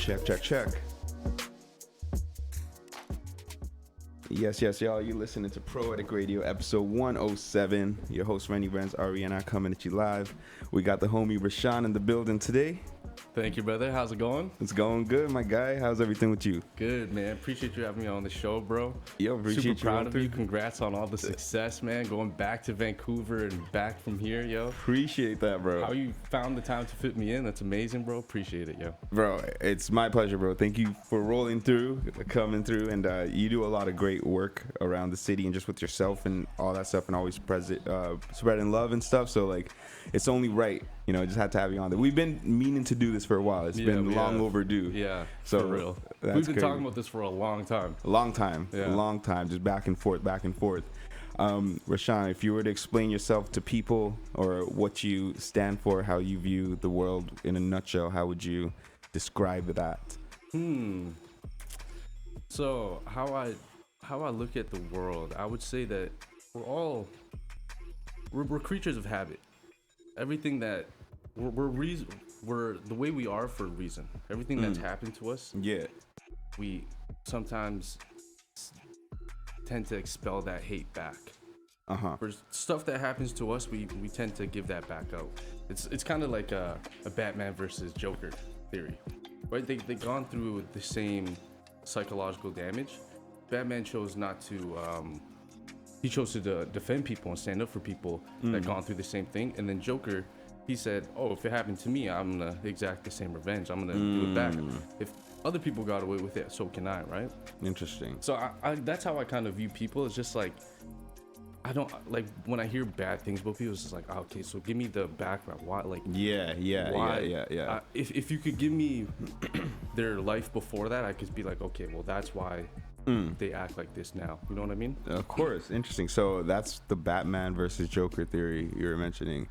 Check. Yes, y'all. You're listening to Proetic Radio, episode 107. Your host, Rennie Renz, Ari, and I coming at you live. We got the homie Rashan in the building today. Thank you, brother. How's it going? It's going good, my guy. How's everything with you? Good, man. Appreciate you having me on the show, bro. Yo, appreciate Super you. proud of you. Congrats on all the success, man. Going back to Vancouver and back from here, yo. Appreciate that, bro. How you found the time to fit me in. That's amazing, bro. Appreciate it, yo. Bro, it's my pleasure, bro. Thank you for rolling through, coming through, and you do a lot of great work around the city and just with yourself and all that stuff, and always spreading love and stuff. So like, it's only right, just had to have you on there. We've been meaning to do this for a while. It's been long overdue. Yeah, so for real. We've been talking about this for a long time. A long time, just back and forth. Rashan, if you were to explain yourself to people or what you stand for, how you view the world in a nutshell, how would you describe that? So how I look at the world, I would say that we're creatures of habit. Everything that we're the way we are for a reason. Everything that's happened to us, we sometimes tend to expel that hate back. For stuff that happens to us, we tend to give that back out. It's kind of like a Batman versus Joker theory, right? They've gone through the same psychological damage. Batman chose not to. He chose to defend people and stand up for people that gone through the same thing. And then Joker, he said, "Oh, if it happened to me, I'm gonna exact the same revenge. I'm gonna do it back. If other people got away with it, so can I." Right? Interesting. So I that's how I kind of view people. It's just like, I don't like when I hear bad things about people. It's just like, okay, so give me the background. Why? Like, yeah. If you could give me their life before that, I could be like, okay, well, that's why they act like this now. You know what I mean? Of course. Interesting. So that's the Batman versus Joker theory you were mentioning.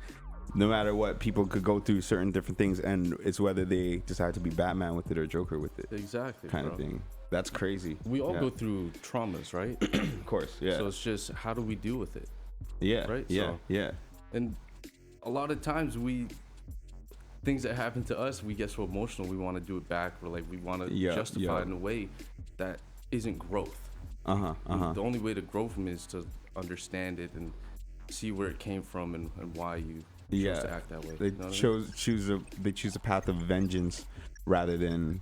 No matter what, people could go through certain different things, and it's whether they decide to be Batman with it or Joker with it. Exactly. Kind of thing. That's crazy. We all go through traumas, right? Of course, yeah. So it's just, how do we deal with it? Yeah. Right? Yeah. So, yeah. And a lot of times things that happen to us, we get so emotional, we want to do it back, or like we want to justify it in a way that isn't growth. The only way to grow from it is to understand it and see where it came from and why you chose to act that way. They choose a path of vengeance rather than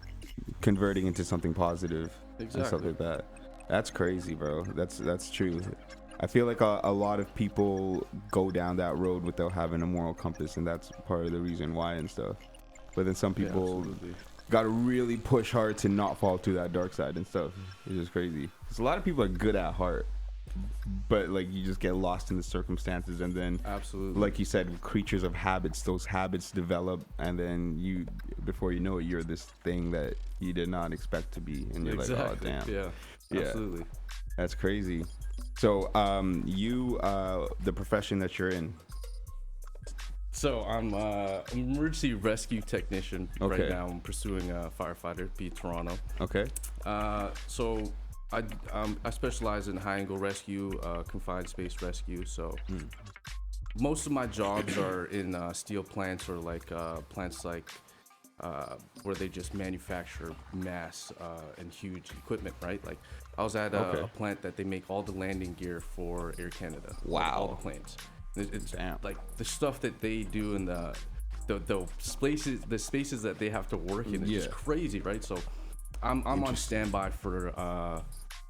converting into something positive. Exactly. And stuff like that. That's crazy, bro. That's true. I feel like a lot of people go down that road without having a moral compass, and that's part of the reason why and stuff. But then some people gotta really push hard to not fall to that dark side and stuff. It's just crazy. Because a lot of people are good at heart, but like you just get lost in the circumstances, and then like you said, creatures of habits. Those habits develop, and then before you know it, you're this thing that you did not expect to be, and you're like, oh damn. Yeah, absolutely. That's crazy. So the profession that you're in. So I'm an emergency rescue technician right now. I'm pursuing a firefighter, Toronto. Okay. So I specialize in high angle rescue, confined space rescue. So most of my jobs are in steel plants, or like plants like where they just manufacture mass and huge equipment, right? Like I was at a plant that they make all the landing gear for Air Canada. Wow. All the planes. It's like the stuff that they do in the spaces that they have to work in is just crazy, right? So I'm on standby for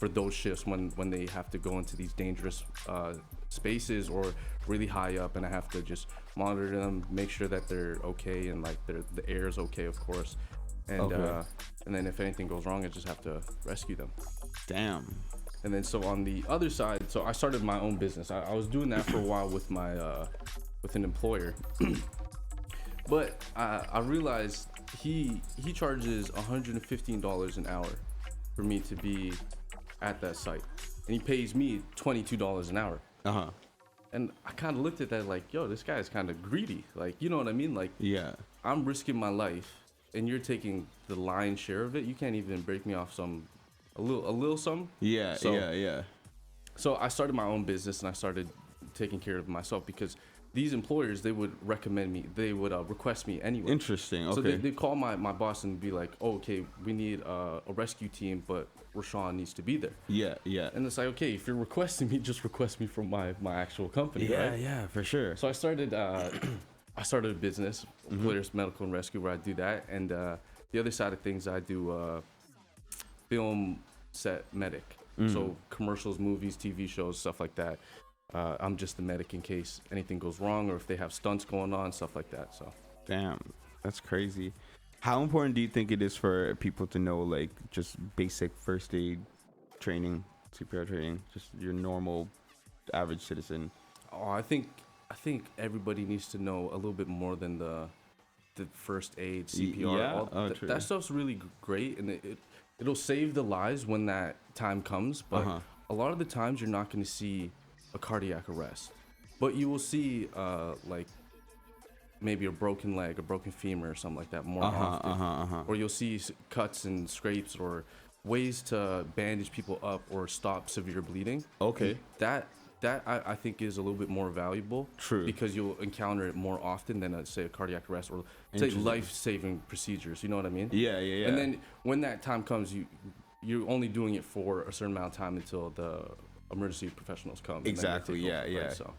those shifts when they have to go into these dangerous spaces or really high up, and I have to just monitor them, make sure that they're okay, and like the air is okay, of course, and then if anything goes wrong, I just have to rescue them. Damn. And then so on the other side, so I started my own business. I was doing that for a while with my with an employer, but I realized he charges $115 an hour for me to be at that site, and he pays me $22 an hour. And I kind of looked at that like, yo, this guy is kind of greedy. Like, you know what I mean? Like, I'm risking my life, and you're taking the lion's share of it. You can't even break me off a little something. Yeah. So I started my own business, and I started taking care of myself, because these employers, they would recommend me. They would request me anyway. Interesting. Okay. So they call my boss and be like, oh, okay, we need a rescue team, but Rashan needs to be there. Yeah. Yeah. And it's like, okay, if you're requesting me, just request me from my actual company, Yeah. right? Yeah. For sure. So I started a business, Players Medical and Rescue, where I do that, and the other side of things, I do film set medic. So commercials, movies, TV shows, stuff like that. I'm just the medic in case anything goes wrong or if they have stunts going on, stuff like that. So Damn, that's crazy. How important do you think it is for people to know like just basic first aid training, CPR training, just your normal average citizen? oh, I think everybody needs to know a little bit more than the first aid, CPR. Yeah? Oh, true. That stuff's really great, and it'll save the lives when that time comes. But a lot of the times you're not going to see a cardiac arrest, but you will see like maybe a broken leg, a broken femur, or something like that more often. Or you'll see cuts and scrapes or ways to bandage people up or stop severe bleeding. Okay. That I think is a little bit more valuable. True. Because you'll encounter it more often than say a cardiac arrest or say life-saving procedures. You know what I mean? Yeah. And then when that time comes, you're only doing it for a certain amount of time until the emergency professionals come. Exactly. And then they take over, Yeah. right? So.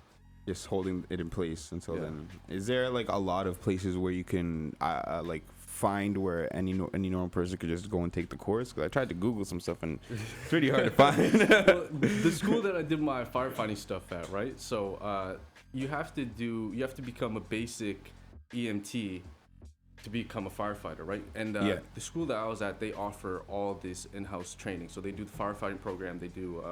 Just holding it in place until then. Is there like a lot of places where you can like find where any normal person could just go and take the course? Because I tried to Google some stuff and it's pretty hard to find. Well, the school that I did my firefighting stuff at, right? So you have to become a basic EMT to become a firefighter, right? And the school that I was at, they offer all this in-house training. So they do the firefighting program, they do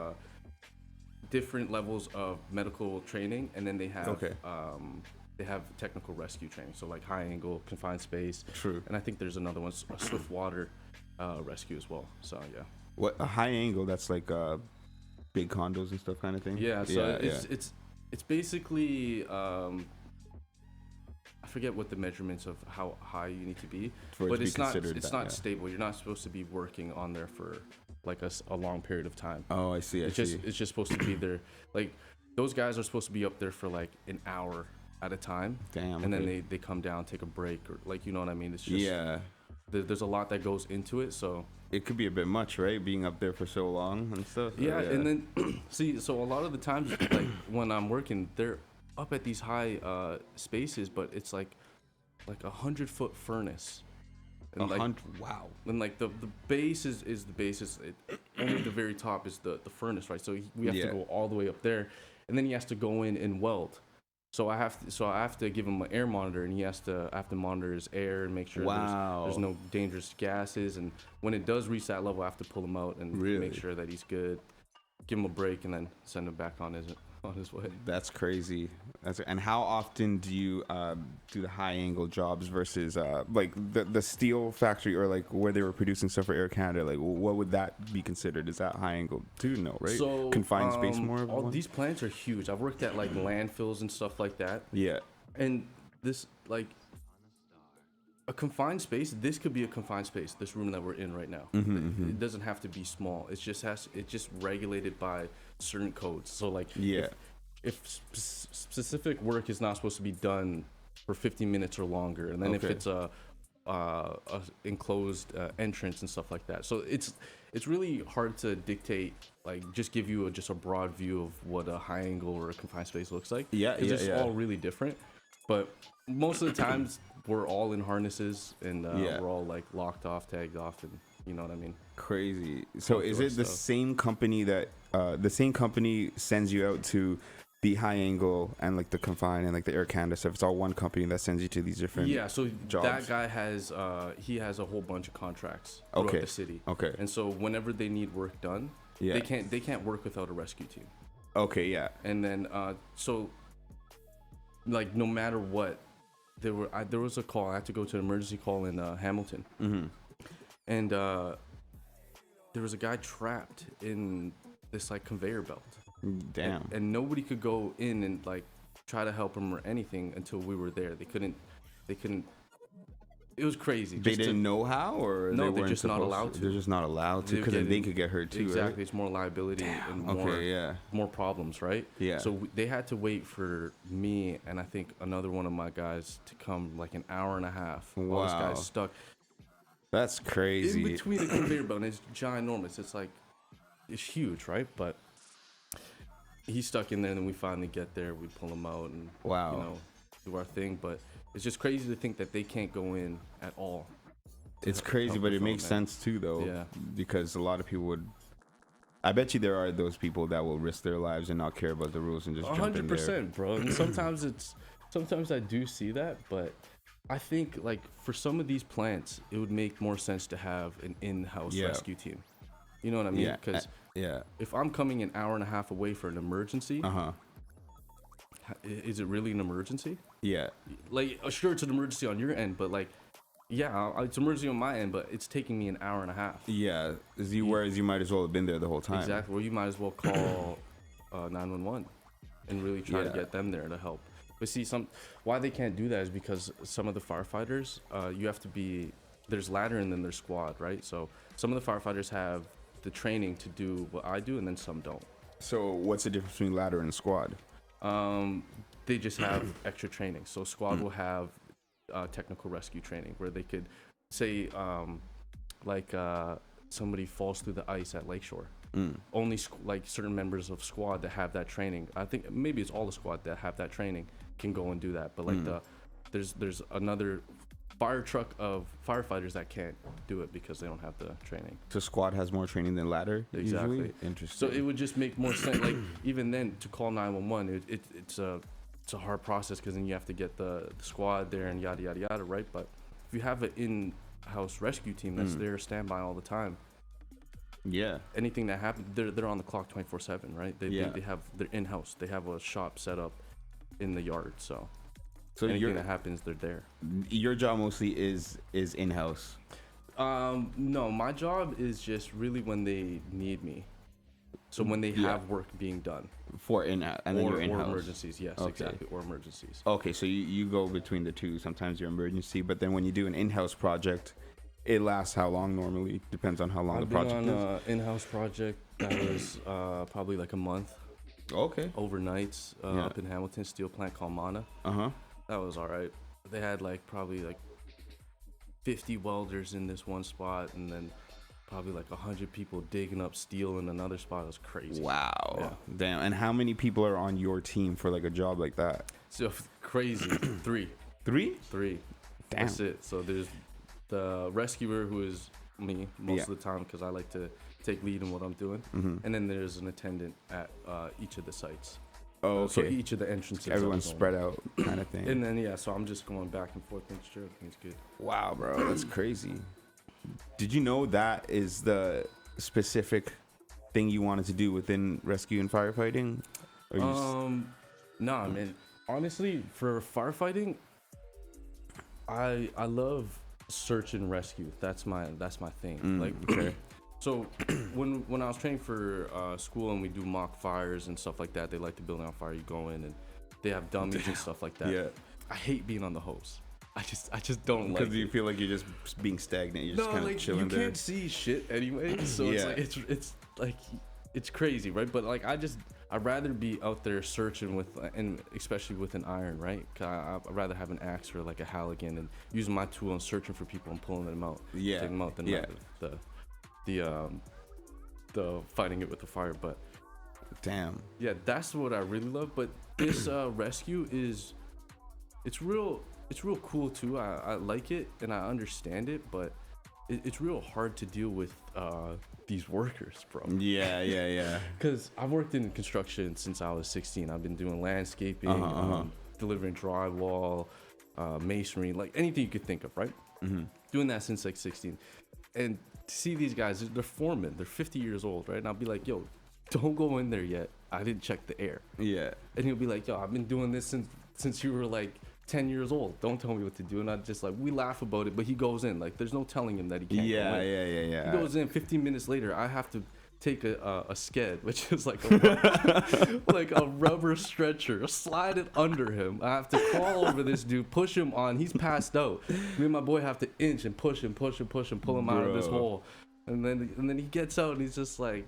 different levels of medical training, and then they have they have technical rescue training. So like high angle, confined space. True. And I think there's another one, a swift water rescue as well. So yeah. What a high angle? That's like big condos and stuff kind of thing. Yeah. So it's basically I forget what the measurements of how high you need to be, but it's not stable. You're not supposed to be working on there for like a long period of time. Oh, I see. It's just supposed to be there. Like those guys are supposed to be up there for like an hour at a time. Damn. And then they come down, take a break, or like, you know what I mean? It's just there's a lot that goes into it. So it could be a bit much, right? Being up there for so long and stuff. Yeah. And then see, so a lot of the times, like when I'm working, they're up at these high spaces, but it's like 100-foot furnace. And wow. And like the base is the base. Only the very top is the furnace, right? So we have to go all the way up there, and then he has to go in and weld. So I have to give him an air monitor, and I have to monitor his air and make sure there's no dangerous gases. And when it does reach that level, I have to pull him out and make sure that he's good, give him a break, and then send him back on his way. That's crazy. And how often do you do the high angle jobs versus like the steel factory or like where they were producing stuff for Air Canada? Like what would that be considered? Is that high angle too? No, right? So confined space more. All these plants are huge. I've worked at like landfills and stuff like that. Yeah. And this like a confined space. This could be a confined space. This room that we're in right now. It doesn't have to be small. It's just regulated by certain codes. So like if specific work is not supposed to be done for 50 minutes or longer, and then if it's a enclosed entrance and stuff like that. So it's really hard to dictate, like just give you just a broad view of what a high angle or a confined space looks like. It's all really different. But most of the times we're all in harnesses and we're all like locked off, tagged off, and you know what I mean. Crazy. So is it the same company that the same company sends you out to the high angle and like the confined and like the Air Canada stuff? It's all one company that sends you to these different so jobs. That guy has he has a whole bunch of contracts throughout the city. And so whenever they need work done, they can't work without a rescue team. And then so like no matter what, there was a call. I had to go to an emergency call in Hamilton. And there was a guy trapped in this like conveyor belt. Damn. And nobody could go in and like try to help him or anything until we were there. They couldn't It was crazy. They didn't know how, or No, they they're weren't just not supposed allowed to. They're just not allowed to, because then they could get hurt too, exactly. right? It's more liability and Okay, more problems, right? Yeah. So they had to wait for me and I think another one of my guys to come like an hour and a half. While this Wow. guy's stuck That's crazy. in between the conveyor belt, and it's ginormous. It's like it's huge, right? But he's stuck in there, and then we finally get there. We pull him out and Wow. you know, do our thing. But it's just crazy to think that they can't go in at all. It's crazy, but it makes sense too, though. Yeah. Because a lot of people would. I bet you there are those people that will risk their lives and not care about the rules and just jump in there. 100%, bro. And sometimes I do see that, but I think like for some of these plants, it would make more sense to have an in-house rescue team. You know what I mean? Because if I'm coming an hour and a half away for an emergency, is it really an emergency? Yeah. Like, sure, it's an emergency on your end, but like, yeah, it's an emergency on my end, but it's taking me an hour and a half. Yeah. Whereas you might as well have been there the whole time. Exactly. Well, you might as well call 911 and really try to get them there to help. But see, why they can't do that is because some of the firefighters, you have to be, there's ladder and then there's squad, right? So some of the firefighters have the training to do what I do, and then some don't. So what's the difference between ladder and squad? They just have extra training. So squad will have technical rescue training where they could say, somebody falls through the ice at Lakeshore. Only like certain members of squad that have that training. I think maybe it's all the squad that have that training can go and do that. But like there's another fire truck of firefighters that can't do it because they don't have the training. So squad has more training than ladder. Exactly. Usually? Interesting. So it would just make more sense. Like even then to call 911, it's a hard process because then you have to get the squad there and yada yada yada, right? But if you have an in-house rescue team that's there standby all the time, anything that happens, they're on the clock 24/7, right? They have their in-house. They have a shop set up in the yard, so anything that happens, they're there. Your job mostly is in-house. No, my job is just really when they need me. So when they have work being done. For in-house, and then you're in-house. Or emergencies, yes, exactly, or emergencies. Okay, so you go between the two. Sometimes you're emergency, but then when you do an in-house project, it lasts how long normally? Depends on how long the project is. I've been on an in-house project that was probably like a month. Okay. Overnights up in Hamilton, steel plant called Mana. That was all right. They had like probably like 50 welders in this one spot, and then probably like 100 people digging up steel in another spot. It was crazy. Wow. Yeah. Damn. And how many people are on your team for like a job like that? So crazy. Three. Three? Damn. That's it. So there's the rescuer, who is me most of the time because I like to take lead in what I'm doing. And then there's an attendant at each of the sites. Oh, okay. So each of the entrances. Everyone's spread out kind of thing. And then, so I'm just going back and forth, making sure everything's good. Wow, bro. That's crazy. Did you know that is the specific thing you wanted to do within rescue and firefighting? Nah, man. Honestly, for firefighting, I love search and rescue. That's my thing. So when I was training for school and we do mock fires and stuff like that, they like to build on fire. You go in and they have dummies and stuff like that. Yeah. I hate being on the hose. I just don't like it. Because you feel like you're just being stagnant. You're just kind of chilling there. You can't see shit anyway. So it's like it's crazy, right? But like I'd rather be out there searching with, and especially with an iron, right? I'd rather have an axe or like a Halligan and using my tool and searching for people and pulling them out, taking them out, than the fighting it with the fire. But damn, yeah, that's what I really love. But this rescue it's real cool too. I like it and I understand it, but it's real hard to deal with these workers, bro. Yeah. Because I've worked in construction since I was 16. I've been doing landscaping, delivering drywall, masonry, like anything you could think of, right? Doing that since like 16. And to see these guys, they're foremen. They're 50 years old, right? And I'll be like, yo, don't go in there yet. I didn't check the air. Yeah. And he'll be like, yo, I've been doing this since you were like 10 years old. Don't tell me what to do. And I just like, we laugh about it, but he goes in. Like, there's no telling him that he can't go in. Yeah. He goes in. 15 minutes later, I have to take a sked, which is like a like a rubber stretcher, slide it under him. I have to crawl over this dude, push him on. He's passed out. Me and my boy have to inch and pull him out of this hole. And then he gets out and he's just like,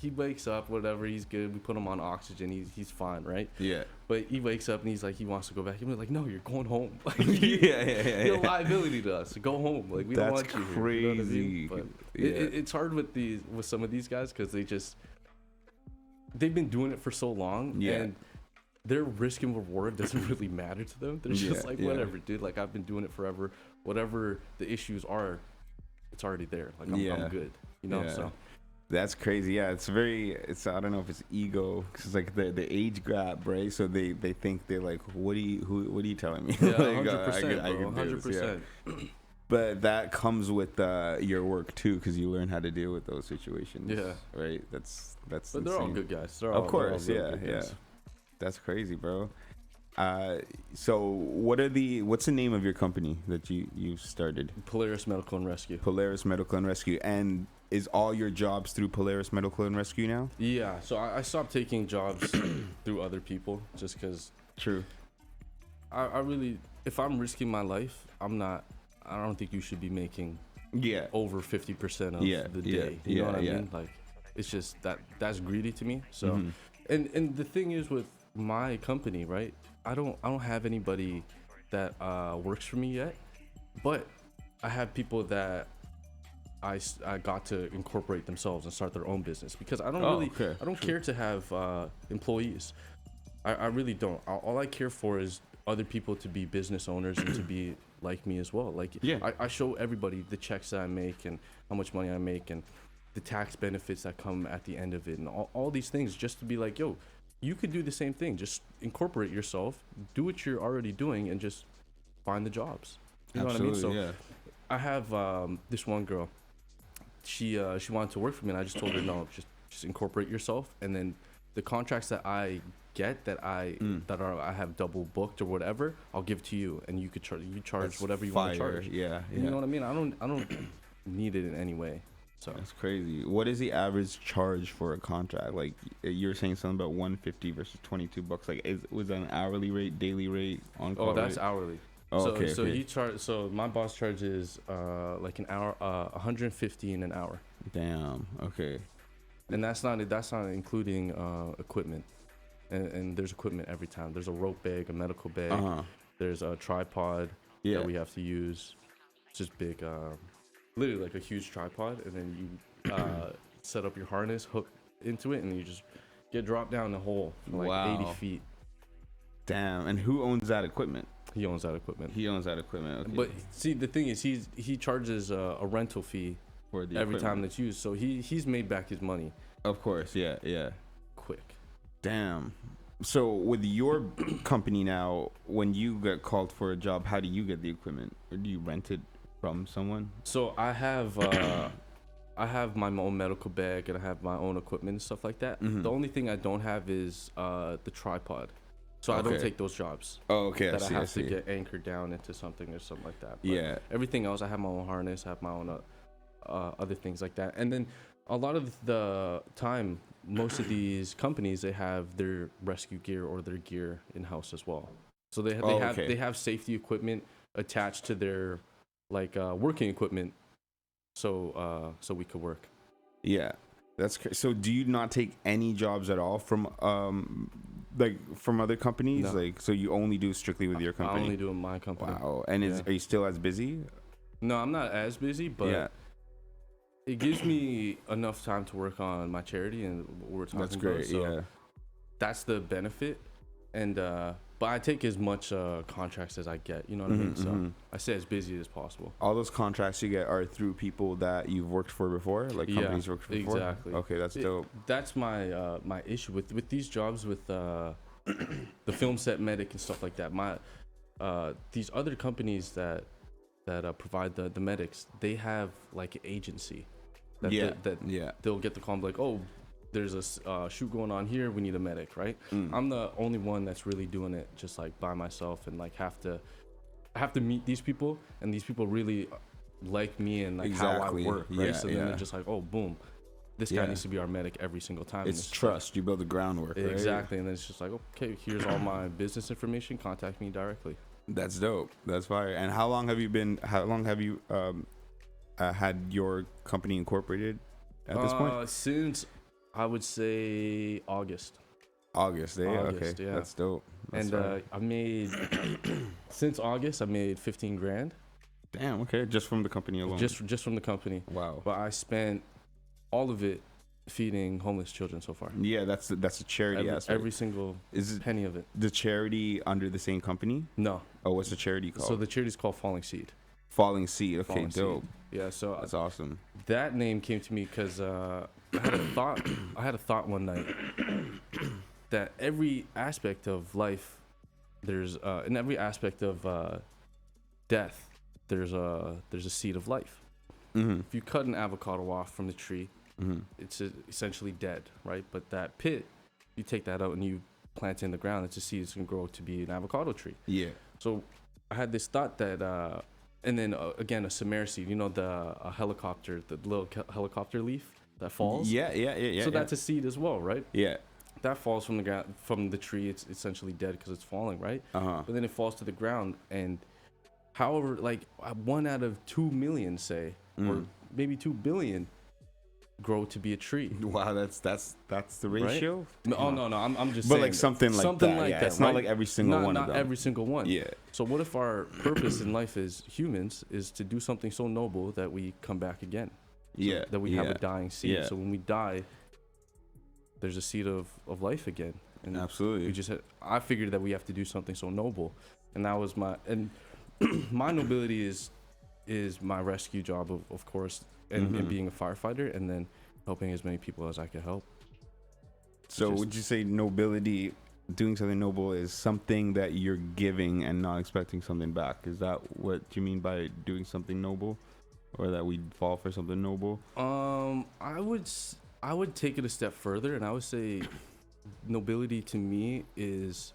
he wakes up, whatever, he's good. We put him on oxygen, he's fine, right? Yeah. But he wakes up and he's like, he wants to go back. And we're like, no, you're going home. Like, yeah. you're a liability to us. Go home. Like, we don't want you here. Crazy. You know what I mean? But it's hard with some of these guys because they've been doing it for so long. Yeah. And their risk and reward doesn't really matter to them. They're just like, whatever, dude. Like, I've been doing it forever. Whatever the issues are, it's already there. Like, I'm good. You know? So. That's crazy. Yeah, it's I don't know if it's ego, cause it's like the age gap, right? So they think they're like, what are you telling me? Yeah, like, 100%, bro. 100%. But that comes with your work too, because you learn how to deal with those situations. Yeah. Right. That's. But insane. They're all good guys. Of course. Yeah. That's crazy, bro. So what's the name of your company that you started? Polaris Medical and Rescue. Polaris Medical and Rescue. And is all your jobs through Polaris Medical and Rescue now? Yeah. So I stopped taking jobs through other people just because. True. I really, if I'm risking my life, I don't think you should be making over 50% of the day. You know what I mean? Like, it's just that's greedy to me. So, and the thing is with my company, right? I don't have anybody that works for me yet, but I have people that I got to incorporate themselves and start their own business because I don't care to have employees. I really don't. All I care for is other people to be business owners and to be like me as well. Like, I show everybody the checks that I make and how much money I make and the tax benefits that come at the end of it and all these things, just to be like, yo, you could do the same thing. Just incorporate yourself, do what you're already doing, and just find the jobs. You know what I mean? So I have this one girl. She wanted to work for me, and I just told her, no, just incorporate yourself, and then the contracts that I get that I have double booked or whatever, I'll give to you, and you could charge whatever you want to charge. Yeah. You know what I mean? I don't need it in any way. So that's crazy. What is the average charge for a contract? Like, you're saying something about $150 versus $22. Like, was that an hourly rate, daily rate, on call? Oh, that's hourly. Oh, okay. So he So my boss charges like an hour, $150 an hour. Damn. Okay. And that's not including equipment. And there's equipment every time. There's a rope bag, a medical bag. There's a tripod that we have to use. It's just big. Literally like a huge tripod, and then you set up your harness, hook into it, and you just get dropped down the hole from like 80 feet. Damn. And who owns that equipment? He owns that equipment. Okay. But see, the thing is, he charges a rental fee for the every time that's used, so he's made back his money. Of course, yeah. Quick. Damn. So with your company now, when you get called for a job, how do you get the equipment, or do you rent it from someone? So I have my own medical bag, and I have my own equipment and stuff like that. The only thing I don't have is the tripod. So I don't take those jobs. Oh, okay. I have to get anchored down into something or something like that. But everything else, I have my own harness, I have my own other things like that. And then a lot of the time, most of these companies, they have their rescue gear or their gear in house as well. So they have safety equipment attached to their working equipment, so we could work. Yeah, that's so. Do you not take any jobs at all from from other companies? No. So you only do strictly with your company? I only do in my company. Wow. And are you still as busy? No, I'm not as busy, but it gives me enough time to work on my charity and what we're talking about. That's great. So that's the benefit, and but I take as much contracts as I get. You know what I mean? So I stay as busy as possible. All those contracts you get are through people that you've worked for before, like companies worked for before? Exactly. Okay, that's dope. That's my my issue with these jobs with the film set medic and stuff like that. These other companies that provide the medics, they have like an agency that they'll get the call like, oh, there's a shoot going on here, we need a medic, right? I'm the only one that's really doing it just like by myself, and like I have to meet these people, and these people really like me and like how I work, right? So then they're just like, oh, boom, this guy needs to be our medic every single time. It's trust. You build the groundwork, right? Exactly. And then it's just like, okay, here's all my business information. Contact me directly. That's dope. That's fire. And how long have you had your company incorporated at this point? Since I would say August. August, okay. Yeah. That's dope. That's I made since August I made 15 grand. Damn, okay. Just from the company alone. Just from the company. Wow. But I spent all of it feeding homeless children so far. Yeah, that's a charity aspect. Every single penny of it. The charity under the same company? No. Oh, what's the charity called? So the charity's called Falling Seed. Falling Seed. Okay, Falling dope. Seed. Yeah, so that's awesome. That name came to me because I had a thought one night that every aspect of life, there's in every aspect of death, there's a seed of life. Mm-hmm. If you cut an avocado off from the tree, it's essentially dead, right? But that pit, you take that out and you plant it in the ground, it's a seed. It's gonna grow to be an avocado tree. Yeah. So I had this thought that, and then again, a samare seed. You know the helicopter, the little helicopter leaf that falls. Yeah. So that's a seed as well, right? Yeah. That falls from the ground, from the tree. It's essentially dead because it's falling, right? But then it falls to the ground, and however, like 1 out of 2 million, say, or maybe 2 billion, grow to be a tree. Wow, that's the ratio. Right? No, I'm just. But saying like something like that. Yeah, it's not like every single one of them. Not every single one. Yeah. So what if our purpose in life as humans is to do something so noble that we come back again? So that we have a dying seed. Yeah. So when we die, there's a seed of life again. And absolutely. I figured that we have to do something so noble, and that was my my nobility is my rescue job, of course, and being a firefighter, and then helping as many people as I could help. So would you say nobility, doing something noble, is something that you're giving and not expecting something back? Is that what you mean by doing something noble, or that we fall for something noble? I would take it a step further, and I would say nobility to me is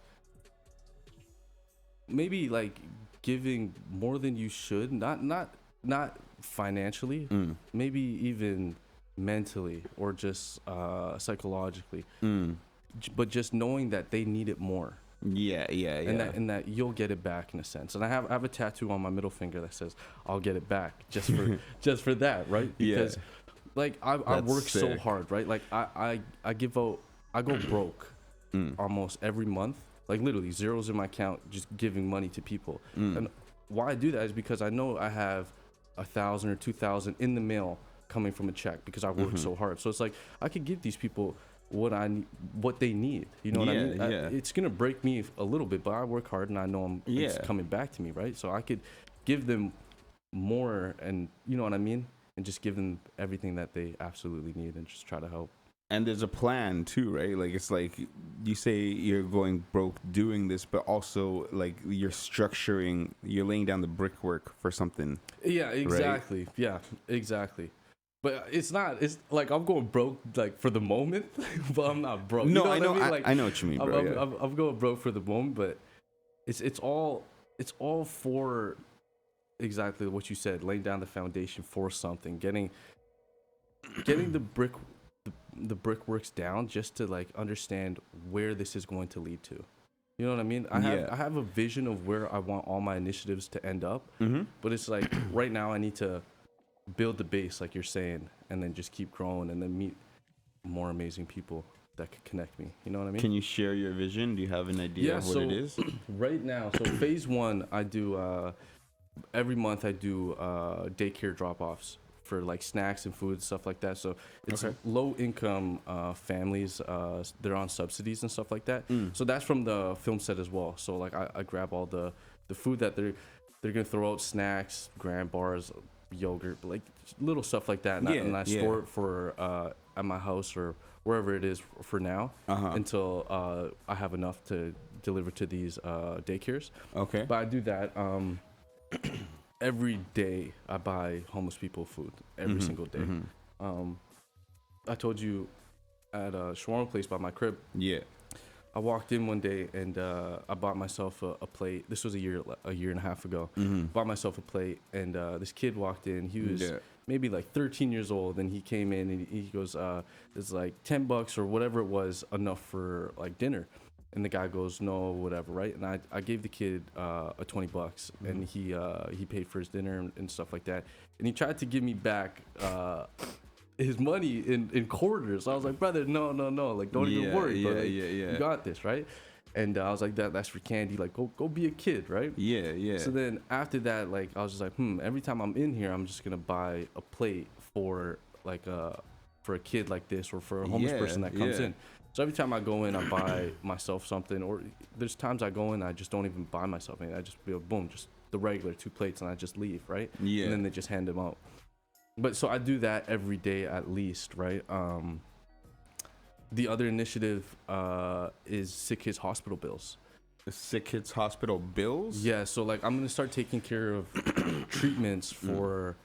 maybe like giving more than you should, not financially, maybe even mentally or just psychologically, but just knowing that they need it more. Yeah. And that you'll get it back in a sense. And I have a tattoo on my middle finger that says I'll get it back just for that, right? Because like I work so hard, right? Like I go broke almost every month. Like literally zeros in my account, just giving money to people. And why I do that is because I know I have 1,000 or 2,000 in the mail coming from a check because I work so hard. So it's like I could give these people what they need. You know what I mean? It's gonna break me a little bit, but I work hard and I know it's coming back to me, right? So I could give them more, and you know what I mean, and just give them everything that they absolutely need, and just try to help. And there's a plan too, right? Like it's like you say you're going broke doing this, but also like you're laying down the brickwork for something. Yeah, exactly. Right? Yeah, exactly. But it's like I'm going broke like for the moment, but I'm not broke. No, you know I know. Like, I know what you mean, bro. I'm going broke for the moment, but it's all for exactly what you said, laying down the foundation for something, getting the brickworks down just to like understand where this is going to lead to. You know what I mean? I have a vision of where I want all my initiatives to end up, but it's like right now I need to build the base, like you're saying, and then just keep growing and then meet more amazing people that could connect me. You know what I mean? Can you share your vision? Do you have an idea of what it is? Right now, so phase 1, I do every month I do daycare drop-offs for like snacks and food and stuff like that. So it's low income families, they're on subsidies and stuff like that. So that's from the film set as well. So like I grab all the food that they're gonna throw out, snacks, graham bars, yogurt, like little stuff like that, and I store it for at my house or wherever it is for now until I have enough to deliver to these daycares. Okay. But I do that every day. I buy homeless people food every single day. I told you at a shawarma place by my crib. Yeah. I walked in one day and I bought myself a plate. This was a year and a half ago. Bought myself a plate, and this kid walked in. He was maybe like 13 years old, and he came in and he goes, "It's like $10 or whatever it was, enough for like dinner." And the guy goes, "No, whatever, right?" And I gave the kid a $20, and he paid for his dinner and stuff like that. And he tried to give me back his money in quarters. I was like, "Brother, no, like don't even worry, bro. Like, you got this, right?" And I was like, "That's for candy. Like go be a kid, right?" Yeah. So then after that, like I was just like, every time I'm in here, I'm just gonna buy a plate for like for a kid like this or for a homeless person that comes in. So every time I go in, I buy myself something, or there's times I go in, I just don't even buy myself anything. I just be boom, just the regular 2 plates, and I just leave, right? Yeah. And then they just hand them out. But so I do that every day at least, right? The other initiative is Sick Kids Hospital Bills. The Sick Kids Hospital Bills? Yeah, so like I'm gonna start taking care of treatments for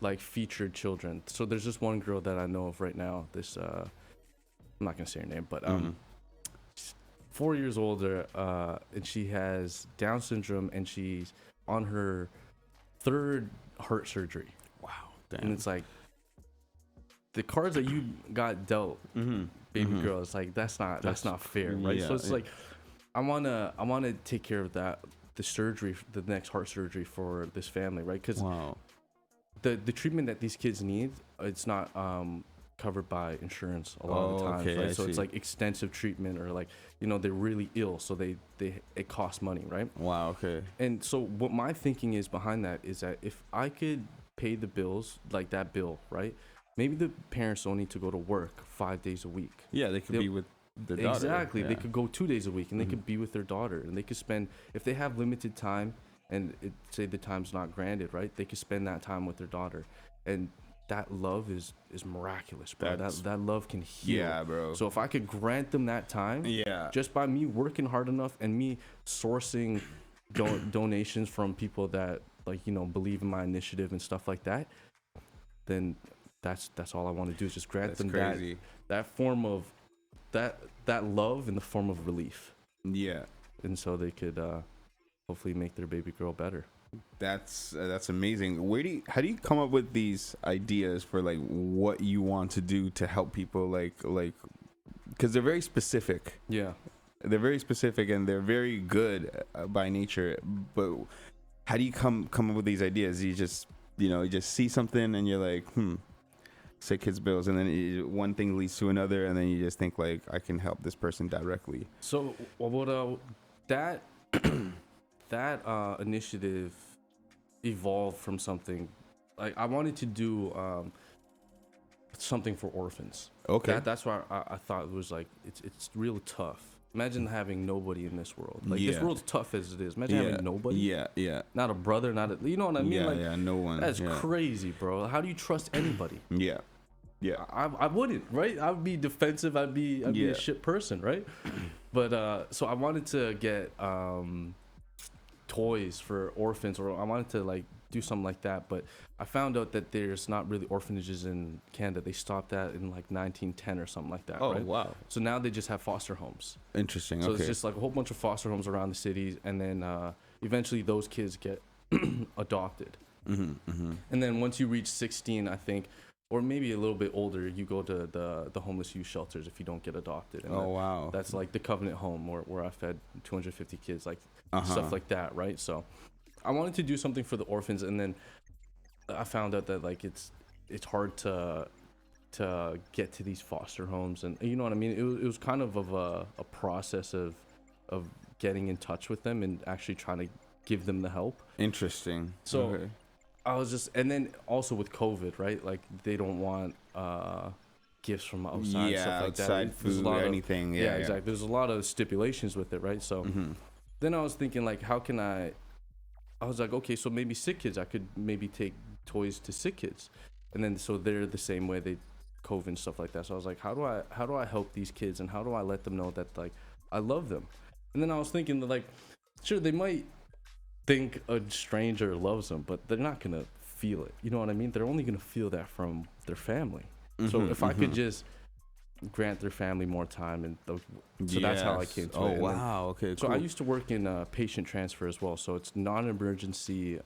like featured children. So there's just one girl that I know of right now. This I'm not gonna say her name, but she's 4 years older, and she has Down syndrome, and she's on her 3rd heart surgery. Wow, damn. And it's like the cards that you got dealt, baby girl. It's like that's not fair, right? Yeah, so it's like I wanna take care of that, the surgery, the next heart surgery for this family, right? Because the treatment that these kids need, it's not covered by insurance a lot of the times, right? So it's like extensive treatment, or like they're really ill, so it costs money, right? Wow, okay. And so what my thinking is behind that is that if I could pay the bills, like that bill, right? Maybe the parents don't need to go to work 5 days a week. Yeah, they could be with their daughter. Exactly. Yeah. They could go 2 days a week, and they could be with their daughter, and they could spend, if they have limited time, and say the time's not granted, right? They could spend that time with their daughter, and that love is miraculous, bro. That love can heal. Yeah, bro. So if I could grant them that time, just by me working hard enough and me sourcing donations from people that believe in my initiative and stuff like that, then that's all I want to do is just grant them that form of that love in the form of relief. Yeah. And so they could hopefully make their baby girl better. That's amazing. How do you come up with these ideas for like what you want to do to help people, like because they're very specific. Yeah, they're very specific and they're very good by nature. But how do you come up with these ideas? You just see something and you're like, Sick Kids Bills, and then one thing leads to another, and then you just think like, I can help this person directly. So that that initiative evolved from something like I wanted to do something for orphans. Okay. That's why I thought it was like it's real tough. Imagine having nobody in this world. Like this world's tough as it is. Imagine having nobody. Yeah. Not a brother, not a, you know what I mean? Yeah, no one. That's crazy, bro. How do you trust anybody? Yeah. I wouldn't, right? I would be defensive. I'd be a shit person, right? But so I wanted to get toys for orphans, or I wanted to like do something like that, but I found out that there's not really orphanages in Canada. They stopped that in like 1910 or something like that. Oh, right? wow. So now they just have foster homes. Interesting. So it's just like a whole bunch of foster homes around the cities, and then eventually those kids get adopted. And then once you reach 16, I think, or maybe a little bit older, you go to the homeless youth shelters if you don't get adopted. And wow. That's like the Covenant Home where I fed 250 kids, like stuff like that, right? So I wanted to do something for the orphans, and then I found out that like it's hard to get to these foster homes, and you know what I mean? It was kind of a process of getting in touch with them and actually trying to give them the help. Interesting. So okay. I was just, and then also with COVID, right? Like they don't want gifts from outside, stuff like outside that. food or anything. Yeah, exactly. There's a lot of stipulations with it, right? So then I was thinking, like, how can I was like, okay, so maybe sick kids, I could maybe take toys to sick kids, and then so they're the same way, they COVID and stuff like that. So I was like, how do I help these kids, and how do I let them know that like I love them? And then I was thinking that like, sure, they might think a stranger loves them, but they're not gonna feel it. You know what I mean? They're only gonna feel that from their family. So if I could just grant their family more time, and so that's how I came to Oh it. And then- wow. Okay. so Cool. I used to work in patient transfer as well. So it's non-emergency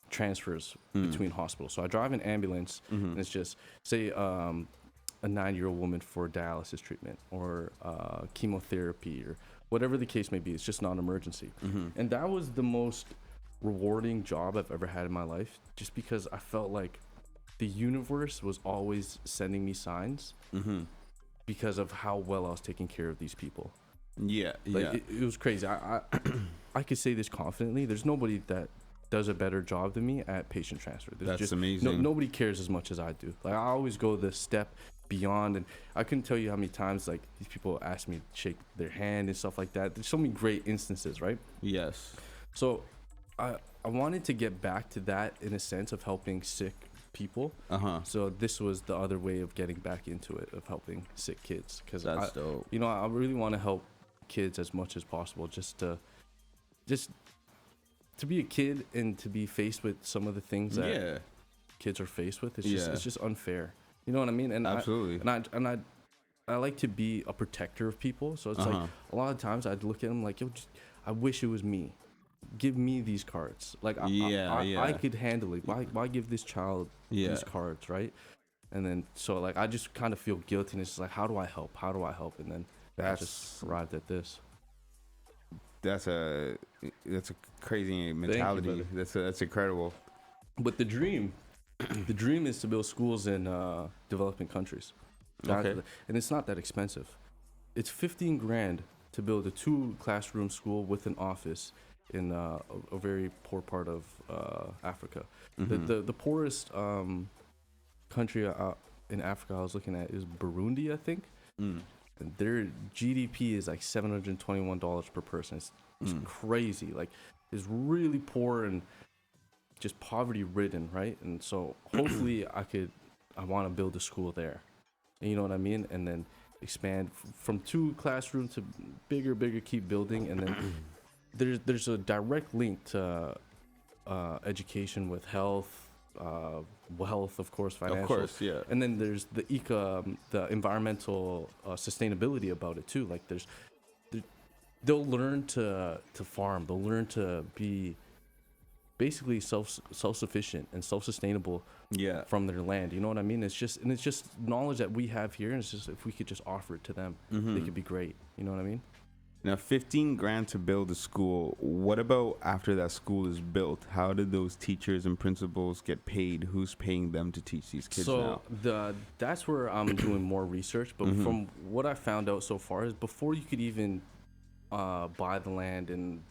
transfers between hospitals. So I drive an ambulance, and it's just say a 9-year-old woman for dialysis treatment or chemotherapy or whatever the case may be. It's just non-emergency, and that was the most rewarding job I've ever had in my life, just because I felt like the universe was always sending me signs because of how well I was taking care of these people. Yeah. Like Yeah. it was crazy. I could say this confidently. There's nobody that does a better job than me at patient transfer. There's That's amazing. Nobody cares as much as I do. Like I always go the step beyond, and I couldn't tell you how many times like these people ask me to shake their hand and stuff like that. There's so many great instances, right? Yes. So I wanted to get back to that in a sense of helping sick people. So this was the other way of getting back into it, of helping sick kids, because That's dope. you know, I really want to help kids as much as possible, just to be a kid and to be faced with some of the things that kids are faced with. It's just unfair. You know what I mean? And Absolutely. I like to be a protector of people. So it's like a lot of times I'd look at them like, yo, I wish it was me. Give me these cards. Like I could handle it. Why give this child these cards, right? And then so like I just kind of feel guilty, and it's just like, how do I help? How do I help? And then I just arrived at this. That's a crazy mentality. That's incredible. But the dream is to build schools in developing countries. Okay. And it's not that expensive. It's 15 grand to build a 2-classroom school with an office in a very poor part of Africa. The poorest country in Africa I was looking at is Burundi, I think. And their GDP is like $721 per person. It's crazy. Like, it's really poor and just poverty ridden, right? And so hopefully I want to build a school there. And you know what I mean? And then expand from 2 classrooms to bigger, keep building. And then there's a direct link to education with health, wealth, of course, financial. Of course, yeah. And then there's the environmental sustainability about it too. Like they'll learn to farm. They'll learn to be basically self-sufficient and self-sustainable from their land. You know what I mean? It's just knowledge that we have here, and it's just, if we could just offer it to them, they could be great. You know what I mean? Now, 15 grand to build a school. What about after that school is built? How did those teachers and principals get paid? Who's paying them to teach these kids now? So that's where I'm doing more research. But from what I found out so far is before you could even buy the land and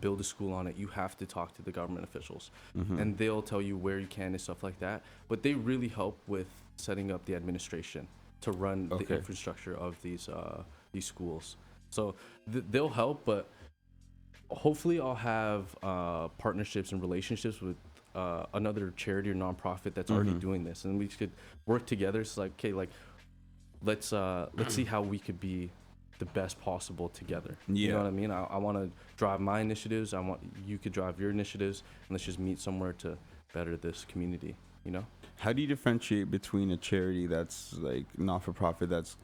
build a school on it, you have to talk to the government officials, and they'll tell you where you can and stuff like that. But they really help with setting up the administration to run the infrastructure of these schools. So they'll help, but hopefully I'll have partnerships and relationships with another charity or nonprofit that's already doing this, and we could work together. It's like, okay, like let's see how we could be the best possible together. You know what I mean? I want to drive my initiatives. I want you could drive your initiatives, and let's just meet somewhere to better this community. You know? How do you differentiate between a charity that's like not for profit, that's,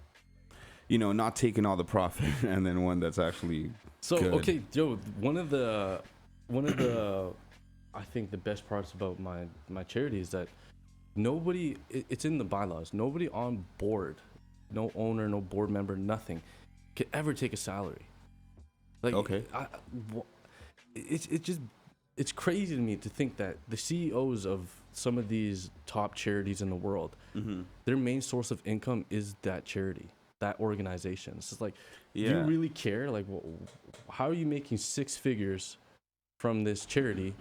you know, not taking all the profit, and then one that's actually good? Okay, Joe, one of the I think the best parts about my charity is that nobody, it's in the bylaws, nobody on board, no owner, no board member, nothing could ever take a salary. Like, it's crazy to me to think that the CEOs of some of these top charities in the world, their main source of income is that charity, that organization. It's just like, do you really care? Like, how are you making 6 figures from this charity?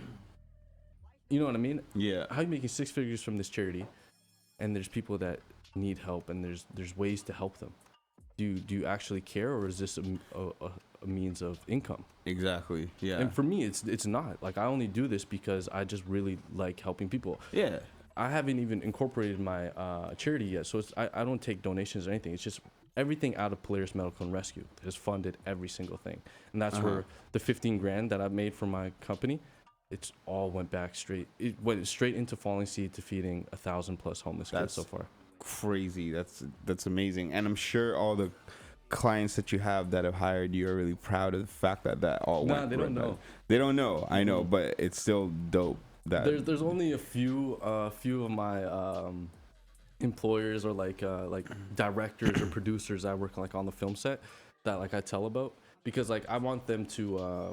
You know what I mean? Yeah. How are you making 6 figures from this charity, and there's people that need help, and there's ways to help them? Do you actually care, or is this a means of income? Exactly. Yeah. And for me, it's not. Like, I only do this because I just really like helping people. Yeah. I haven't even incorporated my charity yet, so I don't take donations or anything. It's just everything out of Polaris Medical and Rescue has funded every single thing, and that's where the 15 grand that I made for my company, it's all went back straight. It went straight into Falling Seed to feeding 1,000+ homeless kids so far. crazy. That's amazing. And I'm sure all the clients that you have that have hired you are really proud of the fact that all Nah, went. they don't know. They don't know. I know, but it's still dope. That There's only a few of my employers or like directors or producers that work like on the film set that like I tell about, because like I want them to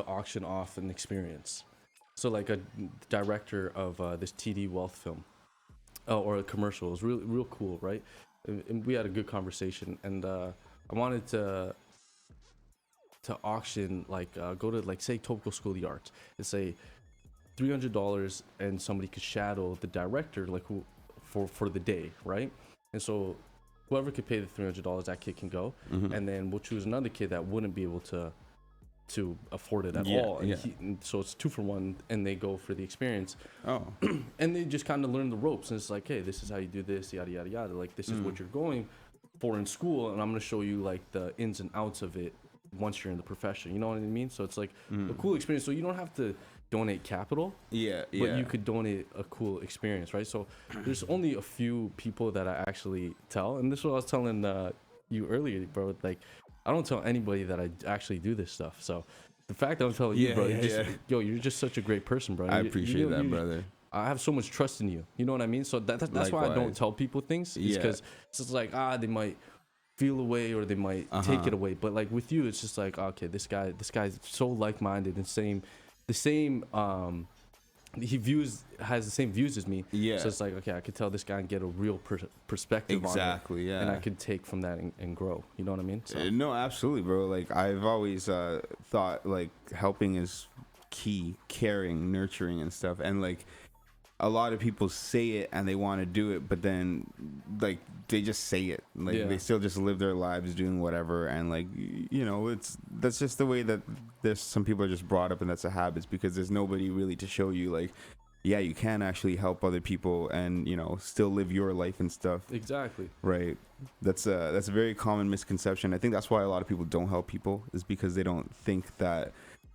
auction off an experience. So like a director of this TD Wealth film, or a commercial, was real cool, right? And we had a good conversation, and I wanted to auction, like go to like say Tokyo School of the Arts and say $300, and somebody could shadow the director, like who for the day, right? And so whoever could pay the $300, that kid can go, and then we'll choose another kid that wouldn't be able to afford it at all, and, and so it's 2 for 1, and they go for the experience. And they just kind of learn the ropes, and it's like, hey, this is how you do this, yada yada yada, like this is what you're going for in school, and I'm going to show you like the ins and outs of it once you're in the profession, you know what I mean? So it's like a cool experience, so you don't have to donate capital, but you could donate a cool experience, right? So there's only a few people that I actually tell, and this is what I was telling you earlier, bro. Like, I don't tell anybody that I actually do this stuff. So the fact that I'm telling you, bro, you're just such a great person, bro. I appreciate that, brother. I have so much trust in you. You know what I mean? So that's why I don't tell people things. It's because it's just like, they might feel away or they might take it away. But like with you, it's just like, okay, this guy's so like-minded and the same has the same views as me. So it's like, okay, I could tell this guy and get a real perspective on it. And I could take from that and grow. You know what I mean? So. No, absolutely, bro. Like, I've always thought like helping is key, caring, nurturing, and stuff. And like, a lot of people say it and they want to do it, but then like they just say it, like they still just live their lives doing whatever, and like, you know, that's just the way that there's some people are just brought up, and that's a habit, because there's nobody really to show you like, yeah, you can actually help other people and, you know, still live your life and stuff. Exactly. Right. That's a very common misconception. I think that's why a lot of people don't help people, is because they don't think that,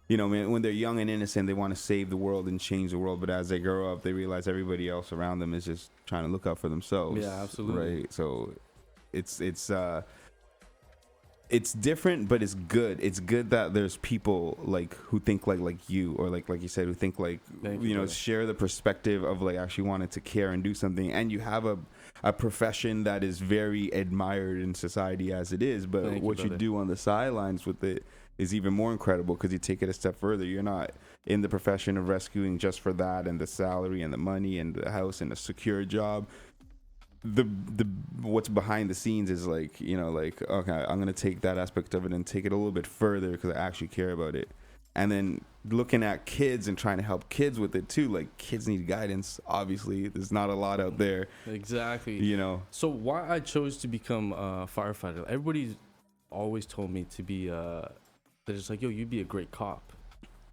you know, when they're young and innocent, they want to save the world and change the world. But as they grow up, they realize everybody else around them is just trying to look out for themselves. Yeah, absolutely. Right. So it's different, but it's good. It's good that there's people like who think like you, or like you said, who think like, you know, share the perspective of like actually wanting to care and do something. And you have a profession that is very admired in society as it is, but what you do on the sidelines with it is even more incredible, because you take it a step further. You're not in the profession of rescuing just for that and the salary and the money and the house and a secure job. The what's behind the scenes is like, you know, like, okay, I'm gonna take that aspect of it and take it a little bit further because I actually care about it. And then looking at kids and trying to help kids with it too. Like, kids need guidance. Obviously, there's not a lot out there. Exactly. You know. So why I chose to become a firefighter? Everybody's always told me to be they're just like, yo, you'd be a great cop,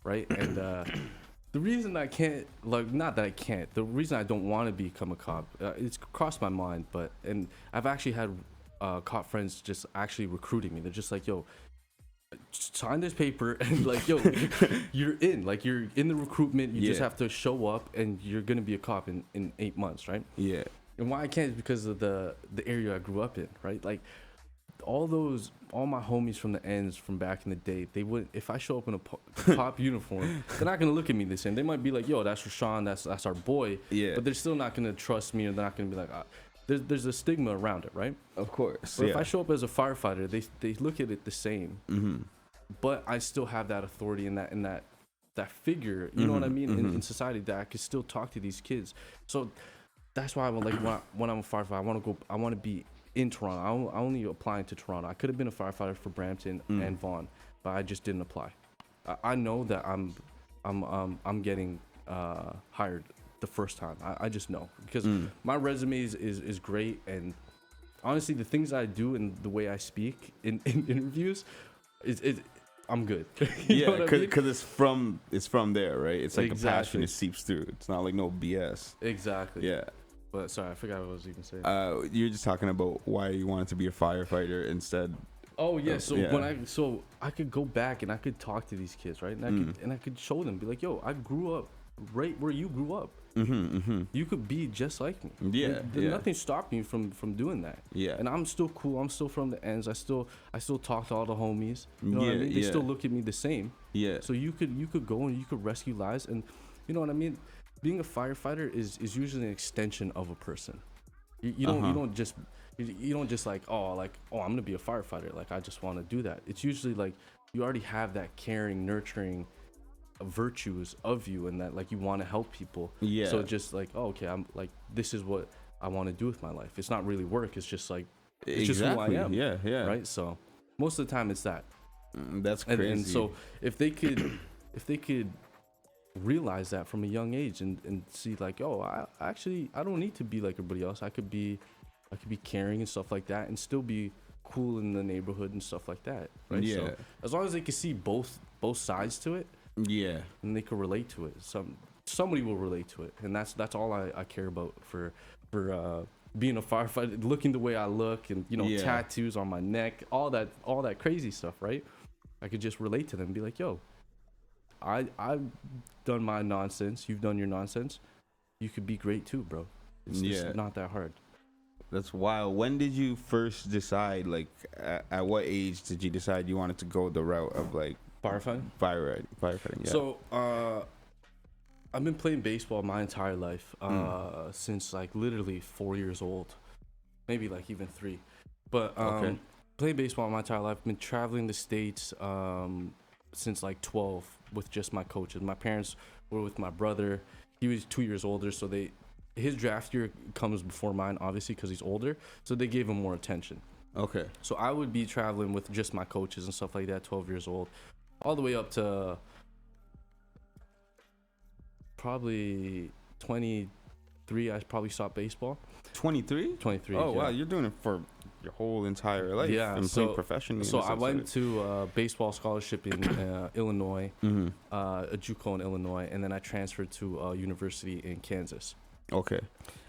right? And the reason I can't, like, not that I can't, the reason I don't want to become a cop, it's crossed my mind, and I've actually had cop friends just actually recruiting me. They're just like, yo, sign this paper, and like, yo, you're in the recruitment. You just have to show up, and you're gonna be a cop in 8 months, right? Yeah. And why I can't is because of the area I grew up in, right? Like, all my homies from the ends from back in the day, they would, if I show up in a cop uniform, they're not gonna look at me the same. They might be like, yo, that's Rashan, that's our boy, but they're still not gonna trust me, or they're not gonna be like, there's a stigma around it, right? Of course. But if I show up as a firefighter, they look at it the same, but I still have that authority and that figure, you know what I mean, in society, that I could still talk to these kids. So that's why when I'm a firefighter, I want to be in Toronto. I only applying to Toronto. I could have been a firefighter for Brampton and Vaughan, but I just didn't apply. I know that I'm getting hired the first time. I just know, because my resume is great, and honestly, the things I do and the way I speak in interviews, I'm good. Yeah, because it's from there, right? It's like a passion, it seeps through. It's not like no BS. Exactly. Yeah. But sorry, I forgot what I was even saying. You're just talking about why you wanted to be a firefighter insteed. Oh yeah, so I could go back and I could talk to these kids, right? And I could show them, be like, yo, I grew up right where you grew up. You could be just like me. Yeah, Nothing stopping you from doing that. Yeah. And I'm still cool. I'm still from the ends. I still talk to all the homies. You know what I mean? They still look at me the same. Yeah. So you could go and you could rescue lives, and you know what I mean? Being a firefighter is usually an extension of a person. You don't just like I'm gonna be a firefighter. Like I just want to do that. It's usually like you already have that caring, nurturing virtues of you, and that like you want to help people. Yeah. So just like, oh, okay, I'm like, this is what I want to do with my life. It's not really work. It's just like it's just who I am. Yeah. Right. So most of the time it's that. That's crazy. And so if they could realize that from a young age and see like, oh, I don't need to be like everybody else. I could be caring and stuff like that, and still be cool in the neighborhood and stuff like that. Right. Yeah. So as long as they can see both sides to it. Yeah. And they can relate to it. Somebody will relate to it, and that's all I care about for being a firefighter, looking the way I look, and tattoos on my neck, all that crazy stuff, right? I could just relate to them and be like, yo, I've done my nonsense, you've done your nonsense, you could be great too, bro. It's just not that hard. That's wild. When did you first decide, like, at what age did you decide you wanted to go the route of like firefighting? Firefighting, yeah. So I've been playing baseball my entire life, since like literally 4 years old, maybe like even 3. But playing baseball my entire life. I've been traveling the States since like 12 with just my coaches. My parents were with my brother. He was 2 years older, so his draft year comes before mine, obviously, because he's older. So they gave him more attention. Okay. So I would be traveling with just my coaches and stuff like that, 12 years old, all the way up to probably 23. I probably stopped baseball. 23? 23. Oh, wow. You're doing it for your whole entire life. Yeah. And playing professionally. So I went to a baseball scholarship in Illinois, a JUCO in Illinois, and then I transferred to a university in Kansas. Okay.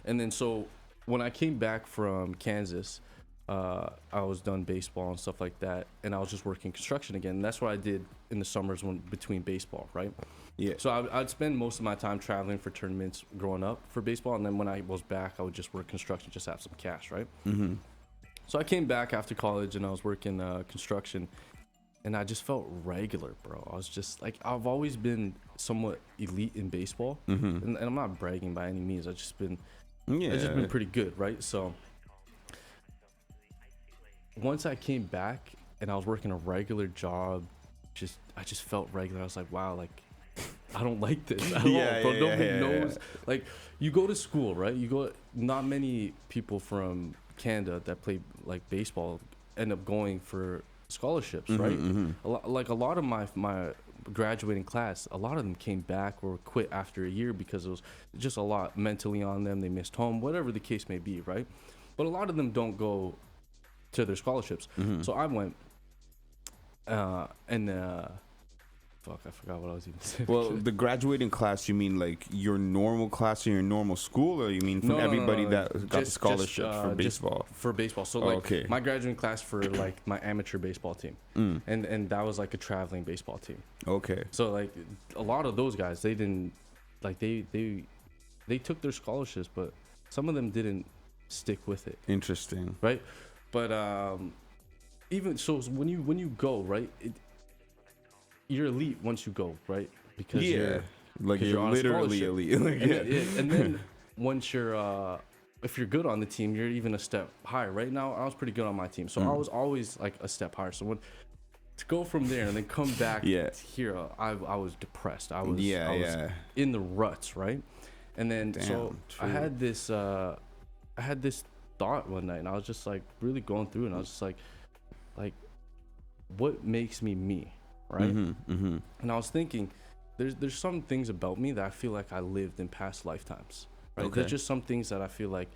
And then so when I came back from Kansas, I was done baseball and stuff like that, and I was just working construction again. And that's what I did in the summers between baseball, right? Yeah. So I'd spend most of my time traveling for tournaments growing up for baseball, and then when I was back, I would just work construction, just have some cash, right? Mm-hmm. So I came back after college, and I was working construction, and I just felt regular, bro. I was just like, I've always been somewhat elite in baseball, and I'm not bragging by any means. I've just been pretty good, right? So once I came back and I was working a regular job, I just felt regular. I was like, wow, like I don't like this at all, bro. Nobody knows. Like you go to school, right? Not many people from Canada that play like baseball end up going for scholarships, right? A lot of my graduating class, a lot of them came back or quit after a year because it was just a lot mentally on them. They missed home, whatever the case may be, right? But a lot of them don't go to their scholarships. So I went, fuck, I forgot what I was even saying. Well, the graduating class, you mean like your normal class in your normal school, or you mean from everybody that got the scholarship for baseball? For baseball. So my graduating class for like my amateur baseball team, and that was like a traveling baseball team. Okay. So like a lot of those guys, they didn't like they took their scholarships, but some of them didn't stick with it. Interesting. Right, but even so, when you go, right, you're elite once you go, right? Because you're literally elite. And then once you're if you're good on the team, you're even a step higher. Right now, I was pretty good on my team, so I was always like a step higher. So to go from there and then come back here, I was depressed. I was in the ruts, right? And then I had this thought one night, and I was just like really going through it, and I was just like what makes me, right? And I was thinking, there's some things about me that I feel like I lived in past lifetimes, right? There's just some things that I feel like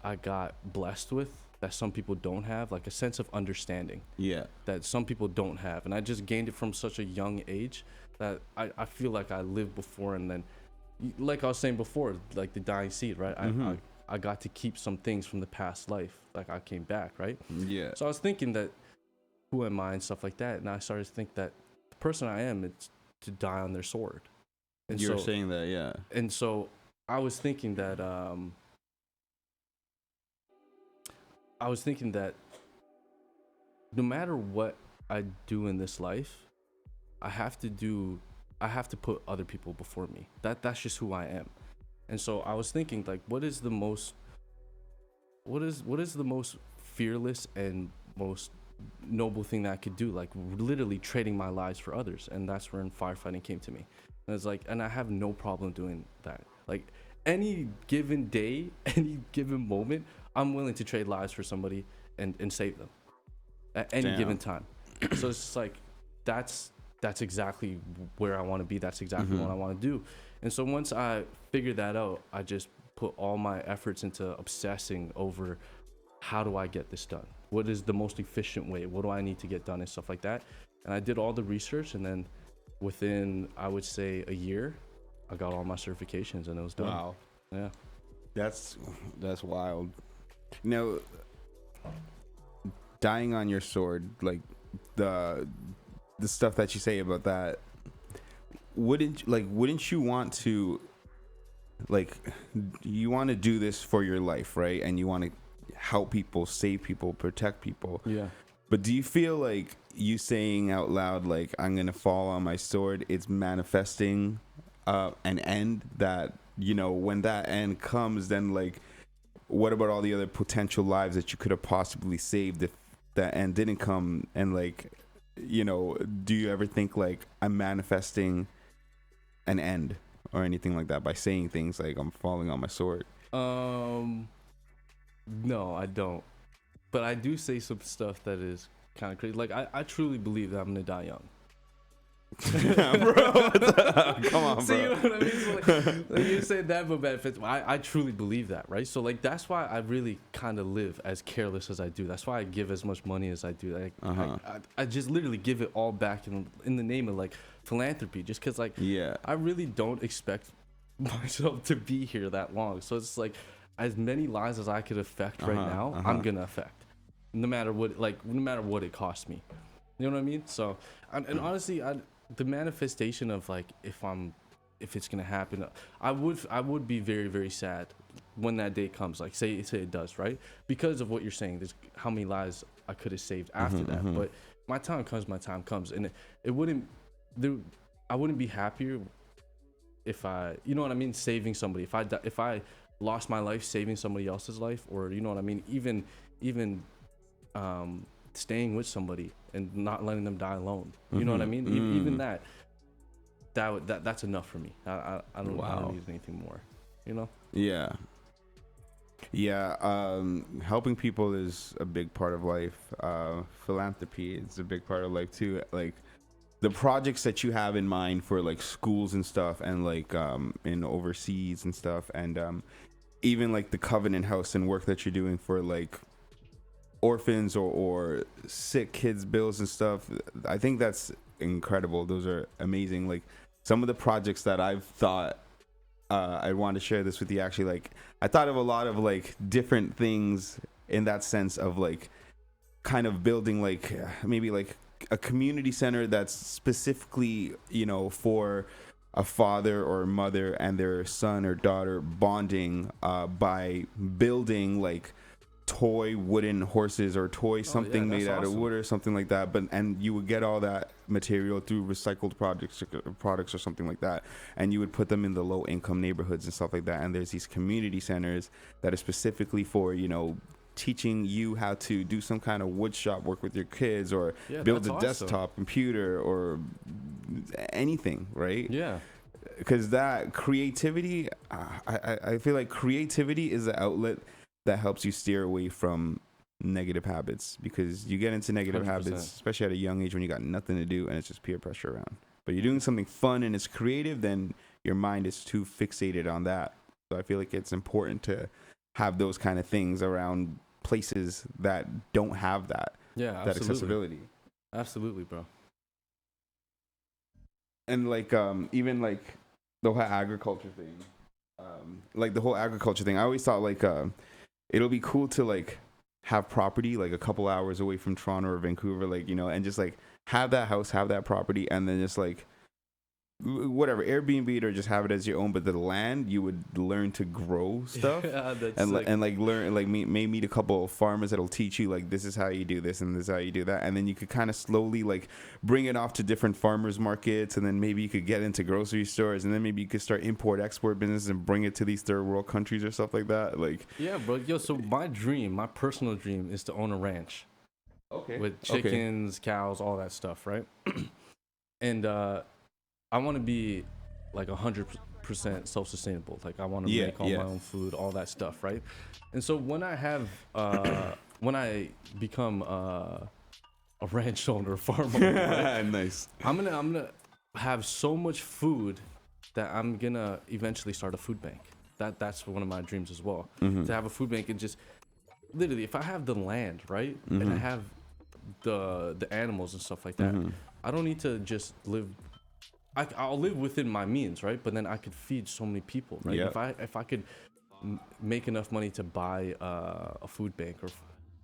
I got blessed with that some people don't have, like a sense of understanding that some people don't have, and I just gained it from such a young age that I feel like I lived before, and then like I was saying before, like the dying seed, right? I got to keep some things from the past life, like I came back, right? Yeah. So I was thinking that, who am I and stuff like that, and I started to think that the person I am, it's to die on their sword. And you're saying that, yeah. And so I was thinking that no matter what I do in this life, I have to do I have to put other people before me. That's just who I am. And so I was thinking, like, what is the most fearless and most noble thing that I could do, like literally trading my lives for others. And that's when firefighting came to me. And it's like, and I have no problem doing that. Like any given day, any given moment, I'm willing to trade lives for somebody and save them at any given time. So it's just like that's exactly where I want to be. That's exactly what I want to do. And so once I figured that out, I just put all my efforts into obsessing over how do I get this done? What is the most efficient way? What do I need to get done and stuff like that? And I did all the research, and then within, I would say, a year, I got all my certifications and it was done. Wow. Yeah. That's wild. Now, dying on your sword, like the stuff that you say about that, wouldn't you want to, like, you want to do this for your life, right? And you want to help people, save people, protect people. Yeah. But do you feel like you saying out loud, like, I'm going to fall on my sword, it's manifesting an end that, you know, when that end comes, then, like, what about all the other potential lives that you could have possibly saved if that end didn't come? And, like, you know, do you ever think, like, I'm manifesting an end or anything like that by saying things like I'm falling on my sword? No, I don't. But I do say some stuff that is kind of crazy. Like, I truly believe that I'm gonna die young. Bro, come on, bro. So you know what I mean? So like you said that, but benefits. I truly believe that, right? So like that's why I really kind of live as careless as I do. That's why I give as much money as I do. Like I just literally give it all back in the name of like philanthropy, just because like I really don't expect myself to be here that long. So it's like as many lives as I could affect right now, I'm gonna affect, no matter what it costs me. You know what I mean? So, and honestly, the manifestation of like if it's gonna happen, I would be very, very sad when that day comes. Like say it does, right? Because of what you're saying, there's how many lives I could have saved after that. But my time comes, and I wouldn't be happier if I, you know what I mean, saving somebody. If I lost my life saving somebody else's life, or you know what I mean, even staying with somebody and not letting them die alone. You know what I mean? Even that's enough for me. I don't need anything more. You know? Yeah. Helping people is a big part of life. Philanthropy is a big part of life too. Like the projects that you have in mind for like schools and stuff, and like in overseas and stuff, and even like the Covenant House and work that you're doing for like orphans or sick kids' bills and stuff. I think that's incredible. Those are amazing. Like some of the projects that I've thought, I want to share this with you. Actually, like I thought of a lot of like different things in that sense of like kind of building like maybe like a community center that's specifically, you know, for a father or mother and their son or daughter bonding by building like toy wooden horses or toy something made out of wood or something like that, and you would get all that material through recycled products or something like that, and you would put them in the low income neighborhoods and stuff like that. And there's these community centers that are specifically for, you know, teaching you how to do some kind of wood shop work with your kids, or build a desktop computer or anything, right? Because that creativity, I feel like creativity is the outlet that helps you steer away from negative habits, because you get into negative 100%. Habits, especially at a young age when you got nothing to do and it's just peer pressure around. But you're doing something fun and it's creative, then your mind is too fixated on that. So I feel like it's important to have those kind of things around places that don't have that, that accessibility. Absolutely, bro. And like even like the whole agriculture thing, I always thought like it'll be cool to like have property like a couple hours away from Toronto or Vancouver, like, you know, and just like have that house, have that property, and then just like whatever, Airbnb it or just have it as your own, but the land you would learn to grow stuff. Yeah, that's and like, and like learn, like meet a couple of farmers that'll teach you like this is how you do this and this is how you do that, and then you could kind of slowly like bring it off to different farmers markets, and then maybe you could get into grocery stores, and then maybe you could start import export business and bring it to these third world countries or stuff like that. Like, yeah, bro. Yo, so my personal dream is to own a ranch. okay, With chickens, cows, all that stuff, right? And I want to be like 100% self-sustainable. Like I want to make all my own food, all that stuff, right? And so when I have when I become a ranch owner, farm owner, right? Nice. I'm gonna have so much food that I'm gonna eventually start a food bank. That's one of my dreams as well. To have a food bank and just literally, if I have the land, right, and I have the animals and stuff like that, I don't need to just live. I'll live within my means, right? But then I could feed so many people, right? Yep. If I could make enough money to buy a food bank or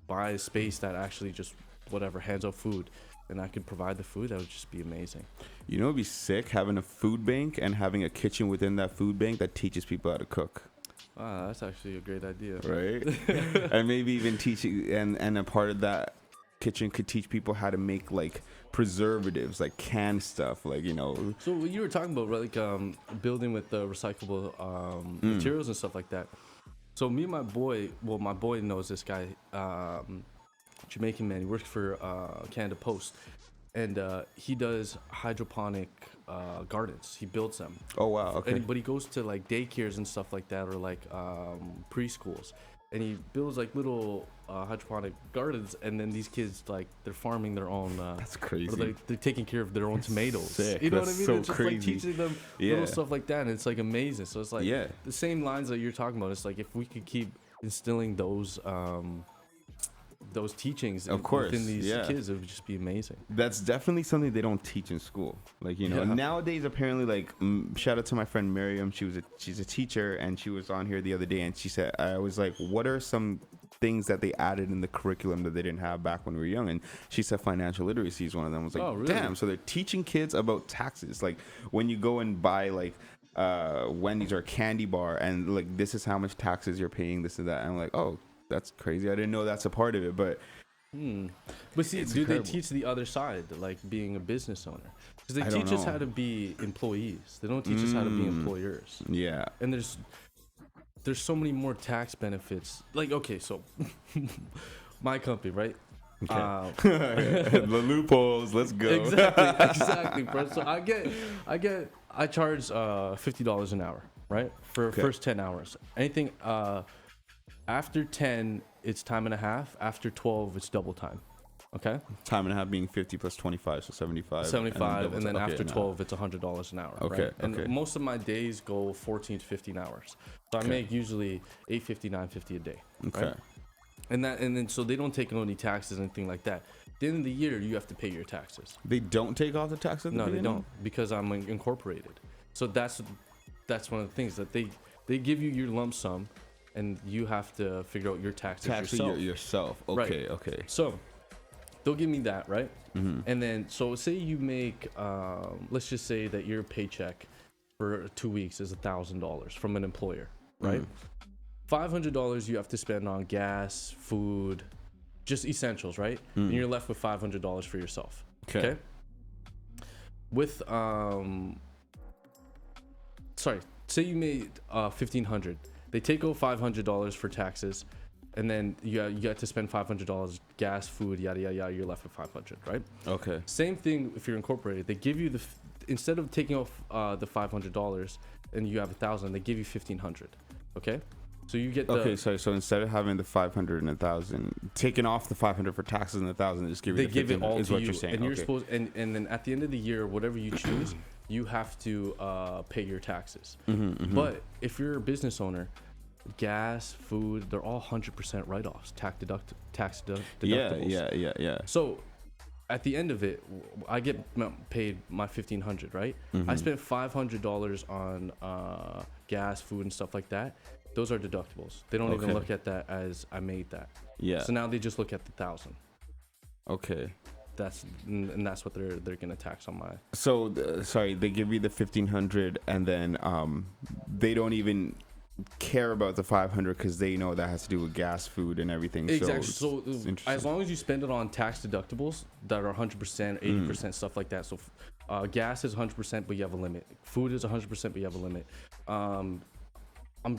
buy a space that actually just whatever hands out food, and I could provide the food, that would just be amazing. You know, it'd be sick having a food bank and having a kitchen within that food bank that teaches people how to cook. Ah, that's actually a great idea, right? And maybe even teaching, and a part of that kitchen could teach people how to make like preservatives, like canned stuff, like, you know. So what you were talking about, right, like building with the recyclable materials and stuff like that. So me and my boy knows this guy, Jamaican man. He works for Canada Post, and he does hydroponic gardens. He builds them. Oh wow, okay. But he goes to like daycares and stuff like that, or like preschools, and he builds like little hydroponic gardens, and then these kids, like, they're farming their own. That's crazy. Or they're taking care of their own tomatoes. Sick. You know That's what I mean? so It's just crazy. like teaching them little stuff like that, and it's like amazing. So it's like the same lines that you're talking about. It's like if we could keep instilling those teachings of course within these kids, it would just be amazing. That's definitely something they don't teach in school, like, you know. Nowadays apparently, like, shout out to my friend Miriam, she's a teacher, and she was on here the other day, and she said, I was like, what are some things that they added in the curriculum that they didn't have back when we were young? And she said financial literacy is one of them. I was like, oh, really? Damn. So they're teaching kids about taxes, like when you go and buy like Wendy's or a candy bar, and like, this is how much taxes you're paying, this and that. And I'm like, oh, that's crazy. I didn't know that's a part of it. But but see, do incredible. They teach the other side, like being a business owner? Because they teach us how to be employees. They don't teach us how to be employers. Yeah. And there's so many more tax benefits. Like, okay, so my company, right? Okay. The loopholes. Let's go. Exactly, bro. So I charge $50 an hour, right? For first 10 hours. Anything after 10, it's time and a half. After 12, it's double time. Okay. Time and a half being 50 plus 25, so 75. 75, and then after 12, it's $100 an hour. Okay. Right? And most of my days go 14 to 15 hours. So I make usually $850, $950 a day. Okay. Right? And then so they don't take on any taxes or anything like that. At the end of the year, you have to pay your taxes. They don't take off the taxes? No, they don't, because I'm incorporated. So that's one of the things that they give you your lump sum, and you have to figure out your taxes yourself. Okay, right. Okay. So they'll give me that, right? And then, so say you make, let's just say that your paycheck for 2 weeks is $1,000 from an employer, right? $500 you have to spend on gas, food, just essentials, right? And you're left with $500 for yourself. Okay. With say you made $1,500. They take out $500 for taxes, and then you got to spend $500 gas, food, yada yada yada. You're left with $500, right? Okay. Same thing if you're incorporated. They give you instead of taking off the $500 and you have $1,000, they give you $1,500. Okay. So you get so instead of having the 500 and 1,000, taking off the 500 for taxes and 1,000, just give you they give it all to what you. You're saying. And you're supposed, and then at the end of the year, whatever you choose, you have to pay your taxes. But if you're a business owner, gas, food, they're all 100% write-offs, tax deductibles. Yeah. So at the end of it, I get paid my $1,500, right? I spent $500 on gas, food, and stuff like that. Those are deductibles. They don't even look at that as I made that. Yeah. So now they just look at the 1,000. Okay. that's what they're gonna tax on my. So sorry, they give you the 1,500, and then they don't even care about the 500 because they know that has to do with gas, food, and everything. Exactly. So, So as long as you spend it on tax deductibles that are 100%, 80%, stuff like that. So gas is 100%, but you have a limit. Food is 100%, but you have a limit. I'm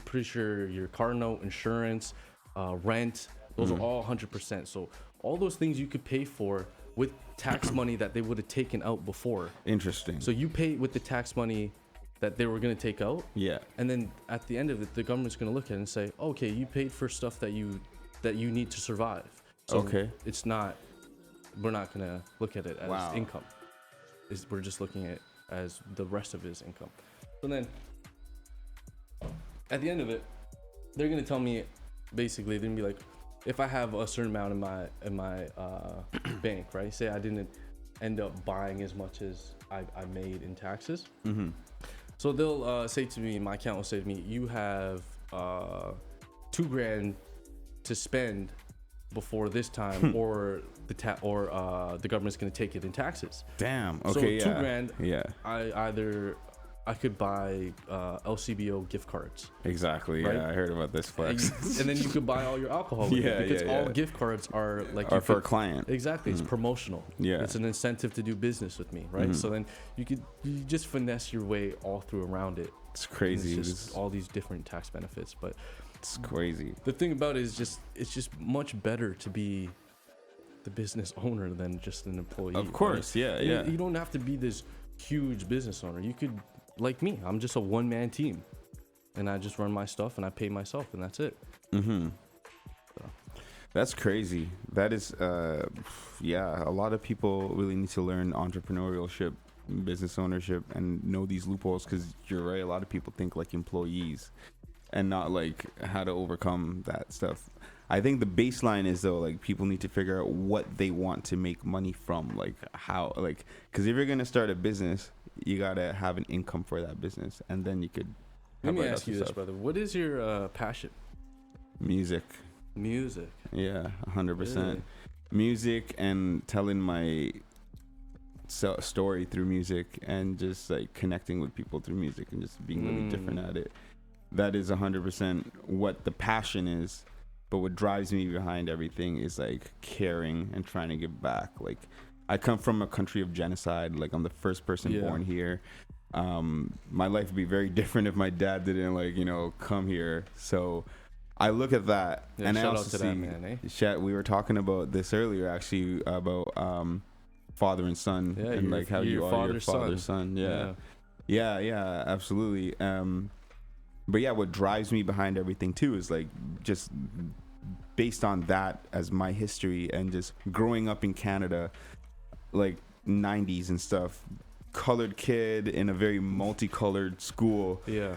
pretty sure your car note, insurance, rent, those are all 100%. So all those things you could pay for with tax money that they would have taken out before. Interesting. So you pay with the tax money that they were going to take out. Yeah. And then at the end of it, the government's going to look at it and say, okay, you paid for stuff that you need to survive. So Okay. we're not going to look at it as Wow. income. We're just looking at it as the rest of his income. So then at the end of it, they're going to tell me, basically, they're going to be like, if I have a certain amount in my bank, right? Say I didn't end up buying as much as I made in taxes. Mm-hmm. So they'll say to me, my account will say to me, you have $2,000 to spend before this time, or the government's gonna take it in taxes. Damn. Okay. So yeah. $2,000. Yeah. I could buy LCBO gift cards. Exactly. Right? Yeah. I heard about this flex. And then you could buy all your alcohol with it, because all gift cards are like Or for a client. Exactly. It's promotional. Yeah. It's an incentive to do business with me, right? So then you just finesse your way all through around it. It's crazy. It's just all these different tax benefits. But it's crazy. the thing about it is it's just much better to be the business owner than just an employee. Of course. Right? Yeah. Yeah. You don't have to be this huge business owner. You could, like me, I'm just a one-man team. And I just run my stuff and I pay myself, and that's it. Mm-hmm. That's crazy. That is, yeah, a lot of people really need to learn entrepreneurship, business ownership, and know these loopholes, because you're right. A lot of people think like employees and not like how to overcome that stuff. I think the baseline is, though, like, people need to figure out what they want to make money from, like how, like, because if you're going to start a business, you got to have an income for that business, and then you could. Let me ask you this, brother. What is your passion? Music. Music. Yeah, 100%. Really? Music, and telling my story through music, and just like connecting with people through music, and just being really different at it. That is 100% what the passion is. But what drives me behind everything is like caring and trying to give back. Like, I come from a country of genocide. Like, I'm the first person born here. My life would be very different if my dad didn't, like, you know, come here. So I look at that, and I also see, man, we were talking about this earlier, actually, about father and son, and like how you are your father's son. Yeah, absolutely. But yeah, what drives me behind everything too is like just based on that as my history, and just growing up in Canada, like 90s and stuff, colored kid in a very multicolored school. Yeah.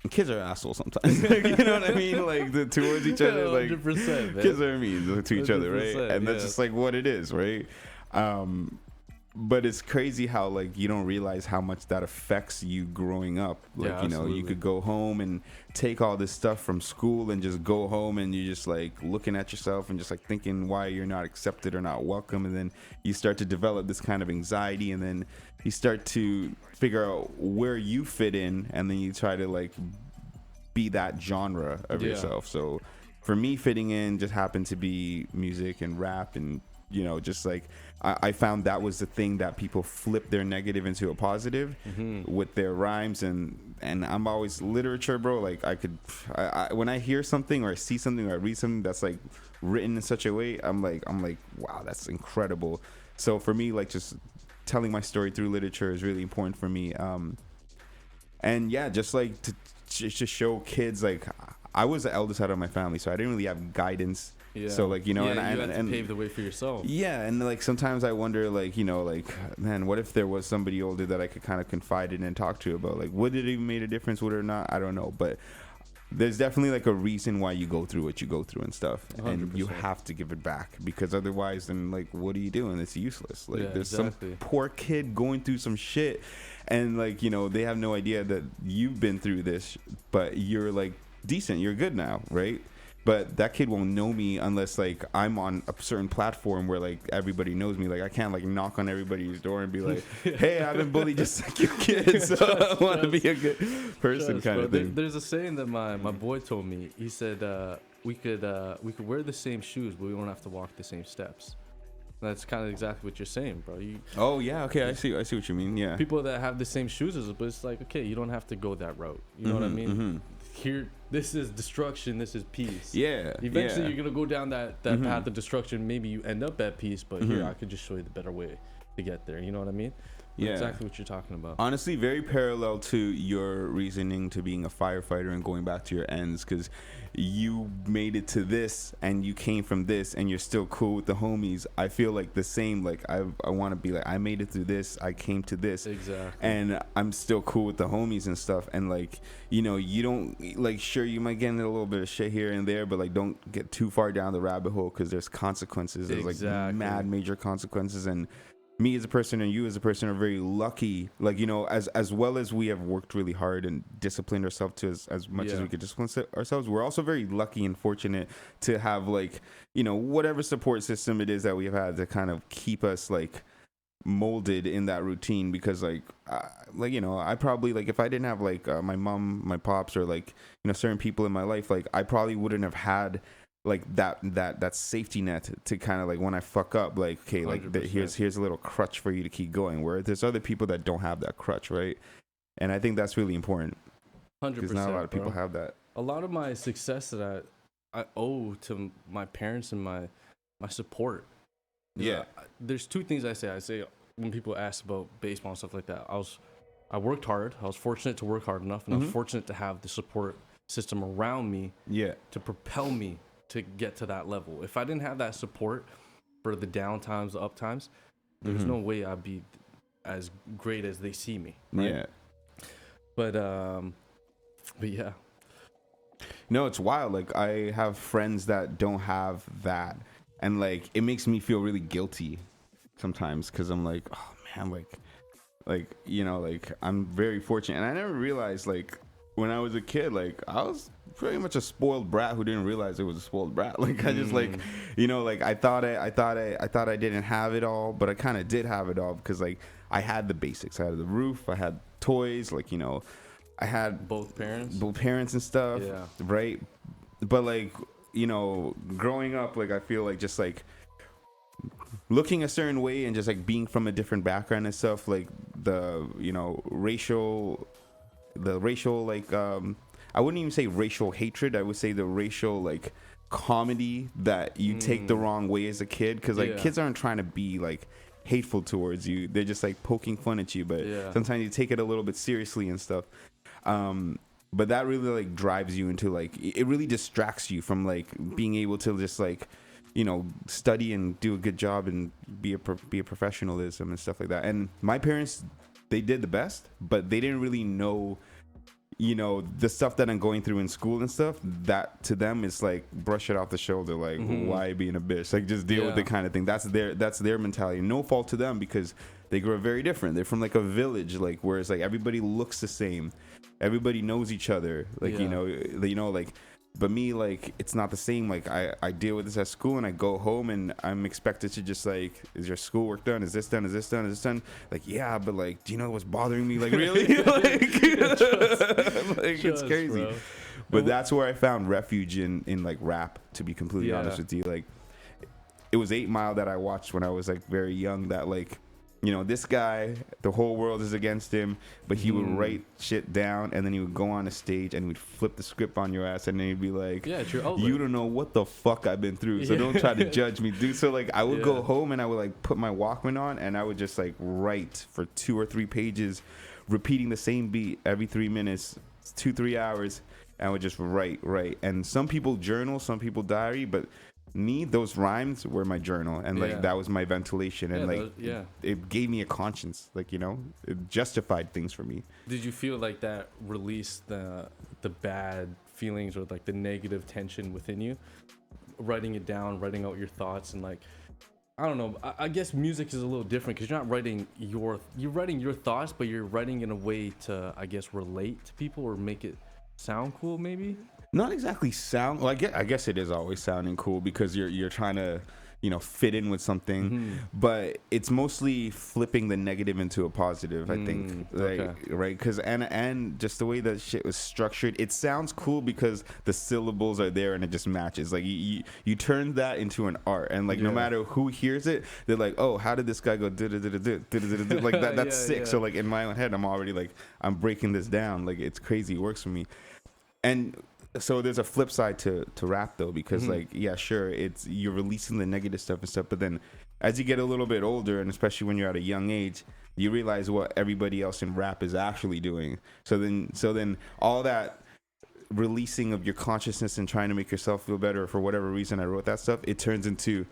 Kids are assholes sometimes. Like, you know what I mean? Like, towards each other, like 100%, man. Kids are mean to each other, right? And that's just like what it is, right? But it's crazy how, like, you don't realize how much that affects you growing up. Like, you know, you could go home and take all this stuff from school and just go home, and you're just like looking at yourself and just like thinking why you're not accepted or not welcome. And then you start to develop this kind of anxiety, and then you start to figure out where you fit in, and then you try to like be that genre of yourself. So for me, fitting in just happened to be music and rap, and, you know, just like I found that was the thing that people flip their negative into a positive with their rhymes, and I'm always literature, bro. Like, I when I hear something or I see something or I read something that's like written in such a way, I'm like, wow, that's incredible. So for me, like, just telling my story through literature is really important for me. And yeah, just like to show kids, like, I was the eldest out of my family, so I didn't really have guidance. Yeah. So, like, you know, and you had to pave the way for yourself. Yeah, and like sometimes I wonder, like, you know, like, man, what if there was somebody older that I could kind of confide in and talk to about, like, would it even made a difference, would it or not? I don't know, but there's definitely like a reason why you go through what you go through and stuff, 100%. And you have to give it back, because otherwise, then, like, what are you doing? It's useless. Like, there's some poor kid going through some shit, and, like, you know, they have no idea that you've been through this, but you're like decent, you're good now, right? but that kid won't know me unless like I'm on a certain platform where like everybody knows me. Like I can't like knock on everybody's door and be like, hey, I've been bullied just like you kids, so I want to be a good person kind of thing. There's a saying that my boy told me. He said we could wear the same shoes, but we don't have to walk the same steps. That's kind of exactly what you're saying, bro. Oh yeah, okay, I see what you mean. Yeah, people that have the same shoes as us, but it's like, okay, you don't have to go that route. You know what I mean? Here, this is destruction. This is peace. Yeah. Eventually, you're gonna go down that path of destruction. Maybe you end up at peace, but here I could just show you the better way to get there. You know what I mean? Yeah. Exactly what you're talking about. Honestly, very parallel to your reasoning to being a firefighter and going back to your ends, because you made it to this and you came from this and you're still cool with the homies. I feel like the same. Like I want to be like, I made it through this, I came to this, exactly, and I'm still cool with the homies and stuff. And like, you know, you don't like, sure, you might get in a little bit of shit here and there, but like, don't get too far down the rabbit hole, because there's consequences. There's like mad major consequences. And me as a person and you as a person are very lucky, like, you know, as well as we have worked really hard and disciplined ourselves to as much as we could discipline ourselves, we're also very lucky and fortunate to have, like, you know, whatever support system it is that we've had to kind of keep us like molded in that routine. Because like you know, I probably, like, if I didn't have like my mom, my pops, or like, you know, certain people in my life, like I probably wouldn't have had like that safety net to kind of like, when I fuck up, like, okay, like here's a little crutch for you to keep going, where there's other people that don't have that crutch, right? And I think that's really important, 100%, because not a lot of people have that. A lot of my success that I owe to my parents and my support. Yeah. There's two things I say when people ask about baseball and stuff like that. I worked hard. I was fortunate to work hard enough, and I was fortunate to have the support system around me to propel me to get to that level. If I didn't have that support for the down times, the up times, there's no way I'd be as great as they see me. Right? Yeah. But yeah. No, it's wild. Like, I have friends that don't have that, and like, it makes me feel really guilty sometimes, because I'm like, oh man, like, you know, like, I'm very fortunate. And I never realized, like, when I was a kid, like, I was pretty much a spoiled brat who didn't realize it was a spoiled brat. Like, I just, like, you know, like, I thought I didn't have it all, but I kind of did have it all, because like, I had the basics. I had the roof, I had toys, like, you know, I had both parents and stuff, right? But like, you know, growing up, like, I feel like just like looking a certain way and just like being from a different background and stuff, like the, you know, racial like, I wouldn't even say racial hatred, I would say the racial like comedy that you take the wrong way as a kid, because like kids aren't trying to be like hateful towards you, they're just like poking fun at you, but sometimes you take it a little bit seriously and stuff. But that really like drives you into like, it really distracts you from like being able to just like, you know, study and do a good job and be a professionalism and stuff like that. And my parents, they did the best, but they didn't really know, you know, the stuff that I'm going through in school and stuff. That to them is like, brush it off the shoulder, like, why being a bitch, like, just deal with it kind of thing. That's their mentality. No fault to them, because they grew up very different. They're from like a village, like, where it's like everybody looks the same, everybody knows each other, like, you know, like, but me, like, it's not the same. Like, I deal with this at school, and I go home and I'm expected to just like, is your schoolwork done? Is this done? Is this done? Is this done? Like, yeah, but like, do you know what's bothering me? Like, really? Like, it's crazy. Bro. But that's where I found refuge in like rap, to be completely honest with you. Like, it was 8 Mile that I watched when I was like very young, that like, you know, this guy, the whole world is against him, but he would write shit down, and then he would go on a stage and we'd flip the script on your ass, and then he'd be like, you don't know what the fuck I've been through, so don't try to judge me, dude. So like, I would go home and I would like put my Walkman on, and I would just like write for 2 or 3 pages, repeating the same beat every 3 minutes, 2-3 hours, and I would just write. And some people journal, some people diary, but me, those rhymes were my journal, and like that was my ventilation, and like it gave me a conscience, like, you know, it justified things for me. Did you feel like that released the bad feelings or like the negative tension within you, writing it down, writing out your thoughts? And like, I don't know, I guess music is a little different, because you're not writing you're writing your thoughts, but you're writing in a way to, I guess, relate to people or make it sound cool, maybe. Not exactly sound. Well, I guess it is always sounding cool because you're trying to, fit in with something. But it's mostly flipping the negative into a positive. I think, okay. right? Because and just the way that shit was structured, it sounds cool because the syllables are there and it just matches. Like you turn that into an art, and like no matter who hears it, they're like, oh, how did this guy go? Like that. That's sick. So like in my own head, I'm already like, I'm breaking this down. Like it's crazy. It works for me. And so there's a flip side to rap though, because like, yeah, sure, it's you're releasing the negative stuff and stuff, but then as you get a little bit older, and especially when you're at a young age, you realize what everybody else in rap is actually doing. So then all that releasing of your consciousness and trying to make yourself feel better, for whatever reason I wrote that stuff, it turns into,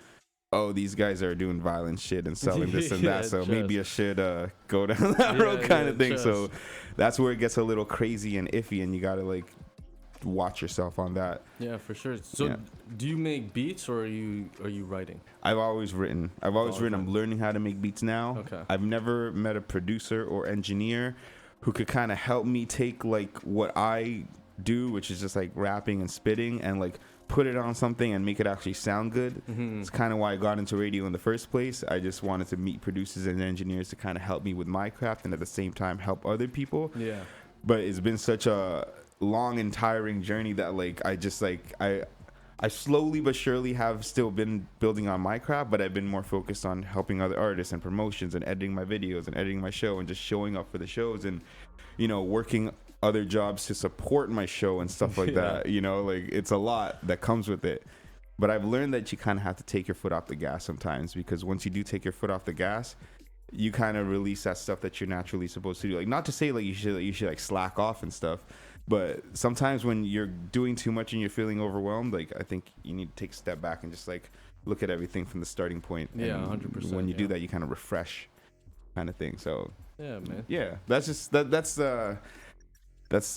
oh, these guys are doing violent shit and selling this and that, so maybe I should go down that road kind of thing. Trust. So that's where it gets a little crazy and iffy, and you gotta like watch yourself on that. Yeah, for sure. So do you make beats, or are you writing? I've always written. I'm learning how to make beats now. Okay. I've never met a producer or engineer who could kind of help me take like what I do, which is just like rapping and spitting, and like put it on something and make it actually sound good. It's kind of why I got into radio in the first place. I just wanted to meet producers and engineers to kind of help me with my craft and at the same time help other people. Yeah. But it's been such a long and tiring journey that like I slowly but surely have still been building on my craft, but I've been more focused on helping other artists and promotions and editing my videos and editing my show and just showing up for the shows and working other jobs to support my show and stuff like that. Like it's a lot that comes with it. But I've learned that you kind of have to take your foot off the gas sometimes, because once you do take your foot off the gas, you kind of release that stuff that you're naturally supposed to do. Like, not to say like you should like slack off and stuff, but sometimes when you're doing too much and you're feeling overwhelmed, like I think you need to take a step back and just like look at everything from the starting point. Yeah, and 100%. When you do that, you kind of refresh, kind of thing. So yeah, man. Yeah, that's just that's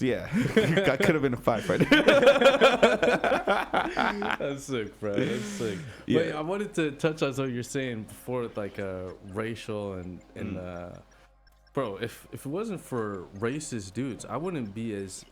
yeah. That could have been a firefighter. That's sick, bro. That's sick. Yeah. Wait, I wanted to touch on what you're saying before, like racial and bro. If it wasn't for racist dudes, I wouldn't be as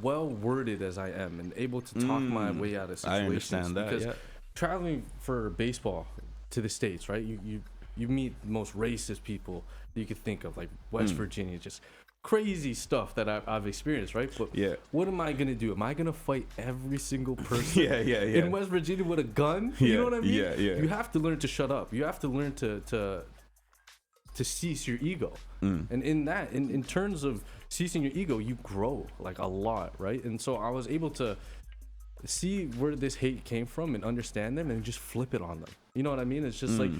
well worded as I am and able to talk my way out of situations. I understand that. Because traveling for baseball to the States, right? You meet the most racist people you could think of, like West Virginia, just crazy stuff that I've experienced, right? But what am I gonna do? Am I gonna fight every single person in West Virginia with a gun? You know what I mean? Yeah. You have to learn to shut up. You have to learn to cease your ego. And in terms of ceasing your ego, you grow like a lot, right? And so I was able to see where this hate came from and understand them and just flip it on them. You know what I mean? It's just like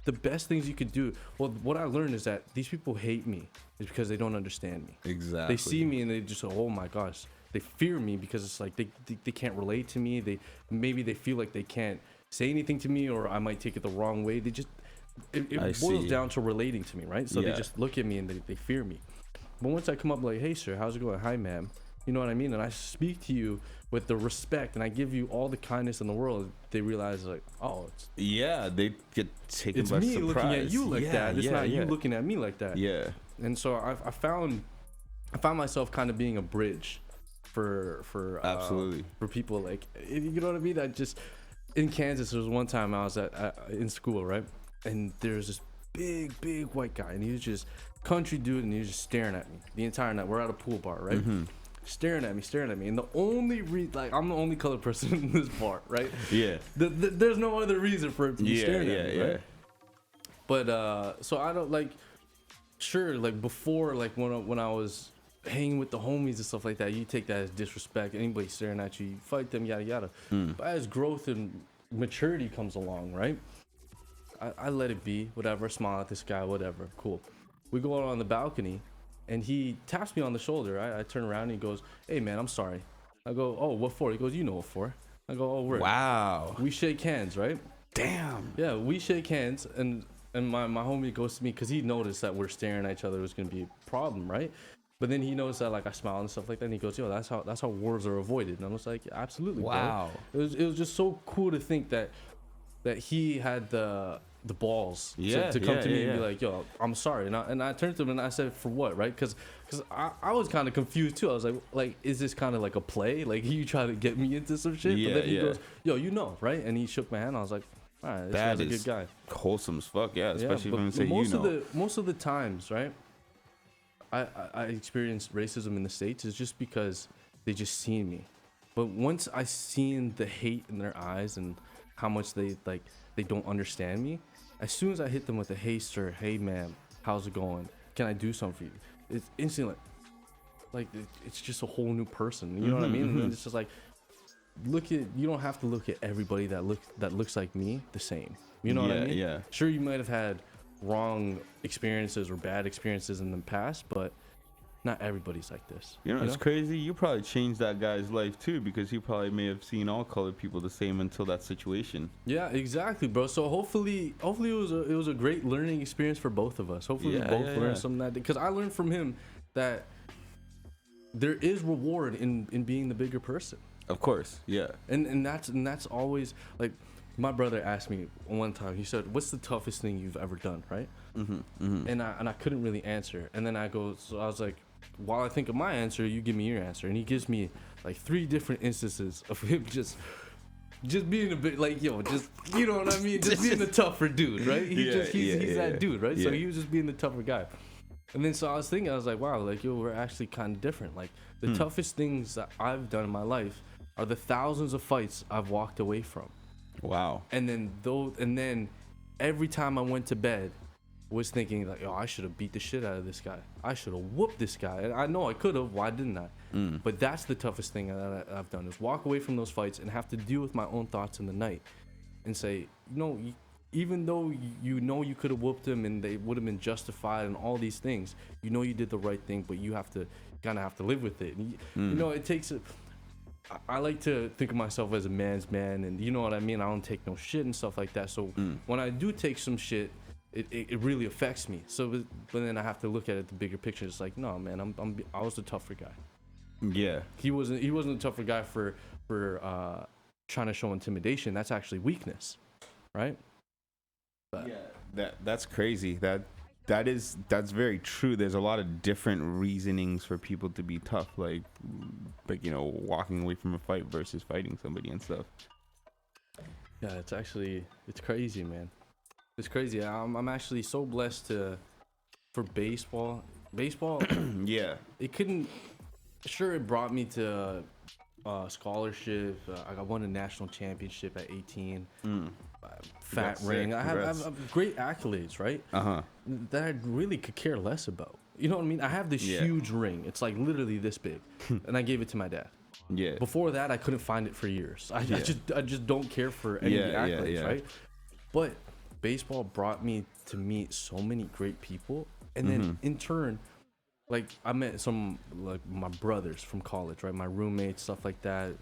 the best things you could do. Well, what I learned is that these people hate me is because they don't understand me. Exactly. They see me and they just go, oh my gosh. They fear me because it's like they can't relate to me. Maybe they feel like they can't say anything to me, or I might take it the wrong way. They just it boils down to relating to me, right? So they just look at me and they fear me. But once I come up like, hey sir, how's it going? Hi ma'am. You know what I mean? And I speak to you with the respect and I give you all the kindness in the world. They realize like, oh, they get taken it's by me surprise. looking at you like that. It's not you looking at me like that. Yeah. And so I found myself kind of being a bridge for absolutely for people like, you know what I mean? I just in Kansas, there was one time I was in school, right? And there's this big white guy, and he was just country dude, and he was just staring at me the entire night. We're at a pool bar, right? Staring at me, and the only I'm the only colored person in this bar, right? Yeah. There's no other reason for him to be staring at me, right? But so I don't like, sure, like before, like when I was hanging with the homies and stuff like that, you take that as disrespect. Anybody staring at you, you fight them, yada yada. But as growth and maturity comes along, right? I let it be, whatever, smile at this guy, whatever, cool. We go out on the balcony, and he taps me on the shoulder. I turn around, and he goes, hey, man, I'm sorry. I go, oh, what for? He goes, you know what for. I go, oh, word. Wow. We shake hands, right? Damn. Yeah, we shake hands, and my homie goes to me, because he noticed that we're staring at each other. It was going to be a problem, right? But then he noticed that, like, I smile and stuff like that, and he goes, yo, that's how wars are avoided. And I was like, absolutely, wow. Bro. It was just so cool to think that he had the the balls Yeah, to come yeah, to me yeah, and be yeah. like, yo, I'm sorry. And I turned to him and I said, for what, right? Because I was kind of confused too. I was like, is this kind of like a play? Like, you trying to get me into some shit? Yeah, But then he yeah. goes, yo, you know, right? And he shook my hand. I was like, all right, this That guy's a is good guy. wholesome as fuck. Yeah, Yeah, especially but if I'm say most of the times, right? I experienced racism in the States is just because they just seen me. But once I seen the hate in their eyes and how much they don't understand me, as soon as I hit them with a hey sir, hey ma'am, how's it going? Can I do something for you? It's instantly it's just a whole new person. You know what I mean? And then it's just like, you don't have to look at everybody that looks like me the same. You know what I mean? Yeah. Sure, you might have had wrong experiences or bad experiences in the past, but not everybody's like this. You know, it's crazy. You probably changed that guy's life too, because he probably may have seen all colored people the same until that situation. Yeah, exactly, bro. So hopefully it was a great learning experience for both of us. Hopefully we both learned something that day, because I learned from him that there is reward in being the bigger person. Of course, yeah. And that's always like, my brother asked me one time. He said, "What's the toughest thing you've ever done?" Right? And I couldn't really answer. And then I was like, while I think of my answer, you give me your answer. And he gives me like 3 different instances of him just being a bit like, yo, just, you know what I mean? Just being the tougher dude, right? He's that dude, right? So he was just being the tougher guy. And then so I was thinking, I was like, wow, like, yo, we're actually kind of different. Like, the toughest things that I've done in my life are the thousands of fights I've walked away from. Wow. And then every time I went to bed was thinking like, oh, I should have beat the shit out of this guy. I should have whooped this guy. And I know I could have. Why didn't I? But that's the toughest thing that I've done, is walk away from those fights and have to deal with my own thoughts in the night and say, even though you could have whooped him and they would have been justified and all these things, you did the right thing, but you kind of have to live with it. And, it takes I like to think of myself as a man's man, and you know what I mean? I don't take no shit and stuff like that. So when I do take some shit, it really affects me. So, but then I have to look at it the bigger picture. It's like, no, man, I was the tougher guy. Yeah. He wasn't a tougher guy for trying to show intimidation. That's actually weakness, right? But, yeah. That's crazy. That's very true. There's a lot of different reasonings for people to be tough, like walking away from a fight versus fighting somebody and stuff. Yeah, it's crazy, man. It's crazy. I'm actually so blessed for baseball. Yeah. It brought me to scholarship. I won a national championship at 18. Fat ring. I have great accolades, right? That I really could care less about. You know what I mean? I have this huge ring. It's like literally this big, and I gave it to my dad. Yeah. Before that, I couldn't find it for years. I just don't care for any of the accolades, right? But baseball brought me to meet so many great people, and then in turn, like, I met some, like, my brothers from college, right? My roommates, stuff like that.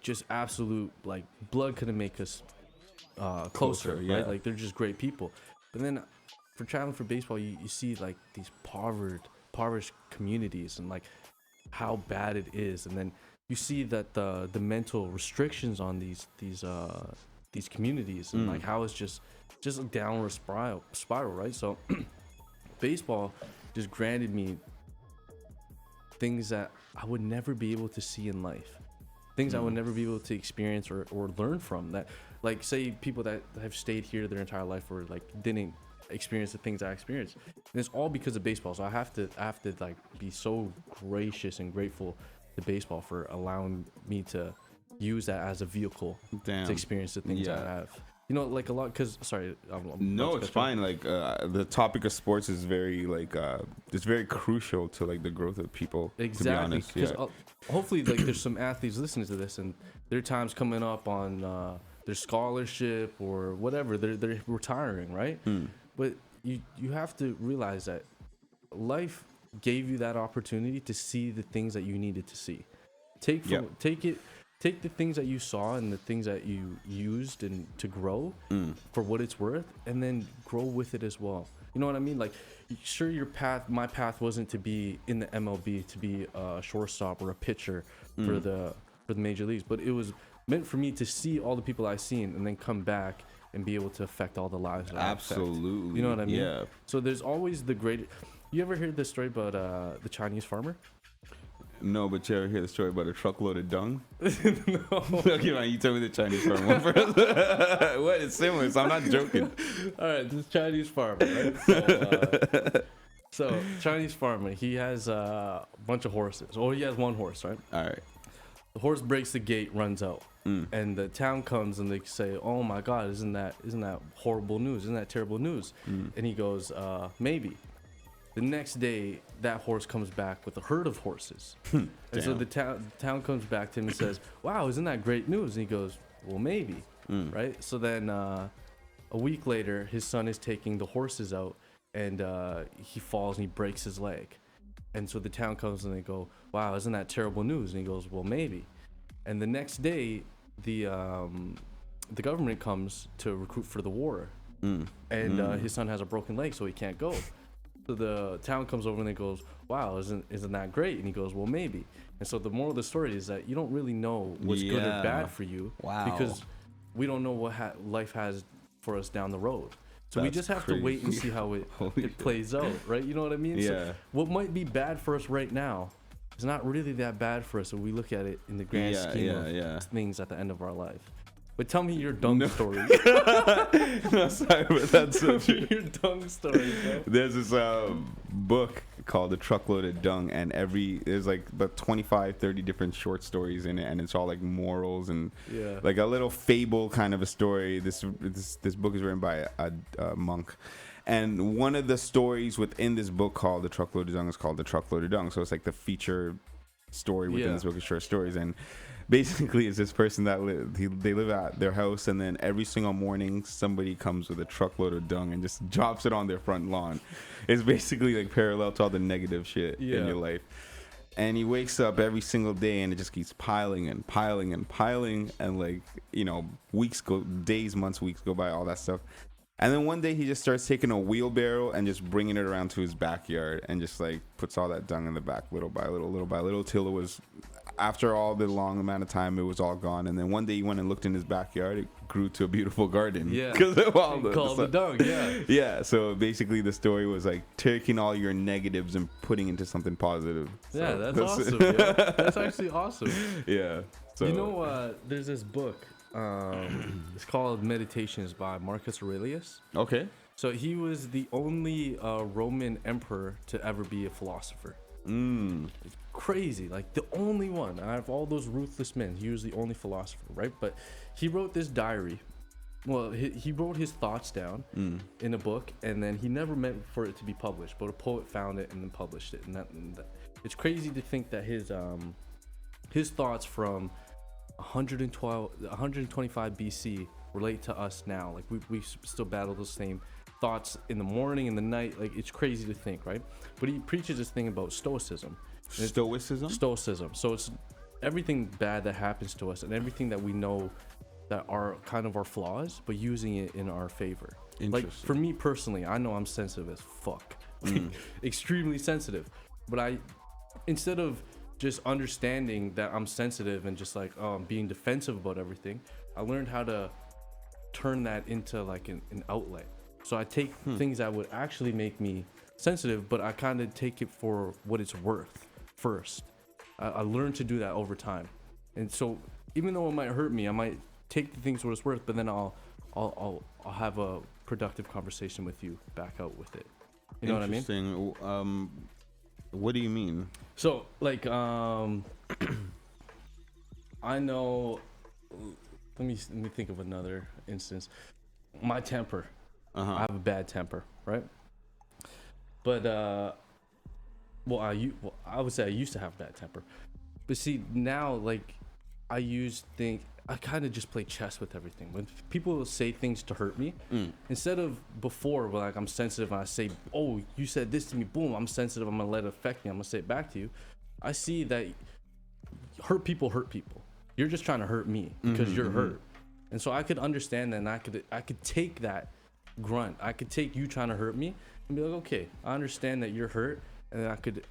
Just absolute, like, blood couldn't make us closer, right? Like, they're just great people. But then for traveling for baseball, you see like these impoverished communities and like how bad it is, and then you see that the mental restrictions on these communities, and like how it's just a downward spiral, right? So baseball just granted me things that I would never be able to see in life, things I would never be able to experience or learn from. That, like, say people that have stayed here their entire life or like didn't experience the things I experienced, and it's all because of baseball. So I have to like be so gracious and grateful to baseball for allowing me to use that as a vehicle to experience the things I have. You know, like a lot, because sorry, no, it's fine. Like the topic of sports is very like it's very crucial to like the growth of people. Exactly, because hopefully, like, there's some athletes listening to this, and their time's coming up on their scholarship or whatever. They're retiring, right? But you have to realize that life gave you that opportunity to see the things that you needed to see. Take the things that you saw and the things that you used and to grow for what it's worth, and then grow with it as well. You know what I mean? Like, sure, my path wasn't to be in the MLB, to be a shortstop or a pitcher for the major leagues, but it was meant for me to see all the people I've seen and then come back and be able to affect all the lives that I affect. Absolutely. You know what I mean? Yeah. So there's always the great. You ever heard this story about the Chinese farmer? No, but you ever hear the story about a truckload of dung? No. Okay, man, you tell me the Chinese farm one first. What? It's similar, so I'm not joking. All right, this Chinese farmer, right? So Chinese farmer, he has a bunch of horses. Or he has one horse, right? All right. The horse breaks the gate, runs out, and the town comes and they say, "Oh my God, isn't that horrible news? Isn't that terrible news?" And he goes, "Maybe." The next day, that horse comes back with a herd of horses. And so the town comes back to him and says, "Wow, isn't that great news?" And he goes, "Well, maybe." Right? So then a week later, his son is taking the horses out, and he falls and he breaks his leg. And so the town comes and they go, "Wow, isn't that terrible news?" And he goes, "Well, maybe." And the next day, the government comes to recruit for the war. And his son has a broken leg, so he can't go. So the town comes over and they goes, "Wow, isn't that great?" And he goes, "Well, maybe." And so the moral of the story is that you don't really know what's good or bad for you, because we don't know what life has for us down the road. So we just have to wait and see how it plays out, right? You know what I mean? Yeah. So what might be bad for us right now is not really that bad for us if we look at it in the grand scheme of things at the end of our life. But tell me your dung story. No, sorry, but that's so Tell me true. your dung story, bro. There's this book called A Truckload of Dung, and there's like about 25, 30 different short stories in it, and it's all like morals and like a little fable kind of a story. This book is written by a monk. And one of the stories within this book called The Truckload of Dung is called The Truckload of Dung. So it's like the feature story within this book of short stories. And basically it's this person that they live at their house, and then every single morning somebody comes with a truckload of dung and just drops it on their front lawn. It's basically like parallel to all the negative shit in your life. And he wakes up every single day and it just keeps piling and piling and piling, and like, you know, days, months, weeks go by, all that stuff. And then one day he just starts taking a wheelbarrow and just bringing it around to his backyard and just like puts all that dung in the back little by little till it was, after all the long amount of time, it was all gone. And then one day he went and looked in his backyard. It grew to a beautiful garden. Yeah. Because of all the dung, Yeah. So basically the story was like taking all your negatives and putting into something positive. Yeah, that's awesome. Yeah. That's actually awesome. Yeah. So, you know, there's this book. It's called Meditations by Marcus Aurelius. Okay. So he was the only Roman emperor to ever be a philosopher. It's crazy, like the only one out of all those ruthless men. He was the only philosopher, right? But he wrote this diary. Well, he wrote his thoughts down in a book, and then he never meant for it to be published, but a poet found it and then published it. And that it's crazy to think that his thoughts from 125 BC relate to us now. Like we still battle those same thoughts in the morning and the night. Like, it's crazy to think, right? But he preaches this thing about stoicism. Stoicism. So it's everything bad that happens to us and everything that we know that are kind of our flaws, but using it in our favor. Like, for me personally, I know I'm sensitive as fuck. Extremely sensitive. But instead of just understanding that I'm sensitive and just like, oh, I'm being defensive about everything, I learned how to turn that into like an outlet. So I take things that would actually make me sensitive, but I kind of take it for what it's worth first. I learned to do that over time. And so even though it might hurt me, I might take the things for what it's worth, but then I'll have a productive conversation with you back out with it. You know what I mean? Interesting. What do you mean? So like, I know, let me think of another instance. My temper. I have a bad temper, right? But I would say I used to have bad temper. But see, now, like, I kind of just play chess with everything. When people say things to hurt me, instead of before, where like I'm sensitive and I say, "Oh, you said this to me," boom, I'm sensitive, I'm gonna let it affect me, I'm gonna say it back to you. I see that hurt people. You're just trying to hurt me because you're hurt. And so I could understand that, and I could take that grunt. I could take you trying to hurt me and be like, okay, I understand that you're hurt, and then I could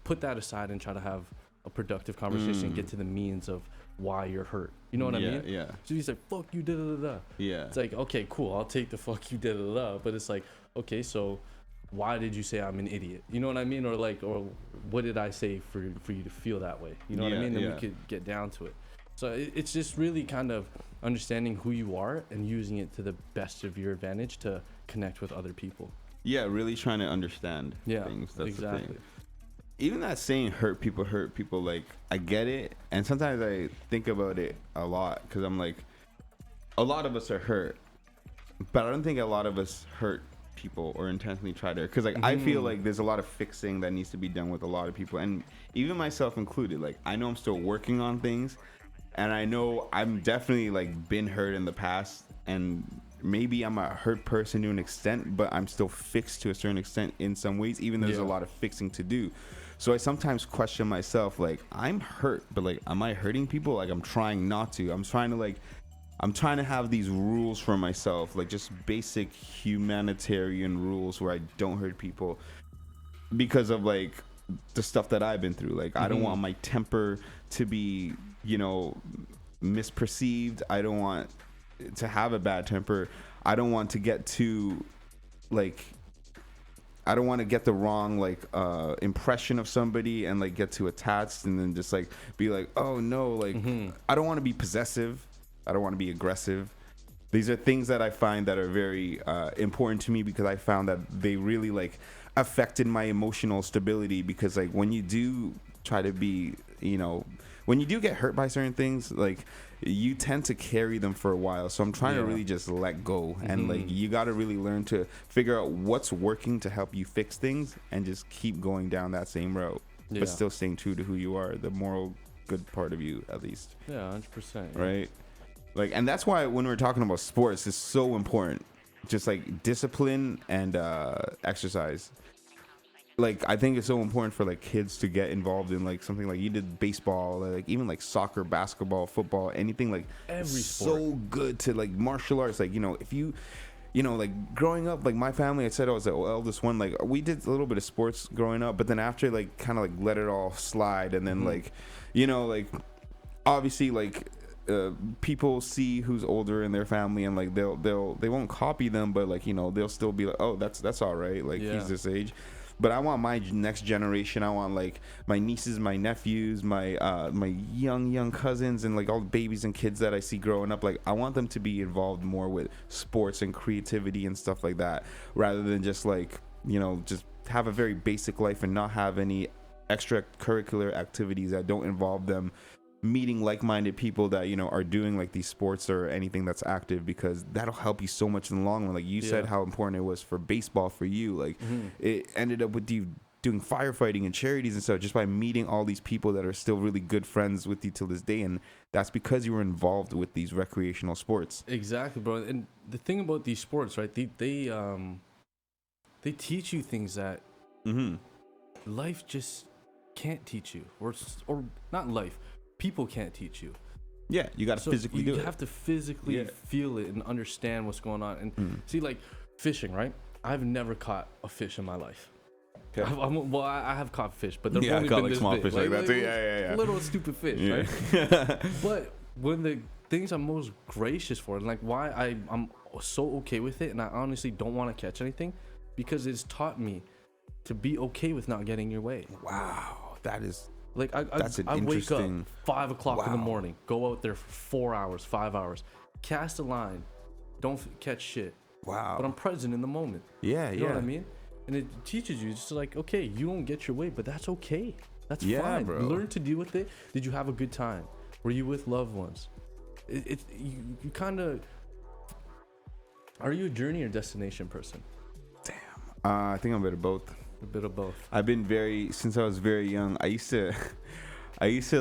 put that aside and try to have a productive conversation and get to the means of why you're hurt. You know what I mean? Yeah. So he's like, fuck you, da da da da. Yeah. It's like, okay, cool, I'll take the fuck you, da da da. But it's like, okay, so why did you say I'm an idiot? You know what I mean? Or like, or what did I say for you to feel that way? You know what I mean? And we could get down to it. So it's just really kind of understanding who you are and using it to the best of your advantage to connect with other people. Yeah, really trying to understand things. That's exactly. the thing. Even that saying hurt people, like, I get it. And sometimes I think about it a lot because I'm like, a lot of us are hurt, but I don't think a lot of us hurt people or intentionally try to, because like I feel like there's a lot of fixing that needs to be done with a lot of people, and even myself included. Like, I know I'm still working on things, and I know I'm definitely like been hurt in the past, and maybe I'm a hurt person to an extent, but I'm still fixed to a certain extent in some ways, even though there's a lot of fixing to do. So I sometimes question myself, like, I'm hurt, but like, am I hurting people? Like, I'm trying not to. I'm trying to have these rules for myself, like just basic humanitarian rules where I don't hurt people because of like the stuff that I've been through. Like, I don't want my temper to be, misperceived. I don't want to have a bad temper. I don't want to get too, like, I don't want to get the wrong like impression of somebody and like get too attached and then just like be like, oh no, like I don't want to be possessive. I don't want to be aggressive. These are things that I find that are very important to me because I found that they really like affected my emotional stability, because like when you do try to be, when you do get hurt by certain things, like you tend to carry them for a while. So I'm trying to really just let go, and like you got to really learn to figure out what's working to help you fix things and just keep going down that same route, but still staying true to who you are, the moral good part of you at least. Yeah, 100%. Right? Like, and that's why when we're talking about sports, it's so important. Just like discipline and exercise. Like, I think it's so important for like kids to get involved in like something like you did, baseball, like even like soccer, basketball, football, anything, like every sport. So good to like martial arts. Like, if you, like growing up, like my family, I said I was the eldest one. Like, we did a little bit of sports growing up, but then after like kind of like let it all slide, and then like, like obviously like. People see who's older in their family, and like they won't copy them, but like they'll still be like, oh, that's all right, like he's this age. But I want my next generation, I want like my nieces, my nephews, my young cousins, and like all the babies and kids that I see growing up, like I want them to be involved more with sports and creativity and stuff like that, rather than just like just have a very basic life and not have any extracurricular activities that don't involve them meeting like-minded people that are doing like these sports or anything that's active, because that'll help you so much in the long run. Like you said how important it was for baseball for you, like it ended up with you doing firefighting and charities and stuff just by meeting all these people that are still really good friends with you till this day, and that's because you were involved with these recreational sports. Exactly, bro. And the thing about these sports, right, they teach you things that life just can't teach you, or not life, people can't teach you. Yeah, you got to physically do it. You have to physically feel it and understand what's going on. And see, like fishing, right? I've never caught a fish in my life. Okay. I have caught fish, but they've only been like this small big. fish like that too. Yeah. Little stupid fish, right? But when the things I'm most gracious for, and like why I'm so okay with it, and I honestly don't want to catch anything, because it's taught me to be okay with not getting your way. Wow, that is. Like I wake up 5 o'clock in the morning, go out there for 4 hours, 5 hours, cast a line, don't catch shit. Wow. But I'm present in the moment. Yeah, you know what I mean? And it teaches you just like, okay, you don't get your way, but that's okay. That's fine. Bro. Learn to deal with it. Did you have a good time? Were you with loved ones? You kind of. Are you a journey or destination person? Damn. I think I'm a bit of both. A bit of both. I've been since I was very young. I used to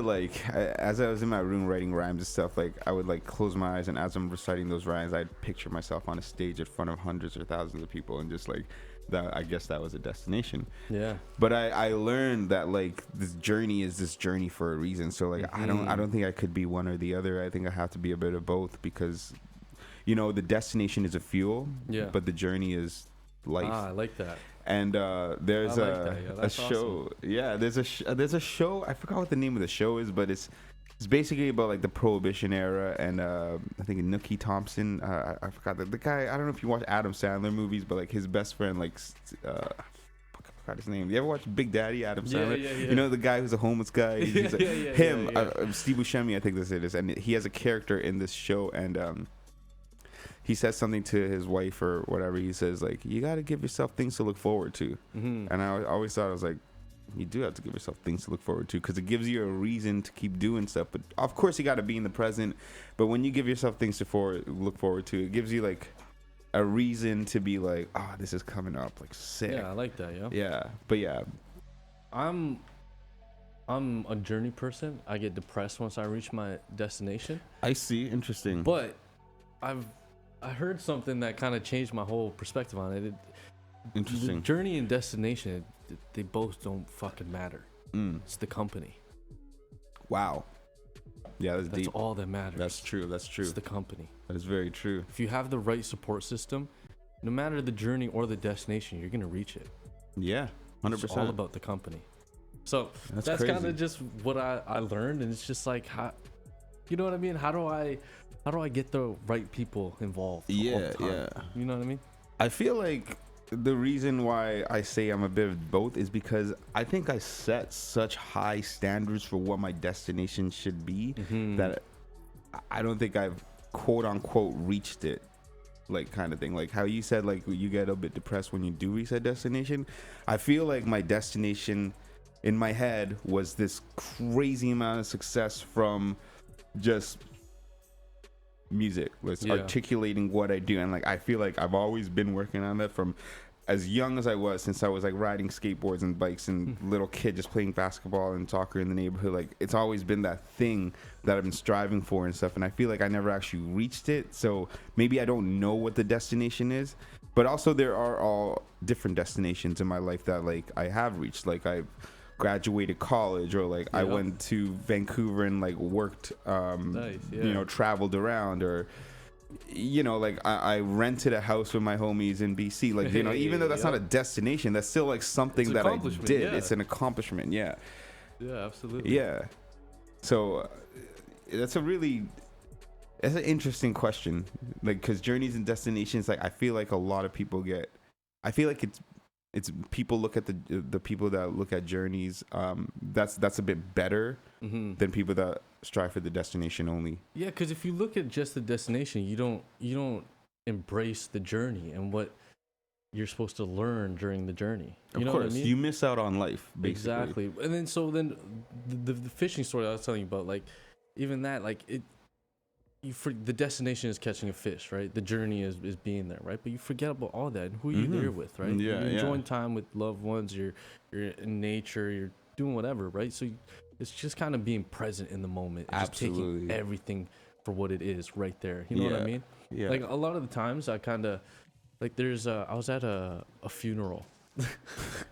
like, as I was in my room writing rhymes and stuff, like I would like close my eyes, and as I'm reciting those rhymes, I'd picture myself on a stage in front of hundreds or thousands of people, and just like that, I guess that was a destination. Yeah. But I learned that like this journey is this journey for a reason. So like I don't think I could be one or the other. I think I have to be a bit of both, because the destination is a fuel, but the journey is life. I like that. And there's I like that, yeah, a that's show. Yeah, there's a show. I forgot what the name of the show is, but it's basically about like the Prohibition era, and I think Nookie Thompson. I forgot the guy. I don't know if you watch Adam Sandler movies, but like his best friend, like I forgot his name. You ever watch Big Daddy, Adam Sandler? Yeah. You know the guy who's a homeless guy. He's like, him, Steve Buscemi, I think this it is, and he has a character in this show, and he says something to his wife or whatever. He says like, you got to give yourself things to look forward to. And I always thought, I was like, you do have to give yourself things to look forward to, because it gives you a reason to keep doing stuff. But of course you got to be in the present. But when you give yourself things to look forward to, it gives you like a reason to be like, oh, this is coming up, like sick. Yeah, I like that. Yeah. But yeah, I'm a journey person. I get depressed once I reach my destination. I see. Interesting. But I heard something that kind of changed my whole perspective on it. Interesting. The journey and destination, they both don't fucking matter. It's the company. Wow. Yeah, that's That's deep. all that matters. That's true. That's true. It's the company. That is very true. If you have the right support system, no matter the journey or the destination, you're gonna reach it. Yeah, 100%. It's all about the company. So that's crazy. kind of just what I learned, and it's just like, how, you know what I mean? How do I get the right people involved? All the time? Yeah. You know what I mean? I feel like the reason why I say I'm a bit of both is because I think I set such high standards for what my destination should be that I don't think I've quote unquote reached it, like kind of thing. Like how you said, like you get a bit depressed when you do reach that destination. I feel like my destination in my head was this crazy amount of success from just music, articulating what I do. And like I feel like I've always been working on that from as young as I was, since I was like riding skateboards and bikes and little kid just playing basketball and soccer in the neighborhood. Like it's always been that thing that I've been striving for and stuff, and I feel like I never actually reached it. So maybe I don't know what the destination is, but also there are all different destinations in my life that like I have reached. Like I've graduated college, or like I went to Vancouver and like worked you know, traveled around, or you know, like I rented a house with my homies in BC. Like, you know, even though that's not a destination, that's still like something that I did. It's an accomplishment. Yeah, absolutely. Yeah. So that's an interesting question, like, because journeys and destinations, like I feel like a lot of people I feel like it's people look at the people that look at journeys, that's a bit better than people that strive for the destination only. Yeah, because if you look at just the destination, you don't embrace the journey and what you're supposed to learn during the journey. You know what I mean? You miss out on life, basically. Exactly. And then the fishing story I was telling you about, like even that, like the destination is catching a fish, right? The journey is being there, right? But you forget about all that and who you're there with, right? Yeah, you're enjoying time with loved ones. You're in nature. You're doing whatever, right? So it's just kind of being present in the moment, and just taking everything for what it is, right there. You know what I mean? Yeah. Like a lot of the times, I kind of like I was at a funeral a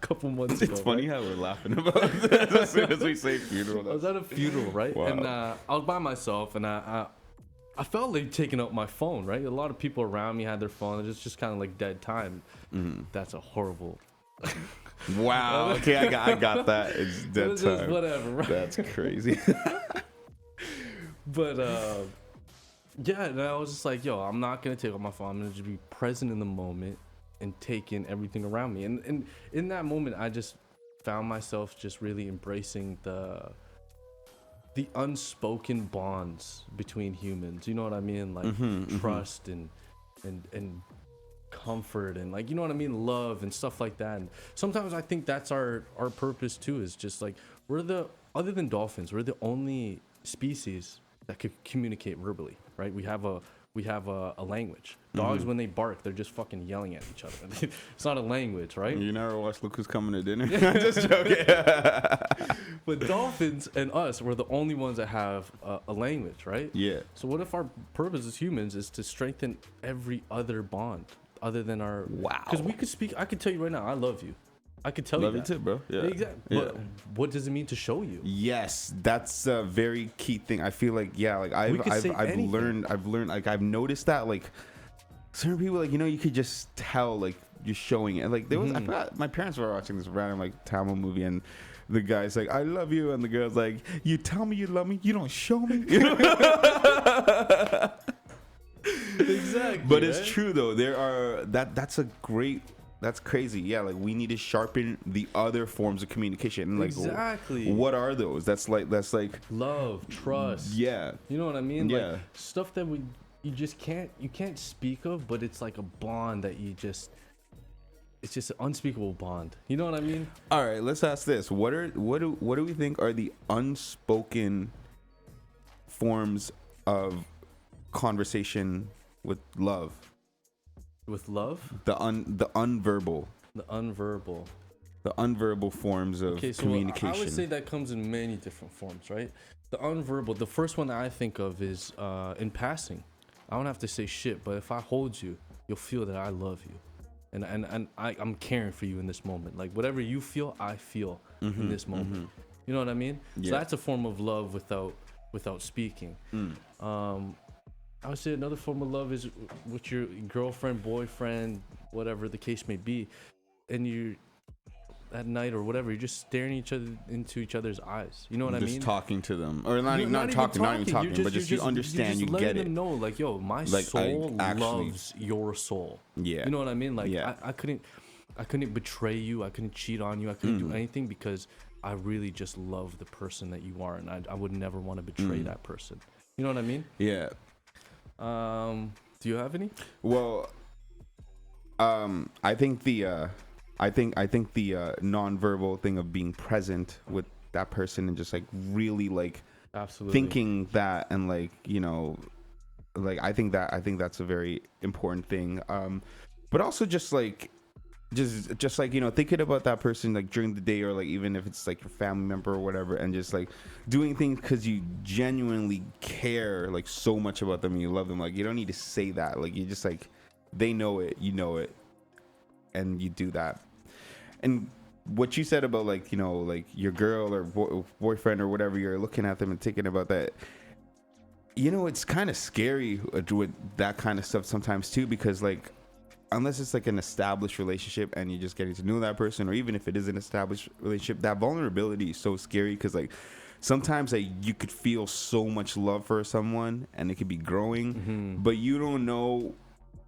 couple months ago. It's funny how we're laughing about this as soon as we say funeral. I was at a funeral, right? Wow. And I was by myself, and I felt like taking out my phone, right? A lot of people around me had their phone. It's just kind of like dead time. That's a horrible. Wow. Okay, I got that. It's dead time. Whatever, right? That's crazy. But yeah, and I was just like, yo, I'm not gonna take out my phone. I'm gonna just be present in the moment and take in everything around me. And in that moment, I just found myself just really embracing the unspoken bonds between humans. You know what I mean? Like trust and comfort, and like, you know what I mean, love and stuff like that. And sometimes I think that's our purpose too, is just like other than dolphins, we're the only species that could communicate verbally, right? We have a language. Dogs, when they bark, they're just fucking yelling at each other. It's not a language, right? You never watched Look Who's Coming to Dinner? I'm just joking. But dolphins and us, we're the only ones that have a language, right? Yeah. So what if our purpose as humans is to strengthen every other bond other than our... Wow. Because we could speak... I could tell you right now, I love you. I could tell you that. Love you too, bro. Yeah. Exactly. But what does it mean to show you? Yes, that's a very key thing. I feel like, yeah, like I've learned, like I've noticed that, like certain people, like, you know, you could just tell, like you're showing it. Like there was, I forgot, my parents were watching this random like Tamil movie, and the guy's like, "I love you," and the girl's like, "You tell me you love me, you don't show me." Exactly. But it's true though. There are that's crazy. Yeah, like we need to sharpen the other forms of communication. And like, exactly. what are those? That's like Love, trust. Yeah. You know what I mean? Yeah. Like stuff that you can't speak of, but it's like a bond that it's just an unspeakable bond. You know what I mean? All right, let's ask this. What do we think are the unspoken forms of conversation with love? With love? The unverbal. The unverbal. The unverbal forms of communication. I would say that comes in many different forms, right? The unverbal, the first one that I think of is in passing. I don't have to say shit, but if I hold you, you'll feel that I love you. And I'm caring for you in this moment. Like whatever you feel, I feel in this moment. You know what I mean? Yeah. So that's a form of love without speaking. I would say another form of love is with your girlfriend, boyfriend, whatever the case may be, and you at night or whatever, you're just staring into each other's eyes. You know what I mean? Just talking to them, or not even talking, but just you understand, you get it. Them know, like, yo, my like, soul loves your soul. Yeah, you know what I mean? Like, yeah. I couldn't betray you. I couldn't cheat on you. I couldn't do anything because I really just love the person that you are, and I would never want to betray that person. You know what I mean? Yeah. Do you have any? Well, I think the nonverbal thing of being present with that person and just like really like absolutely thinking that, and like, you know, like I think that's a very important thing. But also just like you know, thinking about that person like during the day, or like even if it's like your family member or whatever, and just like doing things because you genuinely care like so much about them and you love them. Like you don't need to say that, like you just like, they know it, you know it, and you do that. And what you said about like, you know, like your girl or boyfriend or whatever, you're looking at them and thinking about that, you know, it's kind of scary with that kind of stuff sometimes too, because like, unless it's like an established relationship and you're just getting to know that person, or even if it is an established relationship, that vulnerability is so scary, because like sometimes like you could feel so much love for someone and it could be growing, but you don't know,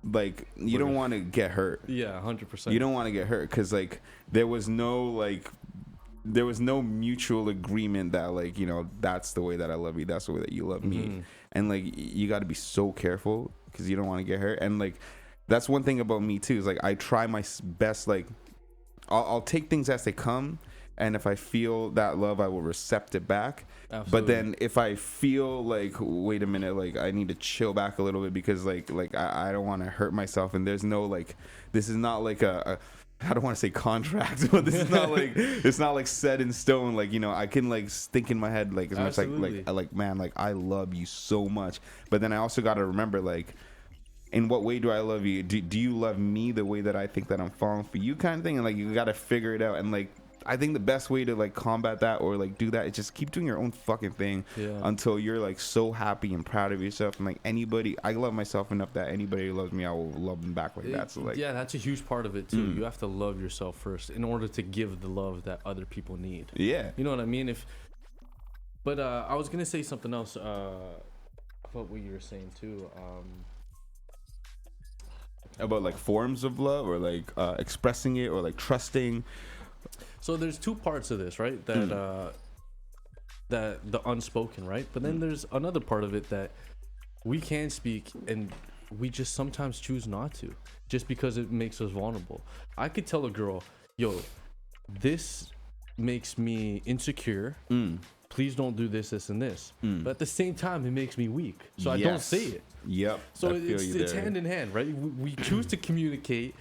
like you don't want to get hurt. Yeah, 100%. You don't want to get hurt because like there was no mutual agreement that like, you know, that's the way that I love you, that's the way that you love me, and like you got to be so careful because you don't want to get hurt. And like that's one thing about me too, is like I try my best, like I'll take things as they come, and if I feel that love, I will accept it back. Absolutely. But then if I feel like, wait a minute, like I need to chill back a little bit because like I don't want to hurt myself, and there's no like, this is not like a I don't want to say contract, but this is not like it's not like set in stone. Like, you know, I can like think in my head like as absolutely. much like man, like I love you so much, but then I also got to remember like, in what way do I love you? Do you love me the way that I think that I'm falling for you, kind of thing? And like you got to figure it out. And like I think the best way to like combat that or like do that is just keep doing your own fucking thing until you're like so happy and proud of yourself. And like anybody, I love myself enough that anybody who loves me, I will love them back like that. So like, yeah, that's a huge part of it too. You have to love yourself first in order to give the love that other people need. Yeah, you know what I mean? But I was gonna say something else about what you were saying too. About like forms of love, or like expressing it, or like trusting. So there's two parts of this, right? That that the unspoken, right? But then there's another part of it that we can speak and we just sometimes choose not to, just because it makes us vulnerable. I could tell a girl, yo, this makes me insecure. Please don't do this, this, and this. But at the same time, it makes me weak. So I don't say it. Yep. So it's hand in hand, right? We choose to communicate,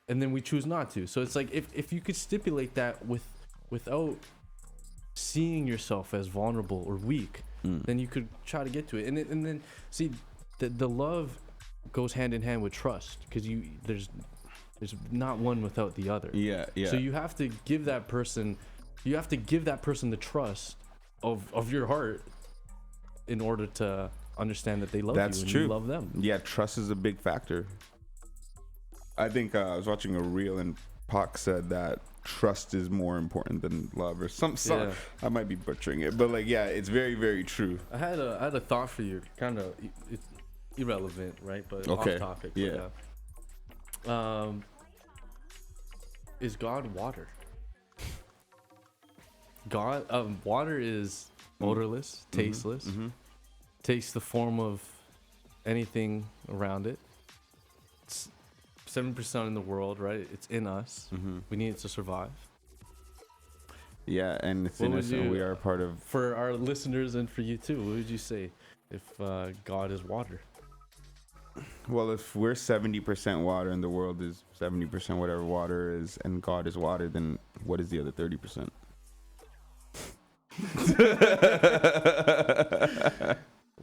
and then we choose not to. So it's like if you could stipulate that without seeing yourself as vulnerable or weak, then you could try to get to it. And then see, the love goes hand in hand with trust, because there's not one without the other. Yeah. So you have to give that person the trust of your heart in order to understand that they love you and you love them. Yeah, trust is a big factor. I think I was watching a reel and Pac said that trust is more important than love or some. Yeah. I might be butchering it, but like, yeah, it's very, very true. I had a thought for you, kind of it's irrelevant, right? But Okay. off topic. Yeah. But, is God water? Water is odorless, tasteless, takes the form of anything around it. It's 7% in the world, right? It's in us. We need it to survive. Yeah, and it's What would innocent. you- We are a part of. For our listeners and for you too, what would you say if God is water? Well, if we're 70% water and the world is 70% whatever water is, and God is water, then what is the other 30%?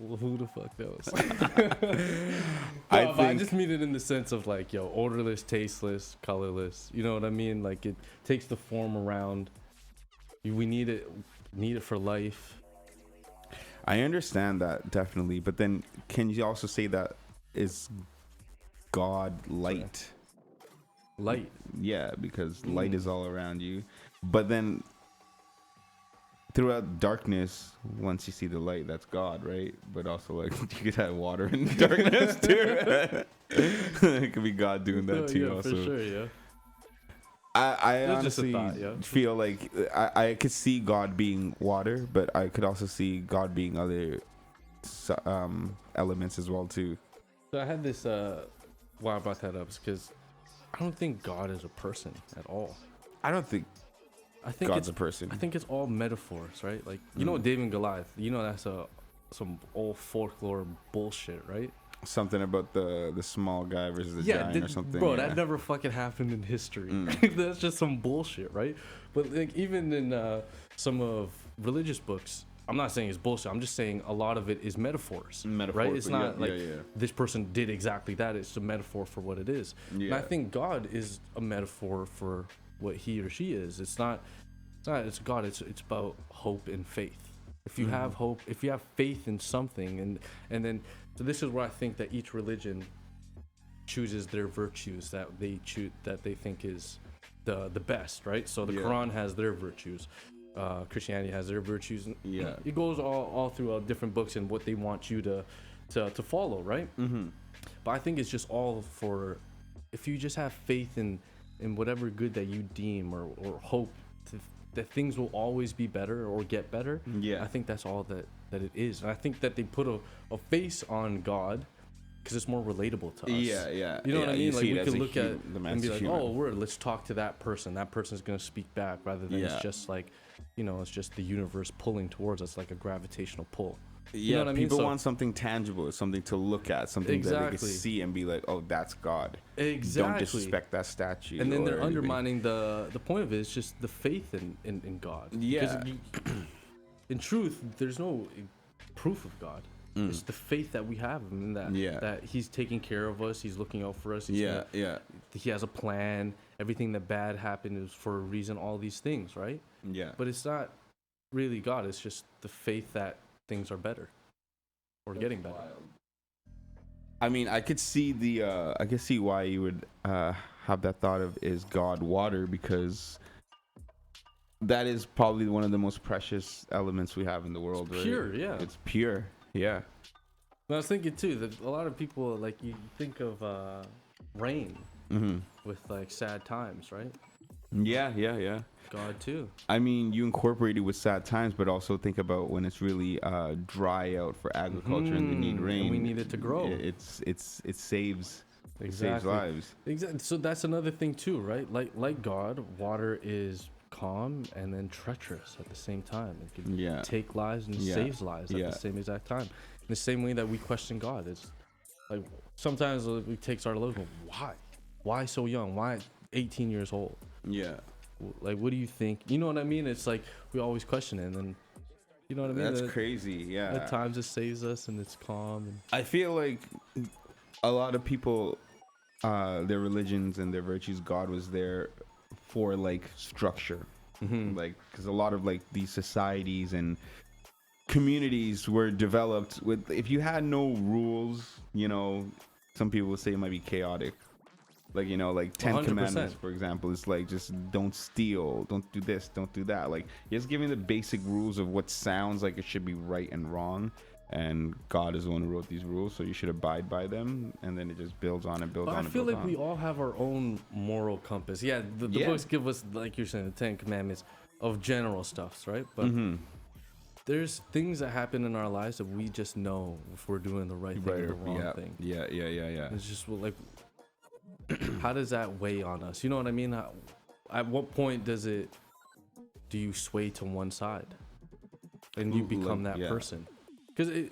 Well, who the fuck knows? I I just mean it in the sense of like, odorless, tasteless, colorless. You know what I mean? Like it takes the form around. We need it for life. I understand that definitely, but then can you also say that is God light? Light. Yeah, because light is all around you. But then throughout darkness, once you see the light, that's God, right? But also, like, you could have water in darkness too. It could be God doing that too. Yeah, Also, for sure. Yeah. I It's just a honestly thought, yeah. feel like I could see God being water, but I could also see God being other elements as well too. So I had this. Why I brought that up is because I don't think God is a person at all. I don't think I think God's it's a person. I think it's all metaphors, right? Like you know, David and Goliath. You know, that's some old folklore bullshit, right? Something about the small guy versus the giant or something. Bro, yeah. that never fucking happened in history. That's just some bullshit, right? But like even in some of religious books, I'm not saying it's bullshit. I'm just saying a lot of it is metaphors, right? It's not like this person did exactly that. It's a metaphor for what it is. And I think God is a metaphor for what he or she is. It's not. It's God. It's about hope and faith. If you have hope, if you have faith in something, and then so this is where I think that each religion chooses their virtues that they choose that they think is the best, right? So the Quran has their virtues. Christianity has their virtues, and it goes all throughout different books and what they want you to follow, right? But I think it's just all for if you just have faith in whatever good that you deem or hope that things will always be better or get better. I think that's all that it is, and I think that they put a face on God because it's more relatable to us. You know what I mean? Like we could look at and be like, let's talk to that person. That person's gonna speak back, rather than it's just like, it's just the universe pulling towards us like a gravitational pull. You know what I mean? People want something tangible, something to look at, something that they can see and be like, oh, that's God. Exactly. Don't disrespect that statue. And then they're undermining the point of it is just the faith in God. Yeah. In truth, there's no proof of God. It's the faith that we have in that he's taking care of us. He's looking out for us. He has a plan. Everything that bad happened is for a reason. All these things, right? Yeah. But it's not really God. It's just the faith that things are better or getting better. I mean, I could see why you would have that thought of is God water, because that is probably one of the most precious elements we have in the world. Right? Pure, yeah. It's pure, yeah. I was thinking too that a lot of people, like, you think of rain with like sad times, right? Yeah. God too. I mean, you incorporate it with sad times, but also think about when it's really dry out for agriculture and they need rain. And we need it to grow. It saves Exactly. lives. Exactly. So that's another thing too, right? Like God, water is calm and then treacherous at the same time. It can take lives and saves lives at the same exact time. In the same way that we question God, it's like sometimes it takes our lives. Why so young? Why 18 years old? Yeah. Like, what do you think? You know what I mean? It's like we always question it, and then you know what I mean? That's crazy. Yeah. At times it saves us and it's calm. And I feel like a lot of people, their religions and their virtues, God was there for like structure, like because a lot of like these societies and communities were developed with, if you had no rules, some people would say it might be chaotic. Like, you know, like 10 100%. commandments, for example, is like just don't steal, don't do this, don't do that. Like, just giving the basic rules of what sounds like it should be right and wrong. And God is the one who wrote these rules, so you should abide by them. And then it just builds on and builds But on I and feel builds like on. we all have our own moral compass. Yeah, the Yeah. books give us, like you're saying, the 10 commandments of general stuffs, right? But Mm-hmm. there's things that happen in our lives that we just know if we're doing the right thing or the wrong yeah. thing. Yeah. It's just like, how does that weigh on us? You know what I mean? At what point do you sway to one side and you become that person? Because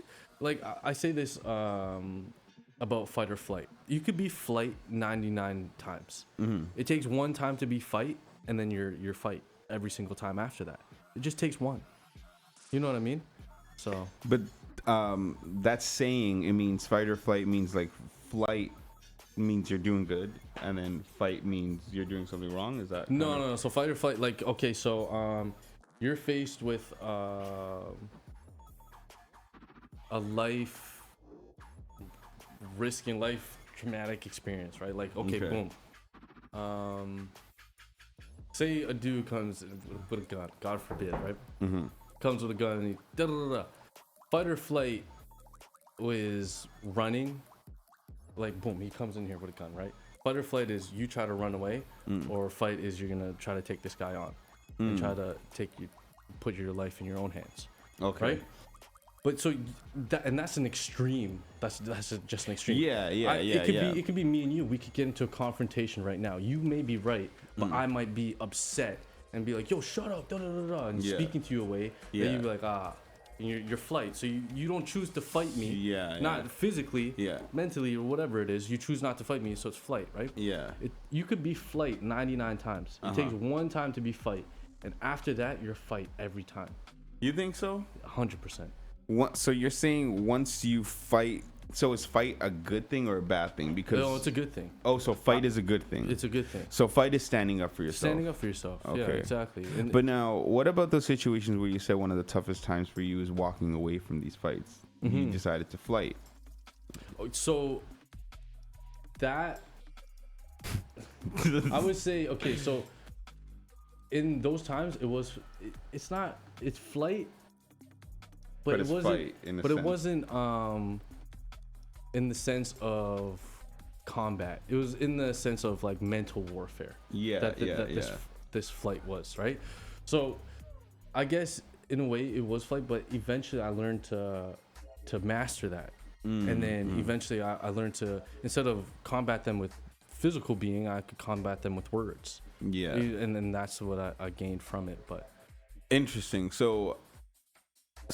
I say this about fight or flight. You could be flight 99 times. Mm-hmm. It takes one time to be fight, and then you're fight every single time after that. It just takes one. You know what I mean? So, But that's saying it means fight or flight means like flight means you're doing good, and then fight means you're doing something wrong. Is that no. So fight or flight, like, okay, so you're faced with a risking life traumatic experience, right? Like, okay, boom. Say a dude comes with a gun, God forbid, right? Mm-hmm. Comes with a gun and he da-da-da-da. Fight or flight was running. Like, boom, he comes in here with a gun, right? Fight or flight is you try to run away, or fight is you're gonna try to take this guy on and try to put your life in your own hands. Okay. Right? But so that's an extreme. That's just an extreme. It could be me and you. We could get into a confrontation right now. You may be right, but I might be upset and be like, "Yo, shut up!" Da, da, da, da, and speaking to you away. Yeah. Then you'd be like, and your flight. So you don't choose to fight me. Not physically. Mentally or whatever it is. You choose not to fight me, so it's flight, right? Yeah. You could be flight 99 times. It takes one time to be fight, and after that, you're fight every time. You think so? 100%. So you're saying once you fight, so is fight a good thing or a bad thing? Because No, it's a good thing. Oh, so fight is a good thing. It's a good thing. So fight is standing up for yourself. Standing up for yourself. Okay. Yeah, exactly. And But now, what about those situations where you said one of the toughest times for you is walking away from these fights? You decided to flight. So that I would say, okay, so in those times it's flight, but it it's wasn't fight in a but sense. it wasn't in the sense of combat. It was in the sense of like mental warfare. This flight was, right? So I guess in a way it was flight, but eventually I learned to master that. And then eventually I learned to, instead of combat them with physical being, I could combat them with words. Yeah. And then that's what I gained from it. But Interesting. So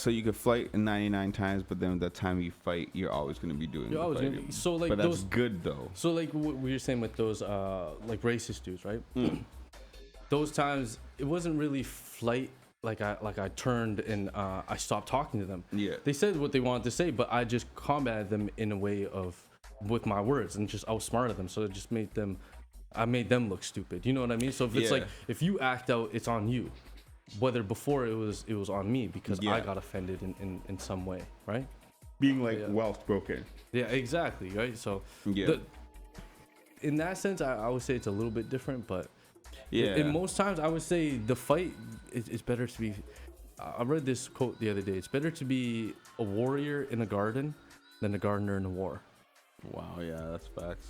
you could fight 99 times, but then the time you fight, you're always going to be doing. you're always gonna fighting. be, so like but those, that's good though. so like what you're saying with those like racist dudes, right? Those times it wasn't really flight. Like I turned and I stopped talking to them. Yeah. They said what they wanted to say, but I just combated them in a way with my words and just outsmarted them. So it just made them look stupid. You know what I mean? So if it's like, if you act out, it's on you. Whether before it was on me because I got offended in some way, right? Being like well spoken. Yeah, exactly, right? So in that sense, I would say it's a little bit different, but in most times, I would say the fight is better to be. I read this quote the other day. It's better to be a warrior in a garden than a gardener in a war. Wow, yeah, that's facts.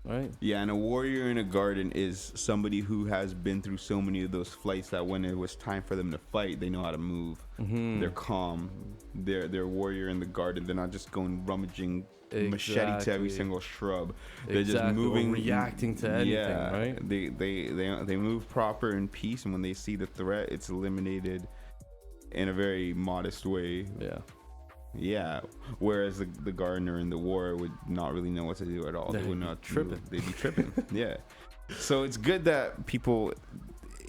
Right? Yeah, and a warrior in a garden is somebody who has been through so many of those flights that when it was time for them to fight, they know how to move. They're calm. They're a warrior in the garden. They're not just going rummaging machete to every single shrub. They're just moving, or reacting to anything, right? They move proper in peace, and when they see the threat, it's eliminated in a very modest way. Yeah. Whereas the gardener in the war would not really know what to do at all. They would not tripping. They'd be tripping. Yeah. So it's good that people,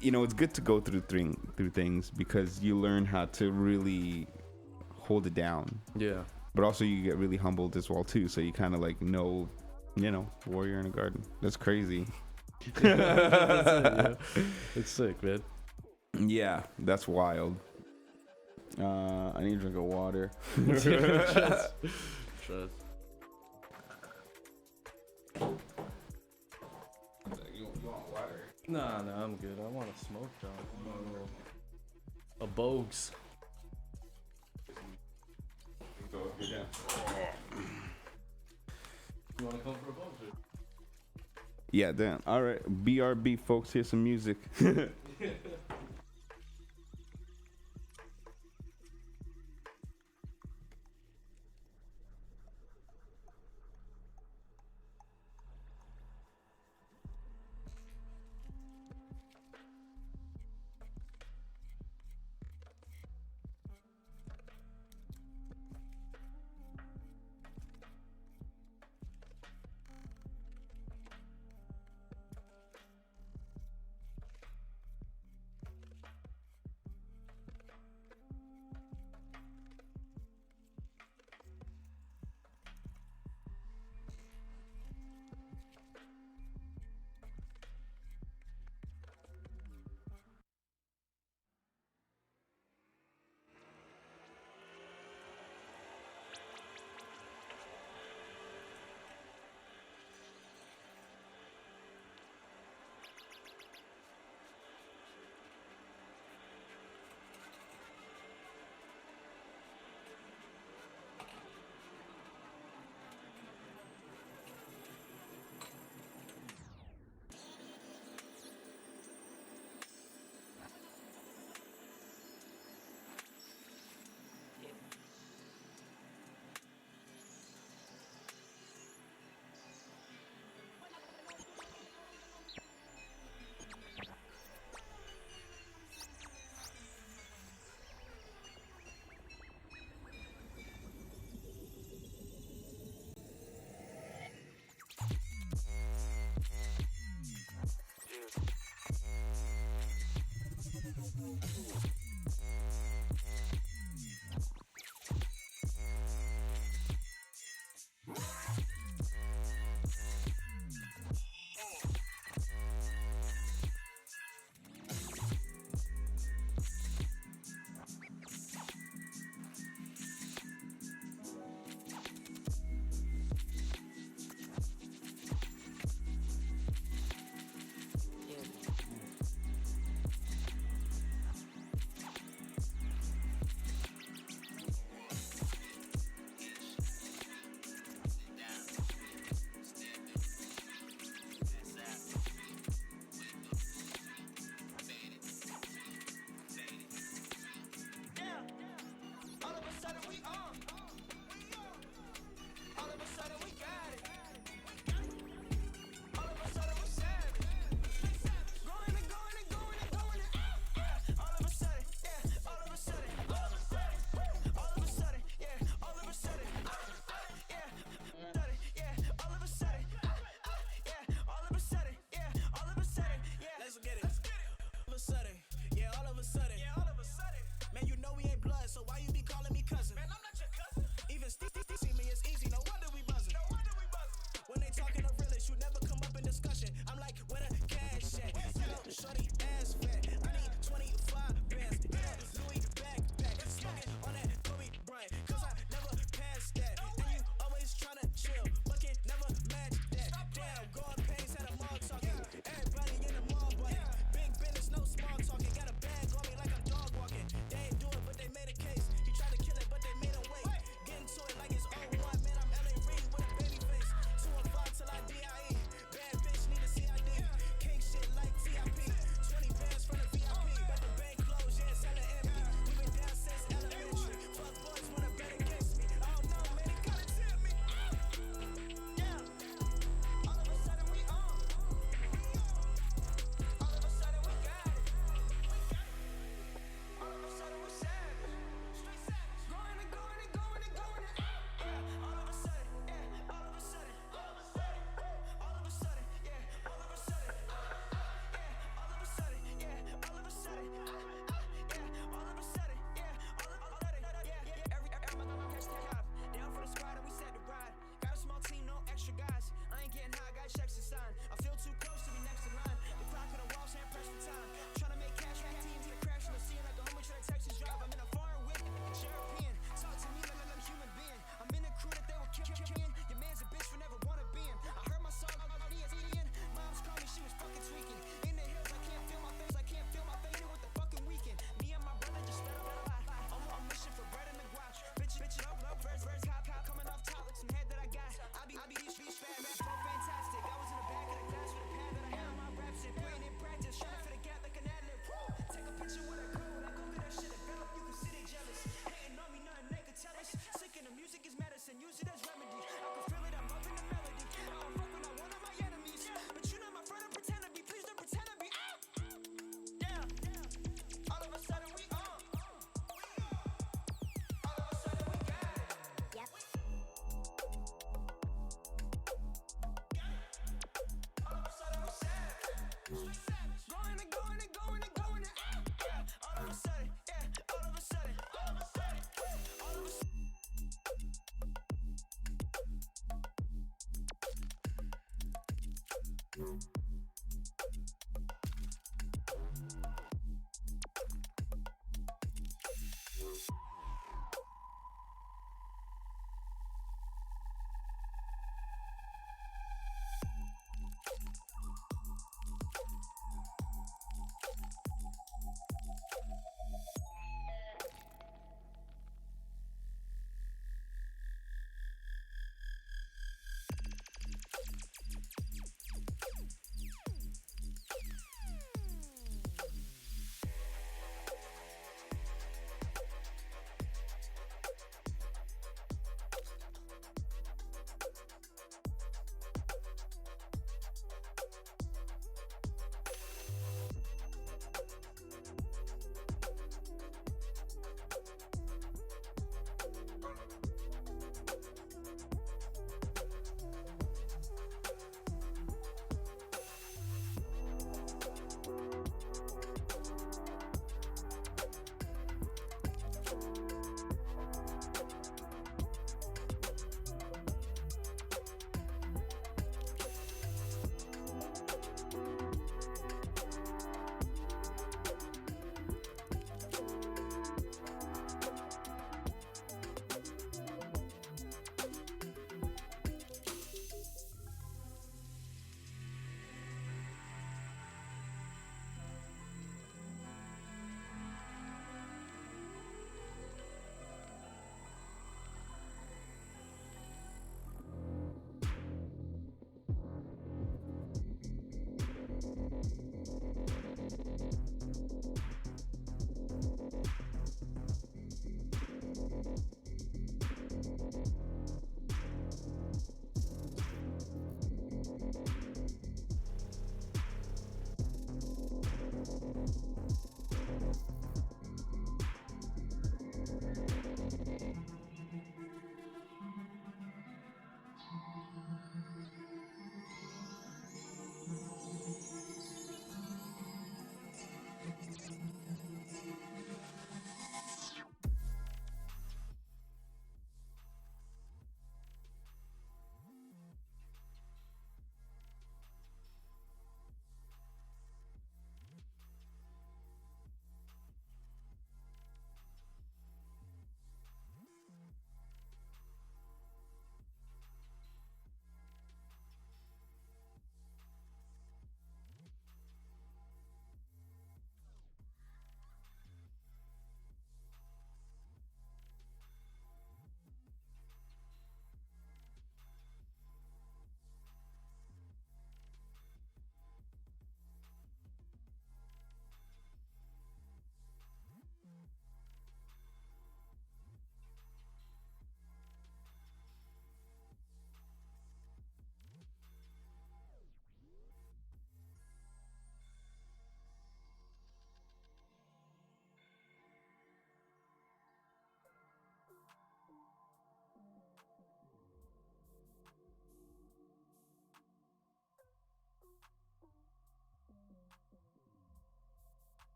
it's good to go through things because you learn how to really hold it down. Yeah. But also you get really humbled as well too. So you kind of like know, warrior in a garden. That's crazy. It's sick, man. Yeah, that's wild. I need a drink of water. Trust. Nah, I'm good. I want to smoke though. I want a Bogues. You want to come for a Bogues? Yeah, damn. All right, BRB, folks. Here's some music.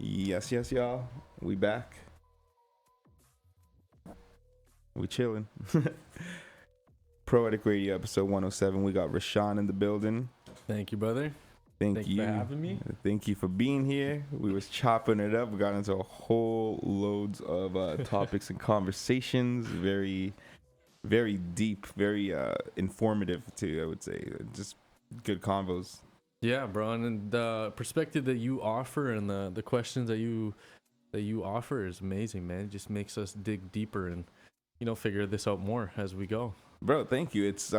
Yes, y'all. We back. We chilling. Poetic Radio episode 107. We got Rashan in the building. Thank you, brother. Thank Thank you you for having me. Thank you for being here. We was chopping it up. We got into a whole loads of topics and conversations. Very, very deep. Very informative too. I would say just good convos. Yeah, bro, and the perspective that you offer and the questions that you offer is amazing, man. It just makes us dig deeper and figure this out more as we go. Bro, thank you. It's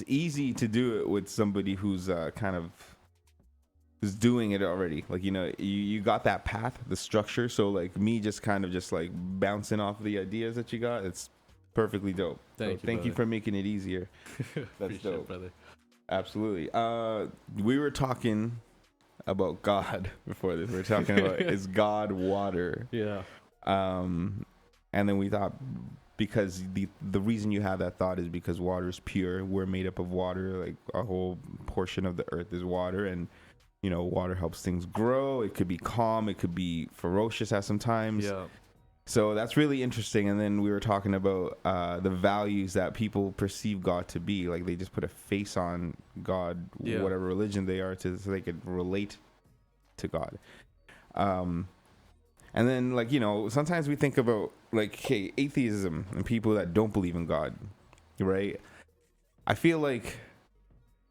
easy to do it with somebody who's who's doing it already. Like, you got that path, the structure. So like me just kind of just like bouncing off the ideas that you got. It's perfectly dope. Thank you for making it easier. That's dope, brother. Absolutely. We were talking about God before this. We were talking about is God water? Yeah. And then we thought, because the reason you have that thought is because water is pure. We're made up of water. Like a whole portion of the earth is water, and water helps things grow. It could be calm. It could be ferocious at some times. Yeah. So that's really interesting. And then we were talking about the values that people perceive God to be. Like they just put a face on God, whatever religion they are, so they could relate to God. And then, like, sometimes we think about, like, hey, atheism and people that don't believe in God, right? I feel like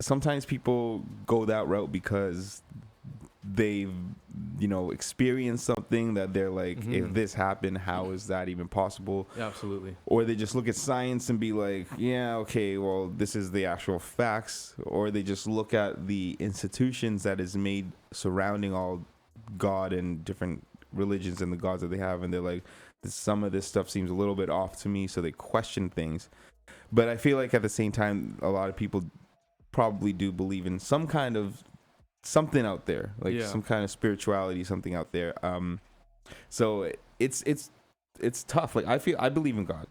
sometimes people go that route because they've, experienced something that they're like, if this happened, how is that even possible? Yeah, absolutely. Or they just look at science and be like, yeah, okay, well, this is the actual facts. Or they just look at the institutions that is made surrounding all God and different religions and the gods that they have, and they're like, some of this stuff seems a little bit off to me, so they question things. But I feel like at the same time, a lot of people probably do believe in some kind of something out there, like some kind of spirituality, something out there. So it's tough. Like I believe in God.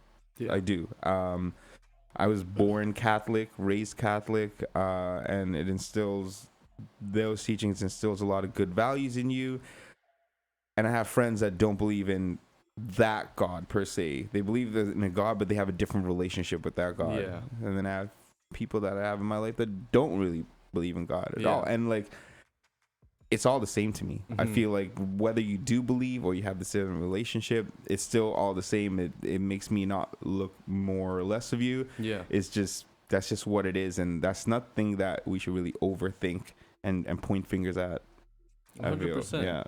I do. I was born Catholic, raised Catholic, and it instills, those teachings instills a lot of good values in you. And I have friends that don't believe in that God per se. They believe in a God, but they have a different relationship with that God. Yeah. And then I have people that I have in my life that don't really believe in God at all. And like, it's all the same to me. I feel like whether you do believe or you have the same relationship, it's still all the same. It makes me not look more or less of you. Yeah. That's just what it is. And that's nothing that we should really overthink and point fingers at. 100%. Yeah.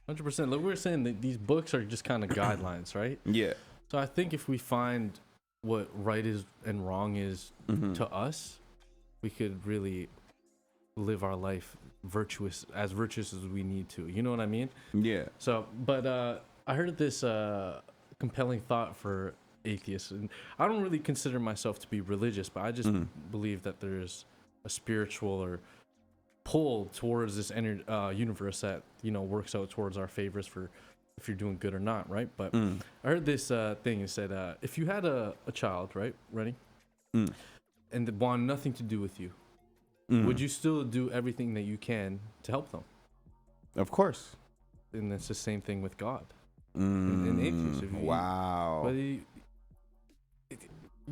100%. Like we were saying, that these books are just kind of guidelines, right? Yeah. So I think if we find what right is and wrong is to us, we could really live our life virtuous as we need to. You know what I mean? Yeah. So, but I heard this compelling thought for atheists, and I don't really consider myself to be religious, but I just believe that there's a spiritual or pull towards this universe that works out towards our favors for if you're doing good or not, right? But I heard this thing. It said if you had a child, right, ready, and they want nothing to do with you, would you still do everything that you can to help them? Of course. And it's the same thing with God and atheism. Wow. But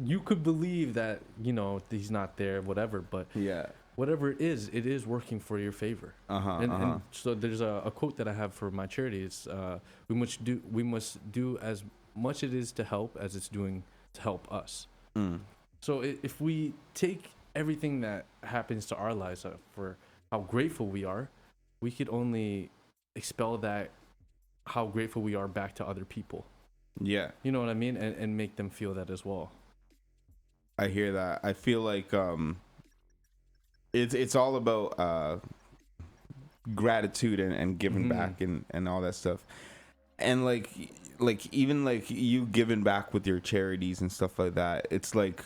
you could believe that he's not there, whatever, but whatever it is working for your favor. And so there's a quote that I have for my charity. It's we must do as much it is to help as it's doing to help us. So if we take everything that happens to our lives for how grateful we are, we could only expel that how grateful we are back to other people. Yeah. You know what I mean? And make them feel that as well. I hear that. I feel like it's all about gratitude and giving back and all that stuff. And like even like you giving back with your charities and stuff like that, it's like,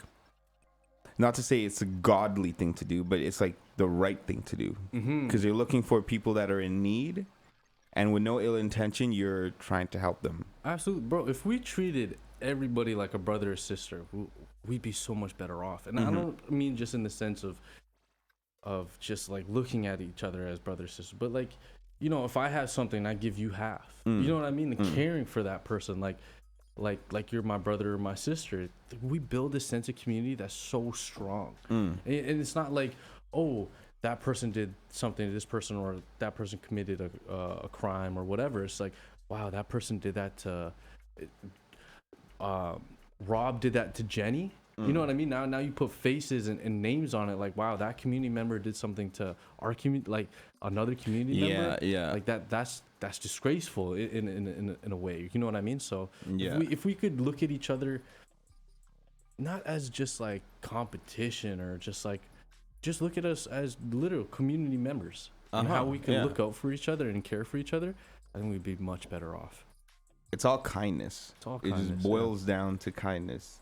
not to say it's a godly thing to do, but it's like the right thing to do, because you're looking for people that are in need, and with no ill intention, you're trying to help them. Absolutely, bro. If we treated everybody like a brother or sister, we'd be so much better off. And I don't mean just in the sense of just like looking at each other as brother or sister, but like if I have something, I give you half. Mm. You know what I mean? And caring for that person, like you're my brother or my sister. We build a sense of community that's so strong, and it's not like, oh, that person did something to this person, or that person committed a crime or whatever. It's like, wow, that person did that to Rob did that to Jenny. You know what I mean? Now you put faces and names on it. Like, wow, that community member did something to our community, like another community member. Yeah. Like that's disgraceful in a way. You know what I mean? So Yeah. if we could look at each other not as just like competition, or just look at us as literal community members, and how we can look out for each other and care for each other, I think we'd be much better off. It's all kindness. It just boils down to kindness.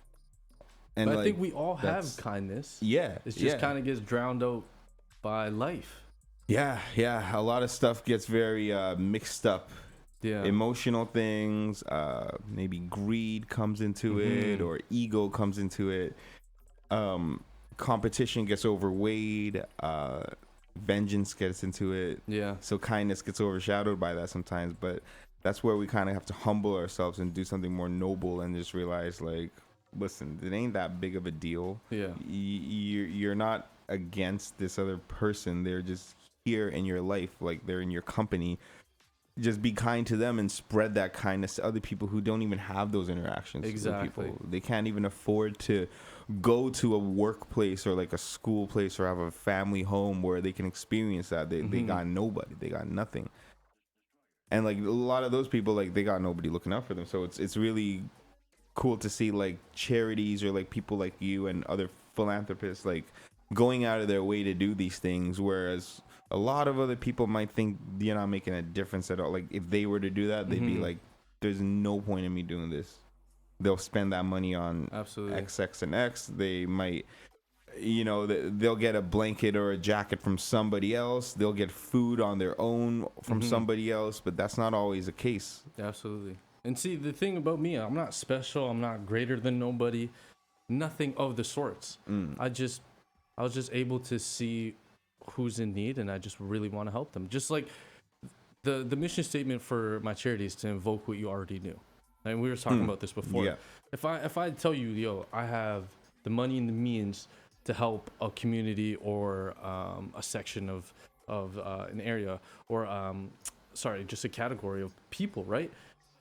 And but I think we all have kindness. Yeah. It just kind of gets drowned out by life. Yeah. A lot of stuff gets very mixed up. Yeah. Emotional things, maybe greed comes into it, or ego comes into it. Competition gets overweighed. Vengeance gets into it. Yeah. So kindness gets overshadowed by that sometimes. But that's where we kind of have to humble ourselves and do something more noble, and just realize, like, listen, it ain't that big of a deal. Yeah. You're not against this other person. They're just here in your life. Like, they're in your company. Just be kind to them and spread that kindness to other people who don't even have those interactions. Exactly. With people. They can't even afford to go to a workplace or like a school place or have a family home where they can experience that. They got nobody. They got nothing. And like a lot of those people, like, they got nobody looking out for them. So it's really cool to see like charities or like people like you and other philanthropists like going out of their way to do these things, whereas a lot of other people might think you're not making a difference at all. Like, if they were to do that, they'd be like, there's no point in me doing this. They'll spend that money on X, X, and X. They might, they'll get a blanket or a jacket from somebody else. They'll get food on their own from somebody else, but that's not always the case. Absolutely. And see, the thing about me, I'm not special. I'm not greater than nobody. Nothing of the sorts. I was just able to see who's in need, and I just really want to help them. Just like the mission statement for my charity is to invoke what you already knew. And we were talking about this before. Yeah. If I tell you, yo, I have the money and the means to help a community or a section of an area, or just a category of people, right?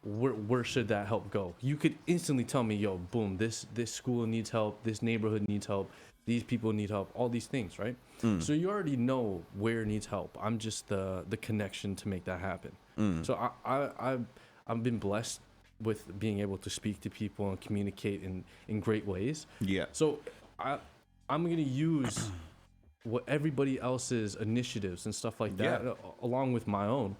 Where should that help go? You could instantly tell me, yo, boom, this school needs help, this neighborhood needs help, these people need help, all these things, right? So you already know where needs help. I'm just the connection to make that happen. So I've been blessed with being able to speak to people and communicate in great ways. Yeah. So I'm gonna use what everybody else's initiatives and stuff like that, along with my own,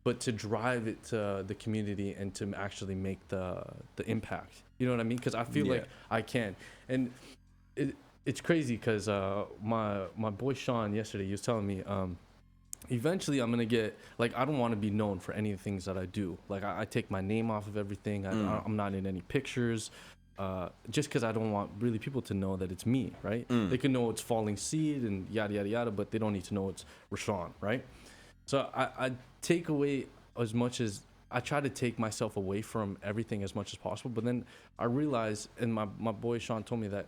but to drive it to the community and to actually make the impact. You know what I mean? Because I feel like I can. And it's crazy because my boy Sean yesterday, he was telling me, eventually I'm gonna get, like, I don't want to be known for any of the things that I do. Like, I take my name off of everything. I'm not in any pictures, just because I don't want really people to know that it's me, right? They can know it's Falling Seed and yada yada yada, but they don't need to know it's Rashan, right? So I take away as much as I try to take myself away from everything as much as possible. But then I realized, and my boy Sean told me that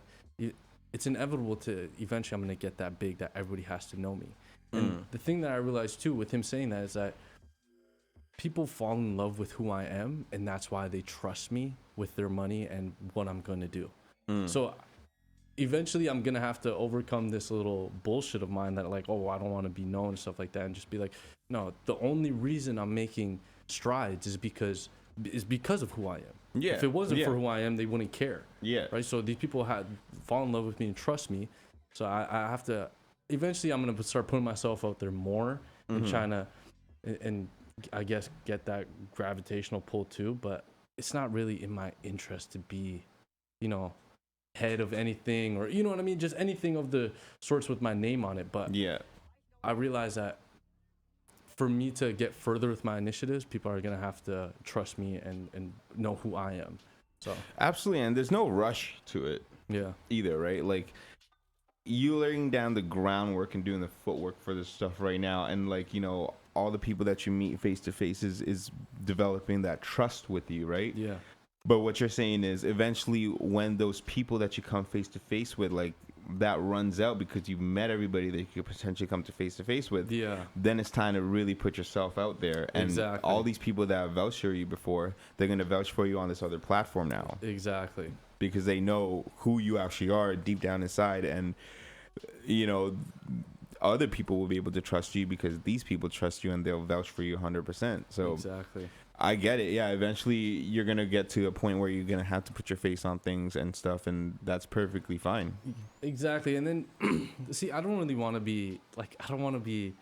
it's inevitable to eventually I'm going to get that big that everybody has to know me. And the thing that I realized too with him saying that is that people fall in love with who I am, and that's why they trust me with their money and what I'm going to do. So eventually I'm going to have to overcome this little bullshit of mine that, like, oh, I don't want to be known and stuff like that, and just be like, no, the only reason I'm making strides is because of who I am. Yeah. If it wasn't for who I am, they wouldn't care. Yeah. Right. So these people fall in love with me and trust me. So I have to. Eventually, I'm gonna start putting myself out there more and trying to, and I guess get that gravitational pull too. But it's not really in my interest to be, head of anything, or you know what I mean, just anything of the sorts with my name on it. But I realize that for me to get further with my initiatives, people are going to have to trust me and know who I am. So absolutely. And there's no rush to it either, right? Like, you laying down the groundwork and doing the footwork for this stuff right now, and like, you know, all the people that you meet face to face is developing that trust with you, right? Yeah. But what you're saying is eventually when those people that you come face to face with, like, that runs out because you've met everybody that you could potentially come to face with, Yeah. then it's time to really put yourself out there. And Exactly. all these people that have vouched for you before, they're going to vouch for you on this other platform now Exactly. because they know who you actually are deep down inside. And, you know, other people will be able to trust you because these people trust you and they'll vouch for you 100%. So Exactly. I get it. Yeah, eventually you're going to get to a point where you're going to have to put your face on things and stuff, and that's perfectly fine. Exactly. And then, see, I don't really want to be, like, I don't want to be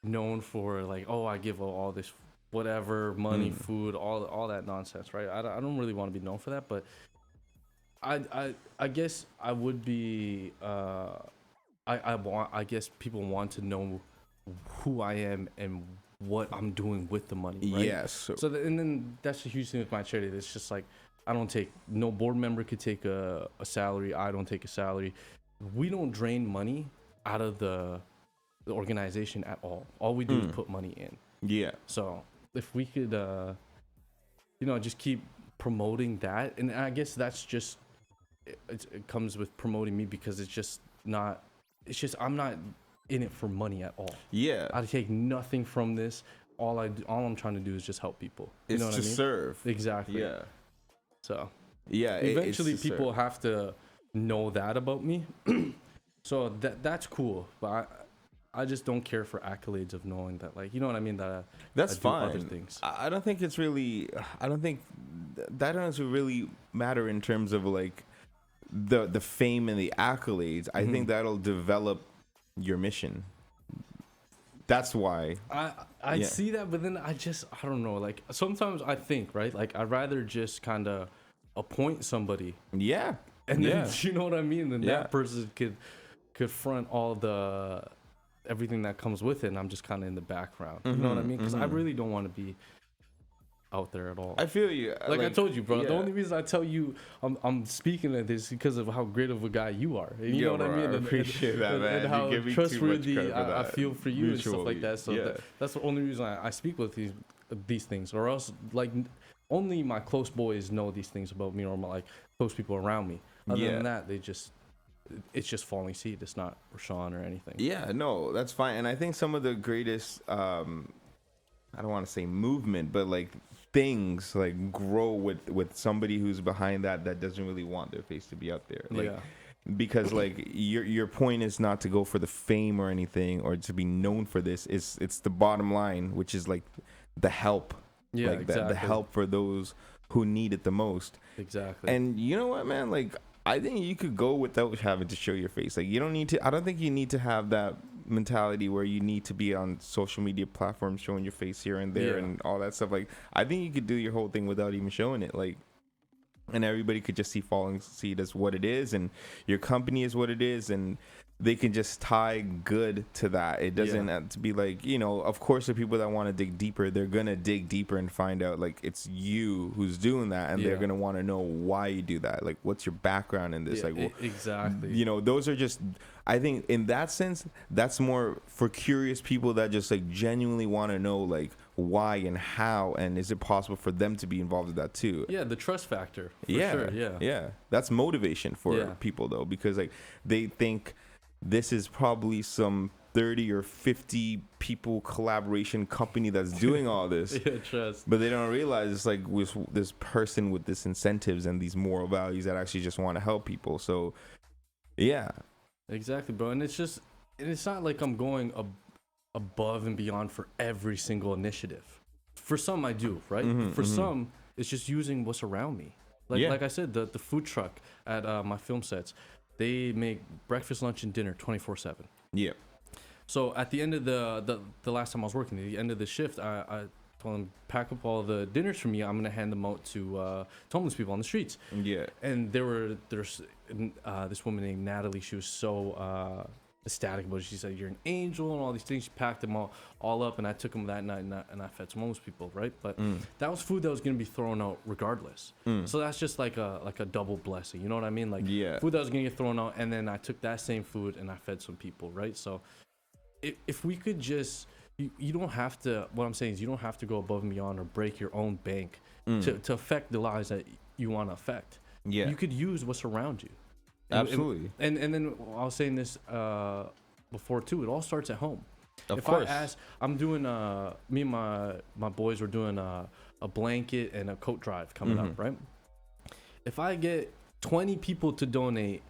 known for, like, oh, I give all this whatever, money, food, all that nonsense, right? I don't really want to be known for that, but I guess I would be, I guess people want to know who I am and what I'm doing with the money, right? Yes. So and then that's a huge thing with my charity. It's just like no board member could take a salary. I don't take a salary. We don't drain money out of the organization at all. All we do is put money in. Yeah. So if we could, just keep promoting that, and I guess that's just it comes with promoting me because it's just I'm not in it for money at all. Yeah. I take nothing from this. All I'm trying to do is just help people. You It's know what to I mean? serve. Exactly. Yeah. So Yeah. eventually it's to people serve. have to know that about me. So that's cool. But I just don't care for accolades of knowing that, like, you know what I mean? That That's I do fine. other things. I don't think it's really. I don't think that doesn't really matter in terms of like the fame and the accolades. I think that'll develop your mission. That's why. I Yeah. see that, but then I don't know. Like sometimes I think, right? Like I'd rather just kind of appoint somebody, Yeah. and then Yeah. you know what I mean. Then Yeah. that person could front all the everything that comes with it, and I'm just kind of in the background. You know what I mean? Because I really don't want to be out there at all. I feel you. Like I told you, bro. yeah. The only reason I tell you I'm speaking of this because of how great of a guy you are. And you Yo, know what bro, I mean? I appreciate that, man. And You how give me too much trustworthy credit for I that. feel for you and stuff like that. So Mutually, yeah. that's the only reason I speak with these things, or else like only my close boys know these things about me, or my like close people around me. Other Yeah. than that, it's just falling seed. It's not Rashan or anything. Yeah, no, that's fine. And I think some of the greatest, I don't want to say movement, but like things like grow with somebody who's behind that doesn't really want their face to be out there. Like, Yeah. because like your point is not to go for the fame or anything or to be known for this. It's the bottom line, which is like the help. Yeah, like exactly. the help for those who need it the most. Exactly. And you know what, man? Like, I think you could go without having to show your face. Like, you don't need to. I don't think you need to have that mentality where you need to be on social media platforms showing your face here and there Yeah. and all that stuff. Like, I think you could do your whole thing without even showing it. Like, and everybody could just see it as what it is, and your company is what it is, and they can just tie good to that. It doesn't have to be like, you know, of course the people that want to dig deeper, they're gonna dig deeper and find out like it's you who's doing that, and they're gonna want to know why you do that. Like, what's your background in this? Yeah, like, exactly. you know, those are just, I think in that sense, that's more for curious people that just like genuinely want to know like why and how, and is it possible for them to be involved with that too? Yeah, the trust factor. For Yeah, sure, yeah. yeah. That's motivation for Yeah. people though, because like they think this is probably some 30 or 50 people collaboration company that's doing all this. Yeah, trust. But they don't realize it's like with this person with this incentives and these moral values that actually just want to help people. So yeah. Exactly, bro. And it's not like I'm going above and beyond for every single initiative. For some, I do, right? For some, it's just using what's around me. Like I said, the food truck at my film sets, they make breakfast, lunch, and dinner 24/7. Yeah. So at the end of the last time I was working, at the end of the shift, I told them, pack up all the dinners for me. I'm gonna hand them out to homeless people on the streets. Yeah. And there's this woman named Natalie. She was so ecstatic about it. She said, "You're an angel," and all these things. She packed them all up, and I took them that night, and I fed some homeless people, right? But that was food that was gonna be thrown out regardless. So that's just like a double blessing. You know what I mean? Like food that was gonna get thrown out, and then I took that same food and I fed some people, right? So if we could just, you don't have to. What I'm saying is, you don't have to go above and beyond or break your own bank to affect the lives that you want to affect. Yeah. You could use what's around you. Absolutely. And then I was saying this before too. It all starts at home. Of if course. I ask, I'm doing me and my boys were doing a blanket and a coat drive coming up, right? If I get 20 people to donate,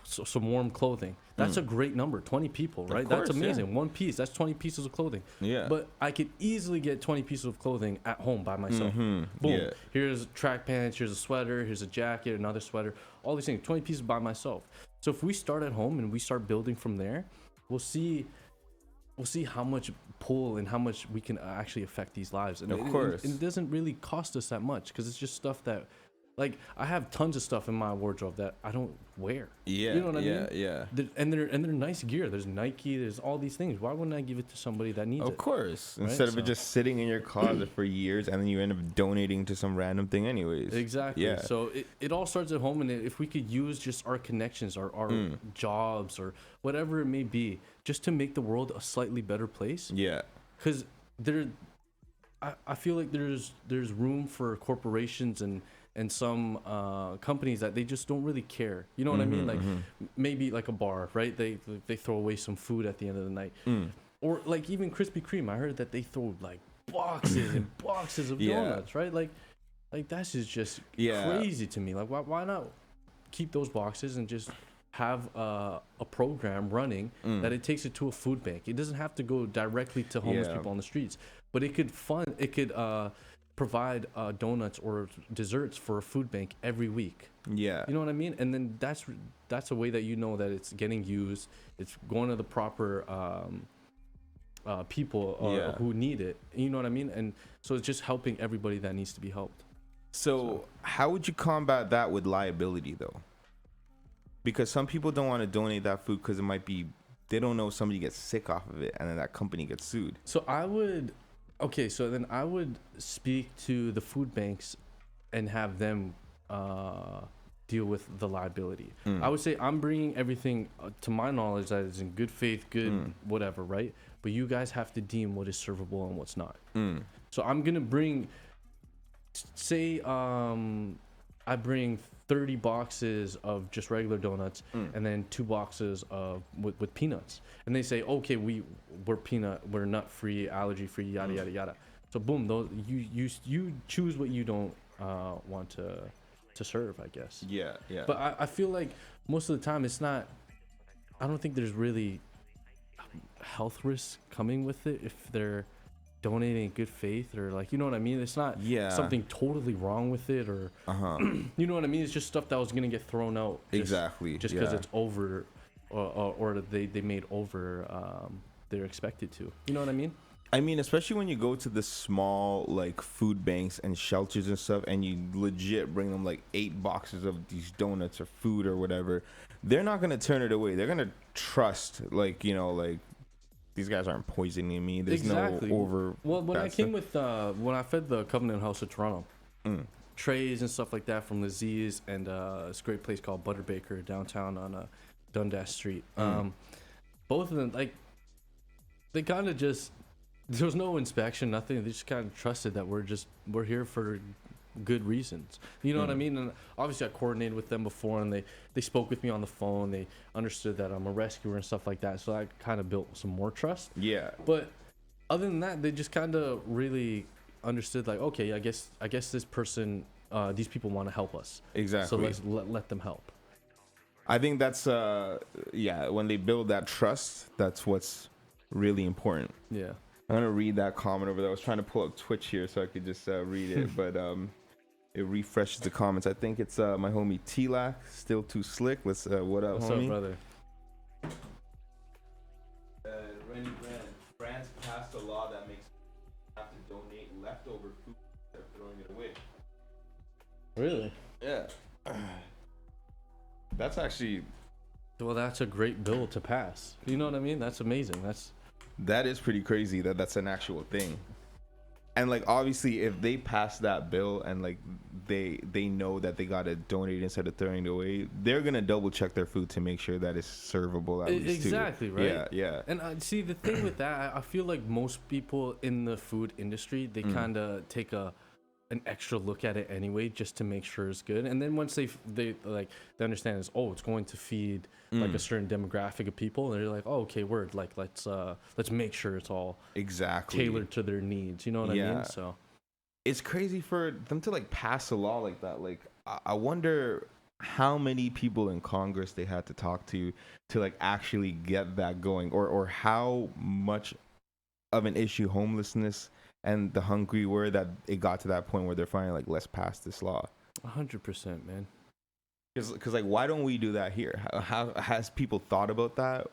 some warm clothing, that's a great number. 20 people, right? Course, that's amazing. One piece, that's 20 pieces of clothing. Yeah. But I could easily get 20 pieces of clothing at home by myself. Boom. Yeah. Here's track pants, here's a sweater, here's a jacket, another sweater, all these things, 20 pieces by myself. So if we start at home and we start building from there, we'll see how much pull and how much we can actually affect these lives. And of course. It doesn't really cost us that much because it's just stuff that, like, I have tons of stuff in my wardrobe that I don't wear. Yeah, you know what I mean? Yeah. And they're nice gear. There's Nike. There's all these things. Why wouldn't I give it to somebody that needs it? Of course. Right? Instead of it just sitting in your closet for years and then you end up donating to some random thing anyways. Exactly. Yeah. So it all starts at home, and if we could use just our connections, our jobs, or whatever it may be, just to make the world a slightly better place. Yeah. Because I feel like there's room for corporations and some companies that they just don't really care. You know what I mean? Like maybe like a bar, right? They throw away some food at the end of the night. Or like even Krispy Kreme. I heard that they throw like boxes and boxes of donuts, right? Like that's just crazy to me. Like why not keep those boxes and just have a program running that it takes it to a food bank. It doesn't have to go directly to homeless people on the streets, but it could provide donuts or desserts for a food bank every week. Yeah, you know what I mean? And then that's a way that you know that it's getting used. It's going to the proper people who need it. You know what I mean? And so it's just helping everybody that needs to be helped. So how would you combat that with liability though? Because some people don't want to donate that food because it might be, they don't know if somebody gets sick off of it and then that company gets sued. So I would speak to the food banks and have them deal with the liability. I would say I'm bringing everything to my knowledge that is in good faith, whatever, right? But you guys have to deem what is servable and what's not. So I'm going to bring, say I bring 30 boxes of just regular donuts and then 2 boxes of with peanuts, and they say, okay, we're nut free, allergy free, yada yada yada. So boom, those you choose what you don't want to serve, I guess. Yeah. But I feel like most of the time it's not, I don't think there's really health risks coming with it if they're donating in good faith, or like, you know what I mean? It's not something totally wrong with it, or you know what I mean? It's just stuff that was gonna get thrown out just because it's over, or they made over they're expected to. You know what I mean? I mean, especially when you go to the small like food banks and shelters and stuff, and you legit bring them like 8 boxes of these donuts or food or whatever, they're not gonna turn it away. They're gonna trust, like, you know, like, these guys aren't poisoning me. There's no over. Well, when I came with when I fed the Covenant House of Toronto, trays and stuff like that from the Z's and this great place called Butterbaker downtown on Dundas Street. Both of them, like, they kind of just, there was no inspection, nothing. They just kind of trusted that we're here for good reasons. You know what I mean? And obviously I coordinated with them before, and they spoke with me on the phone. They understood that I'm a rescuer and stuff like that. So I kind of built some more trust. Yeah. But other than that, they just kind of really understood, like, okay, I guess this person, these people want to help us. Exactly. So let's let them help. I think that's when they build that trust, that's what's really important. Yeah. I'm gonna read that comment over there. I was trying to pull up Twitch here so I could just read it, but it refreshes the comments. I think it's my homie T-Lac, still too slick. Let's what up, What's homie? Up, brother? Randy Brand, France passed a law that makes you have to donate leftover food instead of throwing it away. Really? Yeah. That's actually Well, that's a great bill to pass. You know what I mean? That's amazing. That is pretty crazy that that's an actual thing. And like obviously if they pass that bill and like they know that they gotta donate instead of throwing it away, they're gonna double check their food to make sure that it's servable at least too. Exactly, right? Yeah, yeah. And see, the thing with that, I feel like most people in the food industry, they kind of take an extra look at it anyway, just to make sure it's good. And then once they understand is, oh, it's going to feed like a certain demographic of people, and they're like, oh, okay, word, like let's make sure it's all Exactly tailored to their needs. You know what I mean? So it's crazy for them to like pass a law like that. Like I wonder how many people in Congress they had to talk to like actually get that going, or how much of an issue homelessness and the hungry were that it got to that point where they're finally like, let's pass this law. 100%, man. Because like, why don't we do that here? How has people thought about that,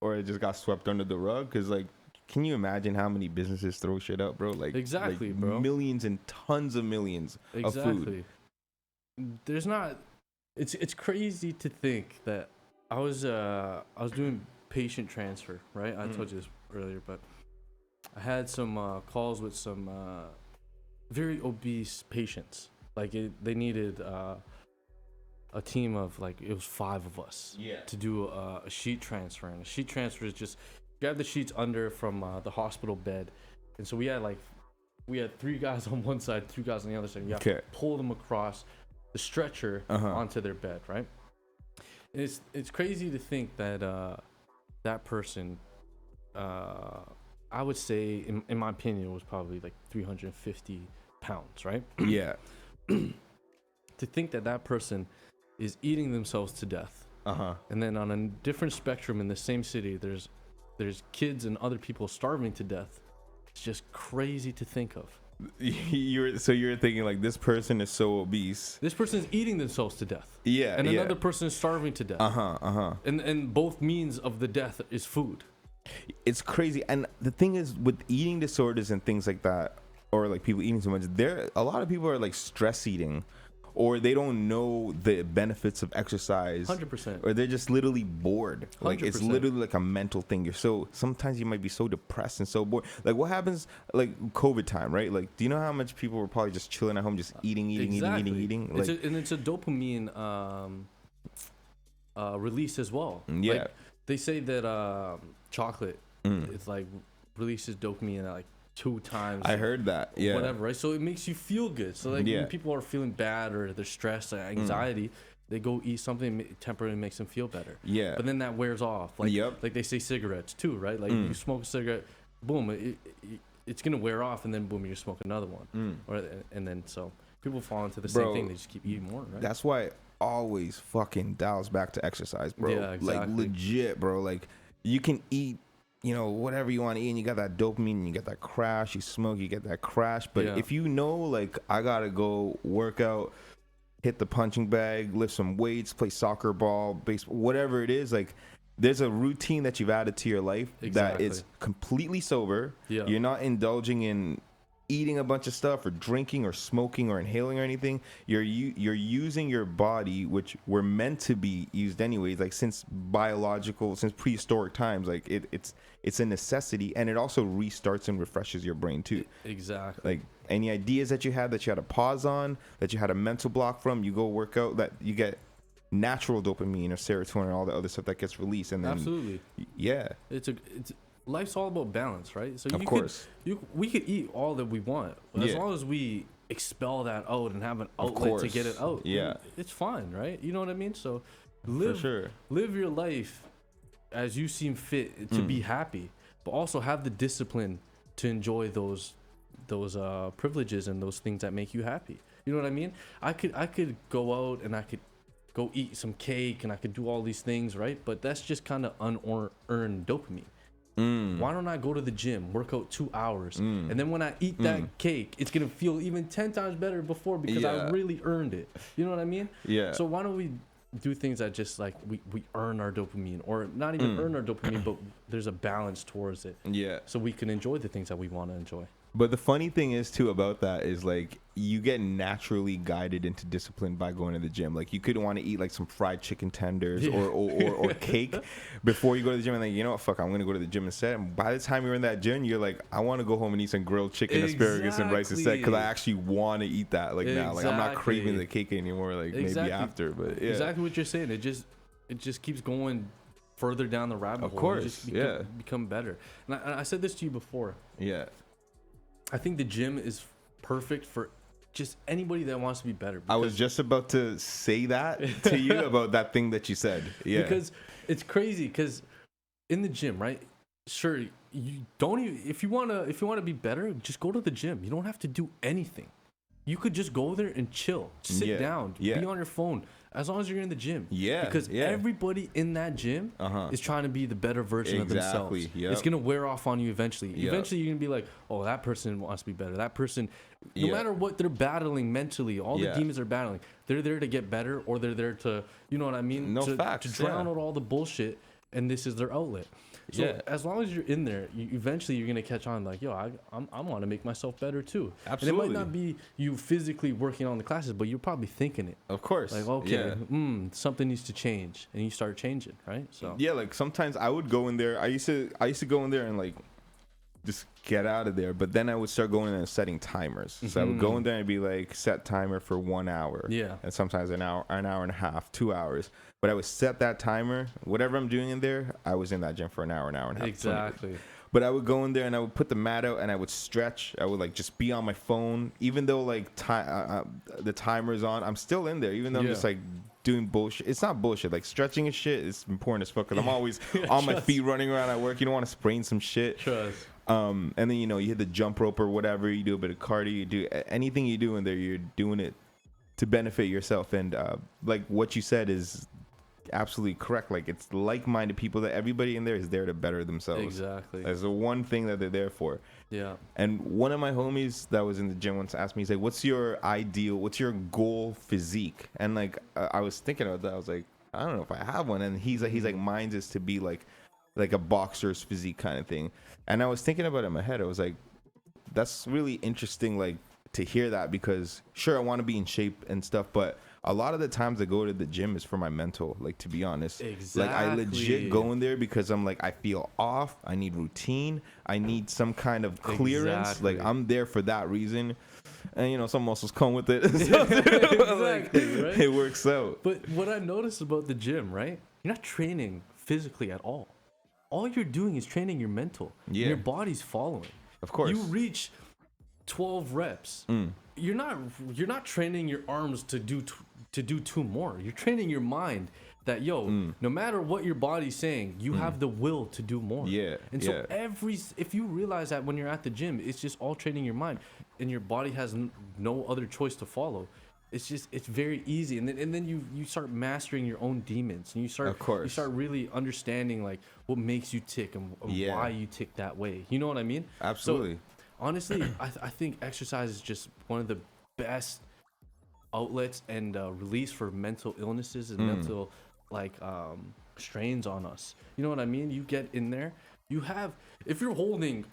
or it just got swept under the rug? Because like, can you imagine how many businesses throw shit up, bro? Like Exactly, like bro. Millions and tons of millions of food. There's not. It's crazy to think that I was doing patient transfer, right? I told you this earlier, but I had some calls with some very obese patients. Like they needed a team of like, it was 5 of us to do a sheet transfer. And a sheet transfer is just grab the sheets under from the hospital bed. And so we had 3 guys on one side, 2 guys on the other side. You have to pull them across the stretcher onto their bed, right? And it's crazy to think that that person, I would say, in my opinion, was probably like 350 pounds, right? Yeah. To think that person is eating themselves to death. And then on a different spectrum in the same city, there's kids and other people starving to death. It's just crazy to think of. You're thinking like, this person is so obese. This person is eating themselves to death. Yeah. And another person is starving to death. And both means of the death is food. It's crazy. And the thing is, with eating disorders and things like that, or like people eating so much, a lot of people are like stress eating, or they don't know the benefits of exercise. 100%. Or they're just literally bored. Like 100%. it's literally like a mental thing. Sometimes you might be so depressed and so bored. Like what happens like COVID time, right? Like, do you know how much people were probably just chilling at home, just eating? Like, it's a dopamine release as well. Yeah. Like, they say that chocolate it's like releases dopamine at like 2 times. I heard that. Yeah. Whatever, right? So it makes you feel good. So like when people are feeling bad or they're stressed or anxiety, they go eat something temporarily makes them feel better. Yeah. But then that wears off. Like like they say cigarettes too, right? Like you smoke a cigarette, boom, it's gonna wear off, and then boom, you smoke another one. And then so people fall into the same thing. They just keep eating more, right? That's why it always fucking dials back to exercise, bro. Yeah, exactly. Like legit, bro. Like you can eat, whatever you want to eat, and you got that dopamine, and you get that crash. You smoke, you get that crash. But if you know, like, I gotta go work out, hit the punching bag, lift some weights, play soccer ball, baseball, whatever it is, like, there's a routine that you've added to your life that is completely sober. Yeah. You're not indulging in eating a bunch of stuff or drinking or smoking or inhaling or anything. You're using your body, which were meant to be used anyways, like since prehistoric times. Like it's a necessity, and it also restarts and refreshes your brain too. Exactly. Like any ideas that you had to pause on, that you had a mental block from, you go work out, that you get natural dopamine or serotonin and all the other stuff that gets released. And then absolutely, it's life's all about balance, right? So we could eat all that we want, but as long as we expel that out and have an outlet to get it out, it's fine, right? You know what I mean? So live your life as you seem fit to be happy, but also have the discipline to enjoy those privileges and those things that make you happy. You know what I mean? I could go out and I could go eat some cake and I could do all these things, right? But that's just kind of unearned dopamine. Why don't I go to the gym, work out 2 hours, and then when I eat that cake, it's gonna feel even 10 times better before because I really earned it. You know what I mean? Yeah. So why don't we do things that just like we earn our dopamine, or not even earn our dopamine, but there's a balance towards it. Yeah. So we can enjoy the things that we want to enjoy. But the funny thing is too about that is like you get naturally guided into discipline by going to the gym. Like you could want to eat like some fried chicken tenders or cake before you go to the gym, and then you know what, fuck, I'm gonna go to the gym instead. And by the time you're in that gym, you're like, I want to go home and eat some grilled chicken, asparagus, and rice instead, because I actually want to eat that. Like now, like I'm not craving the cake anymore. Like maybe after, but yeah, exactly what you're saying. It just keeps going further down the rabbit hole. Of course, You just become better. And I said this to you before. Yeah. I think the gym is perfect for just anybody that wants to be better. I was just about to say that to you about that thing that you said. Yeah. Because it's crazy. Because in the gym, right? Sure, you don't even if you wanna be better, just go to the gym. You don't have to do anything. You could just go there and chill, sit down, be on your phone, as long as you're in the gym. Yeah. Because everybody in that gym is trying to be the better version of themselves. Yep. It's gonna wear off on you eventually. Yep. Eventually, you're gonna be like, oh, that person wants to be better. That person, no matter what they're battling mentally, all the demons are battling. They're there to get better, or they're there to, you know what I mean? No facts. To drown out all the bullshit, and this is their outlet. So as long as you're in there, eventually you're gonna catch on. Like, yo, I want to make myself better too. Absolutely. And it might not be you physically working on the classes, but you're probably thinking it. Of course. Like, okay, something needs to change, and you start changing, right? So yeah, like sometimes I would go in there. I used to go in there and like just get out of there, but then I would start going in and setting timers. So I would go in there and be like, set timer for 1 hour. Yeah. And sometimes an hour and a half, 2 hours. But I would set that timer. Whatever I'm doing in there, I was in that gym for an hour and a half. Exactly. But I would go in there and I would put the mat out and I would stretch. I would like just be on my phone, even though like the timer's on. I'm still in there, even though I'm just like doing bullshit. It's not bullshit. Like stretching and shit is important as fuck, because I'm always on my feet running around at work. You don't want to sprain some shit. Trust. And then you hit the jump rope or whatever. You do a bit of cardio. You do anything you do in there. You're doing it to benefit yourself. And like what you said is absolutely correct. Like it's like-minded people, that everybody in there is there to better themselves. Exactly. That's the one thing that they're there for. Yeah. And one of my homies that was in the gym once asked me, he's like, what's your goal physique? And like I was thinking about that. I was like, I don't know if I have one. And he's like mine is to be like a boxer's physique kind of thing. And I was thinking about it in my head. I was like, that's really interesting, like to hear that, because sure, I want to be in shape and stuff, but a lot of the times I go to the gym is for my mental, like, to be honest. Exactly. Like I legit go in there because I'm like, I feel off. I need routine. I need some kind of clearance. Exactly. Like I'm there for that reason. And some muscles come with it. Exactly, like, right? It works out. But what I noticed about the gym, right? You're not training physically at all. All you're doing is training your mental. Yeah. Your body's following. Of course. You reach 12 reps. You're not training your arms to do 2 more. You're training your mind that no matter what your body's saying, you have the will to do more. Yeah. And so if you realize that when you're at the gym, it's just all training your mind, and your body has no other choice to follow. It's very easy, and then you start mastering your own demons, and you start really understanding like what makes you tick and why you tick that way. You know what I mean? Absolutely. So, honestly, I think exercise is just one of the best outlets and release for mental illnesses and mental strains on us. You know what I mean? You get in there, if you're holding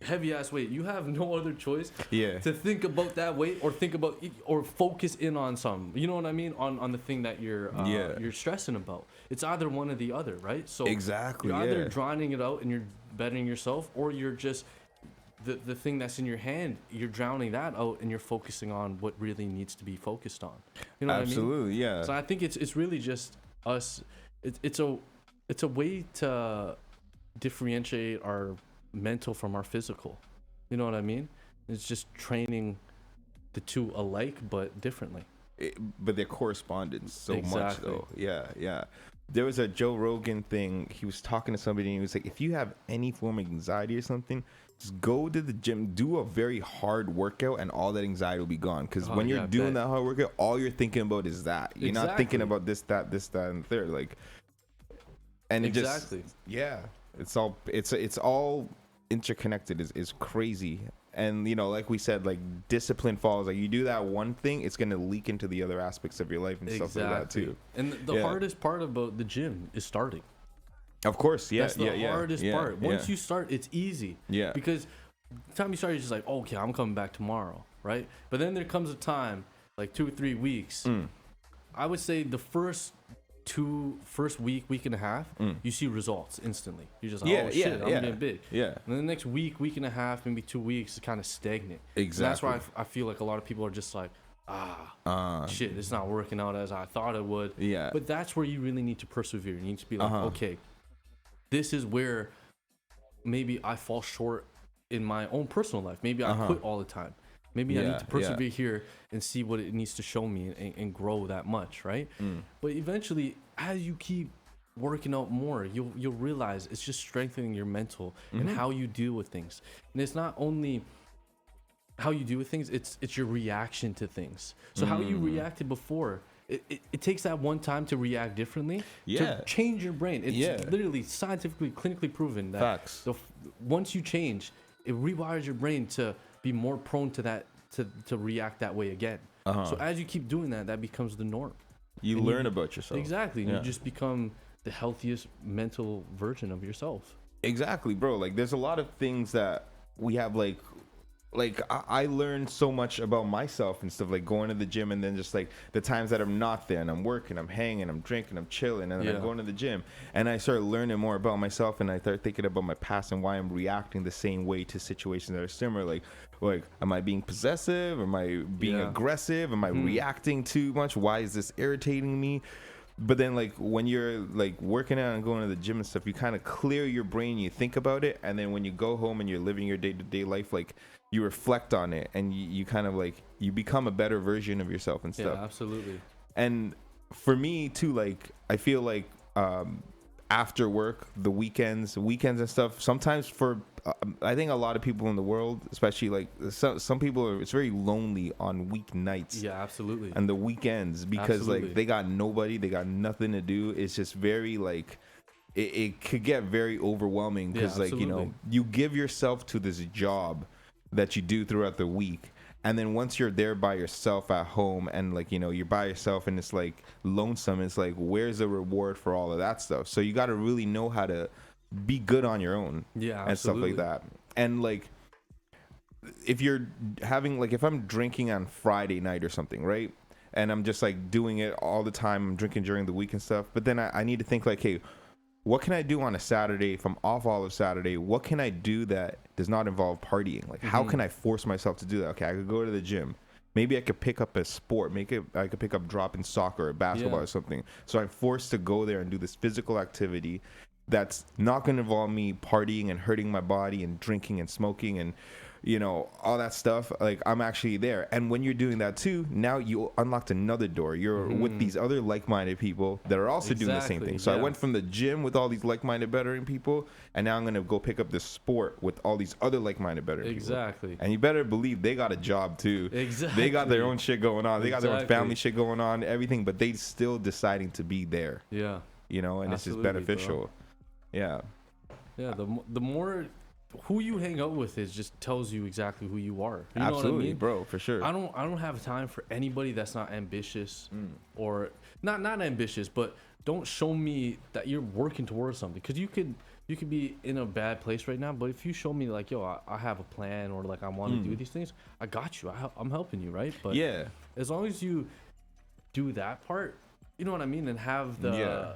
heavy ass weight, you have no other choice to think about that weight or focus in on some, you know what I mean, on the thing that you're stressing about. It's either one or the other, right? So exactly, you're either drowning it out and you're bettering yourself, or you're just the thing that's in your hand, you're drowning that out and you're focusing on what really needs to be focused on. You know what I mean? Absolutely, yeah. So I think it's really just us. It's a way to differentiate our mental from our physical. You know what I mean? It's just training the two alike but differently. But they're correspondent so much though. Yeah. There was a Joe Rogan thing. He was talking to somebody and he was like, if you have any form of anxiety or something, just go to the gym, do a very hard workout, and all that anxiety will be gone. Because when you're doing that hard workout, all you're thinking about is that. You're not thinking about this, that, and third. Like, and it just, it's all interconnected. Is crazy. And like we said, like discipline follows. Like you do that one thing, it's gonna leak into the other aspects of your life and stuff like that too. And the hardest part about the gym is starting. Of course, yeah. That's the hardest part. Once you start, it's easy. Yeah. Because the time you start, you're just like, okay, I'm coming back tomorrow, right? But then there comes a time, like 2 or 3 weeks. I would say the first week and a half, you see results instantly. You're just like, oh shit, I'm getting big. Yeah. And then the next week and a half, maybe 2 weeks, is kind of stagnant. Exactly. And that's why I feel like a lot of people are just like, shit, it's not working out as I thought it would. Yeah. But that's where you really need to persevere. You need to be like, okay, this is where maybe I fall short in my own personal life. Maybe I quit all the time. Maybe I need to persevere here and see what it needs to show me and grow that much, right? But eventually, as you keep working out more, you'll realize it's just strengthening your mental and how you deal with things. And it's not only how you deal with things, it's your reaction to things. So how you reacted before, it takes that one time to react differently to change your brain. It's literally scientifically, clinically proven that once you change, it rewires your brain to be more prone to that, to react that way again. So as you keep doing that, that becomes the norm. You learn about yourself. Exactly. And you just become the healthiest mental version of yourself. Exactly, bro. Like, there's a lot of things that we have, like I learned so much about myself and stuff, like going to the gym, and then just like the times that I'm not there and I'm working, I'm hanging, I'm drinking, I'm chilling, and then I'm going to the gym, and I start learning more about myself, and I start thinking about my past and why I'm reacting the same way to situations that are similar. Like am I being possessive? Am I being aggressive? Am I reacting too much? Why is this irritating me? But then, like, when you're like working out and going to the gym and stuff, you kind of clear your brain, you think about it, and then when you go home and you're living your day-to-day life, like, you reflect on it, and you kind of like, you become a better version of yourself and stuff. Yeah, absolutely. And for me too, like, I feel like after work, the weekends and stuff, sometimes for I think a lot of people in the world, especially like some people it's very lonely on weeknights. Yeah, absolutely. And the weekends, because like they got nobody, they got nothing to do. It's just very like it could get very overwhelming, because like, you know, you give yourself to this job that you do throughout the week, and then once you're there by yourself at home, and like, you know, you're by yourself and it's like lonesome, it's like, where's the reward for all of that stuff? So you got to really know how to be good on your own, and stuff like that. And like, if you're having, like, if I'm drinking on Friday night or something, right, and I'm just like doing it all the time, I'm drinking during the week and stuff, but then I need to think like, hey, what can I do on a Saturday if I'm off all of Saturday? What can I do that does not involve partying? Like, how can I force myself to do that? Okay, I could go to the gym. Maybe I could pick up a sport. I could pick up dropping soccer or basketball or something. So I'm forced to go there and do this physical activity that's not going to involve me partying and hurting my body and drinking and smoking and, you know, all that stuff. Like, I'm actually there. And when you're doing that too, now you unlocked another door. You're with these other like-minded people that are also doing the same thing. So I went from the gym with all these like-minded bettering people, and now I'm going to go pick up this sport with all these other like-minded bettering people. And you better believe they got a job too. They got their own shit going on. They got their own family shit going on, everything, but they still deciding to be there. Yeah. You know, and it's just beneficial. Bro. Yeah. Yeah, the more who you hang out with just tells you exactly who you are. You Absolutely, know what I mean? Bro, for sure. I don't have time for anybody that's not ambitious or not ambitious, but don't show me that you're working towards something, because you could be in a bad place right now, but if you show me like, yo, I have a plan, or like I want to do these things, I got you. I'm helping you, right? But yeah, as long as you do that part, you know what I mean, and have the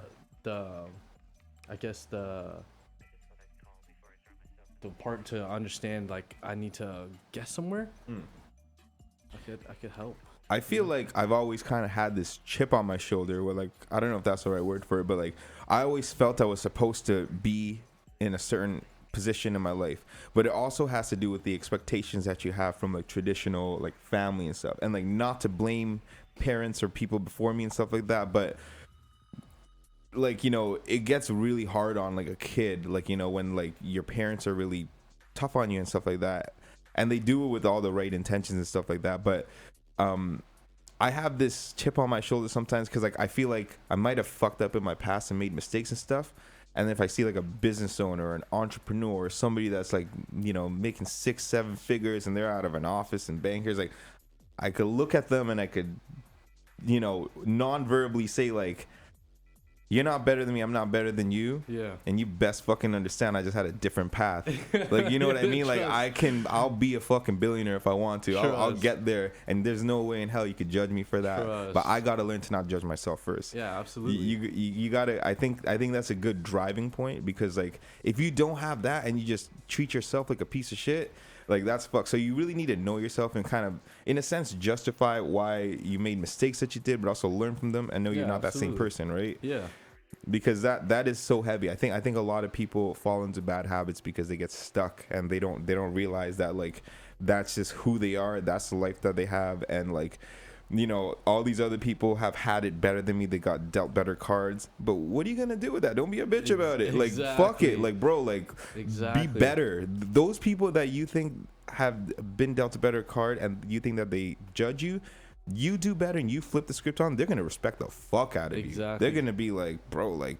I guess the part to understand, like, I need to get somewhere. I could help. I feel like I've always kind of had this chip on my shoulder where, like, I don't know if that's the right word for it, but like, I always felt I was supposed to be in a certain position in my life, but it also has to do with the expectations that you have from like traditional like family and stuff, and like, not to blame parents or people before me and stuff like that, but like, you know, it gets really hard on like a kid, like, you know, when like your parents are really tough on you and stuff like that, and they do it with all the right intentions and stuff like that, but I have this chip on my shoulder sometimes, because like, I feel like I might have fucked up in my past and made mistakes and stuff, and if I see like a business owner or an entrepreneur or somebody that's like, you know, making 6-7 figures and they're out of an office and bankers, like, I could look at them and I could, you know, non-verbally say like, you're not better than me, I'm not better than you. Yeah. And you best fucking understand I just had a different path. Like, you know what I mean? Like, I'll be a fucking billionaire if I want to. I'll get there, and there's no way in hell you could judge me for that. But I gotta learn to not judge myself first. Yeah, absolutely. You gotta. I think that's a good driving point, because like if you don't have that and you just treat yourself like a piece of shit, like that's fucked. So you really need to know yourself and kind of, in a sense, justify why you made mistakes that you did, but also learn from them and know you're not that same person, right? Yeah. Because that is so heavy. I think a lot of people fall into bad habits because they get stuck and they don't realize that like that's just who they are. That's the life that they have, and like, you know, all these other people have had it better than me. They got dealt better cards. But what are you gonna do with that? Don't be a bitch about it. Like, fuck it. Like, bro, like, be better. Those people that you think have been dealt a better card and you think that they judge you, you do better and you flip the script on, they're gonna respect the fuck out of you. They're gonna be like, bro, like,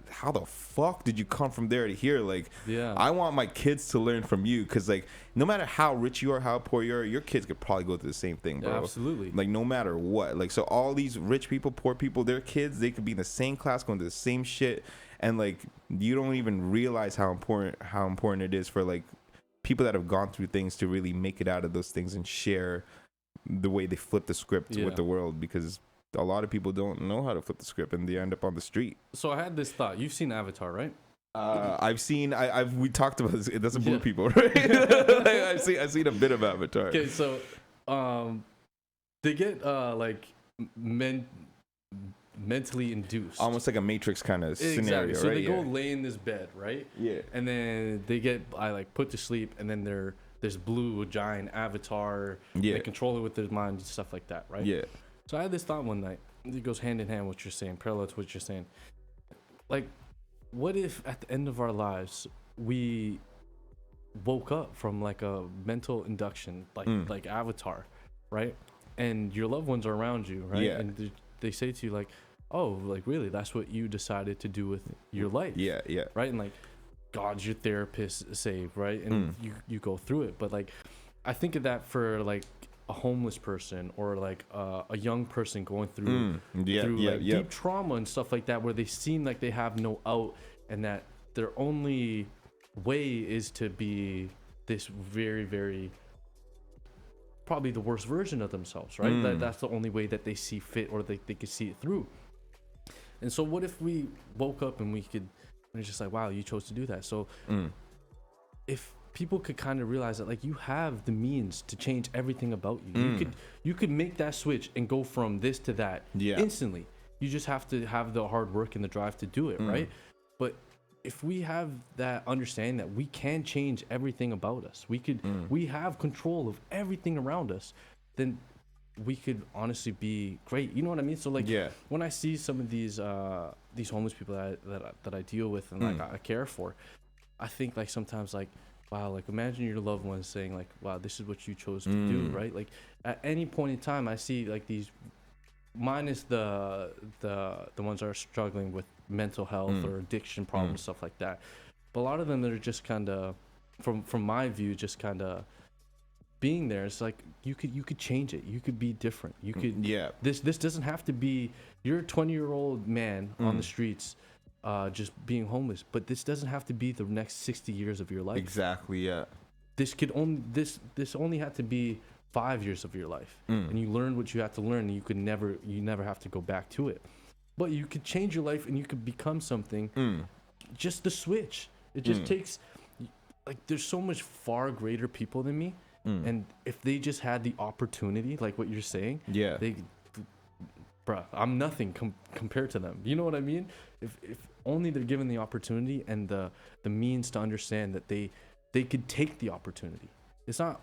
how the fuck did you come from there to here? Like, I want my kids to learn from you, because like no matter how rich you are, how poor you are, your kids could probably go through the same thing, bro. Yeah, absolutely. Like, no matter what. Like, so all these rich people, poor people, their kids, they could be in the same class going to the same shit, and like you don't even realize how important it is for like people that have gone through things to really make it out of those things and share the way they flip the script with the world, because a lot of people don't know how to flip the script and they end up on the street. So I had this thought. You've seen Avatar, right? We talked about this. That's a blue people, right? Like, I've seen a bit of Avatar. Okay, so they get like mentally induced, almost like a Matrix kind of scenario, so right? they go lay in this bed, right? Yeah. And then they get put to sleep, and then they're this blue giant avatar. They control it with their mind and stuff like that, right? Yeah. So I had this thought one night. It goes hand in hand with what you're saying, parallel to what you're saying. Like, what if at the end of our lives we woke up from like a mental induction, like Avatar, right? And your loved ones are around you, right? Yeah. And they say to you like, "Oh, like really? That's what you decided to do with your life?" Yeah, yeah. Right? And like, God's your therapist, say, right? And you go through it, but like, I think of that for like a homeless person or like a young person going through deep trauma and stuff like that, where they seem like they have no out, and that their only way is to be this very, very probably the worst version of themselves, right? That's the only way that they see fit, or they could see it through. And so what if we woke up and it's just like, wow, you chose to do that. So if people could kind of realize that like you have the means to change everything about you. You could make that switch and go from this to that instantly. You just have to have the hard work and the drive to do it, right? But if we have that understanding that we can change everything about us, we have control of everything around us, then we could honestly be great. You know what I mean? So like when I see some of these homeless people that I deal with and like I care for, I think like sometimes like, wow, like imagine your loved ones saying like, wow, this is what you chose to do, right? Like at any point in time, I see like these, minus the ones that are struggling with mental health or addiction problems, stuff like that. But a lot of them that are just kind of, from my view, just kind of being there. It's like you could change it. You could be different. You could. This doesn't have to be. You're a 20-year-old man on the streets, just being homeless. But this doesn't have to be the next 60 years of your life. Exactly. Yeah. This only had to be 5 years of your life, and you learned what you had to learn, and you never have to go back to it. But you could change your life, and you could become something. Just the switch. It just takes, like, there's so much far greater people than me, and if they just had the opportunity, like what you're saying, bruh, I'm nothing compared to them. You know what I mean? If only they're given the opportunity and the means to understand that they could take the opportunity. It's not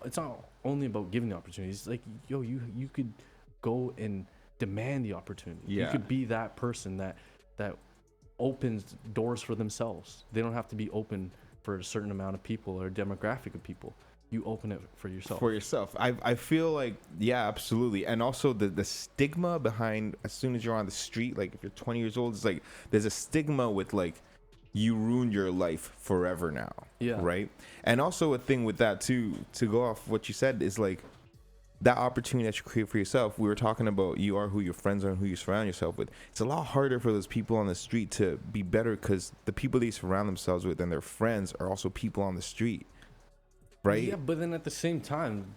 only about giving the opportunity. It's like, yo, you could go and demand the opportunity. You could be that person that opens doors for themselves. They don't have to be open for a certain amount of people or a demographic of people. You open it for yourself. I feel like, yeah, absolutely. And also the stigma behind, as soon as you're on the street, like if you're 20 years old, it's like there's a stigma with like, you ruined your life forever now. Yeah. Right. And also a thing with that too, to go off what you said, is like, that opportunity that you create for yourself, we were talking about you are who your friends are and who you surround yourself with. It's a lot harder for those people on the street to be better because the people they surround themselves with and their friends are also people on the street, right? Yeah, but then at the same time,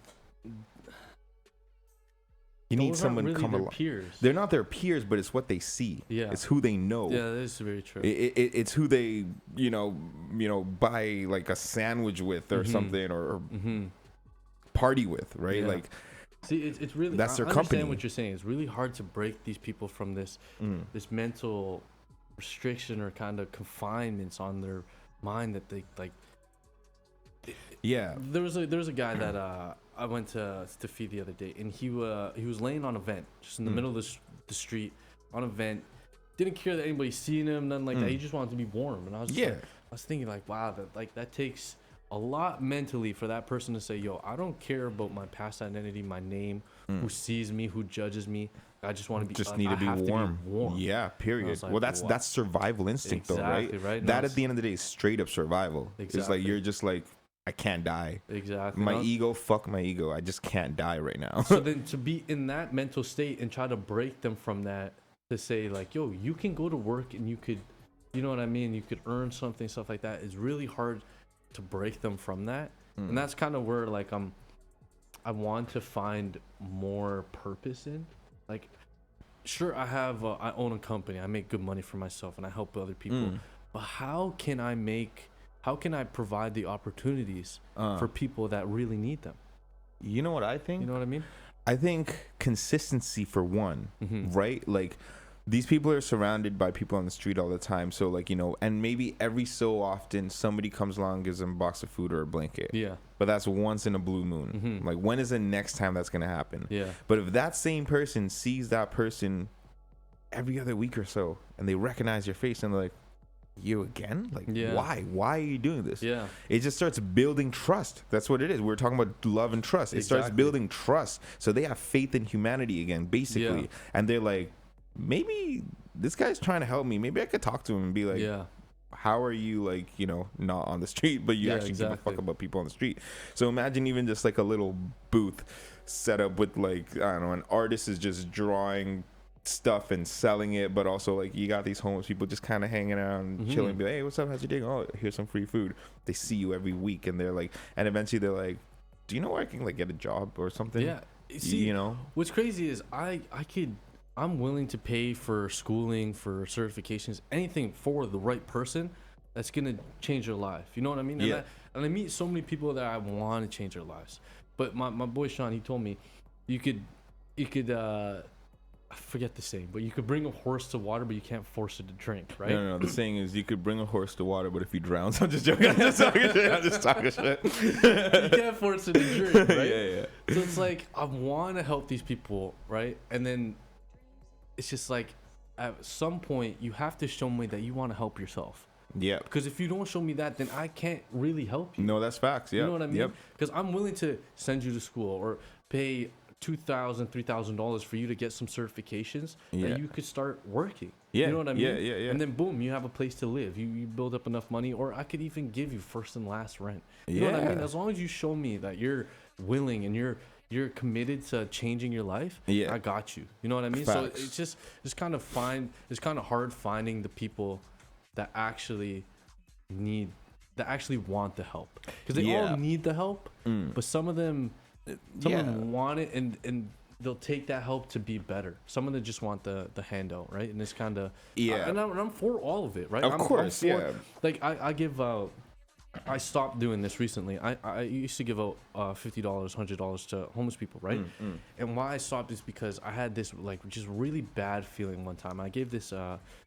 You need those someone aren't to really come their along. peers. They're not their peers, but it's what they see. Yeah. It's who they know. Yeah, that is very true. It's who they, buy like a sandwich with or something or party with, right? Yeah. Like, See, it's really, that's their I understand company. what you're saying. It's really hard to break these people from this mental restriction or kind of confinements on their mind that they like. yeah. There was a guy that I went to feed the other day, and he was laying on a vent, just in the middle of the street, on a vent. Didn't care that anybody seen him, nothing like that. He just wanted to be warm, and I was just like, I was thinking like, wow, that takes a lot mentally for that person to say, yo, I don't care about my past identity, my name, who sees me, who judges me. I just want to be Need to be have warm. To be warm. Yeah, period. Like, well, that's survival instinct, though, right? Exactly, right? That No, at the end of the day is straight up survival. It's like Exactly. you're just like, I can't die. Exactly. My ego, fuck my ego. I just can't die right now. So then to be in that mental state and try to break them from that, to say like, yo, you can go to work and you could, you know what I mean? You could earn something, stuff like that, is really hard to break them from that. And that's kind of where like I want to find more purpose in. Like, sure, I own a company, I make good money for myself, and I help other people. But how can I provide the opportunities for people that really need them? You know what I think? You know what I mean? I think consistency for one, right? Like, these people are surrounded by people on the street all the time. So, like, and maybe every so often somebody comes along and gives them a box of food or a blanket. Yeah. But that's once in a blue moon. Like, when is the next time that's going to happen? Yeah. But if that same person sees that person every other week or so and they recognize your face and they're like, you again? Like, why? Why are you doing this? Yeah. It just starts building trust. That's what it is. We're talking about love and trust. It starts Exactly. building trust. So they have faith in humanity again, basically. Yeah. And they're like, maybe this guy's trying to help me. Maybe I could talk to him and be like, how are you, like, not on the street, but you actually give a fuck about people on the street. So imagine even just like a little booth set up with, like, I don't know, an artist is just drawing stuff and selling it, but also like you got these homeless people just kind of hanging out and chilling, be like, hey, what's up, how's your day? Oh, here's some free food. They see you every week and they're like, and eventually they're like, do you know where I can like get a job or something? Yeah. See, know what's crazy is I'm willing to pay for schooling, for certifications, anything for the right person that's gonna change their life. You know what I mean? Yeah. And I meet so many people that I want to change their lives. But my boy Sean, he told me you could I forget the saying, but you could bring a horse to water, but you can't force it to drink, right? No. The saying is you could bring a horse to water, but if he drowns, I'm just joking. I'm just talking shit. You can't force it to drink, right? Yeah. So it's like, I want to help these people, right? And then it's just like, at some point, you have to show me that you want to help yourself. Yeah. Because if you don't show me that, then I can't really help you. No, that's facts. Yeah. You know what I mean? Yep. Because I'm willing to send you to school or pay $2,000, $3,000 for you to get some certifications that you could start working. Yeah. You know what I mean? Yeah. And then boom, you have a place to live. You build up enough money, or I could even give you first and last rent. You know what I mean? As long as you show me that you're willing and you're committed to changing your life, I got you. You know what I mean? Facts. So it's kind of hard finding the people that actually want the help, because they all need the help, but some of them want it and they'll take that help to be better. Some of them just want the handout, right? And it's kind of and I'm for all of it, right? Of course, Like I give out. I stopped doing this recently. I used to give out $50, $100 to homeless people, right? And why I stopped is because I had this like just really bad feeling one time. I gave this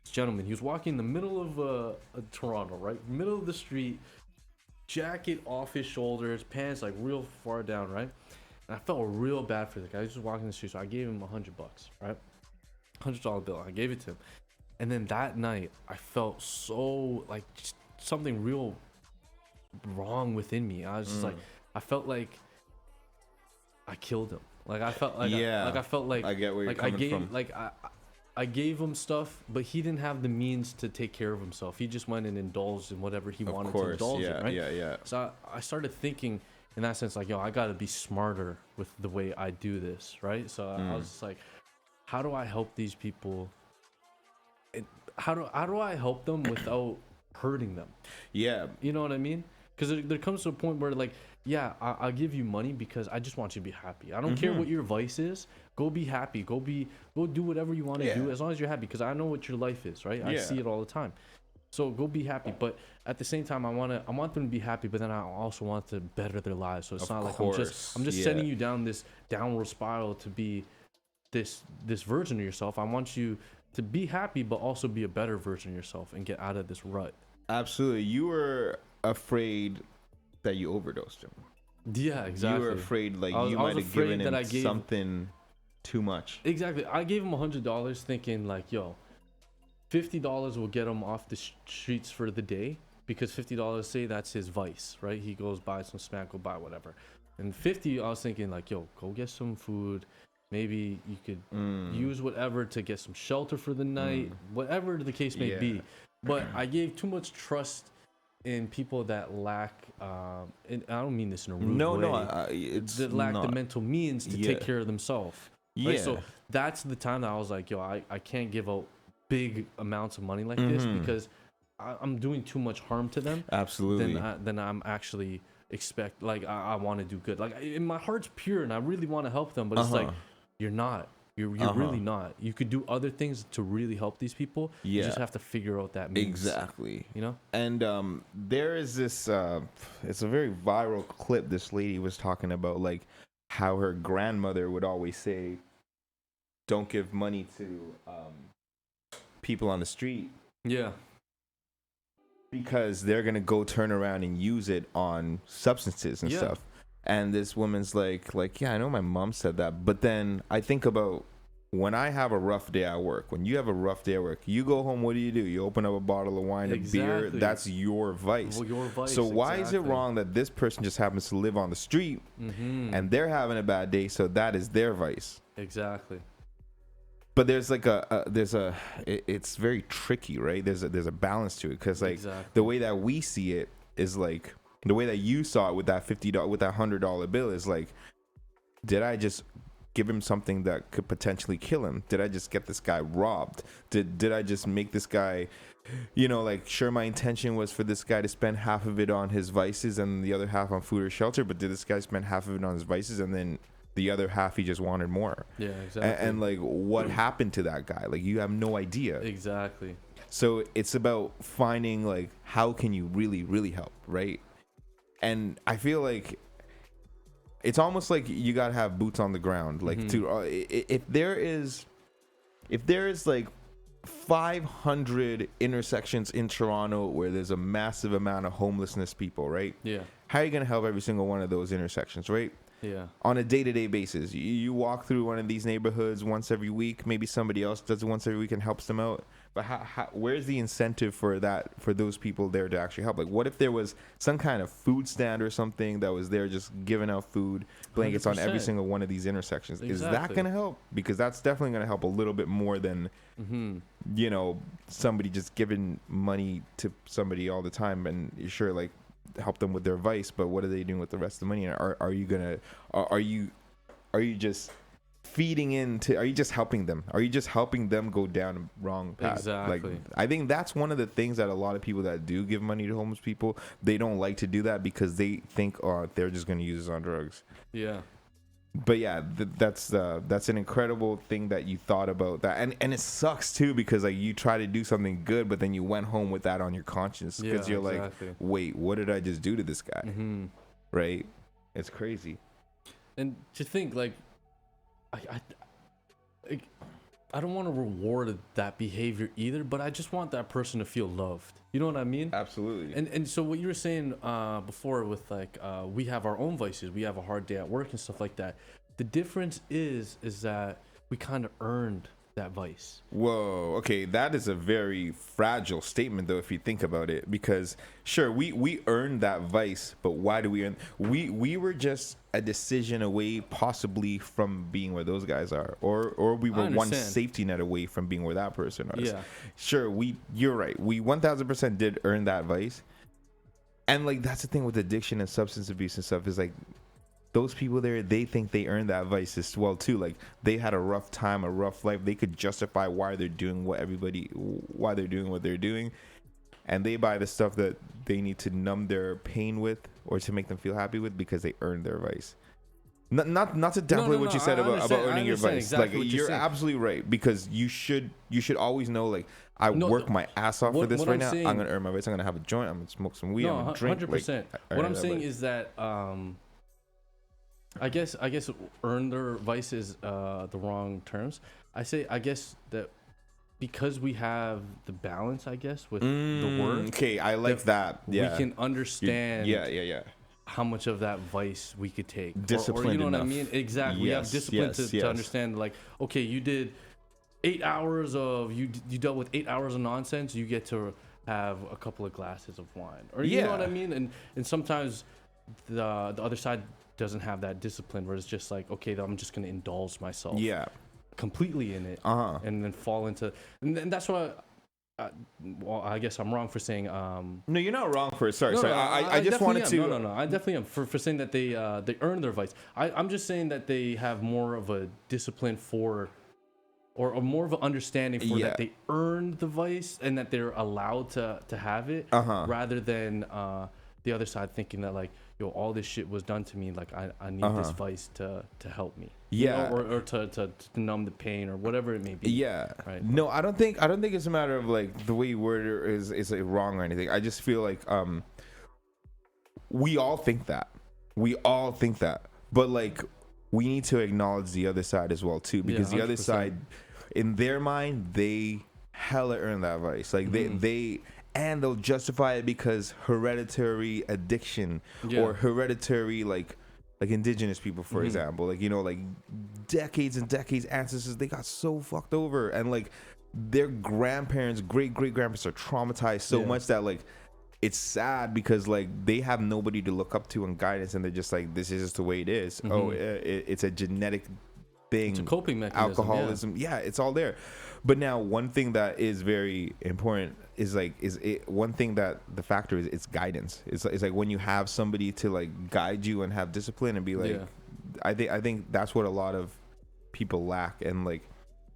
gentleman. He was walking in the middle of Toronto, right, middle of the street, jacket off his shoulders, pants like real far down, right? And I felt real bad for the guy. He was just walking the street, so I gave him $100, right? $100 bill. I gave it to him, and then that night I felt so like just something real wrong within me. I was just like, I felt like I killed him. Like I felt like I felt like I get where you're coming from. Like I gave him stuff, but he didn't have the means to take care of himself. He just went and indulged in whatever he wanted to indulge in, right? Yeah. So I started thinking, in that sense, like, yo, I gotta be smarter with the way I do this, right? So I was just like, how do I help these people? How do I help them without hurting them? Yeah. You know what I mean? Because there comes to a point where, like, yeah, I'll give you money because I just want you to be happy. I don't care what your vice is. Go be happy. Go do whatever you want to do as long as you're happy. Because I know what your life is, right? I see it all the time. So go be happy. But at the same time, I want them to be happy. But then I also want to better their lives. So it's not like I'm just sending you down this downward spiral to be this version of yourself. I want you to be happy, but also be a better version of yourself and get out of this rut. Absolutely. You were afraid that you overdosed him. Yeah, exactly. You were afraid you might have given him something too much. Exactly. I gave him $100 thinking like, yo, $50 will get him off the streets for the day, because $50, say that's his vice, right? He goes buy some smack, go buy whatever. And 50, I was thinking like, yo, go get some food. Maybe you could use whatever to get some shelter for the night, whatever the case may be. But I gave too much trust in people that lack, and I don't mean this in a rude way. That lack the mental means to take care of themselves. Yeah. Right? So that's the time that I was like, yo, I can't give out big amounts of money like this, because I'm doing too much harm to them. Absolutely. Then I'm actually I want to do good. Like, my heart's pure and I really want to help them, but it's like, you're not. You're really not. You could do other things to really help these people. You just have to figure out that means. Exactly. You know? And there is this, it's a very viral clip. This lady was talking about, like, how her grandmother would always say, don't give money to people on the street. Yeah. Because they're going to go turn around and use it on substances and stuff. And this woman's like, yeah, I know my mom said that. But then I think about when I have a rough day at work, when you have a rough day at work, you go home, what do? You open up a bottle of wine, a beer. That's your vice. Well, your vice. So why is it wrong that this person just happens to live on the street and they're having a bad day, so that is their vice? Exactly. But there's like it's very tricky, right? There's a balance to it, because like the way that we see it is like, the way that you saw it with that $50 with that $100 bill is like, did I just give him something that could potentially kill him? Did I just get this guy robbed? Did I just make this guy, like, sure, my intention was for this guy to spend half of it on his vices and the other half on food or shelter, but did this guy spend half of it on his vices and then the other half he just wanted more? Yeah, exactly. And like, what happened to that guy? Like, you have no idea. Exactly. So it's about finding, like, how can you really, really help, right? And I feel like it's almost like you gotta have boots on the ground, like if there is like 500 intersections in Toronto where there's a massive amount of homelessness people, right? Yeah. How are you gonna help every single one of those intersections, right? Yeah. On a day-to-day basis, you walk through one of these neighborhoods once every week. Maybe somebody else does it once every week and helps them out. But where's the incentive for those people there to actually help? Like, what if there was some kind of food stand or something that was there just giving out food, blankets 100%. On every single one of these intersections? Exactly. Is that going to help? Because that's definitely going to help a little bit more than, somebody just giving money to somebody all the time. And sure, like, help them with their vice, but what are they doing with the rest of the money? Are you just feeding into, are you just helping them? Are you just helping them go down a wrong path? Exactly. Like, I think that's one of the things that a lot of people that do give money to homeless people, they don't like to do that because they think, oh, they're just going to use it on drugs. Yeah. But yeah, that's an incredible thing that you thought about that, and it sucks too, because like, you try to do something good, but then you went home with that on your conscience, because you're like, wait, what did I just do to this guy? Right? It's crazy. And to think, like, I don't want to reward that behavior either, but I just want that person to feel loved. You know what I mean? Absolutely. And so what you were saying before with, like, we have our own vices, we have a hard day at work and stuff like that. The difference is that we kind of earned that vice. Whoa, okay, that is a very fragile statement, though, if you think about it, because sure, we earned that vice, but why do we earn? We were just a decision away, possibly, from being where those guys are, or we were one safety net away from being where that person was. Yeah, sure, you're right, we 1000% did earn that vice, And like that's the thing with addiction and substance abuse and stuff is like those people there, they think they earned that vice as well too. Like they had a rough time, a rough life. They could justify why they're doing what they're doing, and they buy the stuff that they need to numb their pain with or to make them feel happy with because they earned their vice. Not to downplay what you said about earning your vice. Exactly like you're absolutely right, because you should always know, like, I work my ass off for this right now. I'm gonna earn my vice. I'm gonna have a joint. I'm gonna smoke some weed. I'm gonna drink. 100%. What I'm saying is that I guess earn their vice is the wrong terms. I guess that because we have the balance, I guess, with the word. Okay, I like that. Yeah, we can understand. Yeah. How much of that vice we could take. Discipline, or you know enough. What I mean? Exactly. We have discipline to understand, like, okay, you did 8 hours of you dealt with 8 hours of nonsense. You get to have a couple of glasses of wine, or you know what I mean. And sometimes the other side doesn't have that discipline, where it's just like, okay, I'm just gonna indulge myself. Completely in it, and then fall into, and that's what. Well, I guess I'm wrong for saying. No, you're not wrong for it. Sorry. I just wanted to. No. I definitely am for saying that they earn their vice. I'm just saying that they have more of a discipline for, or more of an understanding for that they earned the vice and that they're allowed to have it, rather than the other side thinking that, like, yo, all this shit was done to me, like I need this vice to help me. You know, or to numb the pain or whatever it may be. Right. No, I don't think it's a matter of like the way you word it is like wrong or anything. I just feel like we all think that. But like we need to acknowledge the other side as well too, because the other side, in their mind, they hella earn that vice. Like they and they'll justify it because hereditary addiction or hereditary like indigenous people, for example, like, you know, like decades and decades ancestors, they got so fucked over, and like their grandparents, great grandparents are traumatized so much that like it's sad, because like they have nobody to look up to and guidance, and they're just like, this is just the way it is. It's a genetic thing. It's a coping mechanism. Alcoholism, it's all there. But now one thing that is very important is one thing that the factor is, it's guidance. It's like when you have somebody to like guide you and have discipline and be like, I think that's what a lot of people lack, and like,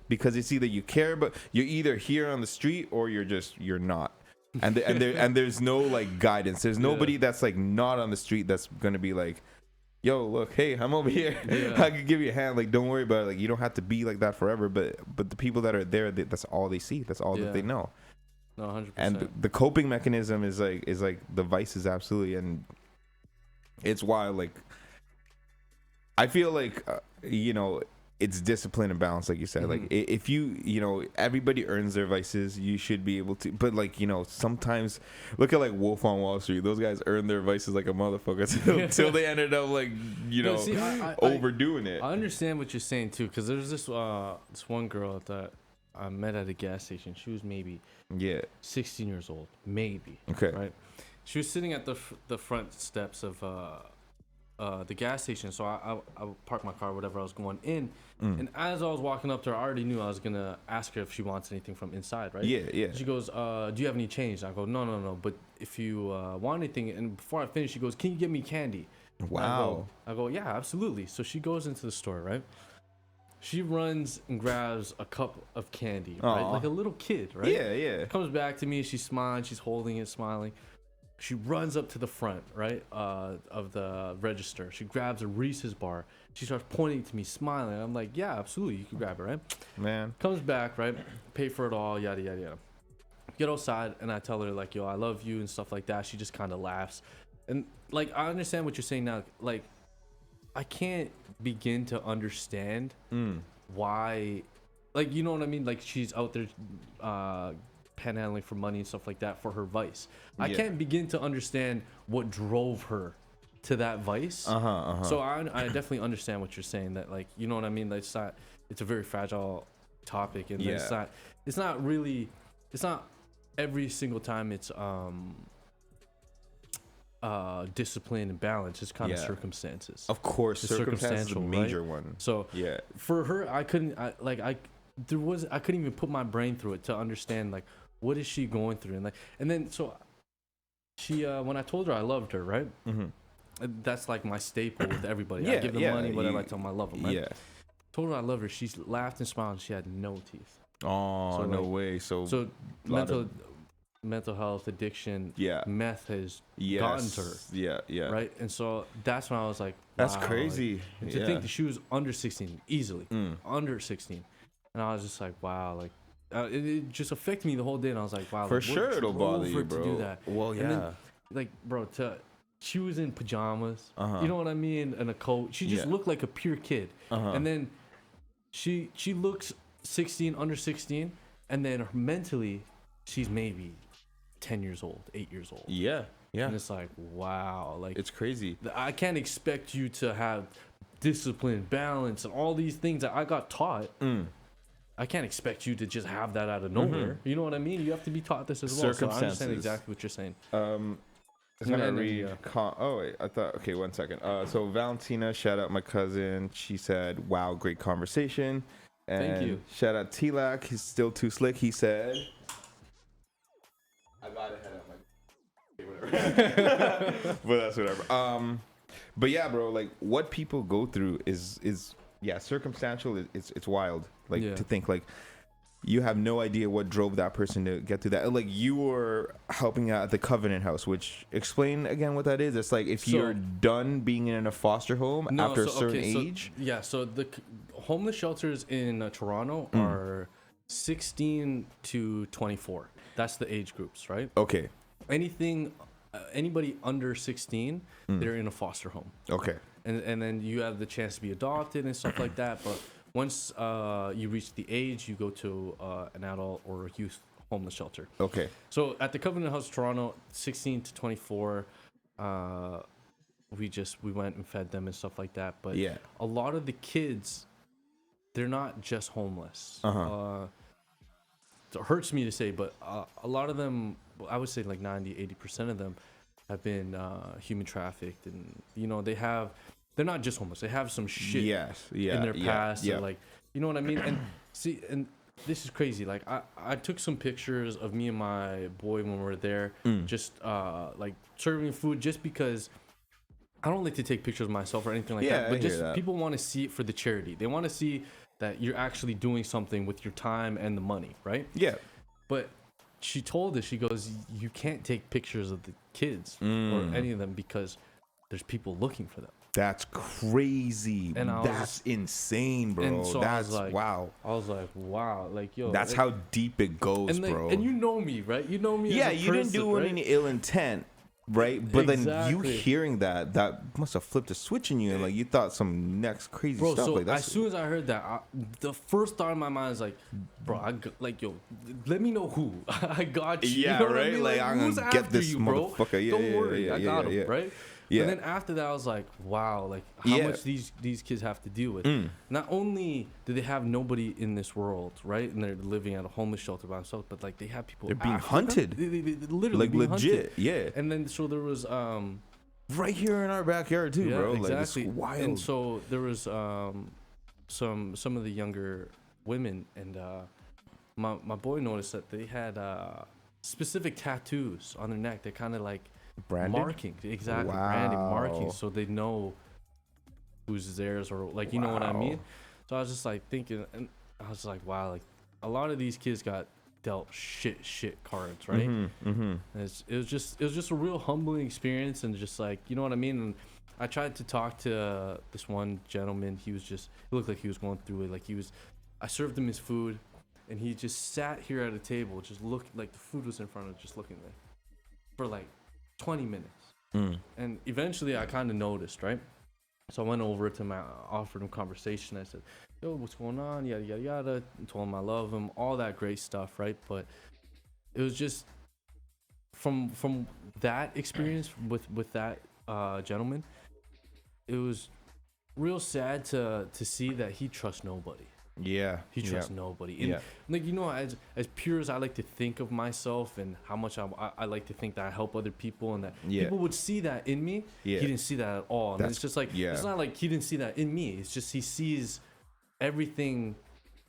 because it's either you care, but you're either here on the street or you're not, and there's no like guidance. There's nobody that's like not on the street that's gonna be like, yo, look, hey, I'm over here. I could give you a hand. Like, don't worry about it. Like, you don't have to be like that forever. But the people that are there, that's all they see. That's all that they know. No, 100%. And the coping mechanism is like the vices, absolutely. And it's why, like, I feel like you know, it's discipline and balance, like you said. Like, if you know, everybody earns their vices, you should be able to. But like, you know, sometimes look at like Wolf on Wall Street. Those guys earn their vices like a motherfucker till they ended up like, you know, overdoing it. I understand what you're saying too, because there's this one girl that I met at a gas station. She was maybe 16 years old, maybe. Okay. Right. She was sitting at the front steps of the gas station, so I parked my car, whatever. I was going in, and as I was walking up to her, I already knew I was gonna ask her if she wants anything from inside, right? She goes, "Do you have any change?" I go, "No. But if you want anything," and before I finish, she goes, "Can you get me candy?" Wow. I go, "Yeah, absolutely." So she goes into the store, right? She runs and grabs a cup of candy, right? Like a little kid, right? Yeah. Comes back to me. She's smiling. She's holding it, smiling. She runs up to the front, right, of the register. She grabs a Reese's bar. She starts pointing to me, smiling. I'm like, yeah, absolutely, you can grab it, right? Man. Comes back, right? Pay for it all, yada, yada, yada. Get outside, and I tell her, like, yo, I love you and stuff like that. She just kind of laughs. And, like, I understand what you're saying now. Like, I can't begin to understand why, like, you know what I mean? Like, she's out there panhandling for money and stuff like that for her vice. I can't begin to understand what drove her to that vice. So I definitely understand what you're saying, that, like, you know what I mean? Like, it's a very fragile topic, and it's not every single time it's discipline and balance. It's kind of circumstances. Of course, it's circumstances is a major right? one. So for her, I couldn't even put my brain through it to understand, like, what is she going through, and then so she when I told her I loved her, right? That's like my staple with everybody. I Yeah, give them yeah, money, whatever. I tell them I love them, right? Yeah. Told her I love her. She laughed and smiled. And she had no teeth. Oh, So, no like, way. So mental health, addiction, Yeah. meth has yes. gotten to her, Yeah, yeah. right? And so that's when I was like, That's wow, crazy. like, to think that she was under 16 easily, under 16, and I was just like, wow, like it just affected me the whole day, and I was like, wow, For like, sure it'll bother you, bro. to do that. Well, yeah. And then, like, bro, she was in pajamas, Uh-huh. you know what I mean, and a coat. She just looked like a pure kid, and then she looks 16, under 16, and then mentally, she's maybe 10 years old, 8 years old. Yeah, yeah. And it's like, wow, like It's crazy. I can't expect you to have discipline, balance, and all these things that I got taught. I can't expect you to just have that out of nowhere. You know what I mean? You have to be taught this as well. So I understand exactly what you're saying. I'm gonna read. Oh wait, I thought. Okay, 1 second. So Valentina, shout out my cousin. She said, "Wow, great conversation." And thank you. Shout out T-Lac. He's still too slick. He said, "I gotta head out my." Okay, whatever. But that's whatever. But yeah, bro. Like what people go through is circumstantial. It's wild. Like to think like. You have no idea what drove that person to get through that. Like you were helping out at the Covenant House, which explain again what that is. It's like if you're done being in a foster home after a certain age. So the homeless shelters in Toronto are 16 to 24. That's the age groups, right? Okay. Anybody under 16, they're in a foster home. Okay. And then you have the chance to be adopted and stuff like that, but once you reach the age, you go to an adult or a youth homeless shelter. Okay. So at the Covenant House Toronto, 16 to 24, we went and fed them and stuff like that. But a lot of the kids, they're not just homeless. It hurts me to say, but a lot of them, I would say like 90-80% of them have been human trafficked, and they're not just homeless. They have some shit in their past. And like, you know what I mean? And see, and this is crazy. Like I took some pictures of me and my boy when we were there, just like serving food, just because I don't like to take pictures of myself or anything like that. But just people want to see it for the charity. They want to see that you're actually doing something with your time and the money, right? Yeah. But she told us, she goes, you can't take pictures of the kids or any of them because there's people looking for them. That's crazy. And that's insane, bro. And so that's wow. I was like, wow. Like, yo. That's how deep it goes, bro. And you know me, right? You know me. Yeah, as a you person, didn't do it in ill intent, right? But then you hearing that must have flipped a switch in you, and like you thought some next crazy stuff. So like as soon as I heard that, the first thought in my mind is like, bro, yo, let me know who. I got you. Yeah, you know right. what I mean? Like I'm gonna get this motherfucker. Yeah, don't worry, I got him, right? Yeah. And then after that, I was like, wow, like how much these kids have to deal with. Not only do they have nobody in this world, right, and they're living at a homeless shelter by themselves, but like they have people. They're being hunted. They literally like legit. Hunted. Yeah. And then so there was right here in our backyard too, bro. Exactly. Like, it's wild. And so there was some of the younger women, and my boy noticed that they had specific tattoos on their neck. They're kind of like. Branded? Marking, exactly. Wow. Branding, marking, so they know who's theirs, or like, you know what I mean. So I was just like thinking, and I was like, wow, like a lot of these kids got dealt shit cards, right? And it was just a real humbling experience, and just like, you know what I mean. And I tried to talk to this one gentleman. He looked like he was going through it. Like I served him his food, and he just sat here at a table, just looked like the food was in front of him, just looking there for like 20 minutes. And eventually I kind of noticed, right? So I went over to him, I offered him conversation. I said, yo, what's going on? Yada, yada, yada. And told him I love him, all that great stuff, right? But it was just from that experience with that gentleman, it was real sad to see that he trusts nobody. Yeah, he trusts nobody. And like, you know, as pure as I like to think of myself, and how much I like to think that I help other people, and that people would see that in me. He didn't see that at all. And it's just like, it's not like he didn't see that in me. It's just he sees everything,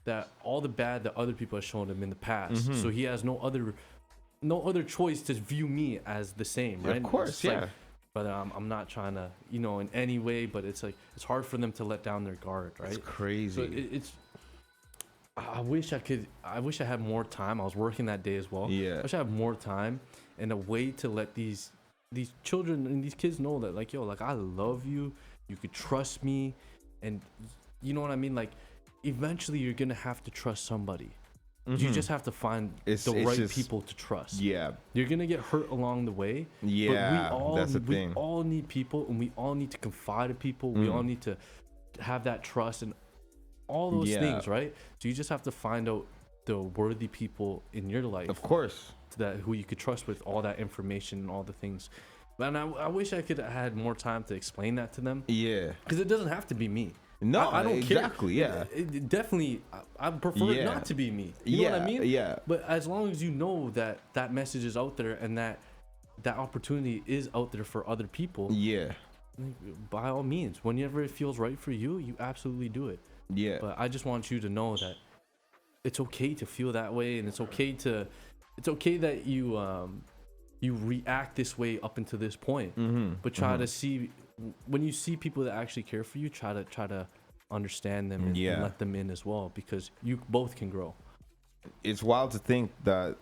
that all the bad that other people have shown him in the past. So he has no other no other choice to view me as the same, right? Of course, yeah. Like, but I'm not trying to, in any way, but it's like, it's hard for them to let down their guard, right? It's crazy. So I wish I had more time. I was working that day as well. Yeah. I wish I had more time and a way to let these children and these kids know that, like, yo, like, I love you. You could trust me. And you know what I mean? Like, eventually you're going to have to trust somebody. You just have to find the right people to trust. Yeah. You're going to get hurt along the way. Yeah, but that's the thing. We all need people, and we all need to confide in people. We all need to have that trust and all those things, right? So you just have to find out the worthy people in your life. Of course. Who you could trust with all that information and all the things. And I wish I could have had more time to explain that to them. Yeah. Because it doesn't have to be me. No, I don't exactly, care. Yeah. It definitely, I prefer it not to be me. You know what I mean? Yeah. But as long as you know that message is out there and that opportunity is out there for other people. Yeah. By all means, whenever it feels right for you, you absolutely do it. Yeah. But I just want you to know that it's okay to feel that way, and it's okay that you react this way up until this point. But try to see, when you see people that actually care for you, try to understand them and let them in as well, because you both can grow. It's wild to think that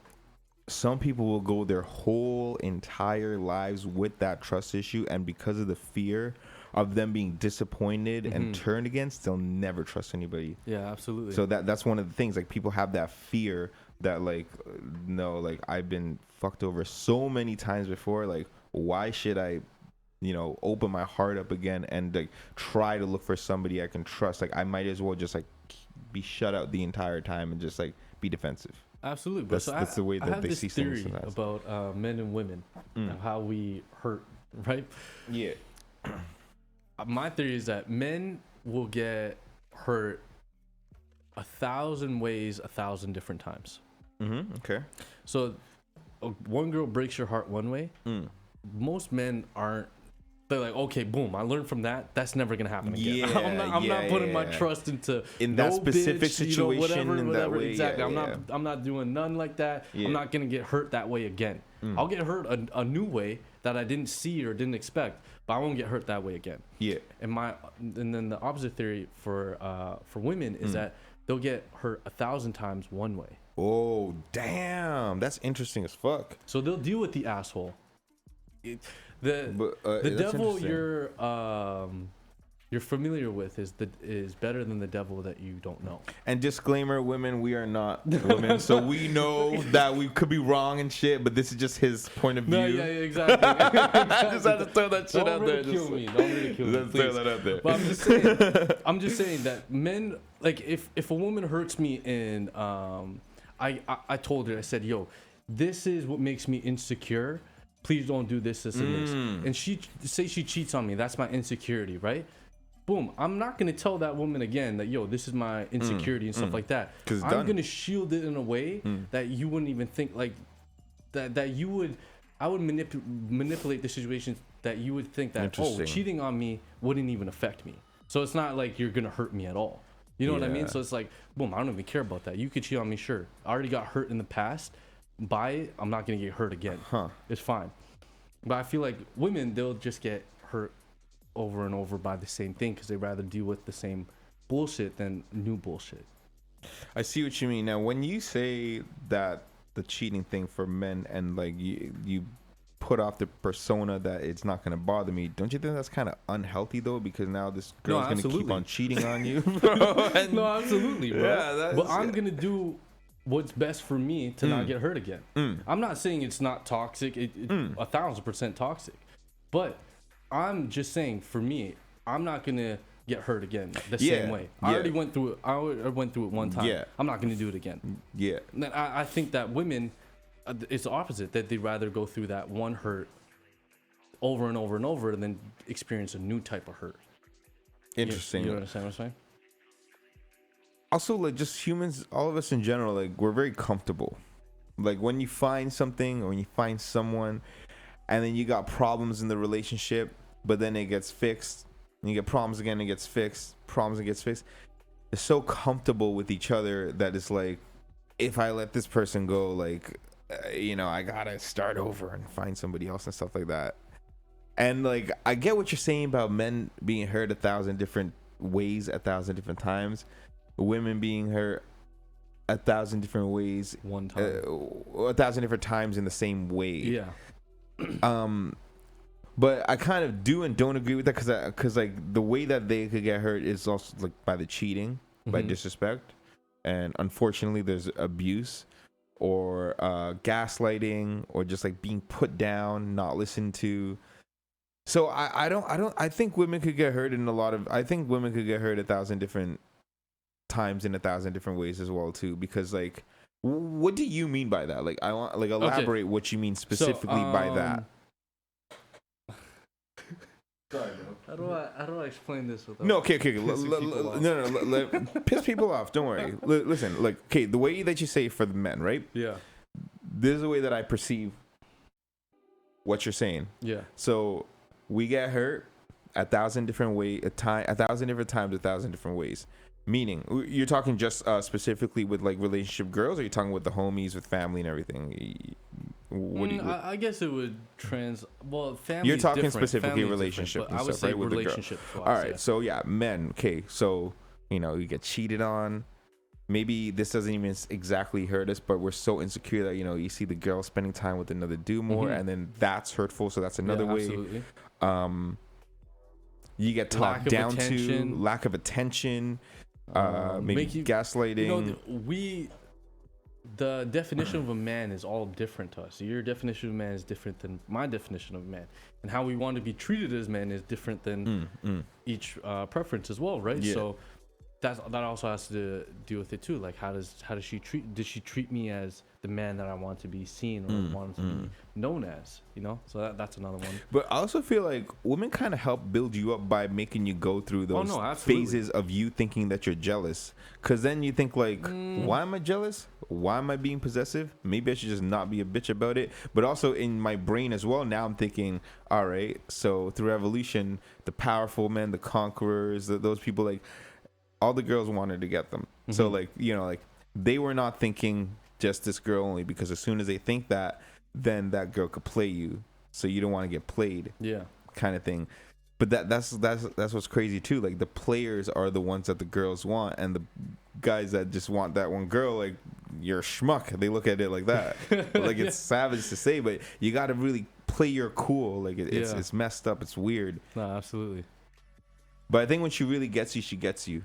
some people will go their whole entire lives with that trust issue, and because of the fear of them being disappointed and turned against, they'll never trust anybody. Yeah, absolutely. So that's one of the things, like, people have that fear that, like, no, like, I've been fucked over so many times before, like, why should I open my heart up again and, like, try to look for somebody I can trust? Like, I might as well just, like, be shut out the entire time and just, like, be defensive. Absolutely. That's the way that they see things. I have this theory about men and women, how we hurt, right? Yeah. My theory is that men will get hurt 1,000 ways, 1,000 different times. Okay. So one girl breaks your heart one way. Most men aren't. They're like, okay, boom, I learned from that. That's never gonna happen again. Yeah, I'm not putting my trust into that specific bitch, situation. whatever. That way, exactly. I'm not doing none like that. I'm not gonna get hurt that way again. I'll get hurt a new way that I didn't see or didn't expect, but I won't get hurt that way again. Yeah. And then the opposite theory for women is that they'll get hurt 1,000 times one way. Oh, damn, that's interesting as fuck. So they'll deal with the asshole. The devil you're familiar with is better than the devil that you don't know. And disclaimer, women, we are not women, so we know that we could be wrong and shit, but this is just his point of view. No, yeah, exactly. I just had to throw that shit out there. Don't ridicule me. Let's throw that out there. But I'm just saying that men, like, if a woman hurts me and I told her, I said, yo, this is what makes me insecure. Please don't do this and this. And she cheats on me. That's my insecurity, right? Boom. I'm not going to tell that woman again that, yo, this is my insecurity and stuff like that. I'm going to shield it in a way that you wouldn't even think, like, that I would manipulate the situation that you would think that, oh, cheating on me wouldn't even affect me. So it's not like you're going to hurt me at all. You know what I mean? So it's like, boom, I don't even care about that. You could cheat on me, sure. I already got hurt in the past. By it, I'm not going to get hurt again. It's fine. But I feel like women, they'll just get hurt over and over by the same thing because they rather deal with the same bullshit than new bullshit. I see what you mean. Now, when you say that the cheating thing for men and, like, you put off the persona that it's not going to bother me, don't you think that's kind of unhealthy, though? Because now this girl's going to keep on cheating on you. No, absolutely, bro. Yeah, but I'm going to do what's best for me to not get hurt again. I'm not saying it's not toxic. It's 1,000% toxic. But I'm just saying, for me, I'm not going to get hurt again the same way. I already went through it. I went through it one time. I'm not going to do it again. Yeah. I think that women, it's the opposite, that they'd rather go through that one hurt over and over and over and then experience a new type of hurt. Interesting. You understand what I'm saying? Also, like, just humans, all of us in general, like, we're very comfortable. Like, when you find something or when you find someone and then you got problems in the relationship, but then it gets fixed, and you get problems again, it gets fixed, problems, it gets fixed. It's so comfortable with each other that it's like, if I let this person go, like, you know, I gotta start over and find somebody else and stuff like that. And like, I get what you're saying about men being hurt 1,000 different ways, 1,000 different times, women being hurt 1,000 different ways, one time, 1,000 different times in the same way. Yeah. But I kind of do and don't agree with that because like the way that they could get hurt is also like by the cheating, by disrespect, and unfortunately there's abuse or gaslighting or just like being put down, not listened to. So I think women could get hurt in I think women could get hurt 1,000 different times in 1,000 different ways as well too, because like, what do you mean by that? Like, I want like elaborate what you mean specifically by that. Sorry, bro. How do I explain this without? No, okay. No. Piss people off. Don't worry. Listen, like, okay, the way that you say it for the men, right? Yeah. This is the way that I perceive what you're saying. Yeah. So we get hurt 1,000 different ways, 1,000 different times, 1,000 different ways. Meaning, you're talking just specifically with like relationship girls, or you're talking with the homies, with family and everything? What do you? I guess it would family. You're talking different. specifically Family relationship and I would stuff, say right? With relationship. the girl. All right, so yeah, men. Okay, so you know, you get cheated on. Maybe this doesn't even exactly hurt us, but we're so insecure that, you know, you see the girl spending time with another dude more, and then that's hurtful. So that's another way. Absolutely. You get talked down to, lack of attention, maybe gaslighting. You know, the definition of a man is all different to us. So your definition of a man is different than my definition of a man, and how we want to be treated as men is different than each preference as well, right? Yeah. So that also has to do with it too. Like, how does she treat? Did she treat me as the man that I want to be seen or want to be known as? You know, so that's another one. But I also feel like women kind of help build you up by making you go through those phases of you thinking that you're jealous. Because then you think like, why am I jealous? Why am I being possessive? Maybe I should just not be a bitch about it. But also in my brain as well, now I'm thinking, all right, so through evolution, the powerful men, the conquerors, those people, like, all the girls wanted to get them. So like, you know, like, they were not thinking just this girl only, because as soon as they think that, then that girl could play you. So you don't want to get played. Yeah. Kind of thing. But that's what's crazy too. Like, the players are the ones that the girls want, and the guys that just want that one girl, like, you're a schmuck. They look at it like that. Like, it's savage to say, but you got to really play your cool. Like, it's messed up. It's weird. No, absolutely. But I think when she really gets you, she gets you.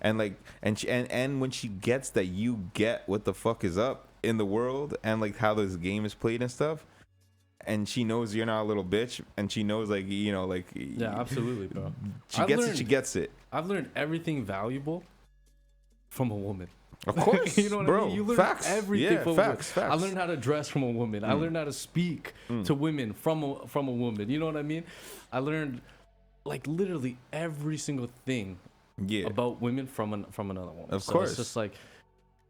And like, and when she gets that you get what the fuck is up in the world, and like how this game is played and stuff, and she knows you're not a little bitch, and she knows, like, you know, like, yeah, absolutely, bro. She gets it. I've learned everything valuable from a woman. Of course. You know what I mean? You learn everything from facts. I learned how to dress from a woman. I learned how to speak to women from a woman. You know what I mean? I learned, like, literally every single thing about women from another woman. Of course. It's just like,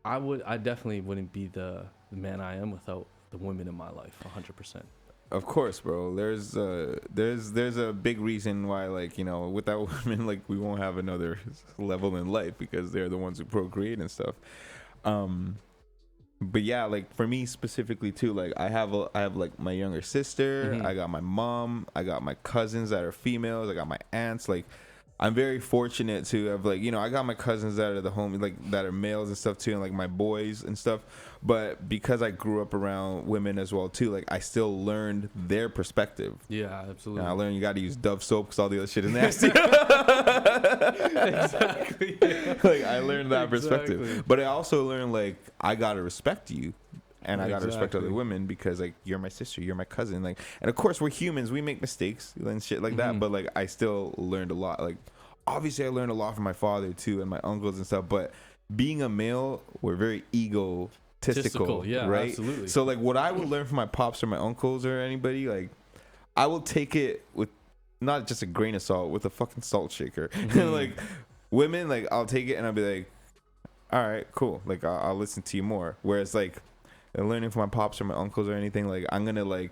I definitely wouldn't be the man I am without the women in my life. 100%. Of course, bro. There's a big reason why, like, you know, without women, like, we won't have another level in life, because they're the ones who procreate and stuff. But yeah, like, for me specifically too, like, I have like my younger sister, I got my mom, I got my cousins that are females, I got my aunts. Like, I'm very fortunate to have, like, you know, I got my cousins that are the homies, like, that are males and stuff too, and like my boys and stuff. But because I grew up around women as well too, like, I still learned their perspective. Yeah, absolutely. And I learned you got to use Dove soap because all the other shit is nasty. Exactly. Yeah. Like, I learned that perspective, but I also learned, like, I gotta respect you. And I gotta respect other women, because, like, you're my sister, you're my cousin, like, and of course we're humans, we make mistakes and shit like that. But like, I still learned a lot. Like, obviously I learned a lot from my father too, and my uncles and stuff. But being a male, we're very egotistical, yeah, right? Absolutely. So like, what I would learn from my pops or my uncles or anybody, like, I will take it with not just a grain of salt, with a fucking salt shaker. Like, women, like, I'll take it and I'll be like, all right, cool. Like, I'll listen to you more. Whereas, like, learning from my pops or my uncles or anything, like, I'm gonna, like,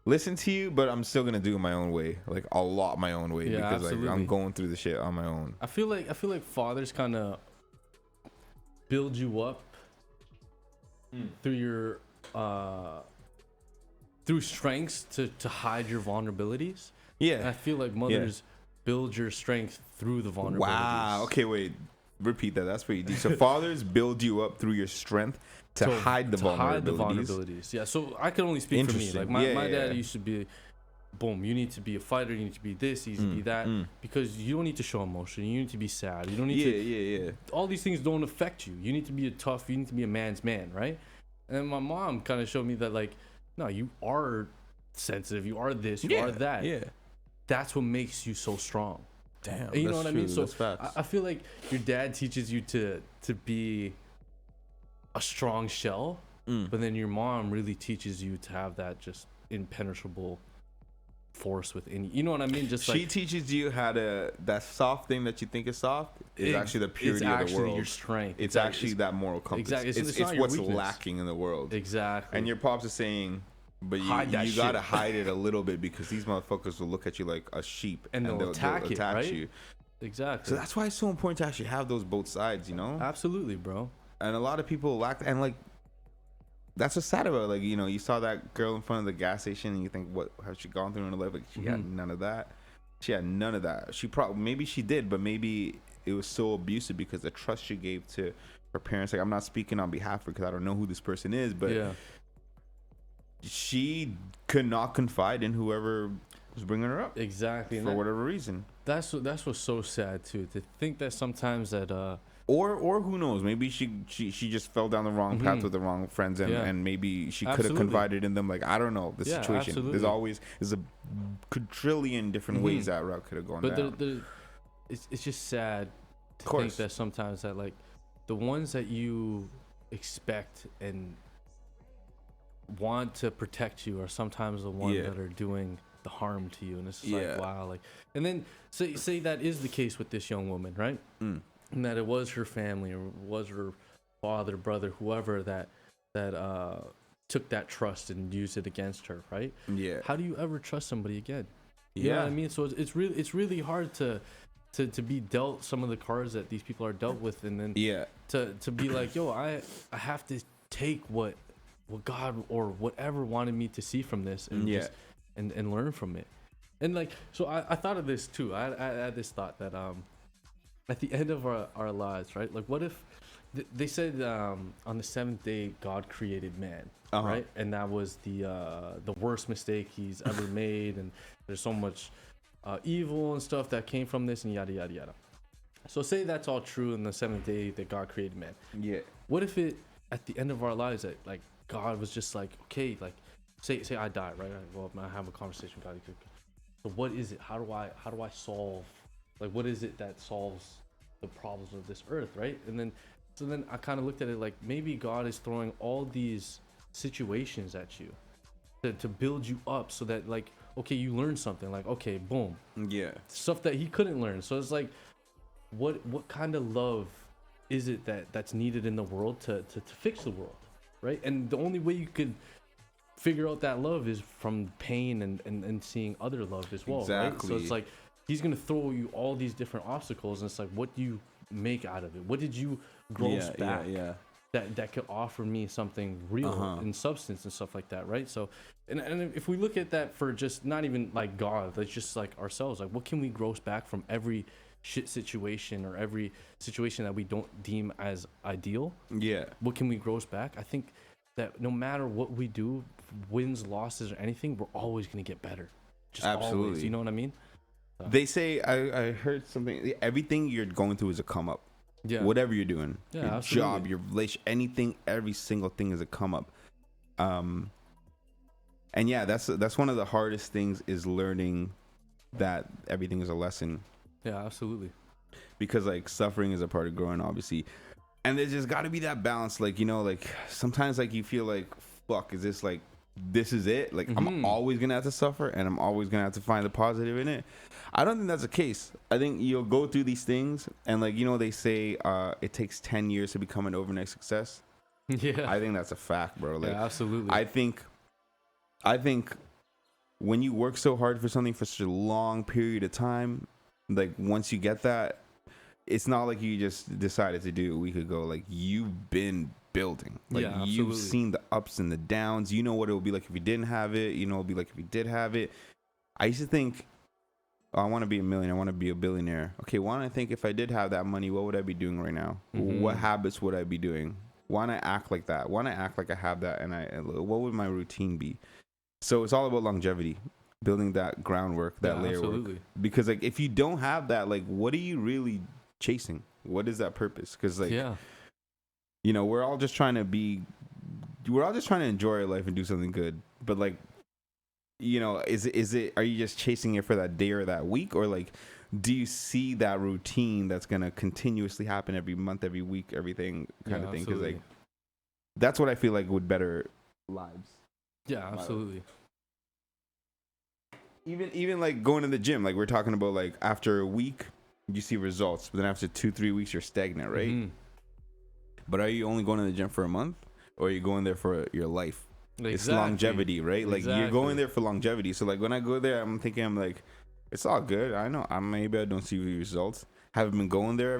listen to you, but I'm still gonna do it my own way, like, a lot my own way, because absolutely. Like, I'm going through the shit on my own. I feel like fathers kind of build you up through your through strengths to hide your vulnerabilities. Yeah. And I feel like mothers build your strength through the vulnerabilities. Wow. Okay, wait. Repeat that. That's pretty deep. So fathers build you up through your strength to hide the vulnerabilities. Yeah. So I can only speak for me. Like my dad used to be, boom, you need to be a fighter. You need to be this. You need to be that. Because you don't need to show emotion. You need to be sad. You don't need to. All these things don't affect you. You need to be a tough. You need to be a man's man, right? And my mom kind of showed me that, like, no, you are sensitive. You are this. You are that. Yeah. That's what makes you so strong. Damn. And you know what I mean? So facts. I feel like your dad teaches you to be a strong shell, but then your mom really teaches you to have that just impenetrable force within you. You know what I mean? Just she teaches you how to, that soft thing that you think is soft is actually the purity of the world. It's actually your strength. It's actually that moral compass. Exactly. It's what's lacking in the world. Exactly. And your pops is saying, but you gotta hide it a little bit, because these motherfuckers will look at you like a sheep and they'll attack right? you. Exactly. So that's why it's so important to actually have those both sides, you know? Absolutely, bro. And a lot of people lack, and like, that's what's sad about it. Like, you know, you saw that girl in front of the gas station and you think, what has she gone through in her life? Like, she had none of that. She had none of that. She probably, maybe she did, but maybe it was so abusive because the trust she gave to her parents. Like, I'm not speaking on behalf of her because I don't know who this person is, but she could not confide in whoever was bringing her up. Exactly. For whatever reason. That's what's so sad too, to think that sometimes that or who knows, maybe she just fell down the wrong path with the wrong friends, and maybe she could have confided in them. Like, I don't know the situation. Absolutely. There's a quadrillion different ways that route could have gone down. It's just sad to think that sometimes that, like, the ones that you expect and want to protect you are sometimes the ones that are doing the harm to you. And it's like, wow. Like, and then say that is the case with this young woman, right? And that it was her family, or was her father, brother, whoever that took that trust and used it against her, right? Yeah. How do you ever trust somebody again? You know what I mean? So it's really hard to be dealt some of the cards that these people are dealt with, and then to be like, yo, I have to take what God or whatever wanted me to see from this, and just and learn from it. And like, so I thought of this too. I had this thought that at the end of our lives, right? Like, what if they said on the seventh day God created man, right? And that was the worst mistake he's ever made, and there's so much evil and stuff that came from this, and yada yada yada. So say that's all true in the seventh day that God created man. Yeah. What if it at the end of our lives that, like, God was just like, okay, like, say I die, right? Well, I have a conversation with God. So what is it? How do I solve? Like, what is it that solves the problems of this earth, right? And then, so then I kind of looked at it like, maybe God is throwing all these situations at you to build you up, so that, like, okay, you learn something. Like, okay, boom. Yeah. Stuff that he couldn't learn. So it's like, what kind of love is it that's needed in the world to fix the world, right? And the only way you could figure out that love is from pain and seeing other love as well. Exactly. Right? So it's like, he's gonna throw you all these different obstacles, and it's like, what do you make out of it? What did you gross back that could offer me something real in substance and stuff like that, right? So, and if we look at that for just not even like God, that's just like ourselves, like, what can we gross back from every shit situation or every situation that we don't deem as ideal? Yeah. What can we gross back? I think that no matter what we do, wins, losses, or anything, we're always gonna get better. Just absolutely. Always, you know what I mean? They say, I heard something, everything you're going through is a come up. Yeah. Whatever you're doing, your absolutely. Job, your relation, anything, every single thing is a come up. And yeah, that's one of the hardest things, is learning that everything is a lesson. Yeah, absolutely. Because, like, suffering is a part of growing, obviously. And there's just got to be that balance. Like, you know, like, sometimes, like, you feel like, fuck, is this, like, this is it? Like, I'm always going to have to suffer, and I'm always going to have to find the positive in it. I don't think that's the case. I think you'll go through these things, and, like, you know, they say it takes 10 years to become an overnight success. Yeah. I think that's a fact, bro. Like, yeah, absolutely. I think when you work so hard for something for such a long period of time, like, once you get that, it's not like you just decided to do it a week ago. Like, you've been building. Like you've seen the ups and the downs. You know what it would be like if you didn't have it. You know what it would be like if you did have it. I used to think, oh, I want to be a millionaire. I want to be a billionaire. Okay, why don't I think if I did have that money, what would I be doing right now? What habits would I be doing? Why don't I act like that? Why don't I act like I have that? And what would my routine be? So it's all about longevity, building that groundwork, that layer work. Because like if you don't have that, like what are you really chasing? What is that purpose? Because like, you know, we're all just trying to enjoy our life and do something good. But like, you know, is it? Are you just chasing it for that day or that week, or like, do you see that routine that's gonna continuously happen every month, every week, everything kind of thing? Because like, that's what I feel like would better lives. Yeah, absolutely. Even like going to the gym, like we're talking about, like after a week you see results, but then after 2-3 weeks you're stagnant, right? But are you only going to the gym for a month, or are you going there for your life? It's longevity, right? Like you're going there for longevity. So like when I go there, I'm thinking, I'm like, it's all good. I know maybe I don't see results. Haven't been going there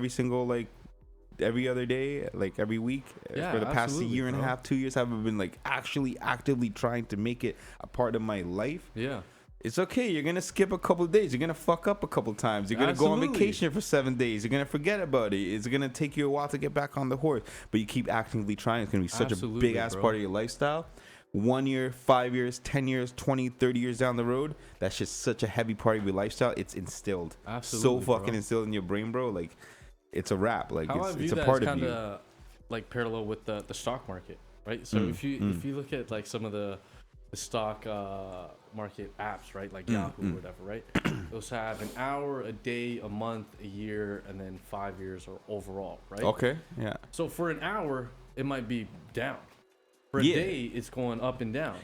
every other day, like every week for the past year and a half, 2 years. Haven't been like actually actively trying to make it a part of my life. Yeah. It's okay. You're going to skip a couple of days. You're going to fuck up a couple of times. You're going to go on vacation for 7 days. You're going to forget about it. It's going to take you a while to get back on the horse. But you keep actively trying. It's going to be such a big-ass part of your lifestyle. 1 year, 5 years, 10 years, 20, 30 years down the road, that's just such a heavy part of your lifestyle. It's instilled. Absolutely. So fucking instilled in your brain, bro. Like, it's a wrap. Like, it's a part of you. Kinda like parallel with the stock market, right? So if you look at like some of the stock market apps, right, like Yahoo or whatever, right, those have an hour, a day, a month, a year, and then 5 years or overall, right? Okay, yeah. So for an hour it might be down, for a day it's going up and down,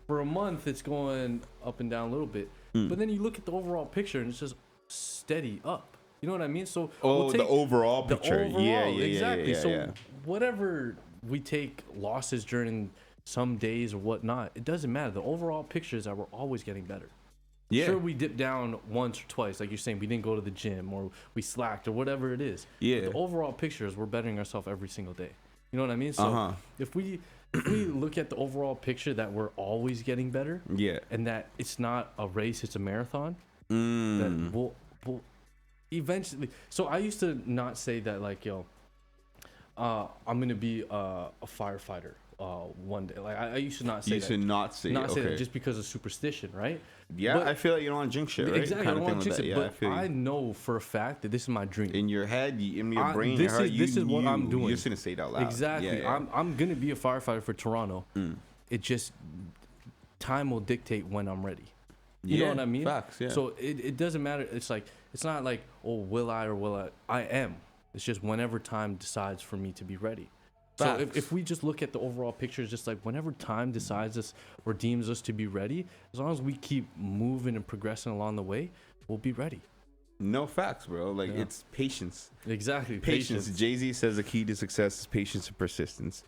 for a month it's going up and down a little bit, but then you look at the overall picture and it's just steady up. You know what I mean? So the overall picture. Exactly. So whatever we take losses during some days or whatnot, it doesn't matter. The overall picture is that we're always getting better. Yeah. Sure, we dipped down once or twice, like you're saying, we didn't go to the gym or we slacked or whatever it is. Yeah. But the overall picture is we're bettering ourselves every single day. You know what I mean? So if we look at the overall picture that we're always getting better, and that it's not a race, it's a marathon, then we'll eventually. So I used to not say that, like, yo, I'm gonna be a firefighter one day. Like I used to not say that. You should not say that just because of superstition, right? Yeah, but I feel like you don't want to jinx shit, right? Exactly, I don't want to jinx it. But I know for a fact that this is my dream. In your head, in your brain, this is what I'm doing. You're just gonna say it out loud. Exactly. I'm gonna be a firefighter for Toronto. It just, time will dictate when I'm ready. You know what I mean? Facts, yeah. So it doesn't matter. It's like, it's not like, oh, will I or will I? I am. It's just whenever time decides for me to be ready. So if we just look at the overall picture, it's just like whenever time decides us or deems us to be ready, as long as we keep moving and progressing along the way, we'll be ready. No, facts, bro. Like, it's patience. Exactly. Patience. Jay-Z says the key to success is patience and persistence.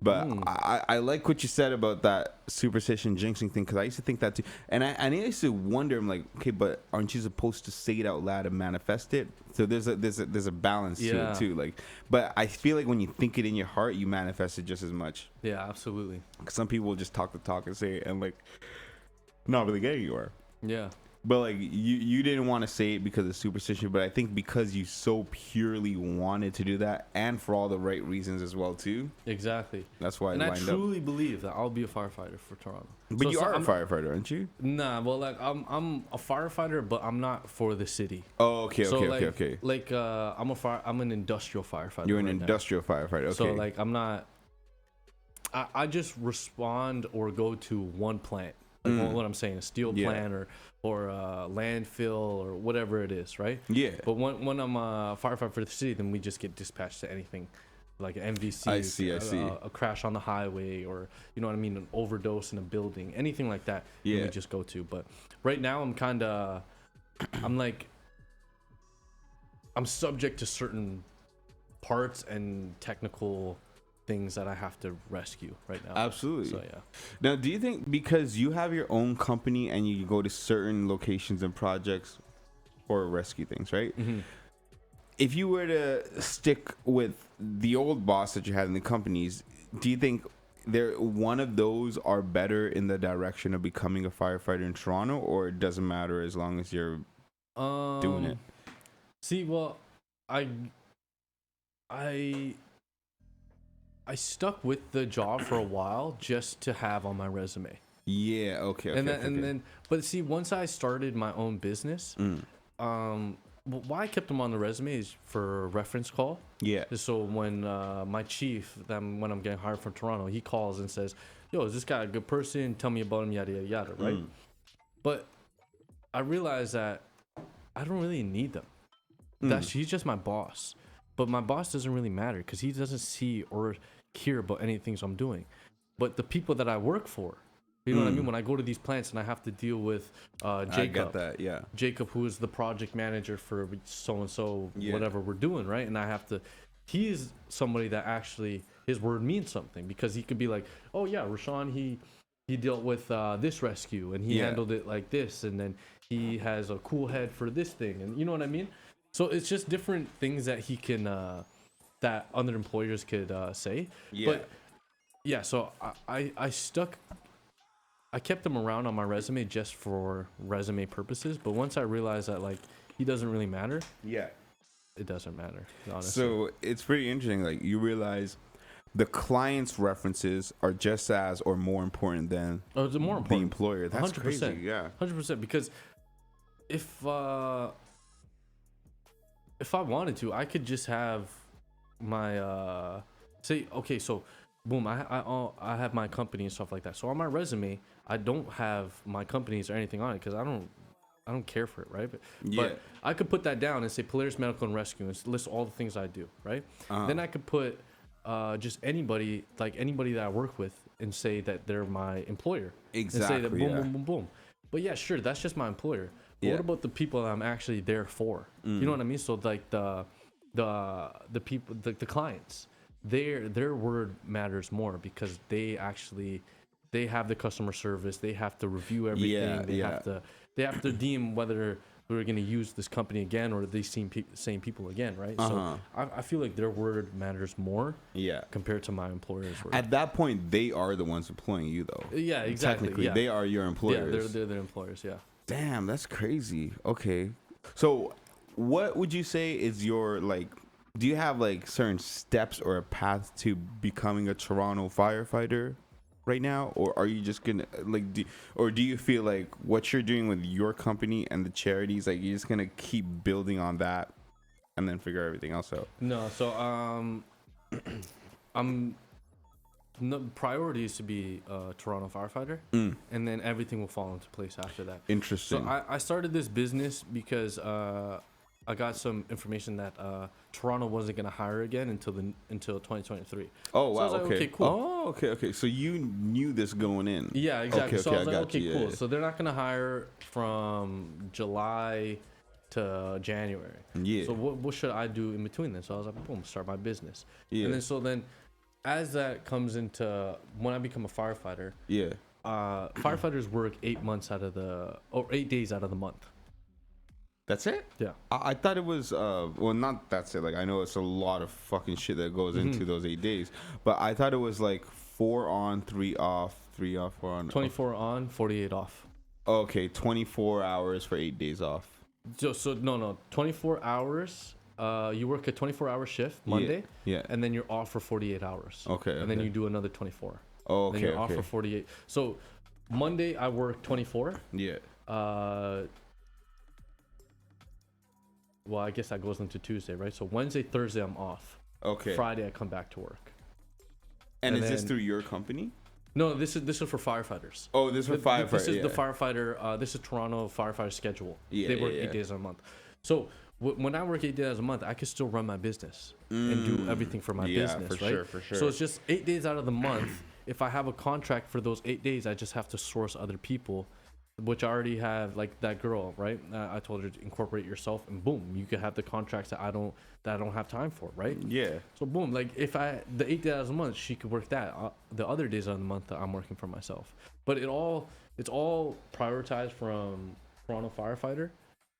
But I like what you said about that superstition jinxing thing, because I used to think that too. And I used to wonder, I'm like, okay, but aren't you supposed to say it out loud and manifest it? So there's a balance to it too. Like, but I feel like when you think it in your heart, you manifest it just as much. Yeah, absolutely. Some people will just talk the talk and say it and like not really get anywhere. Yeah. But like you didn't want to say it because of superstition, but I think because you so purely wanted to do that, and for all the right reasons as well too. Exactly. That's why. And I truly believe that I'll be a firefighter for Toronto. But you are a firefighter, aren't you? Nah, well, like I'm a firefighter, but I'm not for the city. Oh, okay. Like I'm an industrial firefighter. You're an industrial firefighter. Okay. So like I'm not. I just respond or go to one plant. Like what I'm saying, a steel plant or a landfill or whatever it is, right? Yeah. But when I'm a firefighter for the city, then we just get dispatched to anything, like an MVC, I see. A crash on the highway, or you know what I mean, an overdose in a building, anything like that. Yeah. We just go to. But right now I'm subject to certain parts and technical things that I have to rescue right now. Absolutely. So yeah. Now, do you think because you have your own company and you go to certain locations and projects or rescue things, right? if you were to stick with the old boss that you had in the companies, do you think one of those are better in the direction of becoming a firefighter in Toronto, or it doesn't matter as long as you're doing it? See, well, I stuck with the job for a while just to have on my resume. Yeah. Okay. And then, but see, once I started my own business, why I kept them on the resume is for reference call. Yeah. So when my chief, when I'm getting hired from Toronto, he calls and says, "Yo, is this guy a good person? Tell me about him, yada yada yada." Right. But I realized that I don't really need them. He's just my boss. But my boss doesn't really matter because he doesn't see or hear about anything I'm doing. But the people that I work for, you know what I mean? When I go to these plants and I have to deal with Jacob. I get that, yeah. Jacob, who is the project manager for so-and-so, whatever we're doing, right? And he is somebody that actually, his word means something, because he could be like, oh yeah, Rashan, he dealt with this rescue and he handled it like this, and then he has a cool head for this thing, and you know what I mean? So it's just different things that he can, that other employers could say. Yeah. But yeah, so I kept him around on my resume just for resume purposes. But once I realized that like he doesn't really matter. Yeah. It doesn't matter, honestly. So it's pretty interesting. Like, you realize the client's references are just as or more important than the employer. That's 100%. Crazy. Yeah. 100%. Because if I wanted to, I could just have my say, okay, so boom, I have my company and stuff like that. So on my resume, I don't have my companies or anything on it because I don't care for it, right? But I could put that down and say Polaris Medical and Rescue and list all the things I do, right? Then I could put just anybody that I work with and say that they're my employer. Exactly. And say that boom, boom, boom, boom. But yeah, sure, that's just my employer. But what about the people that I'm actually there for? You know what I mean? So like the people, the clients, their word matters more because they have the customer service. They have to review everything. They have to deem whether we're going to use this company again or the same people again, right? So I feel like their word matters more compared to my employer's word. At that point, they are the ones employing you, though. Yeah, exactly. Technically, they are your employers. Yeah, they're their employers, yeah. Damn, that's crazy. Okay. So what would you say is your, like, do you have, like, certain steps or a path to becoming a Toronto firefighter right now? Or are you just gonna, like, do you feel like what you're doing with your company and the charities, like, you're just gonna keep building on that and then figure everything else out? No, so priority is to be a Toronto firefighter, and then everything will fall into place after that. Interesting. So I started this business because I got some information that Toronto wasn't going to hire again until 2023. Oh, wow. So I was like, okay, cool. Oh, okay. So you knew this going in. Yeah, exactly. So I was like, okay, cool. So they're not going to hire from July to January. Yeah. So what should I do in between then? So I was like, boom, start my business. Yeah. And then as that comes into when I become a firefighter, firefighters work 8 days out of the month. That's it? Yeah. I thought it was not that's it. Like, I know it's a lot of fucking shit that goes into those 8 days, but I thought it was like 4 on, 3 off, 3 off, 4 on. 24 on, 48 off. Okay, 24 hours for 8 days off. So no, 24 hours. You work a 24-hour shift Monday, and then you're off for 48 hours. Okay. And then you do another 24. Oh, okay. Then you're off for 48. So Monday I work 24. Yeah. Well, I guess that goes into Tuesday, right? So Wednesday, Thursday I'm off. Okay. Friday I come back to work. And is this through your company? No, this is for firefighters. Oh, this is for firefighters. This is the firefighter. This is Toronto firefighter schedule. Yeah. They work 8 days a month. So when I work 8 days a month, I can still run my business and do everything for my business, right? For sure. So it's just 8 days out of the month. If I have a contract for those 8 days, I just have to source other people, which I already have, like that girl, right? I told her to incorporate yourself, and boom, you could have the contracts that I don't have time for, right? Yeah. So boom, like if the 8 days a month, she could work that. The other days of the month, I'm working for myself. But it's all prioritized from Toronto firefighter.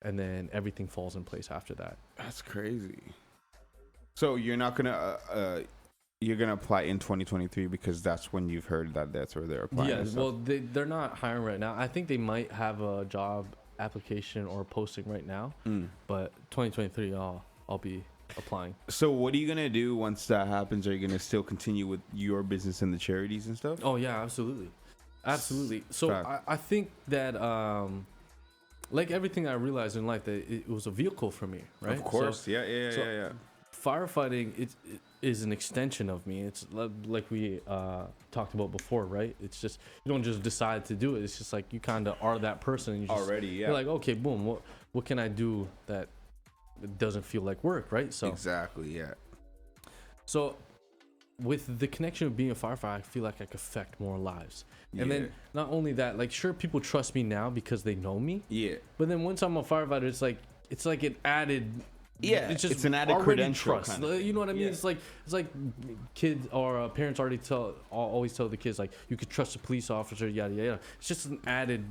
and then everything falls in place after that. That's crazy. So you're not gonna you're gonna apply in 2023 because that's when you've heard that that's where they're applying. Yeah, well, they're not hiring right now. I think they might have a job application or posting right now, but 2023 I'll be applying. So what are you gonna do once that happens? Are you gonna still continue with your business and the charities and stuff? Oh yeah, absolutely. So I think that like everything I realized in life, that it was a vehicle for me, right? Of course. So, yeah. Firefighting it is an extension of me. It's like we talked about before, right? It's just, you don't just decide to do it. It's just like you kind of are that person. And you just, already, yeah. You're like, okay, boom. What can I do that it doesn't feel like work, right? So exactly, yeah. So with the connection of being a firefighter, I feel like I could affect more lives. And then not only that, like, sure, people trust me now because they know me. Yeah. But then once I'm a firefighter, it's like an added. Yeah, it's an added credential. Trust. Kind of. You know what I mean? Yeah. It's like kids or parents always tell the kids, like, you could trust a police officer, yada yada. It's just an added,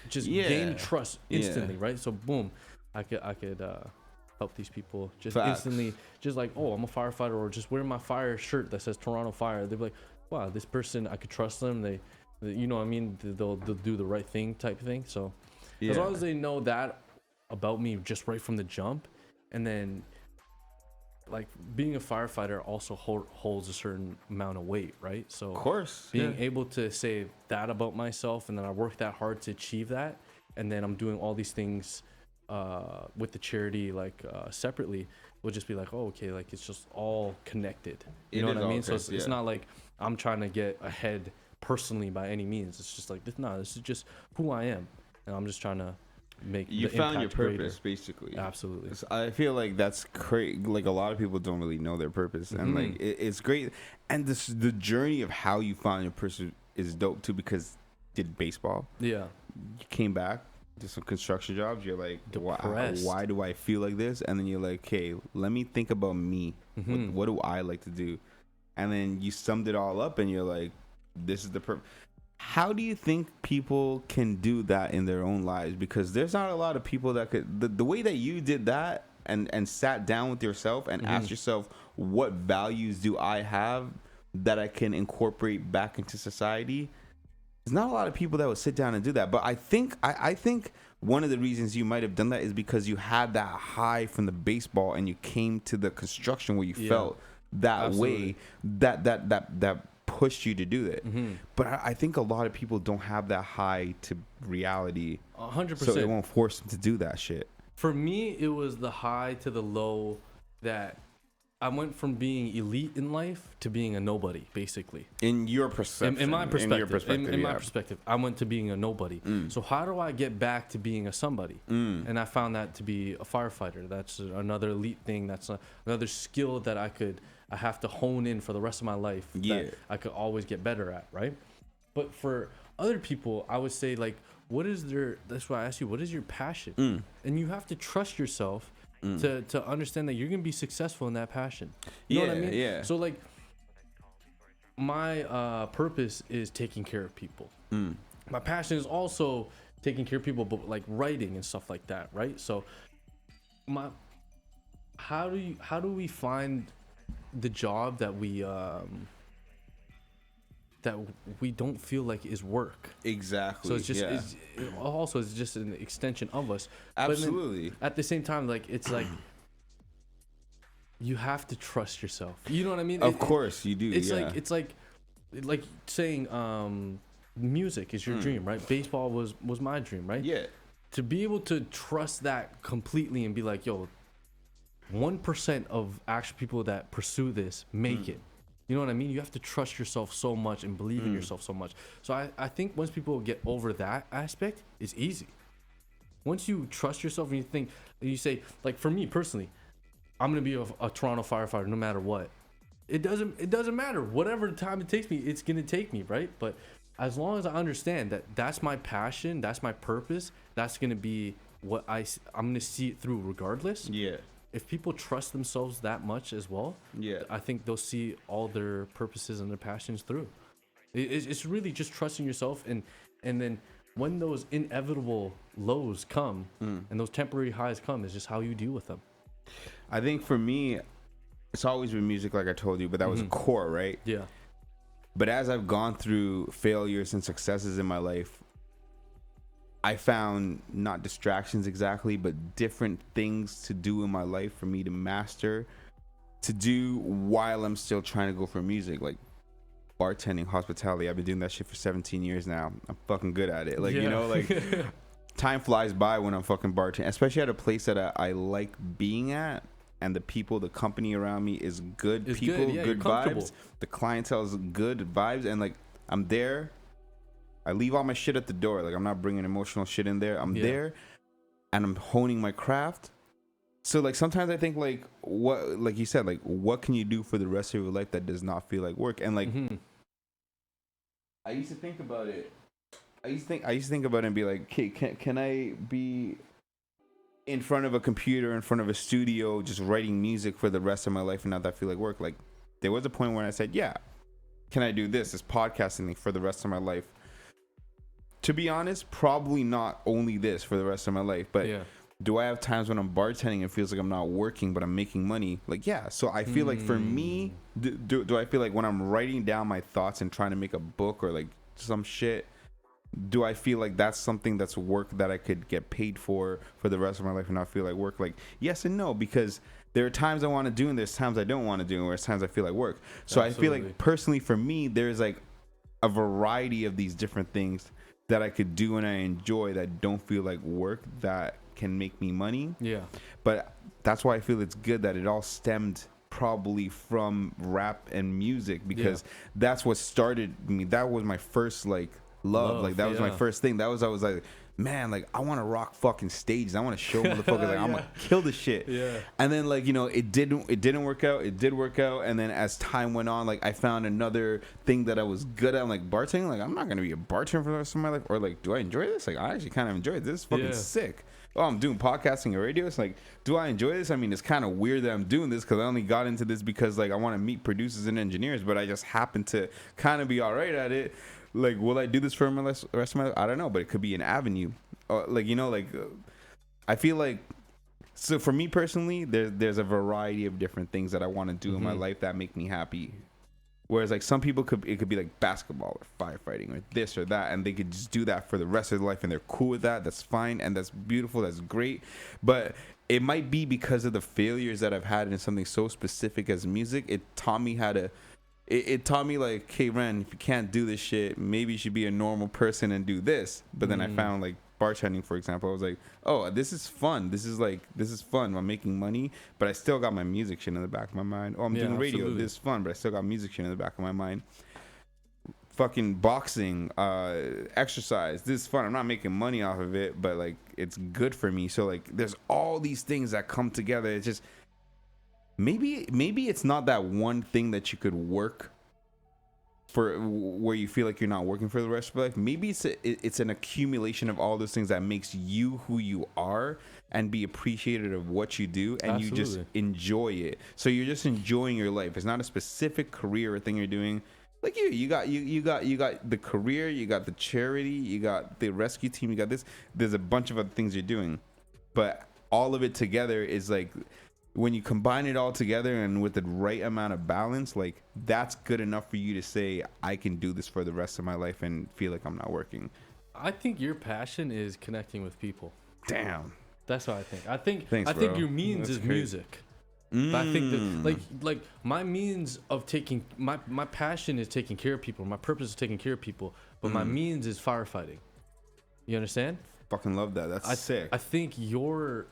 gain trust instantly, right? So boom, I could help these people just instantly, just like, oh, I'm a firefighter, or just wear my fire shirt that says Toronto Fire. They'd be like, wow, this person, I could trust them. They you know what I mean? They'll do the right thing type of thing. So as long as they know that about me just right from the jump. And then, like, being a firefighter also holds a certain amount of weight, right? So, of course, being able to say that about myself, and then I work that hard to achieve that, and then I'm doing all these things with the charity, like, separately, will just be like, oh, okay, like, it's just all connected. You know what I mean? So it's not like I'm trying to get ahead personally by any means. It's just like, this is just who I am, and I'm just trying to make you the found your impact purpose greater. Basically. Absolutely. I feel like that's crazy. Like, a lot of people don't really know their purpose, and like it's great. And the journey of how you found your purpose is dope too, because you did baseball, you came back, did some construction jobs, you're like, why do I feel like this? And then you're like, okay, let me think about me. What do I like to do? And then you summed it all up and you're like, this is the purpose. How do you think people can do that in their own lives? Because there's not a lot of people that could, the way that you did that and sat down with yourself and asked yourself, what values do I have that I can incorporate back into society? There's not a lot of people that would sit down and do that. But I think one of the reasons you might have done that is because you had that high from the baseball and you came to the construction where you felt that way, that pushed you to do it. But I think a lot of people don't have that high to reality. 100%. So it won't force them to do that shit. For me, it was the high to the low, that I went from being elite in life to being a nobody, basically. In your perception. In my perspective. In your perspective, in my perspective, I went to being a nobody. So how do I get back to being a somebody? And I found that to be a firefighter. That's another elite thing. That's another skill that I have to hone in for the rest of my life. That I could always get better at, right? But for other people, I would say, like, that's why I asked you, what is your passion? And you have to trust yourself to understand that you're going to be successful in that passion. You know what I mean? Yeah. So, like, my purpose is taking care of people. My passion is also taking care of people, but like writing and stuff like that, right? So how do we find the job that we don't feel like is work? Exactly. So it's just it's just an extension of us. Absolutely. But at the same time, like, it's like you have to trust yourself. You know what I mean? Of course you do. It's like saying music is your dream, right? Baseball was my dream, right? Yeah. To be able to trust that completely and be like, yo, 1% of actual people that pursue this make it. You know what I mean? You have to trust yourself so much and believe in yourself so much. So I think once people get over that aspect, it's easy. Once you trust yourself and you say, like, for me personally, I'm gonna be a Toronto firefighter no matter what. It doesn't matter. Whatever time it takes me, it's gonna take me, right? But as long as I understand that that's my passion, that's my purpose, that's gonna be what I'm gonna see it through regardless. Yeah. If people trust themselves that much as well, I think they'll see all their purposes and their passions through. It's really just trusting yourself and then when those inevitable lows come and those temporary highs come, is just how you deal with them. I think for me, it's always been music, like I told you, but that was a core, right? Yeah. But as I've gone through failures and successes in my life, I found not distractions exactly, but different things to do in my life for me to master, to do while I'm still trying to go for music, like bartending, hospitality. I've been doing that shit for 17 years now. I'm fucking good at it. Like, you know, like time flies by when I'm fucking bartending, especially at a place that I like being at. And the people, the company around me is good people, good vibes. The clientele is good vibes. And like, I'm there. I leave all my shit at the door. Like, I'm not bringing emotional shit in there. I'm there and I'm honing my craft. So like, sometimes I think like, what, like you said, like, what can you do for the rest of your life that does not feel like work? And like, I used to think about it. I used to think about it and be like, okay, can I be in front of a computer, in front of a studio, just writing music for the rest of my life and not that feel like work? Like, there was a point when I said, yeah, can I do this podcasting for the rest of my life? To be honest, probably not only this for the rest of my life, but do I have times when I'm bartending and it feels like I'm not working but I'm making money? Like, yeah. So I feel like for me, do I feel like when I'm writing down my thoughts and trying to make a book or like some shit, do I feel like that's something that's work that I could get paid for the rest of my life and not feel like work? Like, yes and no, because there are times I want to do and there's times I don't want to do and there's times I feel like work. So absolutely. I feel like personally for me, there's like a variety of these different things that I could do and I enjoy that don't feel like work that can make me money. Yeah. But that's why I feel it's good that it all stemmed probably from rap and music, because that's what started me. That was my first like love. Like that was my first thing. I was like, man, like I want to rock fucking stages. I want to show motherfuckers like I'm gonna kill this shit. Yeah. And then like, you know, it didn't work out. It did work out. And then as time went on, like I found another thing that I was good at. I'm like bartending. Like I'm not gonna be a bartender for the rest of my life. Or like, do I enjoy this? Like I actually kind of enjoy it. This is fucking sick. Oh, I'm doing podcasting and radio. It's like, do I enjoy this? I mean, it's kind of weird that I'm doing this because I only got into this because like I want to meet producers and engineers, but I just happen to kind of be all right at it. Like, will I do this for the rest of my life? I don't know, but it could be an avenue. Like, you know, like I feel like, so for me personally, there's a variety of different things that I want to do in my life that make me happy. Whereas like some people it could be like basketball or firefighting or this or that, and they could just do that for the rest of their life and they're cool with that. That's fine and that's beautiful. That's great. But it might be because of the failures that I've had in something so specific as music. It taught me how to. It taught me like, hey, Ren, if you can't do this shit, maybe you should be a normal person and do this. But then I found like bartending, for example. I was like, oh, this is fun. This is fun. I'm making money, but I still got my music shit in the back of my mind. Oh, I'm doing radio. Absolutely. This is fun, but I still got music shit in the back of my mind. Fucking boxing, exercise. This is fun. I'm not making money off of it, but like it's good for me. So like, there's all these things that come together. It's just. Maybe it's not that one thing that you could work for where you feel like you're not working for the rest of your life. Maybe it's an accumulation of all those things that makes you who you are and be appreciative of what you do, and absolutely. You just enjoy it. So you're just enjoying your life. It's not a specific career or thing you're doing. Like you got the career, you got the charity, you got the rescue team, you got this. There's a bunch of other things you're doing, but all of it together is like. When you combine it all together and with the right amount of balance, like that's good enough for you to say, I can do this for the rest of my life and feel like I'm not working. I think your passion is connecting with people. Damn. That's what I think. I think your means is music. But I think that like my means of taking my passion is taking care of people. My purpose is taking care of people. But my means is firefighting. You understand? Fucking love that. That's sick. I think your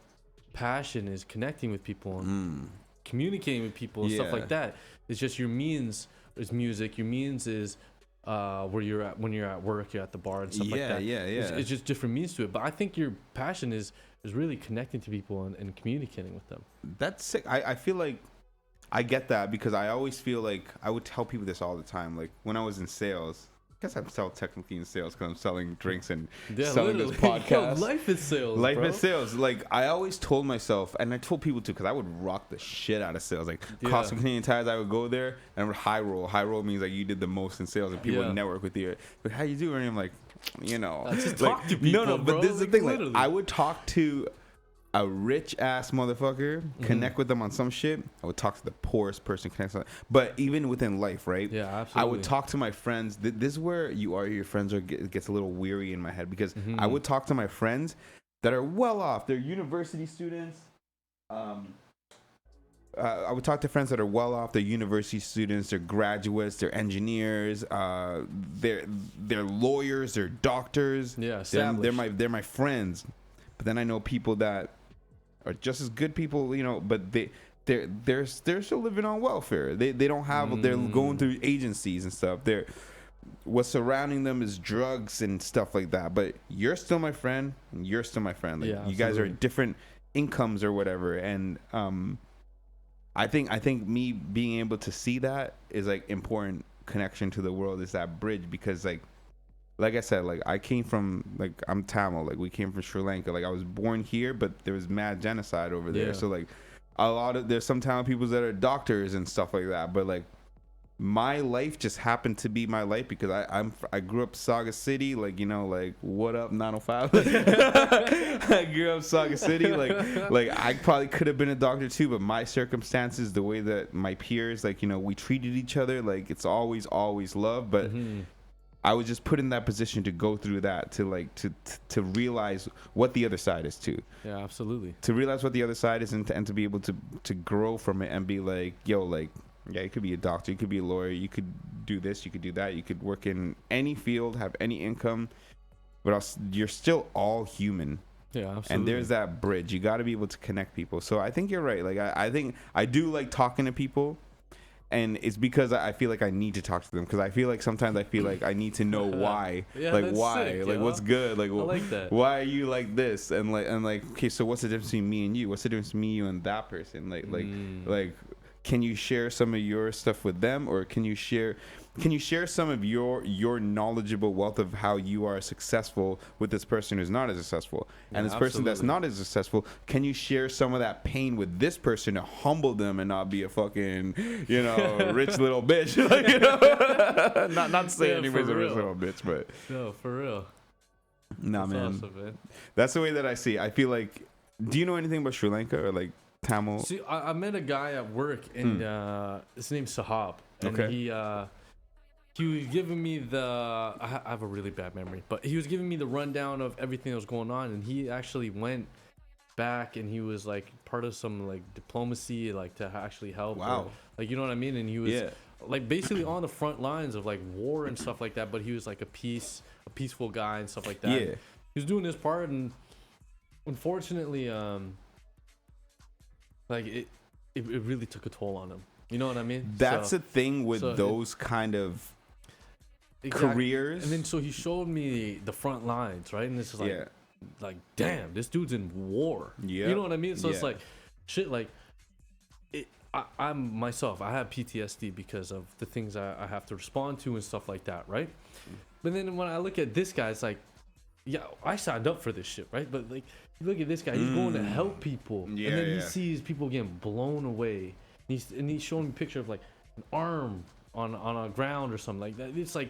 passion is connecting with people and communicating with people and stuff like that. It's just your means is music. Your means is where you're at when you're at work, you're at the bar and stuff like that. It's just different means to it. But I think your passion is really connecting to people and communicating with them. That's sick. I feel like I get that because I always feel like I would tell people this all the time. Like when I was in sales, I guess I'm still technically in sales because I'm selling drinks and selling this podcast. Yo, life is sales. Life is sales. Like I always told myself, and I told people too, because I would rock the shit out of sales. Like Costco Canadian Tires, I would go there and I would high roll. High roll means like you did the most in sales, and people would network with you. But how you doing? And I'm like, just talk to people. No, bro. but this is the thing. Literally. Like, I would talk to a rich ass motherfucker, connect with them on some shit. I would talk to the poorest person, connect. But even within life, right? Yeah, absolutely. I would talk to my friends. This is where your friends gets a little weary in my head, because I would talk to my friends that are well off. They're university students. I would talk to friends that are well off. They're university students. They're graduates. They're engineers. They're lawyers. They're doctors. Yeah, they're my friends. But then I know people that are just as good people, but they're still living on welfare. They don't have. They're going through agencies and stuff. What's surrounding them is drugs and stuff like that. But you're still my friend. And you're still my friend. Like, you guys are different incomes or whatever. And I think me being able to see that is like important connection to the world, is that bridge, because like I said, like I came from, like, I'm Tamil, like we came from Sri Lanka, like I was born here, but there was mad genocide over there. So like there's some Tamil people that are doctors and stuff like that, but like my life just happened to be my life because I grew up Saga City, like, like what up 905. I grew up Saga City, like I probably could have been a doctor too, but my circumstances, the way that my peers, like, we treated each other, like it's always love, but I was just put in that position to go through that, to like to realize what the other side is too. Yeah, absolutely. To realize what the other side is, and to be able to grow from it and be like, yo, like, yeah, you could be a doctor, you could be a lawyer, you could do this, you could do that, you could work in any field, have any income, but you're still all human. Yeah, absolutely. And there's that bridge. You got to be able to connect people. So I think you're right. Like I think I do like talking to people, and it's because I feel like I need to talk to them, because I feel like sometimes I feel like I need to know why. Yeah, like that's why, sick, like what's good, like, I like that. Why are you like this, and like okay, so what's the difference between me and you? What's the difference between me, you, and that person? Like can you share some of your stuff with them, or can you share some of your knowledgeable wealth of how you are successful with this person who's not as successful, and this person that's not as successful? Can you share some of that pain with this person to humble them and not be a fucking rich little bitch? Like, not saying anybody's a rich little bitch, but no, for real. Nah, that's man. Awesome, man. That's the way that I see it. I feel like, do you know anything about Sri Lanka or like Tamil? See, I met a guy at work, and his name's Sahab, and he was giving me I have a really bad memory, but he was giving me the rundown of everything that was going on, and he actually went back, and he was like part of some like diplomacy, like to actually help. Wow. Or, like, you know what I mean? And he was like basically on the front lines of like war and stuff like that, but he was like a peaceful guy and stuff like that. Yeah. He was doing his part, and unfortunately, like it really took a toll on him. You know what I mean? That's the thing with those kind of careers. And then so he showed me the front lines, right? And this is like damn, this dude's in war. Yeah. You know what I mean? So it's like shit, like I'm myself, I have PTSD because of the things I have to respond to and stuff like that, right? But then when I look at this guy, it's like, yeah, I signed up for this shit, right? But like, look at this guy, he's going to help people, and then he sees people getting blown away, and he's showing me a picture of like an arm on a ground or something like that. It's like,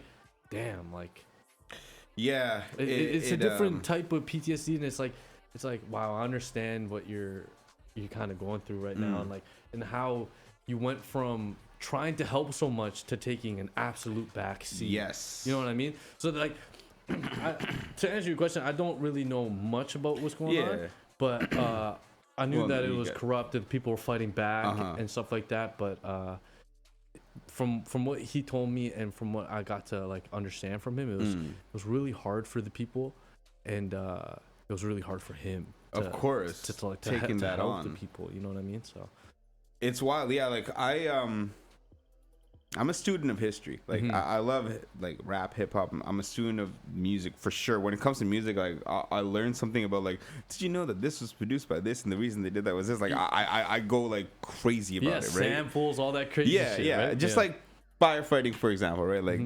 damn, like, yeah, it's a different type of PTSD, and it's like wow, I understand what you're kind of going through right now, and like, and how you went from trying to help so much to taking an absolute backseat. Yes, you know what I mean? So like, to answer your question, I don't really know much about what's going on, but I knew that it was corrupt, that people were fighting back and stuff like that. But from what he told me, and from what I got to like understand from him, it was really hard for the people, and it was really hard for him. Of course, to taking that help on the people. You know what I mean? So it's wild. Yeah, like I'm a student of history. Like I love like rap, hip hop. I'm a student of music for sure. When it comes to music, like I learned something about like, did you know that this was produced by this, and the reason they did that was this? Like I go like crazy about it, right? Samples, all that crazy shit. Yeah, right? just like firefighting, for example, right? Like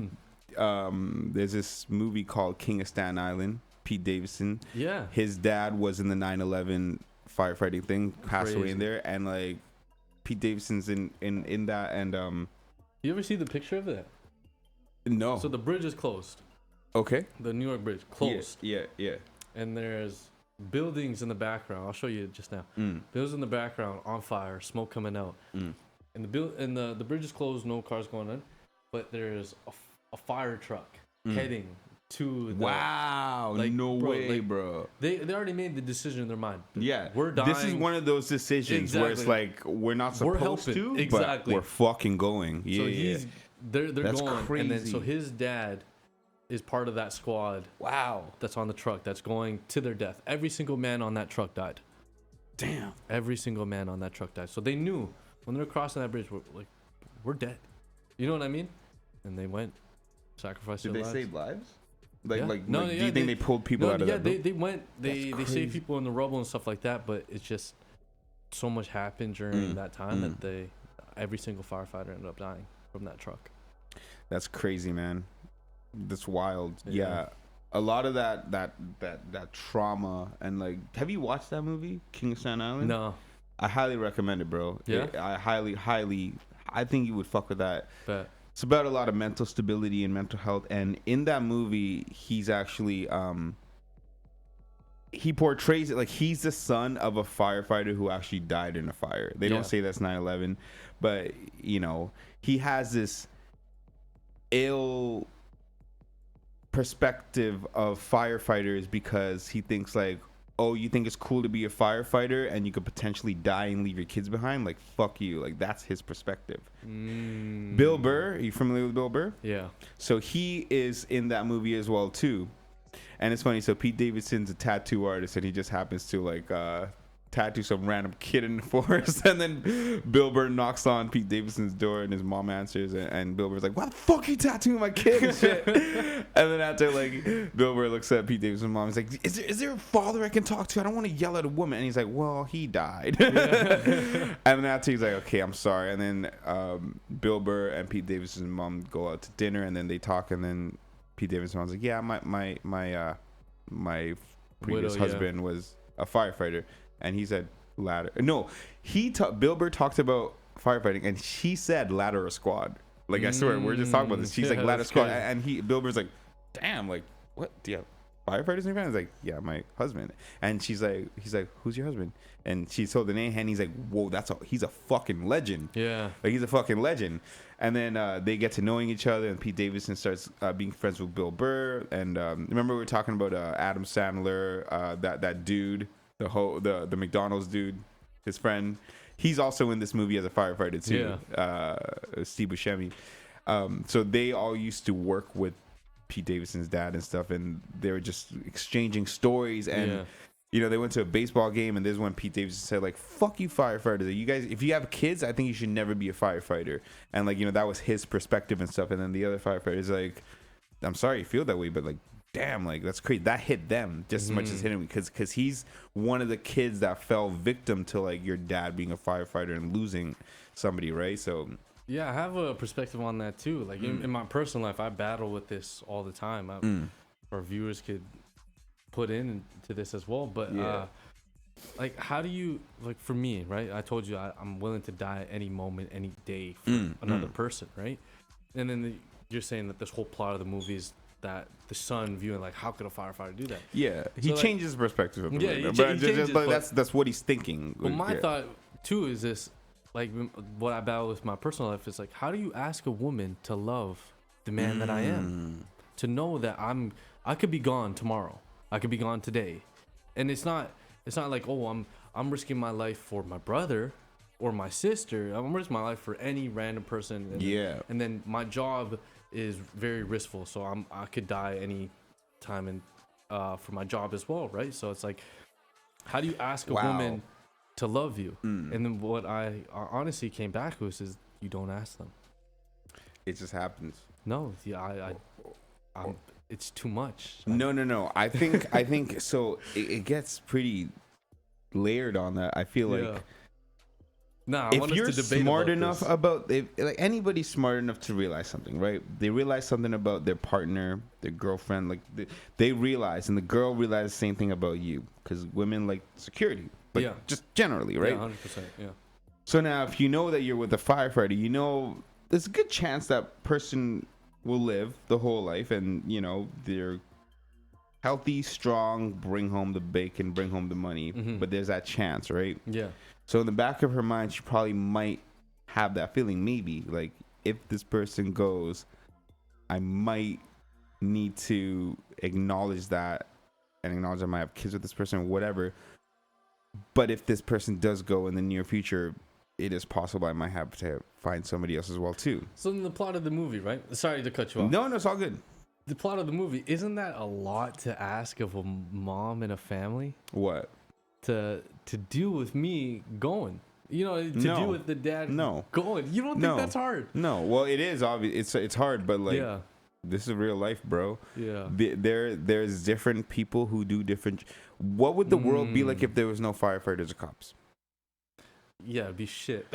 there's this movie called King of Staten Island. Pete Davidson. Yeah, his dad was in the 9/11 firefighting thing, passed away in there, and like Pete Davidson's in that, and You ever see the picture of that? No. So the bridge is closed. Okay. The New York Bridge closed. Yeah. And there's buildings in the background. I'll show you just now. Buildings in the background on fire, smoke coming out. And the bridge is closed, no cars going in, but there's a fire truck heading to the, wow, like, no way, bro. They already made the decision in their mind. Yeah, we're dying. This is one of those decisions where it's like we're not supposed to, but we're fucking going. Yeah, so they're that's going, crazy. and then so his dad is part of that squad. Wow, that's on the truck that's going to their death. Every single man on that truck died. Damn, every single man on that truck died. So they knew when they're crossing that bridge, we're dead. You know what I mean? And they went, sacrificed their lives. Did they save lives? Do you think they pulled people out of that? Yeah, they went. They saved people in the rubble and stuff like that. But it's just so much happened during that time that every single firefighter ended up dying from that truck. That's crazy, man. That's wild. Yeah. A lot of that trauma and like, have you watched that movie, King of Staten Island? No. I highly recommend it, bro. Yeah. I think you would fuck with that. Bet. It's about a lot of mental stability and mental health, and in that movie, he's actually he portrays it like he's the son of a firefighter who actually died in a fire. They don't say that's 9/11, but you know, he has this ill perspective of firefighters because he thinks like, oh, you think it's cool to be a firefighter and you could potentially die and leave your kids behind? Like, fuck you. Like, that's his perspective. Bill Burr, are you familiar with Bill Burr? Yeah. So he is in that movie as well too. And it's funny, so Pete Davidson's a tattoo artist and he just happens to like tattoo some random kid in the forest, and then Bill Burr knocks on Pete Davidson's door and his mom answers, and Bill Burr's like, why the fuck are you tattooing my kid and shit? And then after, like, Bill Burr looks at Pete Davidson's mom, he's like, is there a father I can talk to? I don't want to yell at a woman. And he's like, well, he died. And then after, he's like, okay, I'm sorry. And then Bill Burr and Pete Davidson's mom go out to dinner, and then they talk, and then Pete Davidson's mom's like, yeah, my previous husband was a firefighter. And he said ladder. No, Bill Burr talked about firefighting, and she said ladder or squad. Like, I swear, we're just talking about this. She's like ladder squad, and Bill Burr's like, damn, like, what? Do you have firefighters in your family? He's like, yeah, my husband. And he's like, who's your husband? And she told the name, and he's like, whoa, he's a fucking legend. Yeah, like, he's a fucking legend. And then they get to knowing each other, and Pete Davidson starts being friends with Bill Burr. And remember we were talking about Adam Sandler, that dude. The McDonald's dude, his friend, he's also in this movie as a firefighter too. Steve Buscemi. So they all used to work with Pete Davidson's dad and stuff, and they were just exchanging stories. And you know, they went to a baseball game, and this is when Pete Davidson said, like, fuck you firefighters, you guys, if you have kids, I think you should never be a firefighter. And like, you know, that was his perspective and stuff. And then the other firefighters like, I'm sorry you feel that way, but like, damn, like, that's crazy. That hit them just as much as hitting me, because he's one of the kids that fell victim to like your dad being a firefighter and losing somebody, right? So yeah, I have a perspective on that too. Like in my personal life, I battle with this all the time. Our viewers could put into this as well, but like, how do you, like, for me, right? I told you I'm willing to die at any moment, any day for another person, right? And then you're saying that this whole plot of the movie is that the son viewing, like, how could a firefighter do that? Yeah, he changes his perspective. But that's what he's thinking. Well, my thought too is this, like, what I battle with my personal life is like, how do you ask a woman to love the man that I am, to know that I could be gone tomorrow, I could be gone today, and it's not like, oh, I'm risking my life for my brother or my sister. I'm risking my life for any random person. And then my job is very riskful, so I could die any time, and for my job as well, right? So it's like, how do you ask a woman to love you? And then what I honestly came back with is, you don't ask them. It just happens. No, I'm it's too much. No. I think so. It gets pretty layered on that. I feel like. Nah, if you're smart enough about it, like, anybody's smart enough to realize something, right? They realize something about their partner, their girlfriend, like they realize, and the girl realizes the same thing about you, because women like security, like, just generally, right? Yeah, 100%. Yeah. So now, if you know that you're with a firefighter, you know there's a good chance that person will live the whole life, and they're healthy, strong, bring home the bacon, bring home the money. But there's that chance, right? Yeah. So in the back of her mind, she probably might have that feeling. Maybe like, if this person goes, I might need to acknowledge that, and acknowledge I might have kids with this person or whatever. But if this person does go in the near future, it is possible I might have to find somebody else as well too. So in the plot of the movie, right? Sorry to cut you off. No, it's all good. The plot of the movie, isn't that a lot to ask of a mom and a family? What? To deal with me going. Deal with the dad going. You don't think that's hard? No. Well, it is obvious. It's hard, but like, this is real life, bro. Yeah. There's different people who do different. What would the world be like if there was no firefighters or cops? Yeah, it'd be shit.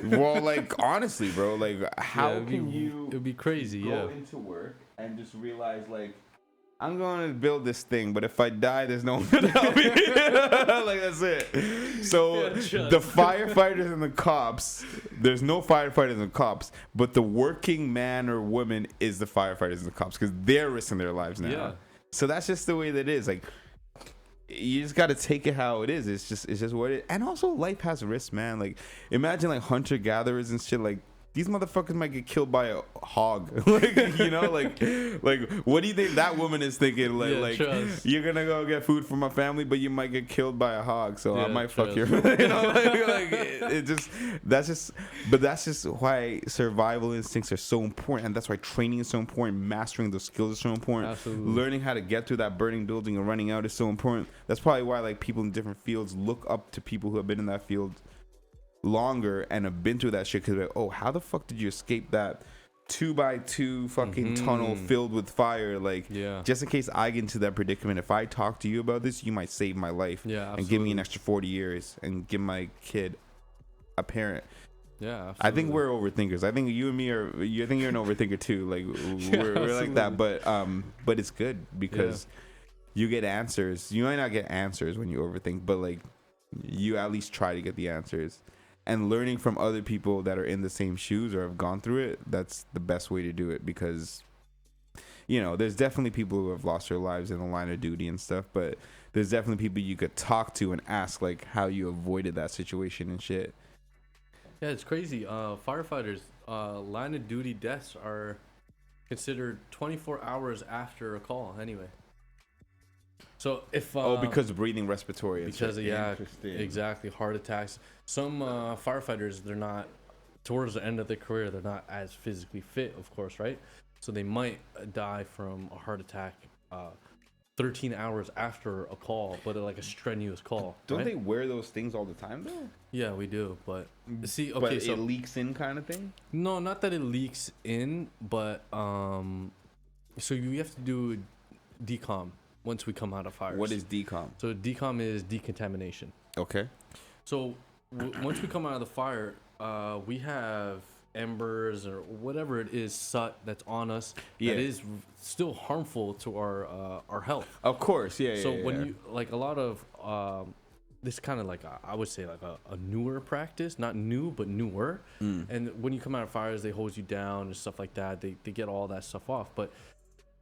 Well, like, honestly, bro, like, how can you? It'd be crazy. Go into work and just realize, like, I'm going to build this thing, but if I die, there's no one to help me. Like, that's it. So the firefighters and the cops, there's no firefighters and cops, but the working man or woman is the firefighters and the cops, because they're risking their lives now. Yeah. So that's just the way that it is. Like, you just got to take it how it is. It's just what it is. And also, life has risks, man. Like, imagine like hunter gatherers and shit. Like, these motherfuckers might get killed by a hog. Like, like what do you think that woman is thinking? Like, you're gonna go get food for my family, but you might get killed by a hog, so I might fuck your. That's just why survival instincts are so important, and that's why training is so important. Mastering those skills is so important. Absolutely. Learning how to get through that burning building and running out is so important. That's probably why like people in different fields look up to people who have been in that field longer and have been through that shit, because like, oh, how the fuck did you escape that 2x2 fucking tunnel filled with fire? Like, just in case I get into that predicament, if I talk to you about this, you might save my life and give me an extra 40 years and give my kid a parent. Yeah, I think we're overthinkers. I think you and me are. I think you're an overthinker too. Like, we're like that, but it's good because you get answers. You might not get answers when you overthink, but like, you at least try to get the answers. And learning from other people that are in the same shoes or have gone through it, that's the best way to do it, because there's definitely people who have lost their lives in the line of duty and stuff, but there's definitely people you could talk to and ask like how you avoided that situation and shit. Yeah, it's crazy. Firefighters, line of duty deaths are considered 24 hours after a call anyway. So if because of breathing, respiratory, because exactly, heart attacks. Some firefighters, they're not, towards the end of their career, they're not as physically fit, of course, right? So they might die from a heart attack 13 hours after a call, but like a strenuous call. Don't they wear those things all the time though? Yeah, we do, but see, okay, but it leaks in kind of thing. No, not that it leaks in, but so you have to do decom once we come out of fires. What is decom? So decom is decontamination. Okay. So once we come out of the fire, we have embers or whatever it is, soot that's on us that is still harmful to our health. Of course, So when you like a lot of this kind of like I would say like a newer practice, not new but newer. And when you come out of fires, they hose you down and stuff like that. They get all that stuff off, but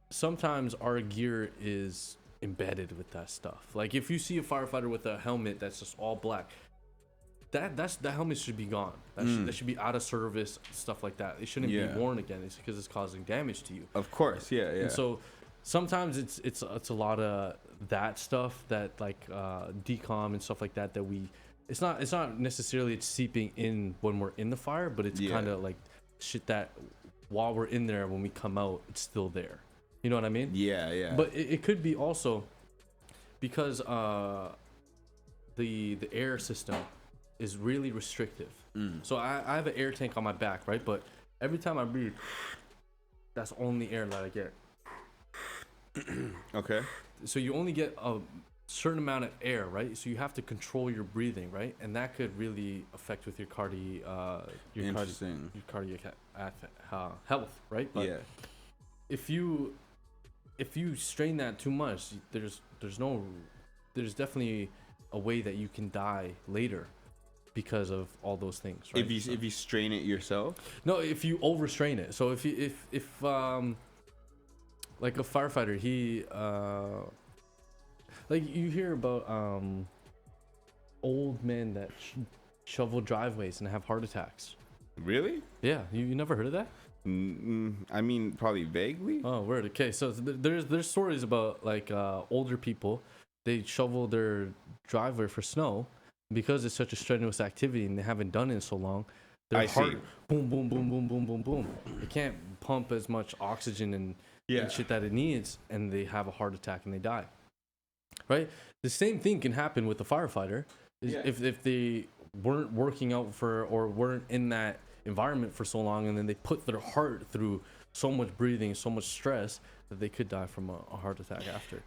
sometimes our gear is embedded with that stuff. Like if you see a firefighter with a helmet that's just all black, that helmet should be gone. That should be out of service, stuff like that. It shouldn't be worn again. It's because it's causing damage to you. Of course, yeah. And so sometimes it's a lot of that stuff that like decom and stuff like that we. It's not necessarily it's seeping in when we're in the fire, but it's kind of like shit that while we're in there, when we come out, it's still there. You know what I mean? Yeah. But it could be also because the air system is really restrictive. So I have an air tank on my back, right? But every time I breathe, that's only air that I get. Okay. So you only get a certain amount of air, right? So you have to control your breathing, right? And that could really affect with your cardiac health, right? But if you strain that too much, there's definitely a way that you can die later. because of all those things. Right? If you strain it yourself. No, if you overstrain it. So if like a firefighter, he like you hear about old men that shovel driveways and have heart attacks. Really? Yeah, you never heard of that? I mean, probably vaguely. Oh, word. Okay, so there's stories about like older people, they shovel their driveway for snow because it's such a strenuous activity and they haven't done it in so long. Their heart, boom, boom, boom, boom, boom, boom, boom. It can't pump as much oxygen and shit that it needs, and they have a heart attack and they die. Right? The same thing can happen with the firefighter. If they weren't working out for or weren't in that environment for so long, and then they put their heart through so much breathing, so much stress, that they could die from a heart attack after,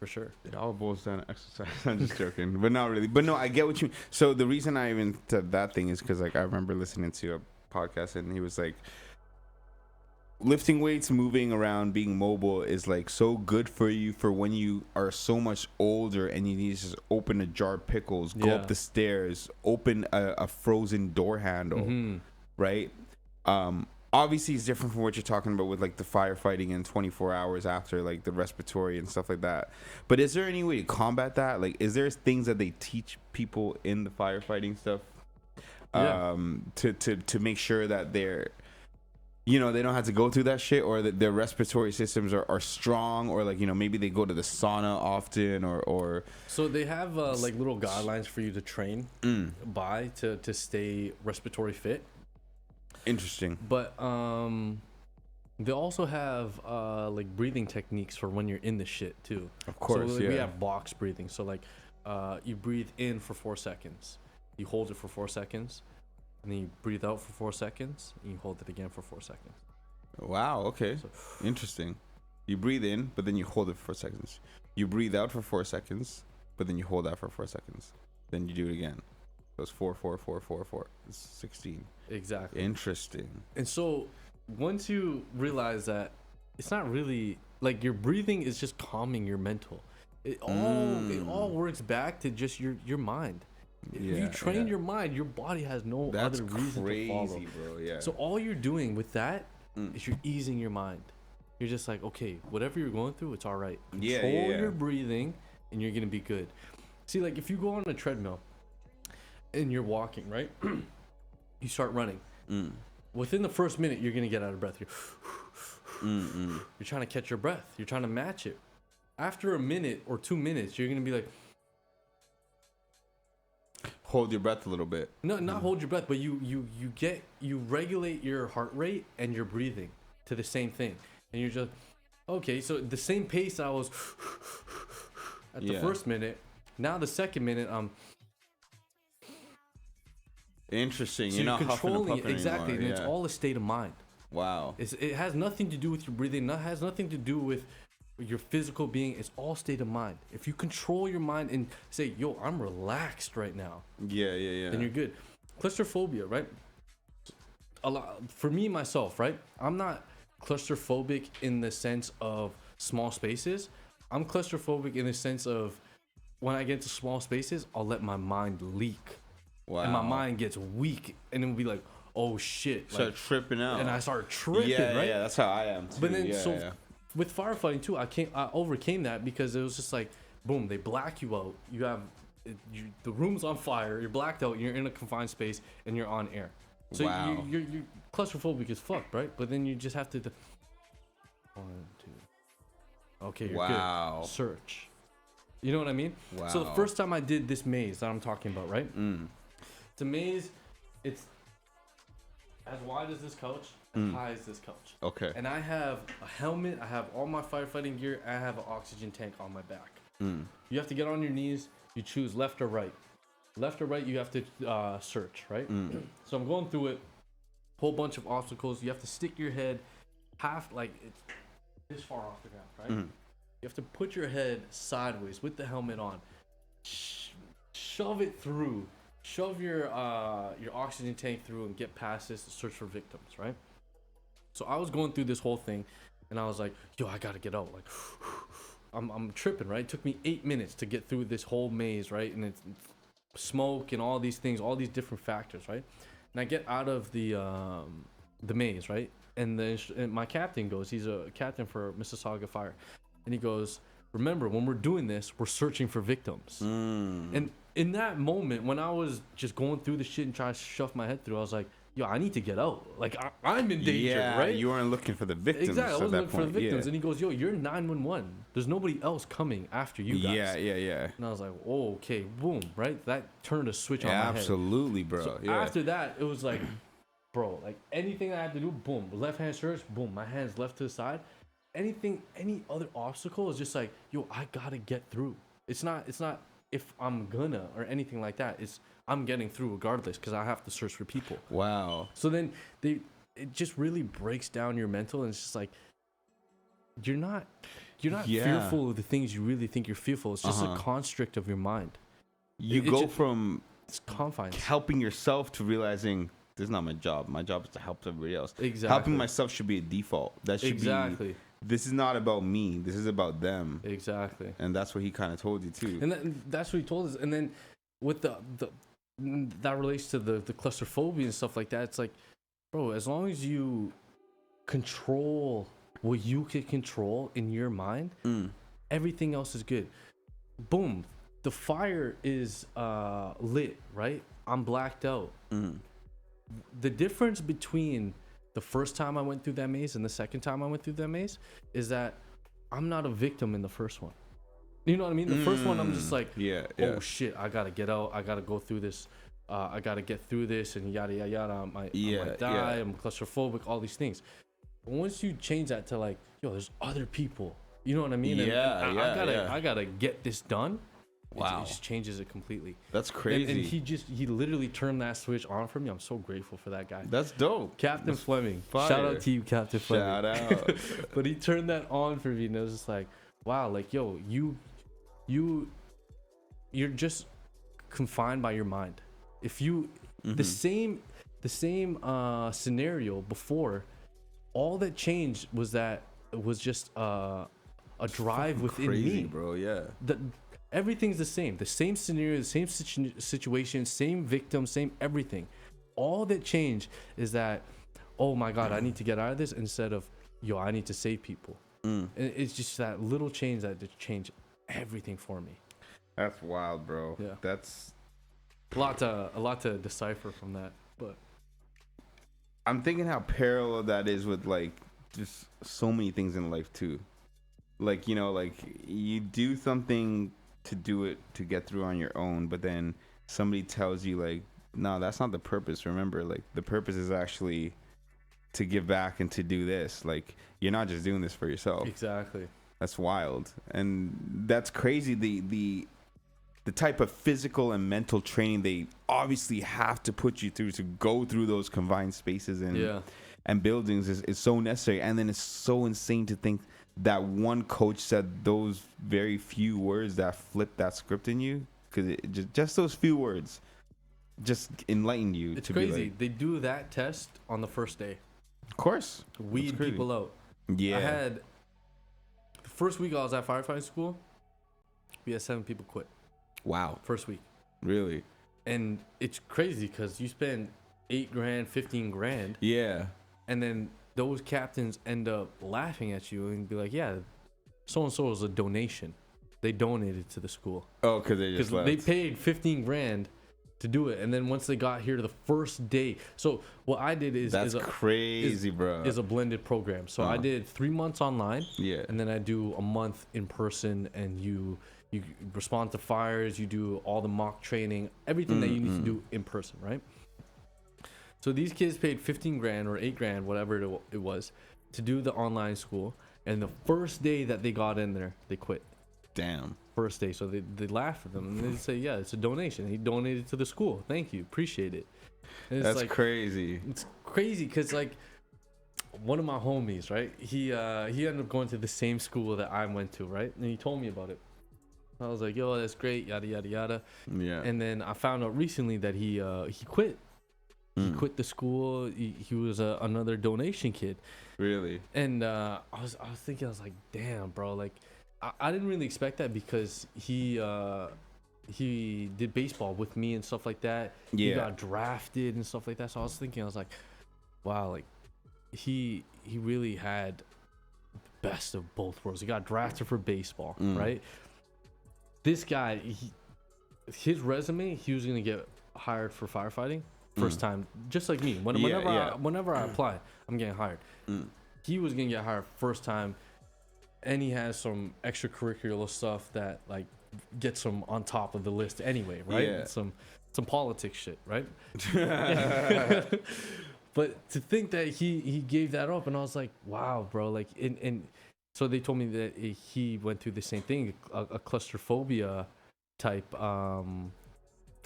for sure. It all boils down to exercise. I'm just joking, but not really. But no, I get what you. So the reason I even said that thing is because like I remember listening to a podcast and he was like, lifting weights, moving around, being mobile is like so good for you for when you are so much older and you need to just open a jar of pickles, go up the stairs, open a frozen door handle, right? Obviously it's different from what you're talking about with like the firefighting and 24 hours after, like the respiratory and stuff like that. But is there any way to combat that? Like, is there things that they teach people in the firefighting stuff to make sure that they're, you know, they don't have to go through that shit, or that their respiratory systems are strong, or like, you know, maybe they go to the sauna often, or so they have like little guidelines for you to train by to stay respiratory fit. Interesting. But they also have like breathing techniques for when you're in the shit too. Of course. So we have box breathing. So like you breathe in for 4 seconds, you hold it for 4 seconds, and then you breathe out for 4 seconds, and you hold it again for 4 seconds. Wow, okay. So, interesting. You breathe in, but then you hold it for 4 seconds. You breathe out for 4 seconds, but then you hold out for 4 seconds. Then you do it again. So it's 4, 4, 4, 4, 4. It's 16. Exactly. Interesting. And so once you realize that it's not really, like, your breathing is just calming your mental. It all works back to just your mind. If you train your mind, your body has no other reason to follow. Bro. Yeah. So all you're doing with that is you're easing your mind. You're just like, okay, whatever you're going through, it's all right. Control your breathing, and you're gonna be good. See, like if you go on a treadmill and you're walking, right? You start running. Within the first minute, you're gonna get out of breath. You're trying to catch your breath. You're trying to match it. After a minute or 2 minutes, you're gonna be like, hold your breath a little bit. No, not hold your breath, but you regulate your heart rate and your breathing to the same thing, and you're just okay. So the same pace I was at the first minute, now the second minute interesting. So you're not controlling it exactly, anymore. and it's all a state of mind. Wow. It has nothing to do with your breathing. It has nothing to do with your physical being. It's all state of mind. If you control your mind and say, yo, I'm relaxed right now, then you're good. Claustrophobia, right? A lot for me myself, right? I'm not claustrophobic in the sense of small spaces. I'm claustrophobic in the sense of when I get to small spaces, I'll let my mind leak. Wow. And my mind gets weak, and it'll be like, oh shit, start tripping out, and I start tripping. Right? Yeah, that's how I am too. But then with firefighting too, I overcame that because it was just like, boom, they black you out. You have the room's on fire. You're blacked out. You're in a confined space, and you're on air. So you're claustrophobic as fuck, right? But then you just have to. 1, 2. Okay, you're good. Search. You know what I mean? Wow. So the first time I did this maze that I'm talking about, right? It's a maze. It's as wide as this couch, as high as this couch. Okay. And I have a helmet. I have all my firefighting gear. I have an oxygen tank on my back. You have to get on your knees. You choose left or right. Left or right, you have to search, right? So I'm going through it. Whole bunch of obstacles. You have to stick your head half, like it's this far off the ground, right? You have to put your head sideways with the helmet on. Shove it through. Shove your oxygen tank through and get past this to search for victims, right? So I was going through this whole thing, and I was like, yo, I gotta get out. Like, I'm tripping, right? It took me 8 minutes to get through this whole maze, right? And it's smoke and all these things, all these different factors, right? And I get out of the maze, right? And my captain goes, he's a captain for Mississauga Fire, and he goes, remember, when we're doing this, we're searching for victims. And in that moment, when I was just going through the shit and trying to shove my head through, I was like, yo, I need to get out. Like, I'm in danger, right? You weren't looking for the victims. Exactly, I wasn't looking for the victims. And he goes, yo, you're 911. There's nobody else coming after you guys. Yeah. And I was like, oh, okay, boom, right? That turned a switch on my head. Absolutely, bro. So after that, it was like, bro, like anything I had to do, boom, left hand search, boom, my hands left to the side. Anything, any other obstacle is just like, yo, I gotta get through. It's not if I'm gonna or anything like that. It's I'm getting through regardless because I have to search for people. Wow. So then it just really breaks down your mental, and it's just like you're not fearful of the things you really think you're fearful. It's just a construct of your mind. You go from it's confines. Helping yourself to realizing this is not my job. My job is to help everybody else. Exactly. Helping myself should be a default. That should be. This is not about me. This is about them. Exactly. And that's what he kind of told you too. And that's what he told us. And then with the that relates to the claustrophobia and stuff like that. It's like, bro, as long as you control what you can control in your mind, everything else is good. Boom. The fire is lit, right? I'm blacked out. The difference between the first time I went through that maze and the second time I went through that maze is that I'm not a victim in the first one. You know what I mean? The first one, I'm just like, oh shit, I gotta get out. I gotta go through this. I gotta get through this and yada yada yada. I might die. I'm claustrophobic. All these things. But once you change that to like, yo, there's other people. You know what I mean? I gotta get this done. Wow. It just changes it completely. That's crazy. And he literally turned that switch on for me. I'm so grateful for that guy. That's dope. Captain Fleming. Fire. Shout out to you, Captain Fleming. Shout out. But he turned that on for me, and it was just like, wow, like, yo, you're just confined by your mind. If you the same scenario before, all that changed was that it was just a drive within crazy, me, bro. Yeah. Everything's the same scenario, the same situation, same victim, same everything. All that changed is that, oh my God, I need to get out of this, instead of, yo, I need to save people. And it's just that little change that just changed everything for me. That's wild, bro. Yeah. That's a lot to decipher from that. But I'm thinking how parallel that is with like just so many things in life too. Like, you know, like you do something to do it to get through on your own, but then somebody tells you like, no, that's not the purpose. Remember, like the purpose is actually to give back and to do this. Like you're not just doing this for yourself. Exactly. That's wild. And that's crazy. The type of physical and mental training they obviously have to put you through to go through those confined spaces and buildings is so necessary. And then it's so insane to think that one coach said those very few words that flipped that script in you, because just those few words just enlightened you. It's crazy. They do that test on the first day. Of course. Weed people out. Yeah. I had the first week I was at firefighting school, we had 7 people quit. Wow. First week. Really? And it's crazy because you spend $8,000, $15,000. Yeah. And then those captains end up laughing at you and be like, yeah, so-and-so was a donation. They donated to the school. Oh, because they just left. They paid $15,000 to do it. And then once they got here the first day. So what I did is... That's crazy, bro. Is a blended program. So I did 3 months online. Yeah. And then I do a month in person, and you respond to fires, you do all the mock training, everything that you need to do in person, right? So these kids paid $15,000 or $8,000, whatever it was, to do the online school. And the first day that they got in there, they quit. Damn. First day. So they laugh at them and they say, yeah, it's a donation. He donated to the school. Thank you. Appreciate it. And That's like, crazy. It's crazy because like one of my homies, right? He ended up going to the same school that I went to, right? And he told me about it. I was like, yo, that's great, yada, yada, yada. Yeah. And then I found out recently that he quit. He quit the school. He was another donation kid. Really? And I was thinking, I was like, damn, bro. Like, I didn't really expect that because he he did baseball with me and stuff like that. He got drafted and stuff like that. So I was thinking, I was like, wow, like he really had the best of both worlds. He got drafted for baseball, right? This guy, his resume, he was gonna get hired for firefighting first time, just like me. Whenever I apply, I'm getting hired. He was gonna get hired first time, and he has some extracurricular stuff that like gets him on top of the list anyway, right? Yeah. Some politics shit, right? But to think that he gave that up, and I was like, wow, bro. Like, and so they told me that he went through the same thing, a claustrophobia type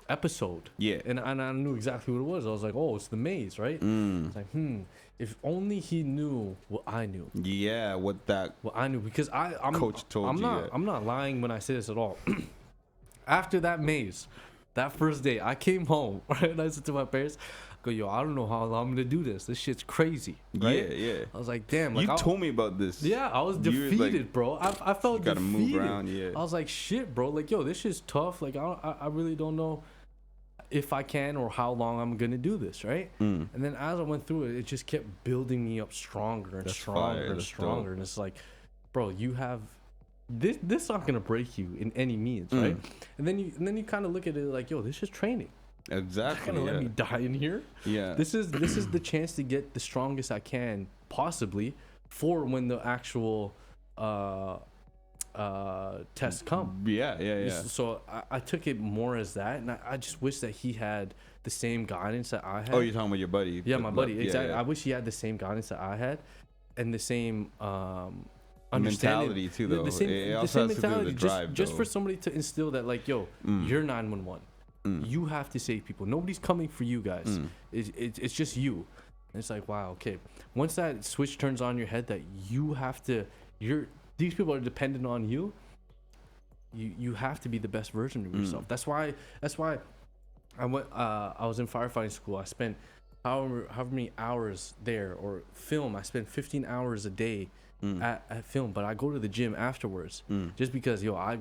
episode. Yeah. And I knew exactly what it was. I was like, oh, it's the maze, right? It's like, if only he knew what I knew. Yeah, what I knew, because I'm coach told you. I'm not lying when I say this at all. After that maze, that first day, I came home, right? And I said to my parents, I go, yo, I don't know how long I'm gonna do this. This shit's crazy. Right? Yeah. I was like, damn. Like, you told me about this. Yeah, I was defeated, like, bro. I felt you gotta defeated. Move around. Yeah. I was like, shit, bro. Like, yo, this shit's tough. Like, I really don't know if I can or how long I'm gonna do this, right? And then as I went through it, it just kept building me up stronger and stronger and stronger. Dope. And it's like, bro, you have this not gonna break you in any means, right? And then you kind of look at it like, yo, this is training. Exactly. You're gonna let me die in here? Yeah. This is the chance to get the strongest I can possibly for when the actual tests come. Yeah. So I took it more as that, and I just wish that he had the same guidance that I had. Oh, you're talking about your buddy? Yeah, my buddy. Exactly. Yeah. I wish he had the same guidance that I had, and the same mentality too, though. The same mentality. Just for somebody to instill that, like, yo, you're 911. You have to save people. Nobody's coming for you guys. It's just you. And it's like, wow, okay. Once that switch turns on your head that you have to, these people are dependent on you. You have to be the best version of yourself. That's why I went. I was in firefighting school. I spent however many hours there, or film. I spent 15 hours a day at film. But I go to the gym afterwards just because, yo, I'm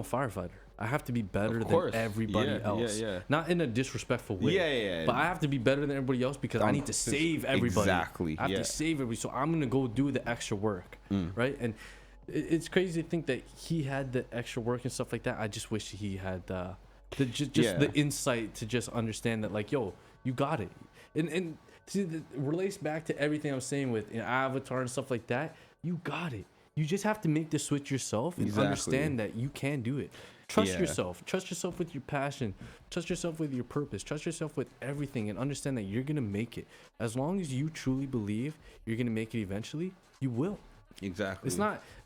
a firefighter. I have to be better than everybody else. Not in a disrespectful way. But I have to be better than everybody else because I need to save everybody. Exactly. I have to save everybody. So I'm gonna go do the extra work, right? And it's crazy to think that he had the extra work and stuff like that. I just wish he had the insight to just understand that, like, yo, you got it. And see, it relates back to everything I'm saying with Avatar and stuff like that. You got it. You just have to make the switch yourself and understand that you can do it. Trust yourself. Trust yourself with your passion. Trust yourself with your purpose. Trust yourself with everything, and understand that you're going to make it. As long as you truly believe you're going to make it eventually, you will. Exactly. It's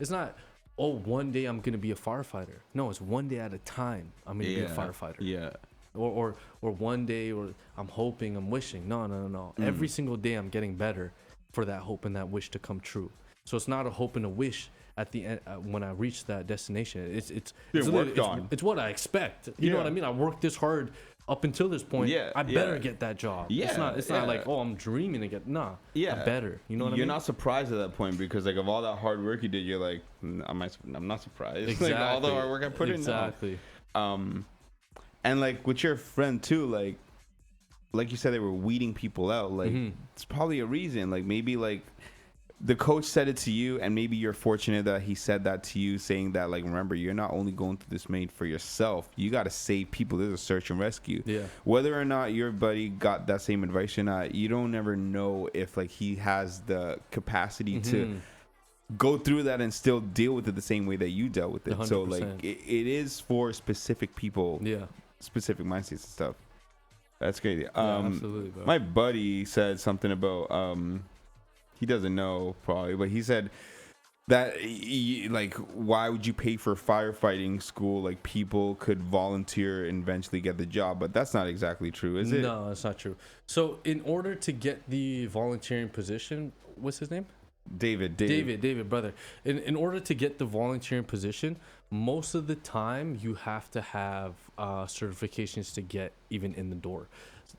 not, oh, one day I'm going to be a firefighter. No, it's one day at a time I'm going to be a firefighter. Yeah. Or one day, or I'm hoping, I'm wishing. No. Every single day I'm getting better for that hope and that wish to come true. So it's not a hope and a wish at the end when I reach that destination. It's what I expect. You know what I mean? I worked this hard up until this point. I better get that job. It's not like, oh, I'm dreaming to get. Nah. I better. You know what I mean? You're not surprised at that point because, like, of all that hard work you did, you're like, I'm not surprised. Exactly. Like, all the hard work I put in. Exactly. And like with your friend too, like you said, they were weeding people out. Like it's probably a reason. Like maybe like the coach said it to you, and maybe you're fortunate that he said that to you, saying that, like, remember, you're not only going through this maze for yourself. You got to save people. There's a search and rescue. Yeah. Whether or not your buddy got that same advice or not, you don't ever know if, like, he has the capacity to go through that and still deal with it the same way that you dealt with it. 100%. So, like, it is for specific people, specific mindsets and stuff. That's crazy. Absolutely, bro. My buddy said something about he doesn't know probably, but he said that like, why would you pay for firefighting school? Like, people could volunteer and eventually get the job, but that's not exactly true, is it? No, it's not true. So in order to get the volunteering position, what's his name? David, brother. In order to get the volunteering position, most of the time you have to have certifications to get even in the door.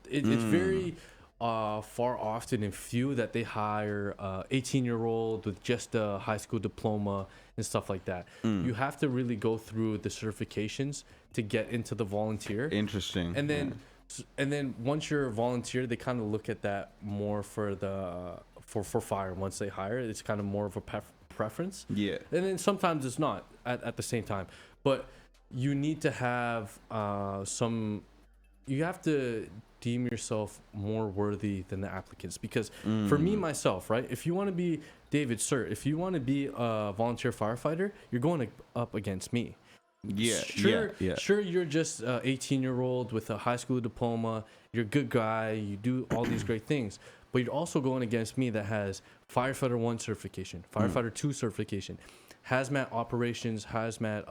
It's very far often and few that they hire 18-year-old with just a high school diploma and stuff like that. You have to really go through the certifications to get into the volunteer. Interesting. And then once you're a volunteer, they kind of look at that more for fire. Once they hire, it's kind of more of a preference. Yeah. And then sometimes it's not at the same time. But you need to have you have to deem yourself more worthy than the applicants, because for me myself, right, if you want to be David, sir, if you want to be a volunteer firefighter, you're going up against me. Sure, you're just a 18-year-old with a high school diploma, you're a good guy, you do all these great things, but you're also going against me that has firefighter 1 certification, firefighter 2 certification, hazmat operations, hazmat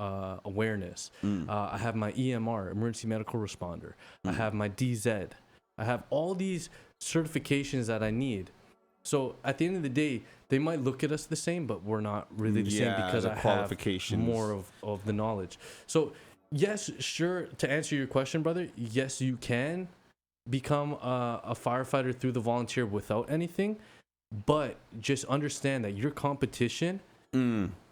awareness. I have my EMR, emergency medical responder. I have my DZ. I have all these certifications that I need. So at the end of the day, they might look at us the same, but we're not really the same, because I have more of the knowledge. So yes, sure, to answer your question, brother, yes, you can become a firefighter through the volunteer without anything, but just understand that your competition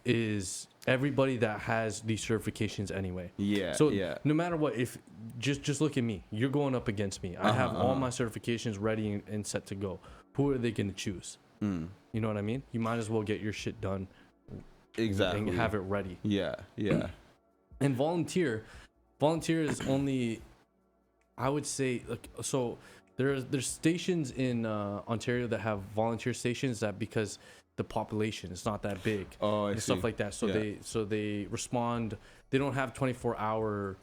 is everybody that has these certifications anyway. So no matter what, if just look at me, you're going up against me. I have all my certifications ready and set to go. Who are they going to choose? You know what I mean? You might as well get your shit done. Exactly. And have it ready. Yeah. And volunteer is only, I would say, like, so there's stations in Ontario that have volunteer stations that, because the population is not that big, and stuff like that, so they respond. They don't have 24-hour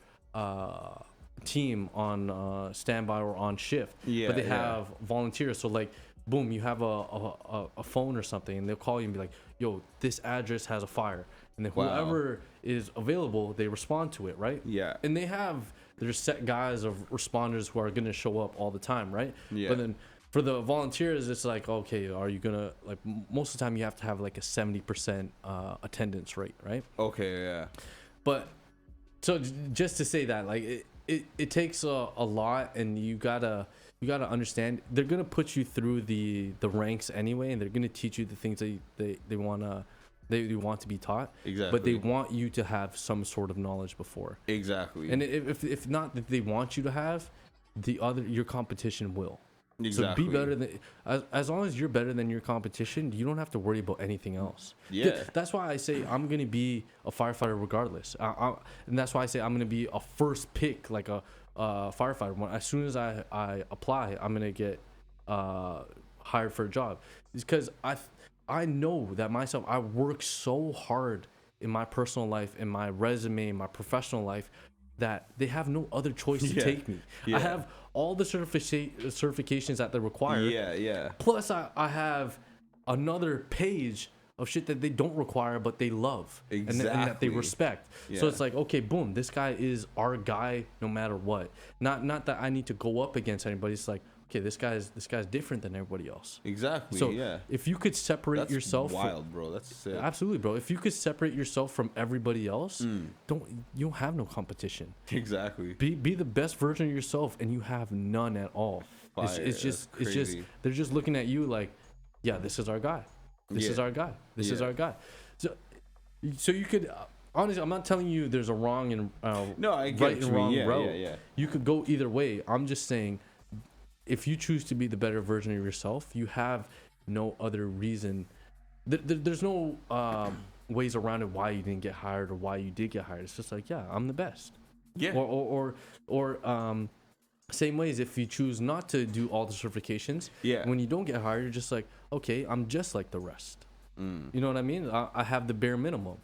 team on standby or on shift, but they have volunteers. So like, boom, you have a phone or something, and they'll call you and be like, yo, this address has a fire, and then whoever is available, they respond to it, right? And they have their set guys of responders who are going to show up all the time, right? But then for the volunteers, it's like, okay, are you gonna, like, most of the time you have to have like a 70% attendance rate, right? But so just to say that, like, it takes a lot, and you gotta understand they're gonna put you through the ranks anyway, and they're gonna teach you the things they want to be taught. But they want you to have some sort of knowledge before. And if not that they want you to have, your competition will. So be better than, as long as you're better than your competition, you don't have to worry about anything else. That's why I say I'm gonna be a firefighter regardless, and that's why I say I'm gonna be a first pick, like a firefighter. As soon as I apply, I'm gonna get hired for a job. It's because I know that myself. I work so hard in my personal life, in my resume, in my professional life, that they have no other choice to take me. I have all the certifications that they require. Plus, I have another page of shit that they don't require, but they love and that they respect. So it's like, okay, boom, this guy is our guy no matter what. Not that I need to go up against anybody. It's like, okay, this guy's different than everybody else. So if you could separate yourself, wild, bro. That's sick. Absolutely, bro. If you could separate yourself from everybody else, you don't have no competition. Be the best version of yourself, and you have none at all. It's just they're just looking at you like, yeah, this is our guy. This is our guy. This is our guy. So you could. Honestly, I'm not telling you there's a wrong and right and wrong road. You could go either way. I'm just saying, if you choose to be the better version of yourself, you have no other reason. There's no ways around it why you didn't get hired or why you did get hired. It's just like, yeah, I'm the best. Or same ways, if you choose not to do all the certifications, when you don't get hired, you're just like, okay, I'm just like the rest. You know what I mean? I have the bare minimum,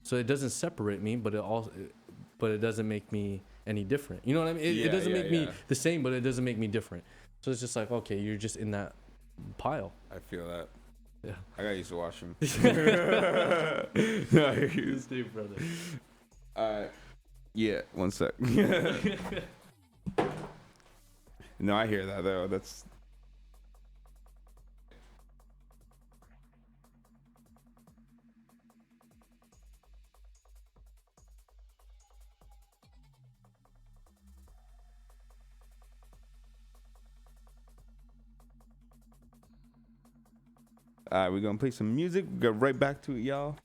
so it doesn't separate me, but it doesn't make me any different. You know what I mean? It doesn't make me the same, but it doesn't make me different. So it's just like, okay, you're just in that pile. I feel that. Yeah, I got used to watch him. No, you stay, brother. Yeah, one sec. No, I hear that though. That's. All right, we're gonna play some music. We'll get right back to it, y'all.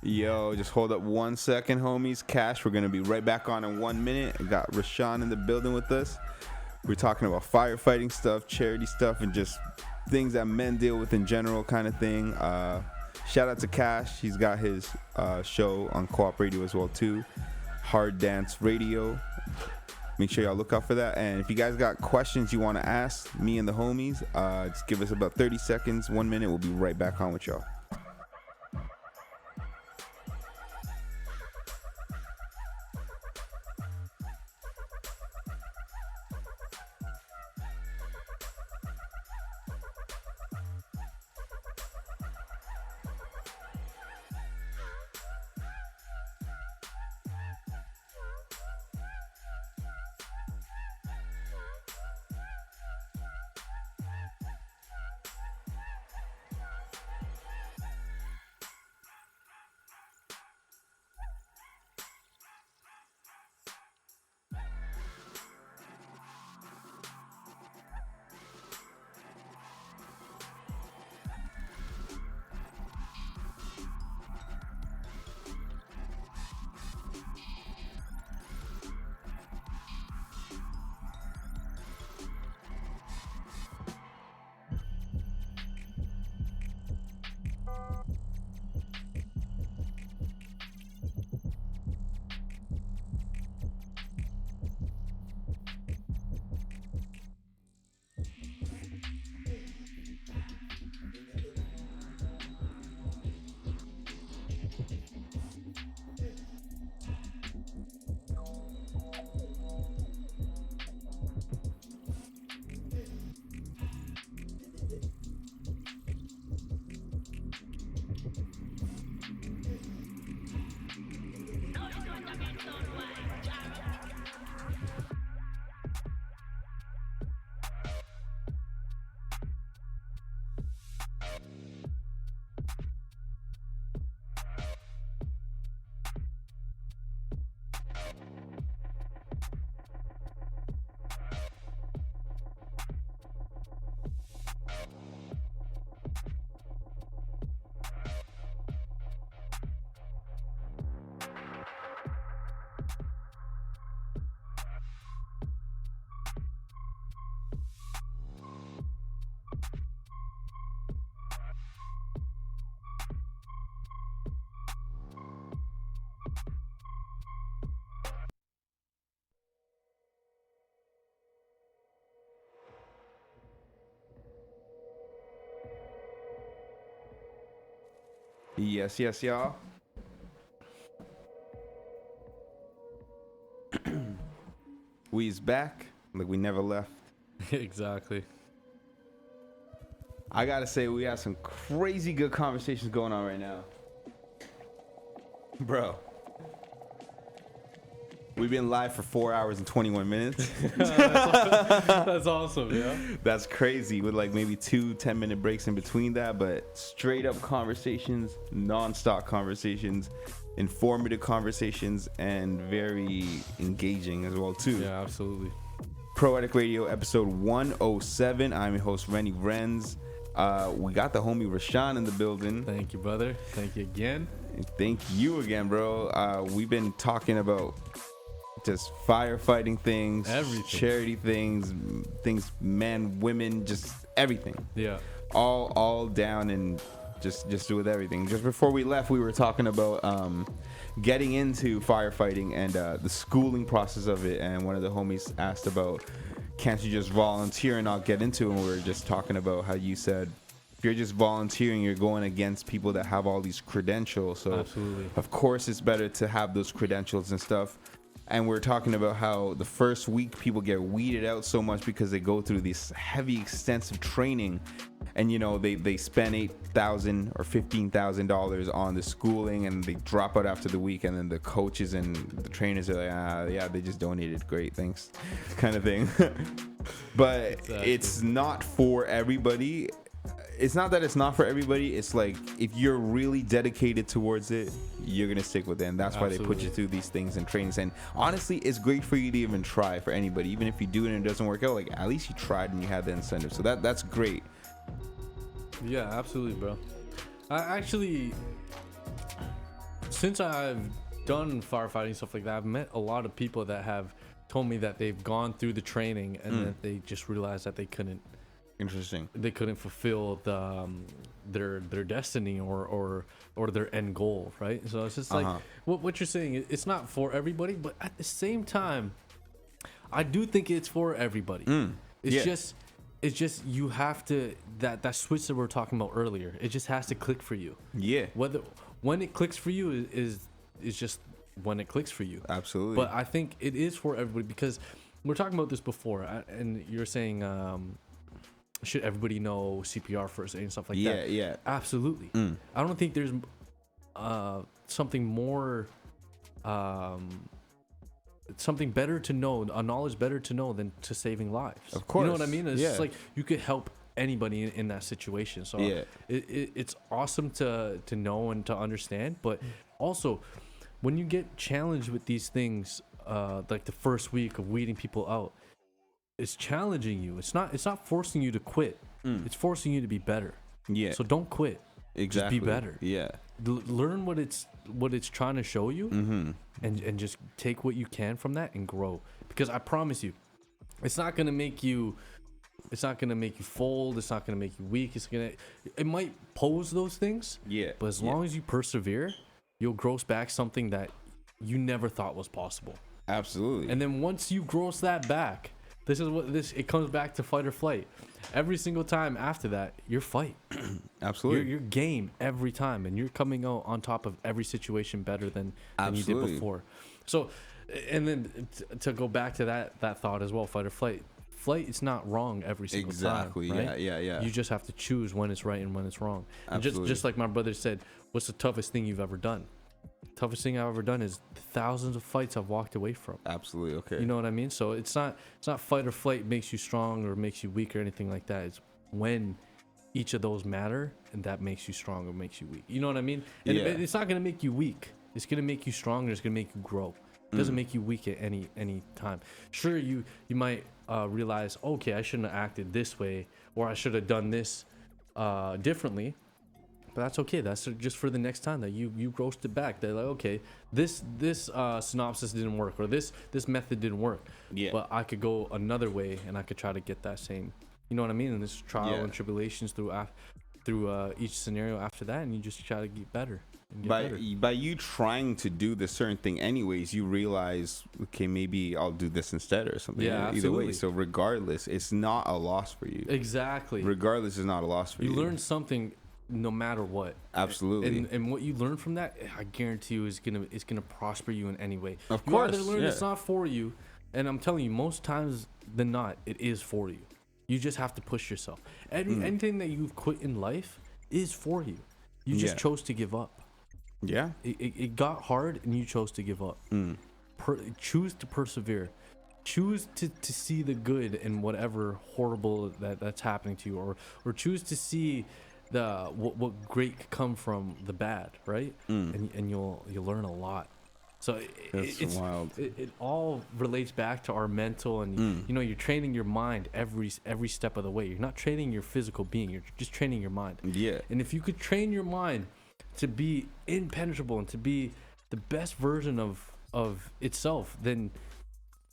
Yo, just hold up 1 second, homies. Cash, we're going to be right back on in 1 minute. I got Rashan in the building with us. We're talking about firefighting stuff, charity stuff, and just things that men deal with in general, kind of thing. Shout out to Cash. He's got his show on Co-op Radio as well too, Hard Dance Radio. Make sure y'all look out for that. And if you guys got questions you want to ask me and the homies, just give us about 30 seconds, 1 minute. We'll be right back on with y'all. Yes, y'all. We's back, like we never left. Exactly. I gotta say, we have some crazy good conversations going on right now, bro. We've been live for 4 hours and 21 minutes. That's awesome, yeah. That's crazy, with like maybe 2 10-minute breaks in between that, but straight up conversations, non-stop conversations, informative conversations, and very engaging as well too. Yeah, absolutely. Poetic Radio episode 107. I'm your host Rennie Renz. We got the homie Rashan in the building. Thank you, brother. Thank you again. And thank you again, bro. We've been talking about just firefighting things, everything, charity things, men, women, just everything. Yeah. All down and just with everything. Just before we left, we were talking about getting into firefighting and the schooling process of it. And one of the homies asked about, can't you just volunteer and not get into it? And we were just talking about how you said, if you're just volunteering, you're going against people that have all these credentials. So absolutely, of course it's better to have those credentials and stuff. And we're talking about how the first week people get weeded out so much because they go through this heavy, extensive training, and you know they spend $8,000 or $15,000 on the schooling, and they drop out after the week, and then the coaches and the trainers are like, yeah, they just donated, great, thanks, kind of thing. But exactly, it's not for everybody. It's not that it's not for everybody. It's like, if you're really dedicated towards it, you're going to stick with it. And that's why they put you through these things and trainings. And honestly, it's great for you to even try, for anybody. Even if you do it and it doesn't work out, like, at least you tried and you had the incentive. So that's great. Yeah, absolutely, bro. I actually, since I've done firefighting, stuff like that, I've met a lot of people that have told me that they've gone through the training and that they just realized that they couldn't. Interesting. They couldn't fulfill their destiny or their end goal, right? So it's just like what you're saying. It's not for everybody, but at the same time, I do think it's for everybody. It's just you have to that switch that we were talking about earlier. It just has to click for you. Yeah. When it clicks for you is just when it clicks for you. Absolutely. But I think it is for everybody because we're talking about this before, and you're saying. Should everybody know CPR first and stuff like that? Yeah. Absolutely. I don't think there's something more, something better to know, a knowledge better to know than to saving lives. Of course. You know what I mean? It's just like you could help anybody in that situation. So it's awesome to know and to understand. But also, when you get challenged with these things, like the first week of weeding people out, it's challenging you. It's not forcing you to quit. It's forcing you to be better. Yeah. So don't quit. Exactly. Just be better. Yeah. Learn what it's trying to show you, and just take what you can from that and grow. Because I promise you, it's not gonna make you fold. It's not gonna make you weak. It might pose those things. Yeah. But as long as you persevere, you'll gross back something that you never thought was possible. Absolutely. And then once you gross that back. It comes back to fight or flight. Every single time after that, you're fight. Absolutely. You're game every time, and you're coming out on top of every situation better than you did before. So, and then to go back to that thought as well, fight or flight. Flight is not wrong every single time. Exactly. Right? Yeah. You just have to choose when it's right and when it's wrong. Absolutely. And just like my brother said, what's the toughest thing you've ever done? Toughest thing I've ever done is thousands of fights I've walked away from. Absolutely. Okay. You know what I mean? So it's not fight or flight makes you strong or makes you weak or anything like that. It's when each of those matter, and that makes you strong or makes you weak. You know what I mean? And it's not gonna make you weak. It's gonna make you stronger. It's gonna make you grow. It doesn't make you weak at any time. Sure, you might realize, okay, I shouldn't have acted this way, or I should have done this differently. But that's okay. That's just for the next time that you roast it back. They're like, okay, this synopsis didn't work, or this method didn't work. Yeah. But I could go another way, and I could try to get that same. You know what I mean? And this trial and tribulations through each scenario after that, and you just try to get better. By you trying to do this certain thing anyways, you realize, okay, maybe I'll do this instead or something. Yeah, either absolutely. way. So regardless, it's not a loss for you. Exactly. Regardless, it's not a loss for you. You learn something no matter what. Absolutely. And what you learn from that, I guarantee you, is gonna prosper you in any way. Of you course. either learn it's not for you, and I'm telling you, most times than not, it is for you. You just have to push yourself. Anything that you've quit in life is for you. You just chose to give up. Yeah. It got hard, and you chose to give up. Choose to persevere. Choose to see the good in whatever horrible that's happening to you, or choose to see what great could come from the bad, right? And you'll learn a lot. So it's wild. It all relates back to our mental, and you're training your mind every step of the way. You're not training your physical being. You're just training your mind. Yeah. And if you could train your mind to be impenetrable and to be the best version of itself, then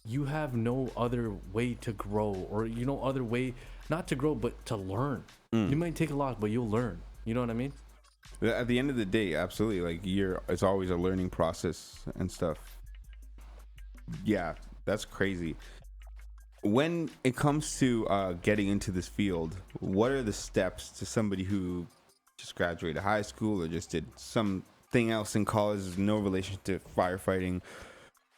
you have no other way to grow, or other way not to grow but to learn. You might take a loss, but you'll learn. You know what I mean? At the end of the day, absolutely. Like it's always a learning process and stuff. Yeah, that's crazy. When it comes to getting into this field, what are the steps to somebody who just graduated high school or just did something else in college, no relation to firefighting?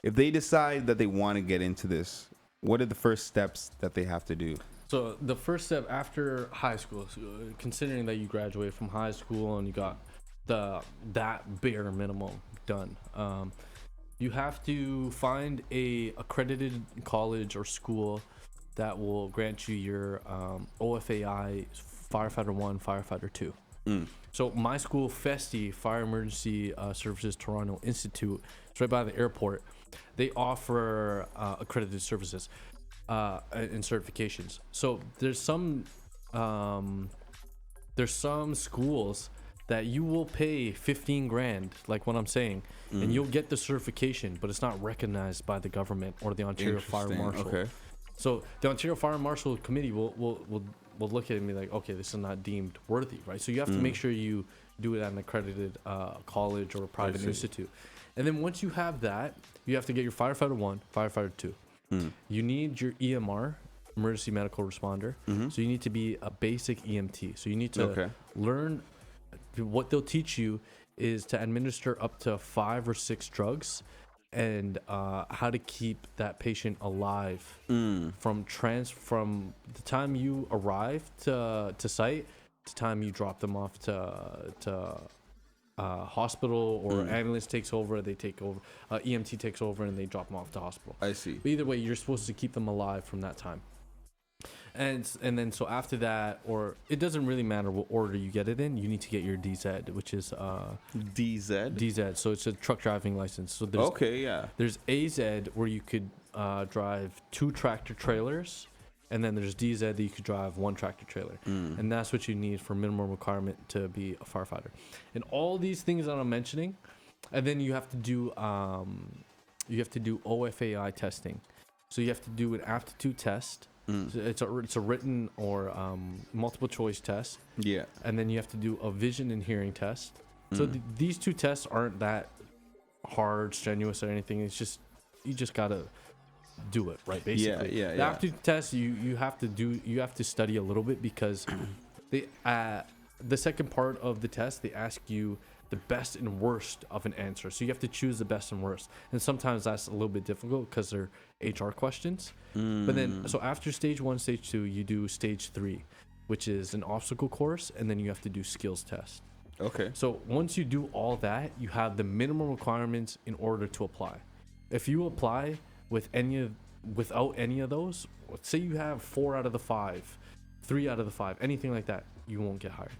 If they decide that they want to get into this, what are the first steps that they have to do? So the first step after high school, considering that you graduated from high school and you got that bare minimum done, you have to find a accredited college or school that will grant you your OFAI Firefighter 1, Firefighter 2. So my school, FESTI, Fire Emergency Services Toronto Institute, it's right by the airport. They offer accredited services and certifications. So there's some schools that you will pay 15 grand, like what I'm saying, and you'll get the certification, but it's not recognized by the government or the Ontario Fire Marshal. Okay. So the Ontario Fire Marshal Committee will look at it and be like, okay, this is not deemed worthy, right? So you have to make sure you do it at an accredited college or a private institute. And then once you have that, you have to get your firefighter 1, firefighter 2. You need your EMR, emergency medical responder. So you need to be a basic EMT. So you need to learn. What they'll teach you is to administer up to 5 or 6 drugs, and how to keep that patient alive from the time you arrive to site to time you drop them off to hospital, or ambulance takes over, they take over, EMT takes over, and they drop them off to hospital. I see. But either way, you're supposed to keep them alive from that time. And then so after that, or it doesn't really matter what order you get it in, you need to get your DZ, which is DZ. So it's a truck driving license. So there's AZ where you could drive 2 tractor trailers, and then there's DZ that you could drive 1 tractor trailer, and that's what you need for minimum requirement to be a firefighter. And all these things that I'm mentioning, and then you have to do OFAI testing. So you have to do an aptitude test. So it's a written or multiple choice test. Yeah. And then you have to do a vision and hearing test. So these 2 tests aren't that hard, strenuous, or anything. It's just you just gotta do it, right? Basically. The aptitude test you have to study a little bit, because the second part of the test, they ask you the best and worst of an answer. So you have to choose the best and worst. And sometimes that's a little bit difficult because they're HR questions. But then, so after stage 1, stage 2, you do stage 3, which is an obstacle course, and then you have to do skills test. Okay. So once you do all that, you have the minimum requirements in order to apply. If you apply without any of those, let's say you have 4 out of the 5, 3 out of the 5, anything like that, you won't get hired.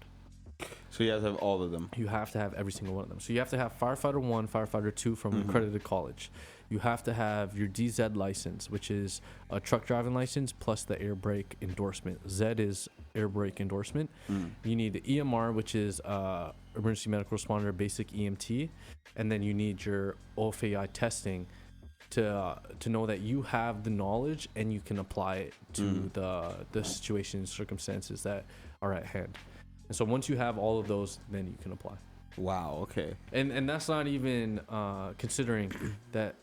So you have to have all of them. You have to have every single one of them. So you have to have firefighter 1, firefighter 2 from accredited college. You have to have your DZ license, which is a truck driving license plus the air brake endorsement. Z is air brake endorsement. You need the EMR, which is emergency medical responder, basic EMT, and then you need your OFAI testing to know that you have the knowledge and you can apply it to the situations, circumstances that are at hand. And so once you have all of those, then you can apply. Wow. Okay. And that's not even considering that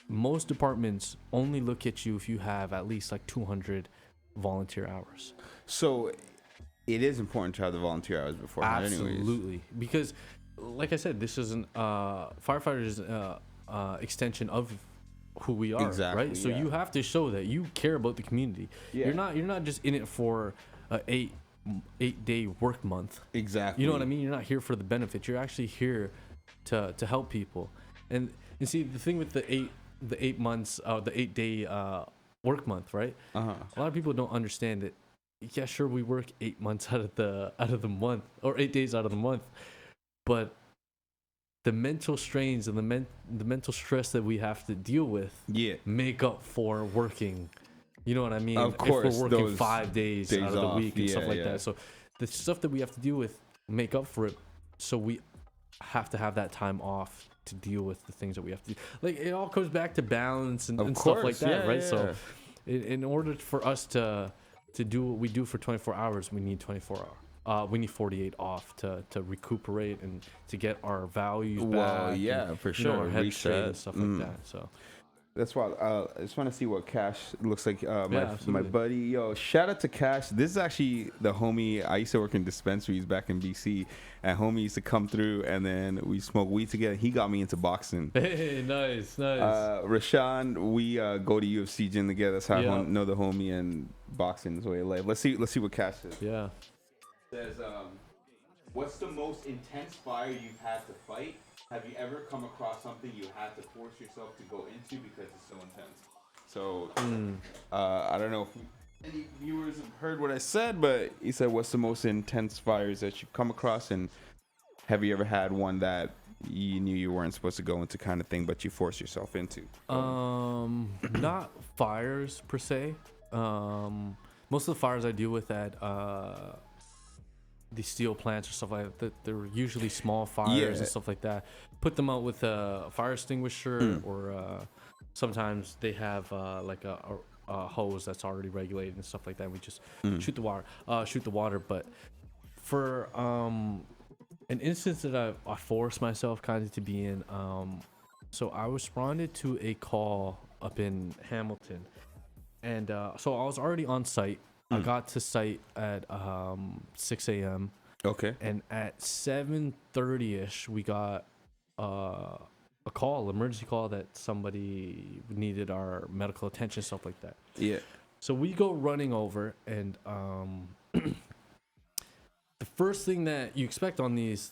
most departments only look at you if you have at least like 200 volunteer hours. So it is important to have the volunteer hours before. Absolutely. Because like I said, this is an firefighters extension of who we are. Exactly. Right. So you have to show that you care about the community. Yeah. You're not just in it for 8-day work month. Exactly. You know what I mean? You're not here for the benefits. You're actually here to help people. And see, the thing with the 8 months, the 8-day work month, right? A lot of people don't understand that. Yeah, sure, we work 8 months out of the month, or 8 days out of the month, but the mental strains and the mental stress that we have to deal with make up for working. You know what I mean? Of course, if we're working 5 days out of the week and stuff like that. So the stuff that we have to deal with make up for it. So we have to have that time off to deal with the things that we have to do. Like, it all comes back to balance and stuff like that, right? So in order for us to do what we do for 24 hours, we need 24 hours. We need 48 off to recuperate and to get our values back. Well, yeah, and, for sure. Our head straight and stuff like that. So that's why I just want to see what Cash looks like. My buddy, yo, shout out to Cash. This is actually the homie. I used to work in dispensaries back in BC, and homie used to come through, and then we smoke weed together. He got me into boxing. Hey, nice. Rashan, we go to UFC gym together. That's how I know the homie, and boxing is way of life. Let's see what Cash says. Yeah. Says, what's the most intense fire you've had to fight? Have you ever come across something you had to force yourself to go into because it's so intense? So, I don't know if any viewers have heard what I said, but he said, what's the most intense fires that you've come across? And have you eof had one that you knew you weren't supposed to go into kind of thing, but you forced yourself into? Not fires per se. Most of the fires I deal with at steel plants or stuff like that. They're usually small fires and stuff like that. Put them out with a fire extinguisher, or sometimes they have like a hose that's already regulated and stuff like that. We just shoot the water. But for an instance that I forced myself kind of to be in, so I responded to a call up in Hamilton, and so I was already on site. I got to site at 6 a.m. Okay. And at 7:30ish, we got a emergency call that somebody needed our medical attention, stuff like that. Yeah. So we go running over, and the first thing that you expect on these,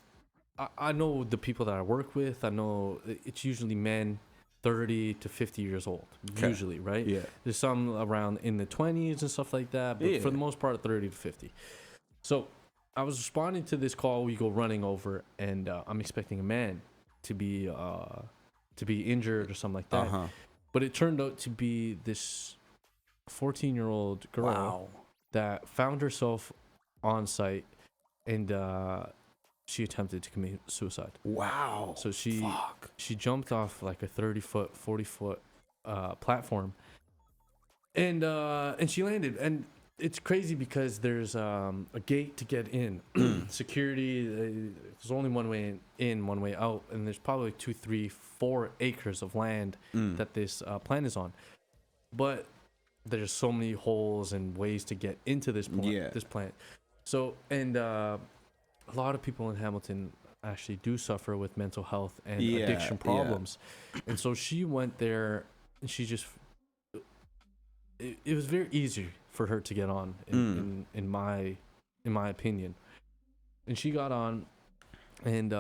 I know the people that I work with, I know it's usually men 30 to 50 years old, usually, right? Yeah. There's some around in the 20s and stuff like that, but for the most part, 30 to 50. So I was responding to this call. We go running over, and I'm expecting a man to be injured or something like that. But it turned out to be this 14-year-old girl that found herself on site, and she attempted to commit suicide. Wow. So she jumped off like a 30-foot, 40-foot platform, and she landed. And it's crazy because there's a gate to get in. Security, there's only one way in, one way out, and there's probably 2, 3, 4 acres of land that this plant is on. But there's so many holes and ways to get into this plant. So, and a lot of people in Hamilton actually do suffer with mental health and addiction problems. And so she went there, and she just, it was very easy for her to get on in my opinion. And she got on, and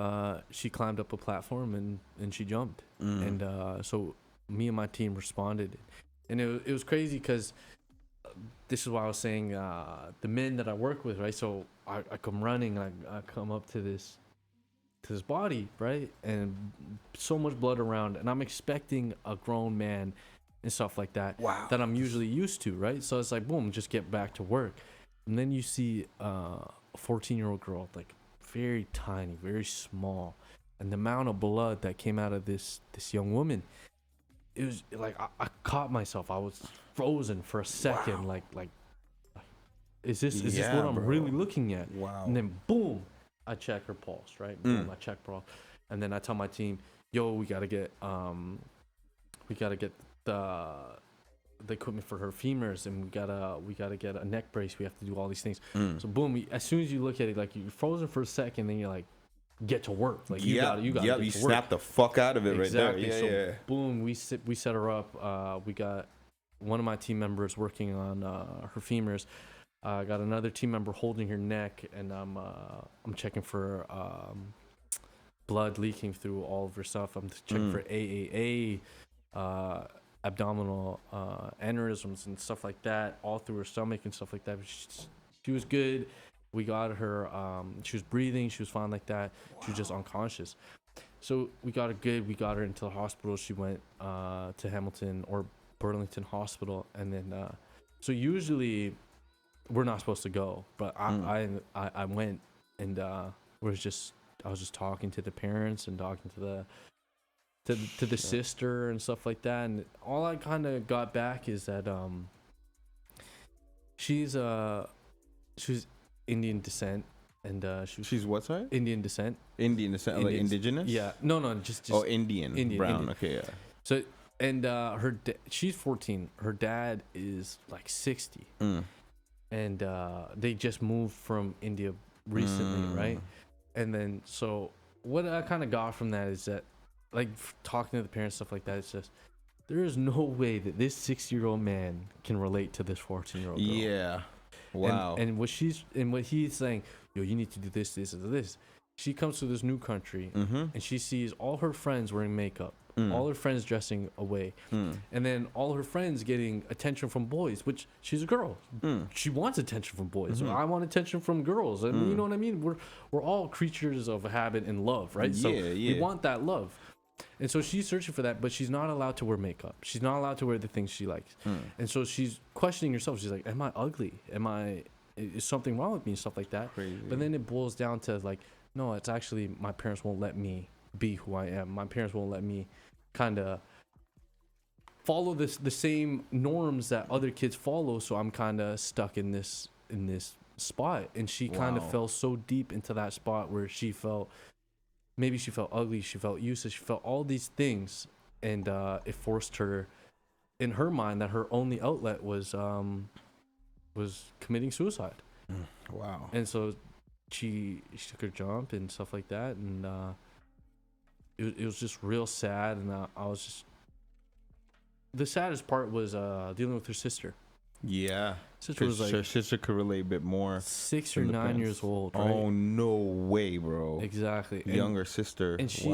she climbed up a platform, and she jumped. And so me and my team responded, and it was crazy because this is why I was saying the men that I work with, right? So I come running, I come up to this body, right? And so much blood around, and I'm expecting a grown man and stuff like that that I'm usually used to, right? So it's like, boom, just get back to work. And then you see a 14-year-old girl, like very tiny, very small, and the amount of blood that came out of this young woman, it was like I caught myself. I was frozen for a second, like is this what I'm really looking at? Wow. And then boom, I check her pulse, right? Boom, I check pulse, and then I tell my team, yo, we gotta get the equipment for her femurs, and we gotta get a neck brace. We have to do all these things. So boom, as soon as you look at it, like you're frozen for a second, then you're like, get to work. Like you gotta get to work. Snap the fuck out of it right there. So boom, we set her up. We got one of my team members working on her femurs. I got another team member holding her neck, and I'm checking for blood leaking through all of her stuff. I'm checking for AAA, abdominal aneurysms and stuff like that, all through her stomach and stuff like that. She was good. We got her. She was breathing. She was fine like that. She was just unconscious. So we got her good. We got her into the hospital. She went to Hamilton or Burlington Hospital, and then so usually we're not supposed to go, but I went, and I was just talking to the parents and talking to the sister and stuff like that, and all I kind of got back is that she's Indian descent, and she's what, sorry? Indian descent. Indian descent, like indigenous? Yeah, no, just Indian, brown. Indian. Okay, yeah. So, and she's 14. Her dad is like 60, and they just moved from India recently, right? And then so what I kind of got from that is that, like, talking to the parents, stuff like that, it's just, there is no way that this 60-year-old man can relate to this 14-year-old girl. Yeah. Wow. And what he's saying, yo, you need to do this, and this. She comes to this new country, and she sees all her friends wearing makeup, all her friends dressing away, and then all her friends getting attention from boys, which she's a girl. She wants attention from boys. I want attention from girls. And you know what I mean? We're all creatures of habit and love, right? So we want that love. And so she's searching for that, but she's not allowed to wear makeup. She's not allowed to wear the things she likes. And so she's questioning herself. She's like, am I ugly? Am I is something wrong with me and stuff like that. Crazy. But then it boils down to like, no, it's actually my parents won't let me be who I am. My parents won't let me kind of follow the same norms that other kids follow, so I'm kind of stuck in this spot. And she kind of fell so deep into that spot where she felt ugly, she felt useless, she felt all these things, and it forced her, in her mind, that her only outlet was committing suicide. Wow. And so she took her jump and stuff like that, and it was just real sad. And I was just, the saddest part was dealing with her sister. Yeah. Sister was like, her sister could relate a bit more. 6 or 9 years old, right? Oh, no way, bro. Exactly. Younger sister. And she's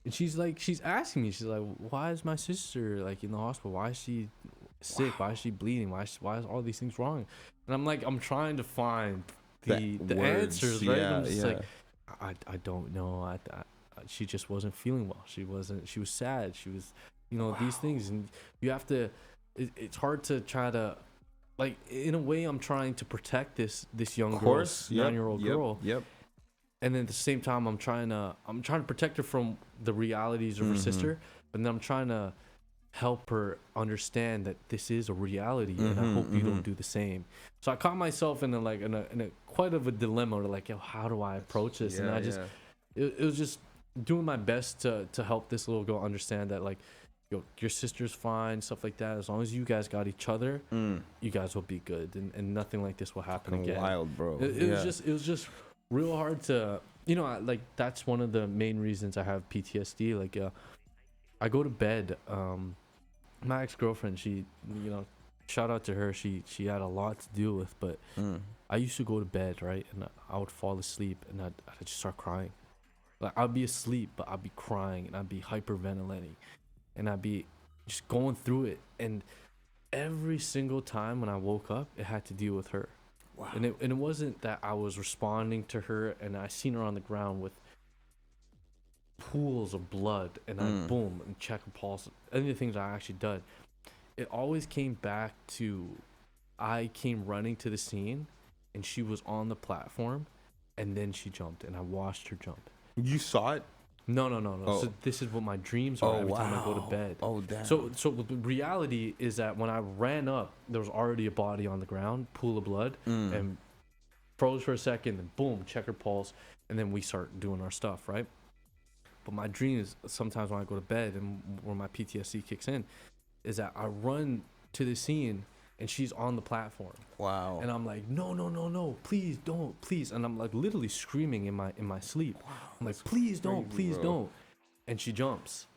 and she's asking me, she's like, why is my sister like in the hospital? Why is she sick? Why is she bleeding? Why is all these things wrong? And I'm like, I'm trying to find the answers, right? Yeah, I'm just like, I don't know. She just wasn't feeling well. She was sad. She was, these things. And you have to, it's hard to try to, like, in a way, I'm trying to protect this young girl, 9-year-old girl. Yep. And then at the same time, I'm trying to protect her from the realities of her sister, but then I'm trying to help her understand that this is a reality, and I hope you don't do the same. So I caught myself in a quite of a dilemma, to like, yo, how do I approach this? And I just, it was just doing my best to help this little girl understand that, like, yo, your sister's fine, stuff like that. As long as you guys got each other, you guys will be good, and nothing like this will happen again. Wild, bro. It was just real hard to, like, that's one of the main reasons I have PTSD. Like, I go to bed. My ex-girlfriend, she, shout out to her. She had a lot to deal with, but I used to go to bed, right, and I would fall asleep, and I'd just start crying. Like, I'd be asleep, but I'd be crying, and I'd be hyperventilating, and I'd be just going through it. And every single time when I woke up, it had to deal with her. Wow. And it wasn't that I was responding to her and I seen her on the ground with pools of blood and I boom and check her pulse, any of the things I actually did. It always came back to, I came running to the scene and she was on the platform and then she jumped and I watched her jump. You saw it? No. Oh. So this is what my dreams are every time I go to bed. Oh, damn. So the reality is that when I ran up, there was already a body on the ground, pool of blood, and froze for a second, and boom, check her pulse, and then we start doing our stuff, right? But my dream is sometimes when I go to bed and where my PTSD kicks in, is that I run to the scene and she's on the platform. Wow. And I'm like, no, please don't, please. And I'm like literally screaming in my sleep. Wow, I'm like, please don't. And she jumps.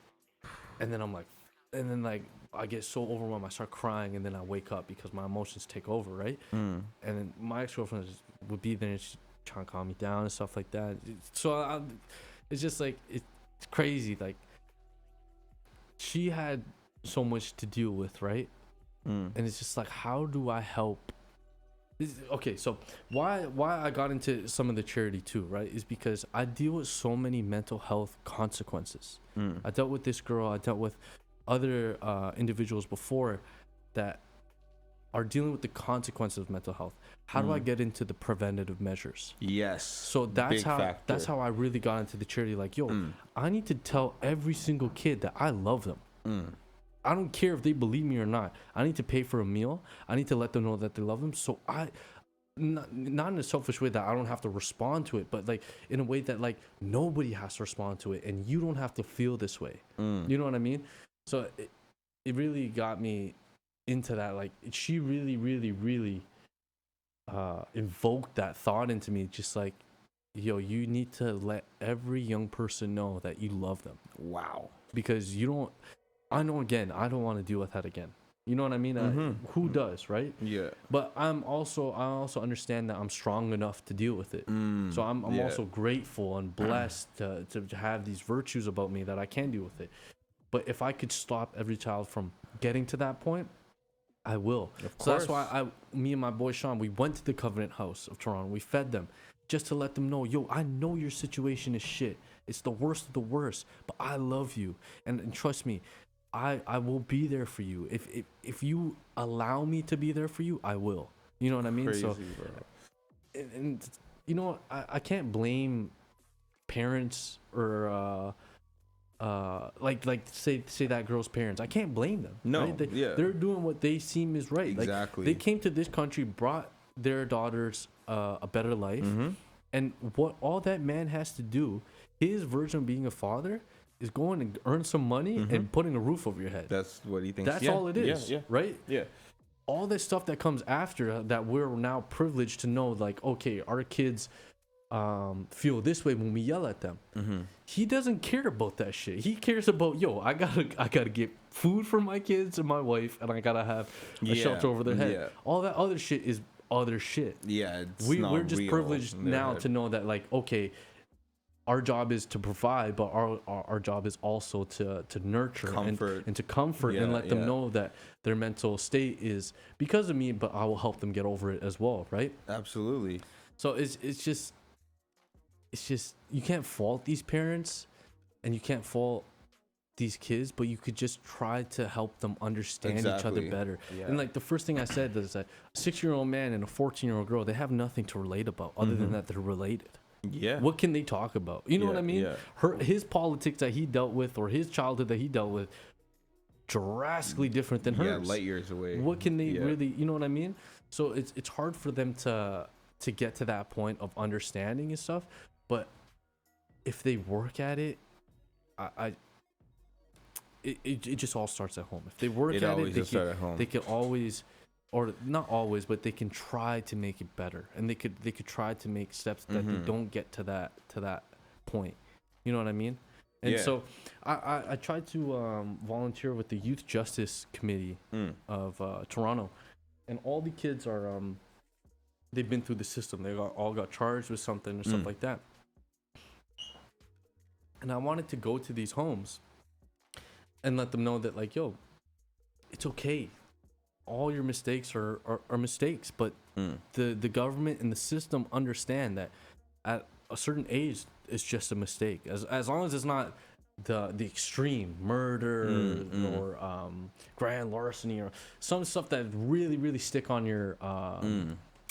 And then I'm like, I get so overwhelmed, I start crying, and then I wake up because my emotions take over, right? And then my ex-girlfriend would be there and she's trying to calm me down and stuff like that. So it's just like, it's crazy. Like, she had so much to deal with, right? And it's just like, how do I help? Okay, so why I got into some of the charity too, right, is because I deal with so many mental health consequences. I dealt with this girl, I dealt with other individuals before that are dealing with the consequences of mental health. How do I get into the preventative measures? Yes. So that's how I really got into the charity. Like, yo, I need to tell every single kid that I love them. I don't care if they believe me or not. I need to pay for a meal. I need to let them know that they love them. So not in a selfish way that I don't have to respond to it, but like in a way that like nobody has to respond to it, and you don't have to feel this way. You know what I mean? So it really got me into that. Like, she really, really, really invoked that thought into me. Just like, yo, you need to let every young person know that you love them. Wow. Because I know, again, I don't want to deal with that again. You know what I mean? Who does, right? Yeah. But I also understand that I'm strong enough to deal with it. So I'm also grateful and blessed to have these virtues about me that I can deal with it. But if I could stop every child from getting to that point, I will. So that's why me and my boy Sean, we went to the Covenant House of Toronto. We fed them just to let them know, yo, I know your situation is shit. It's the worst of the worst, but I love you. And trust me, I will be there for you. If you allow me to be there for you, I will. You know what I mean? Crazy, So, bro. and you know, I can't blame parents or like say that girl's parents. I can't blame them. No, right? yeah. They're doing what they seem is right. Exactly. Like, they came to this country, brought their daughters a better life, and what all that man has to do, his version of being a father, is going and earn some money and putting a roof over your head. That's what he thinks. That's all it is, right? Yeah. All this stuff that comes after that, we're now privileged to know, like, okay, our kids feel this way when we yell at them. He doesn't care about that shit. He cares about, yo, I gotta get food for my kids and my wife, and I gotta have a shelter over their head. All that other shit is other shit. Yeah, we're just privileged now to know that, like, okay, our job is to provide, but our job is also to nurture and to comfort and let them know that their mental state is because of me, but I will help them get over it as well, right? Absolutely. So it's just you can't fault these parents and you can't fault these kids, but you could just try to help them understand each other better. And like the first thing I said is that a 6-year-old man and a 14-year-old girl, they have nothing to relate about other than that they're related. Yeah. What can they talk about? You know what I mean? His politics that he dealt with, or his childhood that he dealt with, drastically different than hers. Yeah, light years away. What can they really? You know what I mean? So it's hard for them to get to that point of understanding and stuff. But if they work at it, it just all starts at home. If they work at it, they can always, or not always, but they can try to make it better, and they could try to make steps that they don't get to that point. You know what I mean? And so I tried to volunteer with the Youth Justice Committee of Toronto, and all the kids are they've been through the system. They all got charged with something or stuff like that. And I wanted to go to these homes and let them know that, like, yo, it's okay. All your mistakes are mistakes, but the government and the system understand that at a certain age, it's just a mistake. As long as it's not the extreme murder or grand larceny or some stuff that really, really stick on your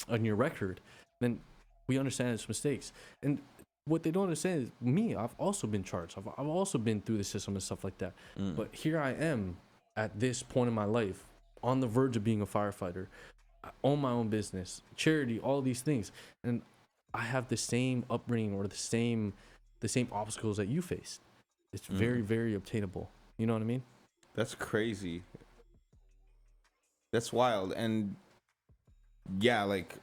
record, then we understand it's mistakes. And what they don't understand is me. I've also been charged. I've also been through the system and stuff like that. But here I am at this point in my life, on the verge of being a firefighter. I own my own business, charity, all these things, and I have the same upbringing or the same obstacles that you faced. It's very, very obtainable. You know what I mean? That's crazy. That's wild. And yeah, like,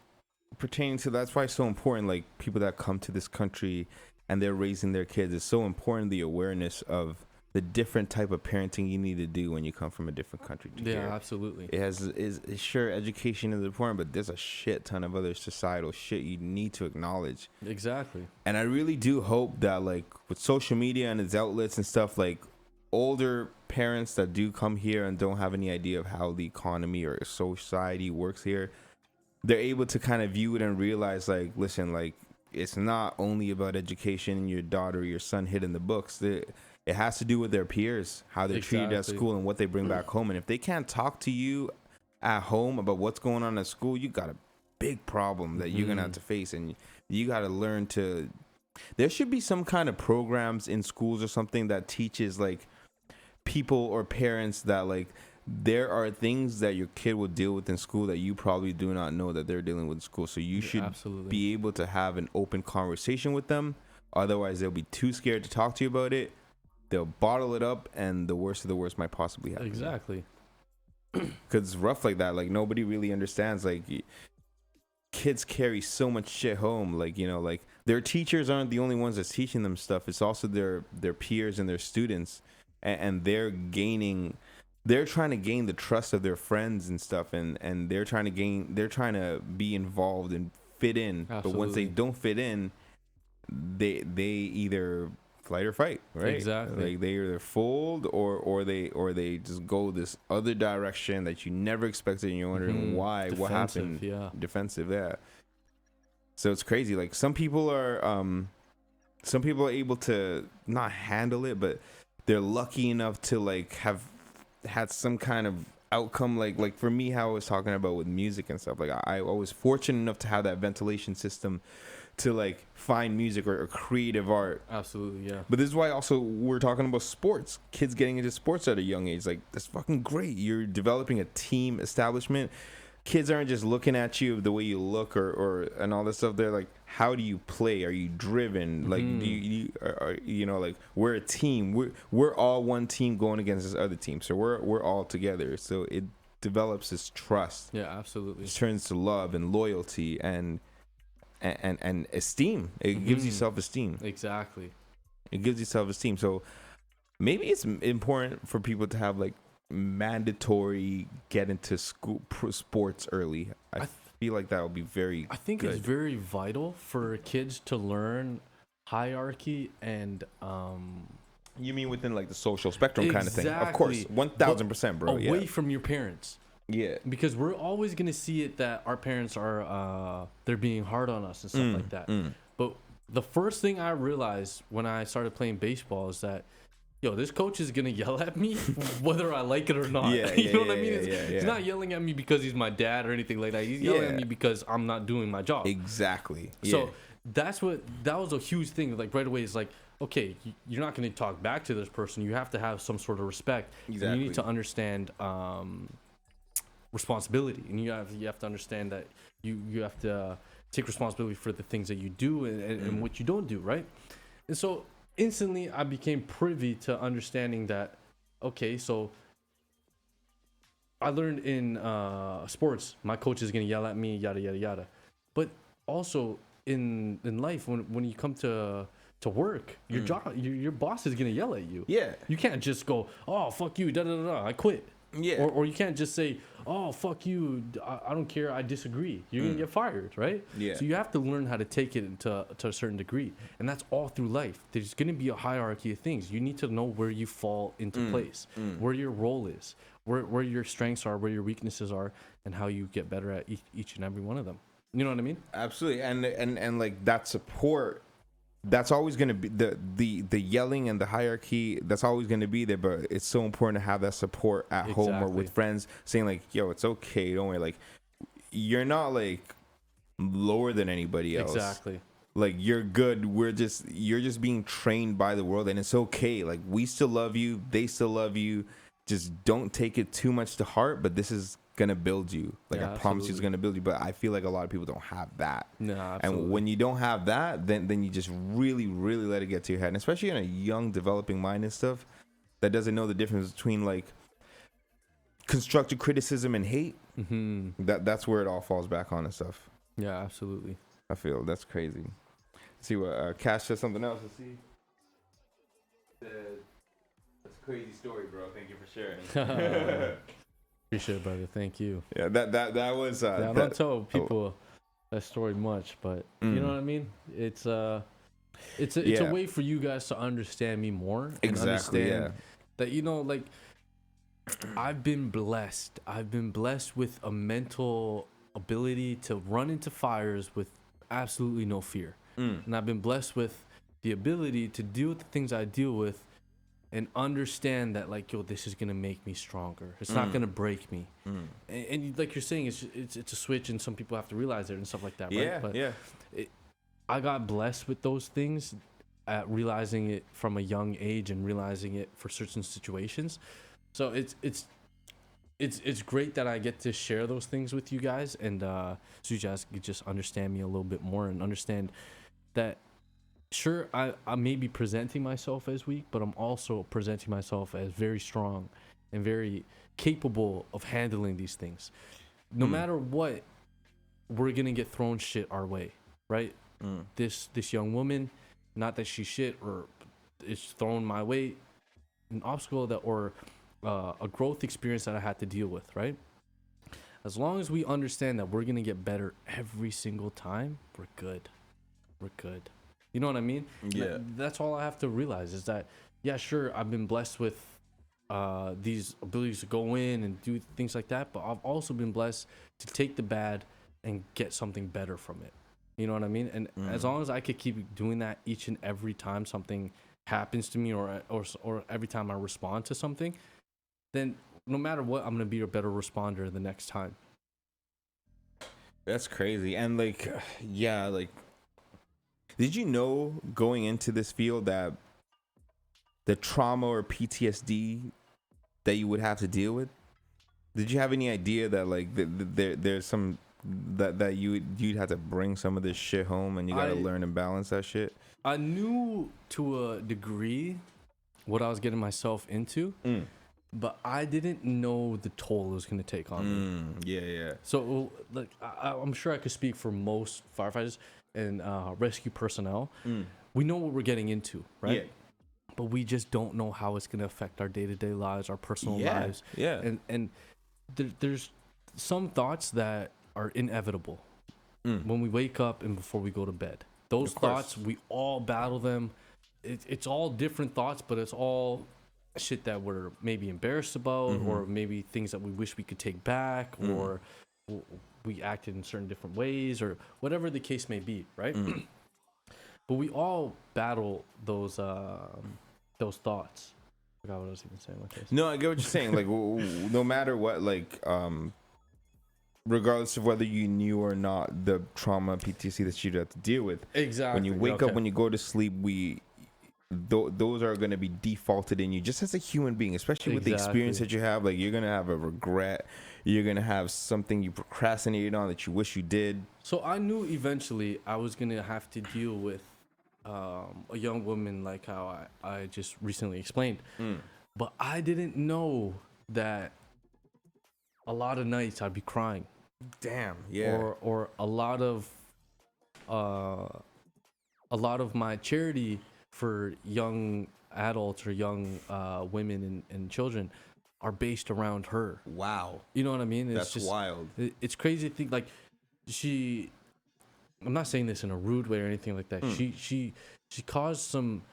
pertaining to that's why it's so important, like, people that come to this country and they're raising their kids, it's so important, the awareness of the different type of parenting you need to do when you come from a different country to here. Absolutely. Is sure, education is important, but there's a shit ton of other societal shit you need to acknowledge. Exactly. And I really do hope that, like, with social media and its outlets and stuff, like, older parents that do come here and don't have any idea of how the economy or society works here, they're able to kind of view it and realize, like, listen, like, it's not only about education and your daughter or your son hitting the books. It has to do with their peers, how they're treated at school and what they bring back home. And if they can't talk to you at home about what's going on at school, you got a big problem that you're going to have to face. And you got to learn to, there should be some kind of programs in schools or something that teaches, like, people or parents that, like, there are things that your kid will deal with in school that you probably do not know that they're dealing with in school. So you should be able to have an open conversation with them. Otherwise, they'll be too scared to talk to you about it. They'll bottle it up, and the worst of the worst might possibly happen. Exactly. Because it's rough like that. Like, nobody really understands. Like, kids carry so much shit home. Like, you know, like, their teachers aren't the only ones that's teaching them stuff. It's also their peers and their students. And they're trying to gain the trust of their friends and stuff. And they're trying to be involved and fit in. Absolutely. But once they don't fit in, they either flight or fight, right? Exactly. Like, they either fold or they just go this other direction that you never expected, and you're wondering why, what happened. Defensive, yeah. So it's crazy. Like, some people are able to not handle it, but they're lucky enough to, like, have had some kind of outcome, like for me, how I was talking about with music and stuff, like I was fortunate enough to have that ventilation system to like find music or creative art. Absolutely, yeah. But this is why also we're talking about sports, kids getting into sports at a young age. Like, that's fucking great. You're developing a team establishment. Kids aren't just looking at you the way you look or and all this stuff. They're like, how do you play? Are you driven? Like, do you know, like, we're a team. We're all one team going against this other team. So we're all together. So it develops this trust. Yeah, absolutely. It turns to love and loyalty and esteem. It gives you self-esteem. Exactly. It gives you self-esteem. So maybe it's important for people to have like mandatory get into school sports early. I feel like that would be very I think good. It's very vital for kids to learn hierarchy and you mean within like the social spectrum kind of thing? Of course, 1000%, bro. Away from your parents. Yeah, because we're always gonna see it that our parents are they're being hard on us and stuff like that. But the first thing I realized when I started playing baseball is that, yo, this coach is gonna yell at me whether I like it or not. You know what I mean? He's not yelling at me because he's my dad or anything like that. He's yelling at me because I'm not doing my job. Exactly. So that was a huge thing. Like right away, it's like, okay, you're not gonna talk back to this person. You have to have some sort of respect. Exactly. And you need to understand responsibility, and you have to understand that you have to take responsibility for the things that you do and what you don't do, right? And so instantly I became privy to understanding that, okay, so I learned in sports, my coach is gonna yell at me, yada yada yada. But also in life, when you come to work, your job, your boss is gonna yell at you. Yeah, you can't just go, oh fuck you, da da da, I quit. Yeah. Or you can't just say, oh, fuck you, I don't care, I disagree. You're going to get fired, right? Yeah. So you have to learn how to take it to a certain degree. And that's all through life. There's going to be a hierarchy of things. You need to know where you fall into place, where your role is, where your strengths are, where your weaknesses are, and how you get better at each and every one of them. You know what I mean? Absolutely. And like that support, that's always going to be the yelling and the hierarchy. That's always going to be there, but it's so important to have that support at home or with friends saying like, yo, it's okay. Don't worry. Like, you're not like lower than anybody else. Exactly. Like, you're good. You're just being trained by the world, and it's okay. Like, we still love you. They still love you. Just don't take it too much to heart, but this is gonna build you. Like, I promise you, it's gonna build you. But I feel like a lot of people don't have that. No, absolutely. And when you don't have that, then you just really, really let it get to your head. And especially in a young, developing mind and stuff that doesn't know the difference between like constructive criticism and hate. That's where it all falls back on and stuff. Yeah, absolutely. I feel that's crazy. Let's see what Cash said something else. Let's see. That's a crazy story, bro. Thank you for sharing. Appreciate it, brother. Thank you. Yeah, that was. I don't tell people that story much, but you know what I mean. It's a way for you guys to understand me more. And understand that, you know, like, I've been blessed. I've been blessed with a mental ability to run into fires with absolutely no fear, and I've been blessed with the ability to deal with the things I deal with and understand that, like, yo, this is gonna make me stronger. It's not gonna break me. And like you're saying, it's a switch, and some people have to realize it and stuff like that. Right? But I got blessed with those things, at realizing it from a young age and realizing it for certain situations. So it's great that I get to share those things with you guys, and so you guys could just understand me a little bit more and understand that. Sure, I may be presenting myself as weak, but I'm also presenting myself as very strong and very capable of handling these things. No matter what, we're gonna get thrown shit our way, right? This young woman, not that she's shit or is thrown my way, an obstacle that or a growth experience that I had to deal with, right? As long as we understand that we're gonna get better every single time, we're good. We're good. You know what I mean? Yeah. That's all I have to realize is that, yeah, sure, I've been blessed with these abilities to go in and do things like that, but I've also been blessed to take the bad and get something better from it. You know what I mean? And as long as I could keep doing that each and every time something happens to me or every time I respond to something, then no matter what, I'm gonna be a better responder the next time. That's crazy. And like, yeah, like, did you know going into this field that the trauma or PTSD that you would have to deal with? Did you have any idea that like there's some that you'd have to bring some of this shit home, and you gotta learn and balance that shit? I knew to a degree what I was getting myself into, but I didn't know the toll it was going to take on me. Yeah. So, like, I'm sure I could speak for most firefighters and rescue personnel. We know what we're getting into, right? Yeah. But we just don't know how it's going to affect our day-to-day lives, our personal lives. Yeah. And there's some thoughts that are inevitable when we wake up and before we go to bed. Those thoughts, we all battle them. It's all different thoughts, but it's all shit that we're maybe embarrassed about, or maybe things that we wish we could take back, or we acted in certain different ways, or whatever the case may be, right? But we all battle those thoughts. I forgot what I was even saying. No, I get what you're saying. Like, no matter what, like, regardless of whether you knew or not the trauma, PTSD that you'd have to deal with. Exactly. When you wake up, when you go to sleep, those are going to be defaulted in you just as a human being, especially with the experience that you have. Like, you're going to have a regret. You're going to have something you procrastinated on that you wish you did. So I knew eventually I was going to have to deal with a young woman like how I just recently explained. But I didn't know that a lot of nights I'd be crying. Damn. Yeah. Or a lot of my charity for young adults or young women and children are based around her. Wow. You know what I mean? That's just wild. It's crazy to think, like, I'm not saying this in a rude way or anything like that. She caused some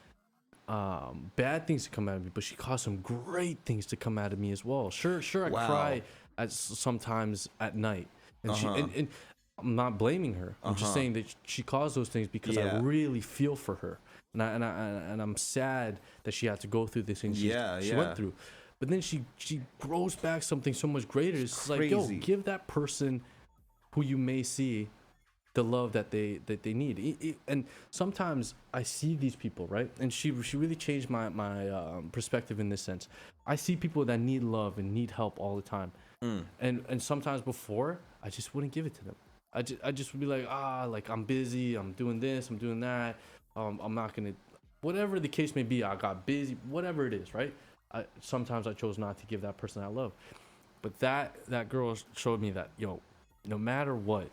bad things to come out of me, but she caused some great things to come out of me as well. Sure, I cry sometimes at night, and and I'm not blaming her. I'm just saying that she caused those things because I really feel for her, and I'm sad that she had to go through the things she went through. But then she grows back something so much greater. It's like, yo, give that person who you may see the love that they need. And sometimes I see these people, right? And she really changed my perspective in this sense. I see people that need love and need help all the time. And sometimes before, I just wouldn't give it to them. I just would be like, like, I'm busy, I'm doing this, I'm doing that. I'm not gonna, whatever the case may be, I got busy, whatever it is, right? Sometimes I chose not to give that person that love. But that girl showed me that, yo, no matter what,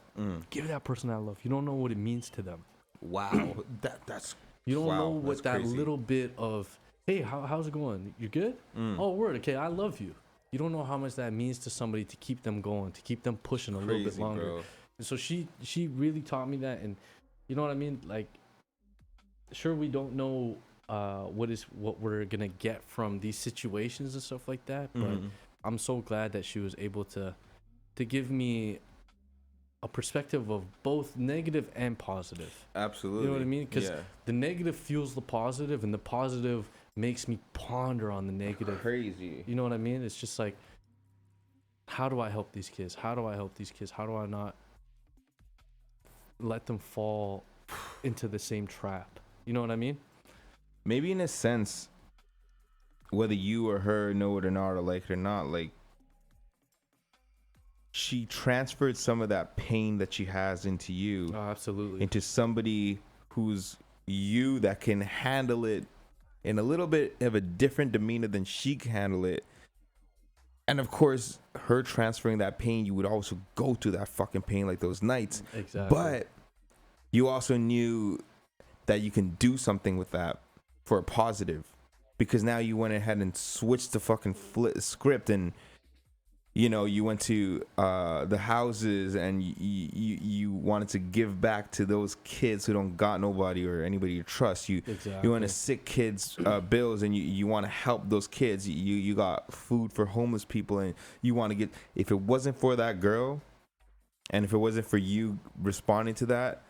give that person that love. You don't know what it means to them. Wow. that's you don't know what that crazy. little bit of, hey, how's it going? You good? Oh, word. Okay, I love you. You don't know how much that means to somebody to keep them going, to keep them pushing a little bit longer. Bro. And so she really taught me that, and you know what I mean? Like, sure, we don't know what we're gonna get from these situations and stuff like that, but I'm so glad that she was able to give me a perspective of both negative and positive. Absolutely. You know what I mean? Because the negative fuels the positive, and the positive makes me ponder on the negative. Crazy. You know what I mean? It's just like, how do I help these kids? How do I help these kids? How do I not let them fall into the same trap? You know what I mean? Maybe in a sense, whether you or her know it or not, or like it or not, like, she transferred some of that pain that she has into you. Oh, absolutely. Into somebody who's you that can handle it in a little bit of a different demeanor than she can handle it. And of course, her transferring that pain, you would also go through that fucking pain like those nights. Exactly. But you also knew that you can do something with that for a positive, because now you went ahead and switched the fucking script, and you know, you went to the houses, and you wanted to give back to those kids who don't got nobody or anybody to trust. You want to sick kids bills, and you want to help those kids. You got food for homeless people, and you want to get. If it wasn't for that girl, and if it wasn't for you responding to that,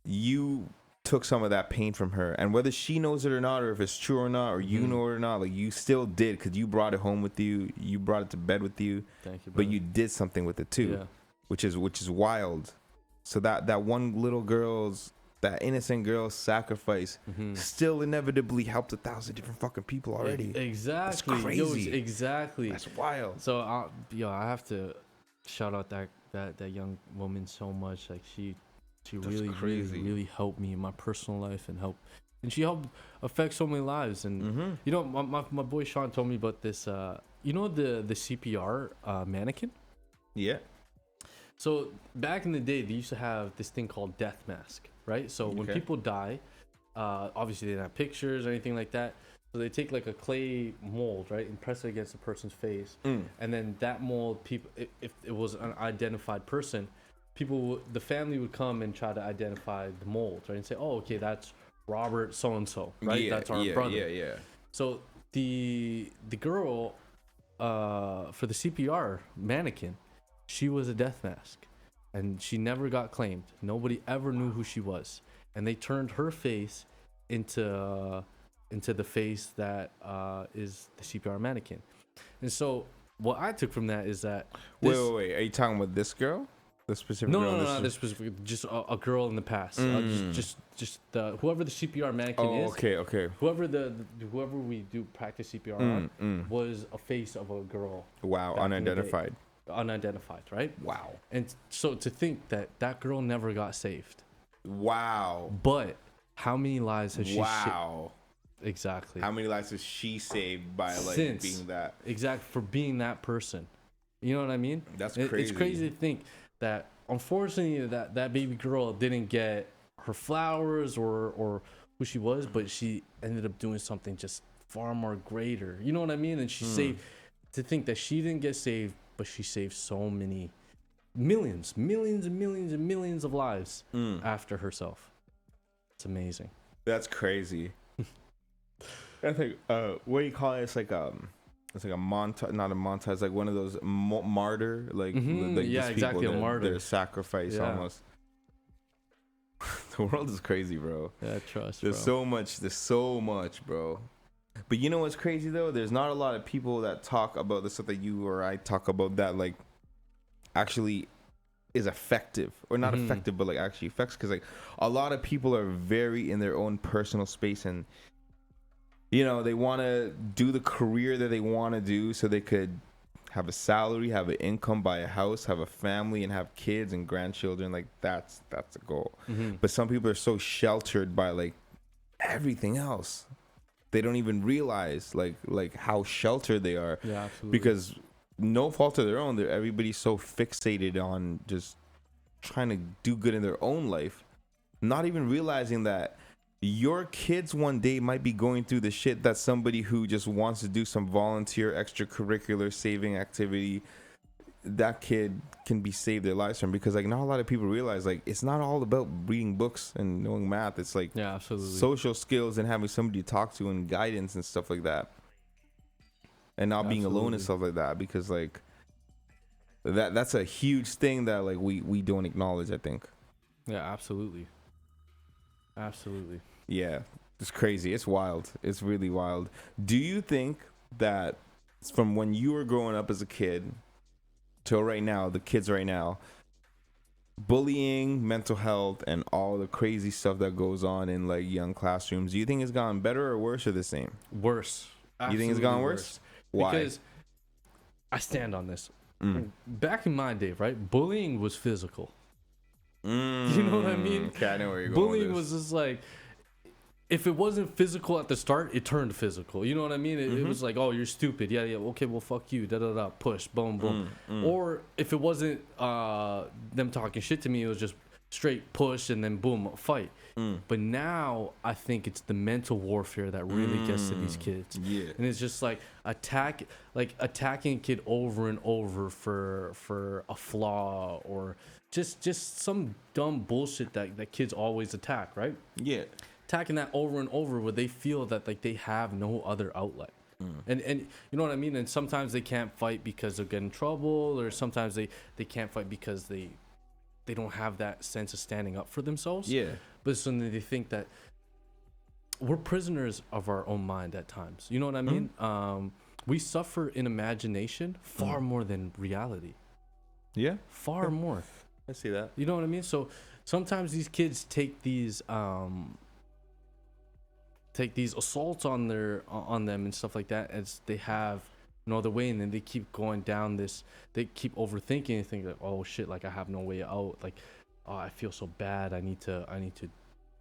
you took some of that pain from her, and whether she knows it or not, or if it's true or not, or you know it or not, like you still did, because you brought it home with you, you brought it to bed with you. Thank you, brother. But you did something with it too, which is wild. So that one little girl's, that innocent girl's sacrifice still inevitably helped 1,000 different fucking people already. Exactly. That's crazy. Exactly. That's wild. So I have to shout out that young woman so much. Like she really helped me in my personal life and she helped affect so many lives. And you know, my boy Sean told me about this. You know the CPR mannequin. Yeah. So back in the day, they used to have this thing called death mask, right? So when people die, obviously they didn't have pictures or anything like that. So they take like a clay mold, right, and press it against the person's face, and then that mold, people, if it was an identified person, the family would come and try to identify the mold, right, and say, oh, okay, that's Robert so and so, right? That's our brother. Yeah. So the girl, for the CPR mannequin, she was a death mask, and she never got claimed. Nobody ever knew who she was, and they turned her face into the face that is the CPR mannequin. And so what I took from that is that wait, are you talking about this girl, the specific girl? No, not this specific, just a girl in the past. Just whoever the CPR mannequin is. Okay. Whoever we do practice CPR on was a face of a girl. Wow, unidentified, right? Wow. And so to think that girl never got saved. Wow. But how many lives has she Exactly. How many lives has she saved by being that? Exactly, for being that person. You know what I mean? That's crazy. It's crazy to think that unfortunately that baby girl didn't get her flowers or who she was, but she ended up doing something just far more greater. You know what I mean? And she saved, to think that she didn't get saved, but she saved so many millions of lives after herself. It's amazing. That's crazy. I think what do you call it? It's like a montage, not a montage, like one of those martyr, like exactly, a martyr. Their sacrifice almost. The world is crazy, bro. Yeah, trust. There's so much, bro. But you know what's crazy though? There's not a lot of people that talk about the stuff that you or I talk about that like actually is effective, or not effective, but like actually affects. Because like a lot of people are very in their own personal space, and you know, they want to do the career that they want to do so they could have a salary, have an income, buy a house, have a family, and have kids and grandchildren. Like that's the goal. But some people are so sheltered by like everything else, they don't even realize like how sheltered they are. Yeah, absolutely. Because no fault of their own, everybody's so fixated on just trying to do good in their own life, not even realizing that your kids one day might be going through the shit that somebody who just wants to do some volunteer extracurricular saving activity, that kid can be saved their lives from. Because like not a lot of people realize like it's not all about reading books and knowing math. It's like social skills and having somebody to talk to and guidance and stuff like that, and not being alone and stuff like that. Because like that's a huge thing that like we don't acknowledge, I think. Yeah, absolutely. Yeah, it's crazy. It's wild. It's really wild. Do you think that from when you were growing up as a kid till right now, the kids right now, bullying, mental health, and all the crazy stuff that goes on in like young classrooms, do you think it's gotten better or worse or the same? Worse. Absolutely. You think it's gone worse? Why? Because I stand on this. Back in my day, right, bullying was physical. You know what I mean? Okay, I know where you're going. Bullying was just like, if it wasn't physical at the start, it turned physical. You know what I mean? It was like, oh, you're stupid. Yeah, okay, well, fuck you. Da-da-da, push, boom, boom. Or if it wasn't them talking shit to me, it was just straight push and then boom, fight. But now I think it's the mental warfare that really gets to these kids. Yeah. And it's just like attacking a kid over and over for a flaw, or just some dumb bullshit that kids always attack, right? Yeah. Attacking that over and over where they feel that like they have no other outlet. And you know what I mean? And sometimes they can't fight because they'll get in trouble, or sometimes they can't fight because they they don't have that sense of standing up for themselves. Yeah. But so then they think that we're prisoners of our own mind at times. You know what I mean? We suffer in imagination far more than reality. Yeah. Far more. I see that. You know what I mean? So sometimes these kids take these assaults on them and stuff like that as they have no other way, and then they keep going down this, they keep overthinking and think like, oh shit, like I have no way out, like, oh, I feel so bad, I need to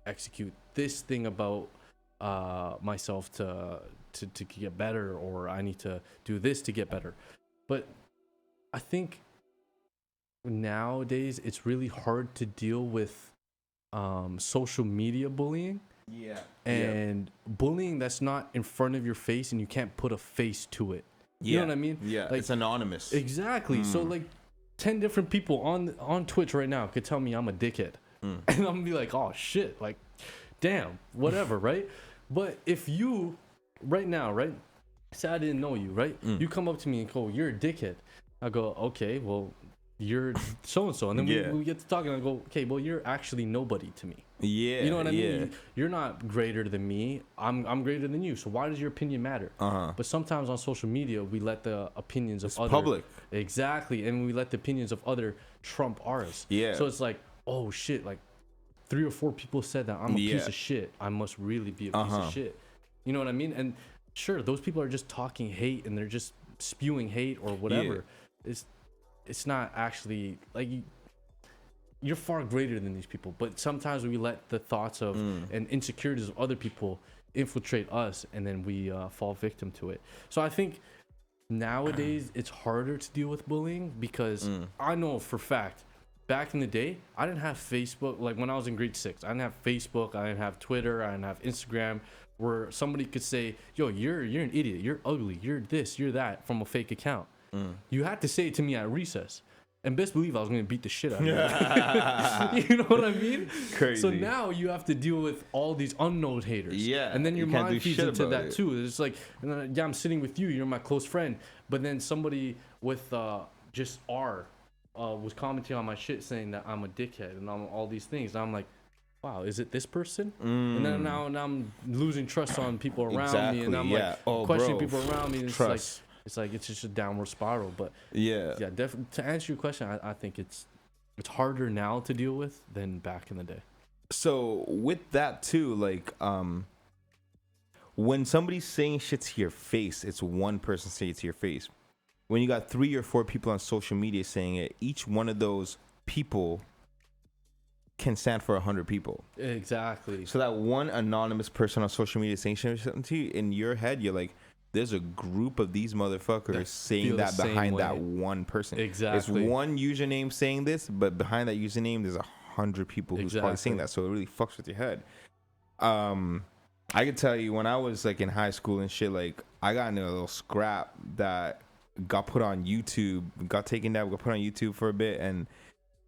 execute this thing about myself to get better, or I need to do this to get better. But I think nowadays it's really hard to deal with social media bullying. Yeah. And bullying that's not in front of your face and you can't put a face to it. You know what I mean? Yeah, like, it's anonymous. Exactly. So like 10 different people on Twitch right now could tell me I'm a dickhead. And I'm gonna be like, oh shit, like damn, whatever, right? But if you right now, right, say I didn't know you, right? You come up to me and go, you're a dickhead. I go, okay, well, you're so and so, and then we get to talking. I go, okay, well, you're actually nobody to me. Yeah, you know what I mean. You're not greater than me. I'm greater than you. So why does your opinion matter? But sometimes on social media, we let the opinions of other public. Exactly, and we let the opinions of other trump ours. Yeah. So it's like, oh shit, like 3 or 4 people said that I'm a piece of shit. I must really be a piece of shit. You know what I mean? And sure, those people are just talking hate and they're just spewing hate or whatever. It's not actually like you're far greater than these people, but sometimes we let the thoughts of and insecurities of other people infiltrate us, and then we fall victim to it. So I think nowadays it's harder to deal with bullying because I know for a fact back in the day I didn't have Facebook. Like when I was in grade 6, I didn't have Facebook, I didn't have Twitter, I didn't have Instagram, where somebody could say, yo, you're an idiot, you're ugly, you're this, you're that, from a fake account. You had to say it to me at recess, and best believe I was going to beat the shit out of you. You know what I mean? Crazy. So now you have to deal with all these unknown haters. Yeah. And then your mind feeds into that too. It's like, yeah, I'm sitting with you, you're my close friend, but then somebody with just was commenting on my shit saying that I'm a dickhead and I'm all these things. And I'm like, wow, is it this person? And then now I'm losing trust on people around me, and I'm like questioning people around me. And it's like it's just a downward spiral. But definitely to answer your question, I think it's harder now to deal with than back in the day. So with that too, like when somebody's saying shit to your face, it's one person saying it to your face. When you got 3 or 4 people on social media saying it, each one of those people can stand for 100 people. Exactly. So that one anonymous person on social media saying something to you, in your head, you're like, there's a group of these motherfuckers saying that behind that one person. Exactly. It's one username saying this, but behind that username, there's 100 people who's probably saying that. So it really fucks with your head. I could tell you when I was like in high school and shit, like I got into a little scrap that got put on YouTube, got taken down, got put on YouTube for a bit, and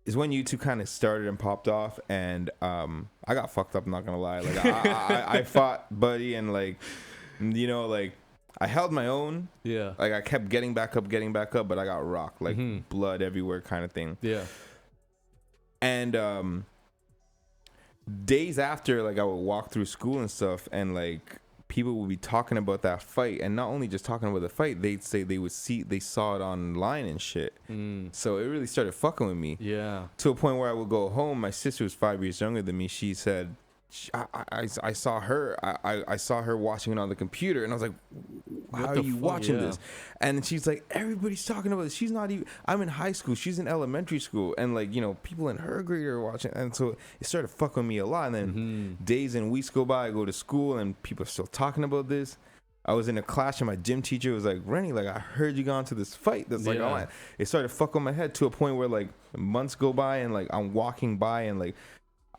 is when YouTube kind of started and popped off, and I got fucked up. I'm not gonna lie. Like I fought Buddy, and like, you know, like I held my own. Yeah. Like I kept getting back up, but I got rocked, like blood everywhere, kind of thing. Yeah. And days after, like I would walk through school and stuff, and like people would be talking about that fight, and not only just talking about the fight, they'd say they saw it online and shit. So it really started fucking with me. Yeah. To a point where I would go home. My sister was 5 years younger than me. She said, I saw her. I saw her watching it on the computer, and I was like, "How are you watching this?" And she's like, "Everybody's talking about it. She's not even. I'm in high school. She's in elementary school, and like, you know, people in her grade are watching." And so it started fucking with me a lot. And then days and weeks go by. I go to school, and people are still talking about this. I was in a class, and my gym teacher was like, "Rennie, like I heard you got into this fight." That's like, oh, it started fucking with my head to a point where like months go by, and like I'm walking by, and like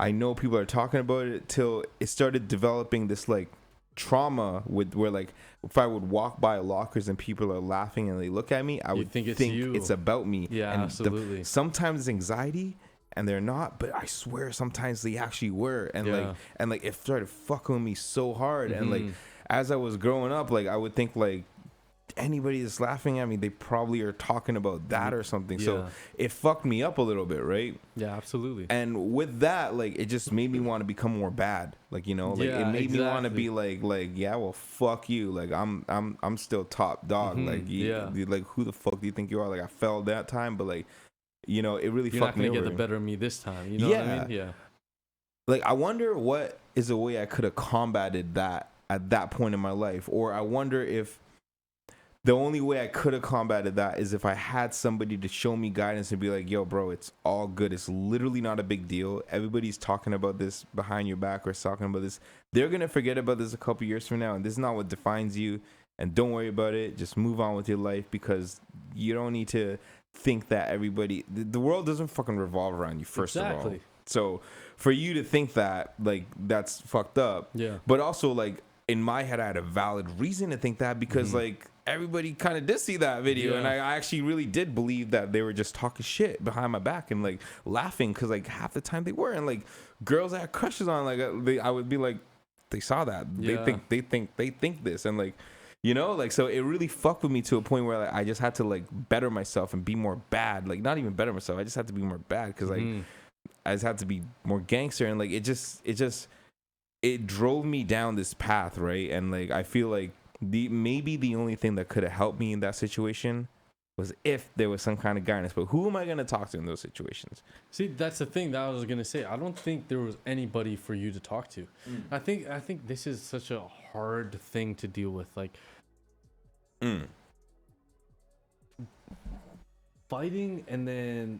I know people are talking about it, till it started developing this like trauma with where like if I would walk by lockers and people are laughing and they look at me, I would think it's about me. Yeah, and absolutely. Sometimes it's anxiety and they're not, but I swear sometimes they actually were. And like it started fucking with me so hard. And like as I was growing up, like I would think like anybody that's laughing at me, they probably are talking about that or something. So it fucked me up a little bit, right? Yeah, absolutely. And with that, like, it just made me want to become more bad. Like, you know, like, it made me want to be like, yeah, well, fuck you. Like, I'm still top dog. Like, like, who the fuck do you think you are? Like, I fell that time, but like, you know, it really fucked me over. You're not gonna get the better of me this time. You know what I mean? Yeah. Like, I wonder what is a way I could have combated that at that point in my life, or I wonder if the only way I could have combated that is if I had somebody to show me guidance and be like, yo, bro, it's all good. It's literally not a big deal. Everybody's talking about this behind your back or talking about this. They're going to forget about this a couple years from now. And this is not what defines you. And don't worry about it. Just move on with your life, because you don't need to think that everybody, the world doesn't fucking revolve around you, first of all. So for you to think that, like, that's fucked up. Yeah. But also, like, in my head, I had a valid reason to think that, because like, everybody kind of did see that video, and I actually really did believe that they were just talking shit behind my back and like laughing, because like half the time they were, and like girls I had crushes on, like I would be like, they saw that, they think this, and like, you know, like, so it really fucked with me to a point where like, I just had to like better myself and be more bad, like not even better myself, I just had to be more bad, because like I just had to be more gangster, and like it drove me down this path, right? And like, I feel like maybe the only thing that could have helped me in that situation was if there was some kind of guidance. But who am I going to talk to in those situations? See, that's the thing that I was going to say. I don't think there was anybody for you to talk to. I think this is such a hard thing to deal with. Like, fighting and then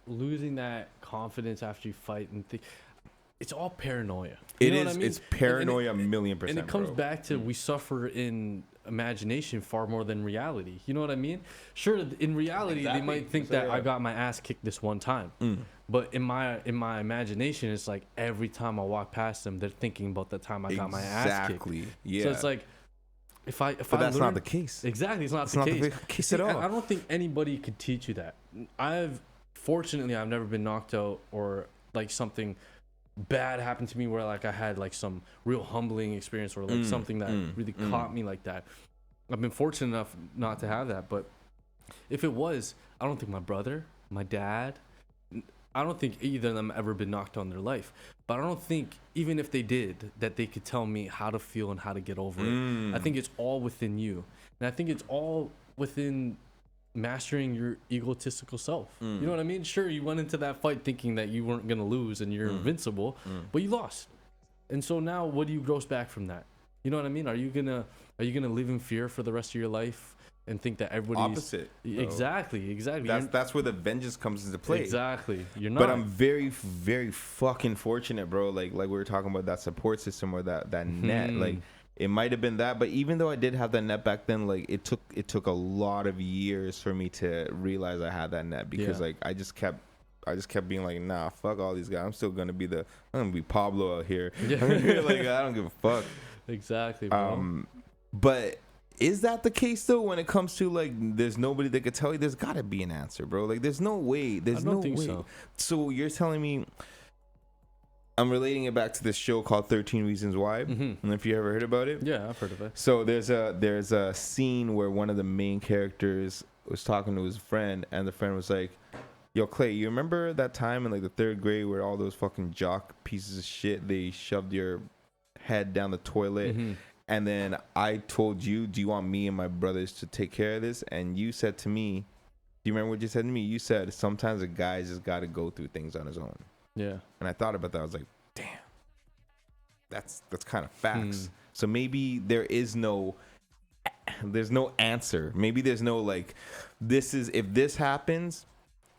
losing that confidence after you fight and it's all paranoia. You know what I mean? It's paranoia, a million percent. And it comes back to we suffer in imagination far more than reality. You know what I mean? Sure, in reality, they might think that I got my ass kicked this one time. But in my imagination, it's like every time I walk past them, they're thinking about the time I got my ass kicked. Yeah. So it's like, but that's not the case. Exactly, it's not the case at all. I don't think anybody could teach you that. Fortunately, I've never been knocked out or like something bad happened to me where like I had like some real humbling experience or like something that really caught me like that. I've been fortunate enough not to have that, but if it was, I don't think my brother, my dad, I don't think either of them ever been knocked on their life. But I don't think even if they did that they could tell me how to feel and how to get over it. I think it's all within you, and I think it's all within mastering your egotistical self. You know what I mean? Sure, you went into that fight thinking that you weren't gonna lose and you're invincible, but you lost. And so now what do you gross back from that? You know what I mean? Are you gonna live in fear for the rest of your life and think that everybody's opposite? Exactly. That's where the vengeance comes into play. Exactly. You're not. But I'm very, very fucking fortunate, bro. Like we were talking about that support system or that net. Like, it might have been that, but even though I did have that net back then, like it took a lot of years for me to realize I had that net, because like I just kept being like, nah, fuck all these guys. I'm still gonna be Pablo out here. Like, I don't give a fuck. Exactly, bro. But is that the case though when it comes to like there's nobody that could tell you? There's gotta be an answer, bro. Like there's no way. I don't think so. So you're telling me, I'm relating it back to this show called 13 Reasons Why. And if you ever heard about it. Yeah, I've heard of it. So there's a scene where one of the main characters was talking to his friend, and the friend was like, yo, Clay, you remember that time in like the 3rd grade where all those fucking jock pieces of shit, they shoved your head down the toilet, and then I told you, do you want me and my brothers to take care of this? And you said to me, do you remember what you said to me? You said sometimes a guy's just got to go through things on his own. Yeah. And I thought about that. I was like, damn, that's kind of facts. So maybe there's no answer. Maybe there's no like, if this happens,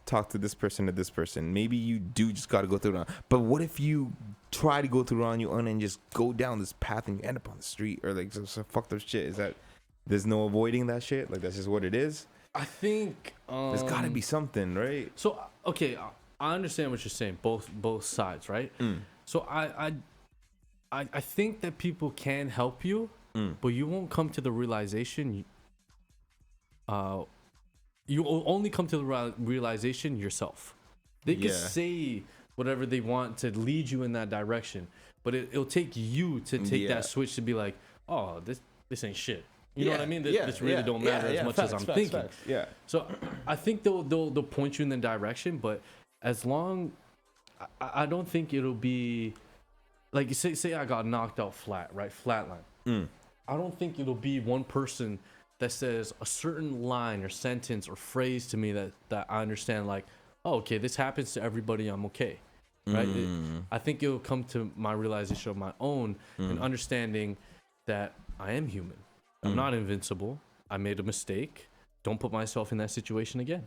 talk to this person or this person. Maybe you do just got to go through it. But what if you try to go through it on your own and just go down this path and you end up on the street or like some fucked up shit? Is that, there's no avoiding that shit? Like that's just what it is? I think there's got to be something, right? So, okay, I understand what you're saying, both sides, right? So I think that people can help you, but you won't come to the realization. You will only come to the realization yourself. They can say whatever they want to lead you in that direction, but it'll take you to take that switch to be like, oh, this ain't shit. You know what I mean? This really don't matter as much as I'm thinking. Facts. Yeah. So I think they'll point you in the direction, but as long, I don't think it'll be like say I got knocked out flat, right? Flatline. I don't think it'll be one person that says a certain line or sentence or phrase to me that I understand, like, oh, okay, this happens to everybody, I'm okay. Right? I think it'll come to my realization of my own and understanding that I am human. I'm not invincible. I made a mistake. Don't put myself in that situation again.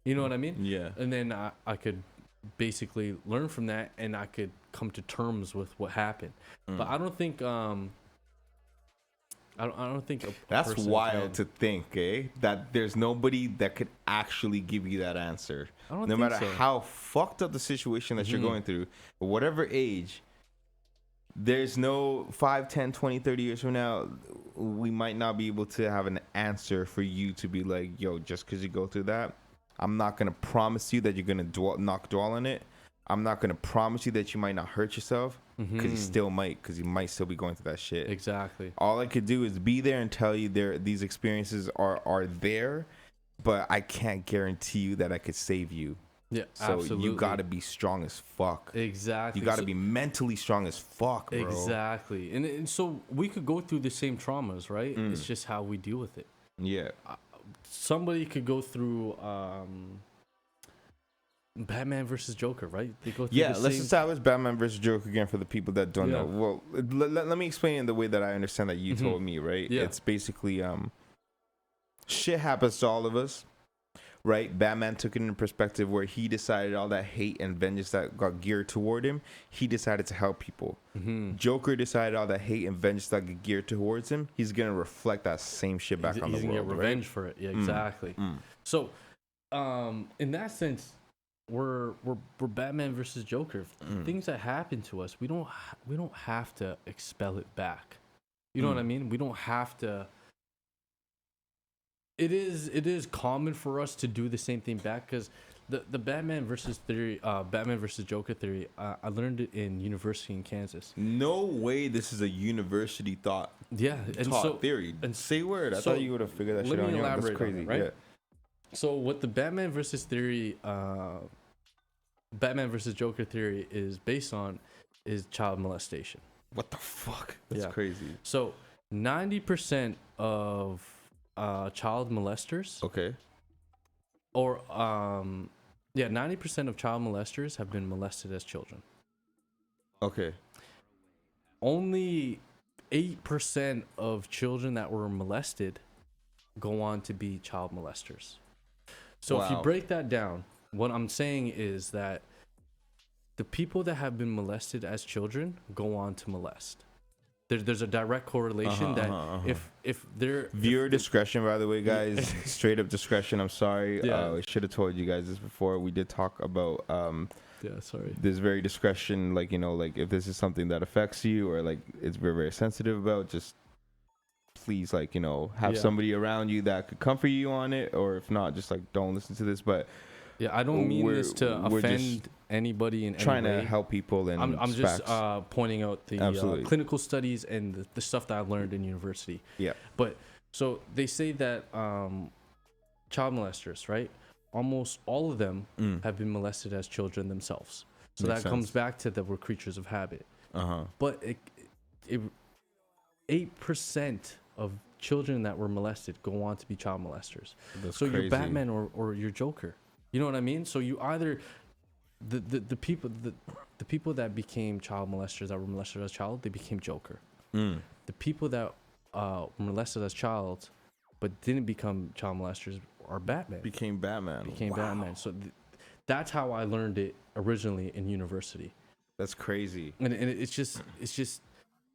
You know what I mean? Yeah. And then I could basically learn from that, and I could come to terms with what happened. But I don't think I don't think that's wild to think, that there's nobody that could actually give you that answer. No matter how fucked up the situation that you're going through, whatever age, there's no 5, 10, 20, 30 years from now, we might not be able to have an answer for you to be like, yo, just because you go through that, I'm not going to promise you that you're going to dwell on it. I'm not going to promise you that you might not hurt yourself, because you still might, because you might still be going through that shit. Exactly. All I could do is be there and tell you these experiences are there, but I can't guarantee you that I could save you. Yeah, so absolutely. You got to be strong as fuck. Exactly. You got to be mentally strong as fuck, bro. Exactly. And so we could go through the same traumas, right? It's just how we deal with it. Yeah. Somebody could go through Batman versus Joker, right? They go through let's establish Batman versus Joker again for the people that don't know. Well, let me explain it the way that I understand that you told me, right? Yeah. It's basically shit happens to all of us, right? Batman took it in perspective where he decided all that hate and vengeance that got geared toward him, he decided to help people. Joker decided all that hate and vengeance that got geared towards him, he's gonna reflect that same shit back on the world. He's gonna get revenge for it. Yeah, exactly. So, in that sense, we're Batman versus Joker. Things that happen to us, we don't have to expel it back. You know what I mean? We don't have to. It is common for us to do the same thing back, because the Batman versus Joker theory, I learned it in university in Kansas. No way, this is a university thought. Yeah, and taught theory. And say word. I thought you would have figured that shit out on your own. That's crazy, right? Yeah. So what the Batman versus Joker theory is based on is child molestation. What the fuck? That's crazy. So 90% of child molesters. Okay. Or 90% of child molesters have been molested as children. Okay. Only 8% of children that were molested go on to be child molesters. So if you break that down, what I'm saying is that the people that have been molested as children go on to molest. There's a direct correlation if they're viewer discretion, by the way, guys. Straight up discretion. I'm sorry. I should have told you guys this before. We did talk about sorry. This very discretion, like, like if this is something that affects you or like it's very, very sensitive about, just please, like, have somebody around you that could comfort you on it, or if not, just like don't listen to this. But I don't mean this to offend anybody in trying any way. To help people, and I'm just pointing out the clinical studies and the stuff that I've learned in university. Yeah. But so they say that child molesters, right? Almost all of them have been molested as children themselves. So Makes sense. Comes back to that we're creatures of habit. But 8% of children that were molested go on to be child molesters. That's so crazy. You're Batman or you're Joker. You know what I mean? So you either the people that became child molesters, that were molested as child, they became Joker. The people that were molested as child but didn't become child molesters are Batman. Became Batman. Batman. So that's how I learned it originally in university. That's crazy. And it's just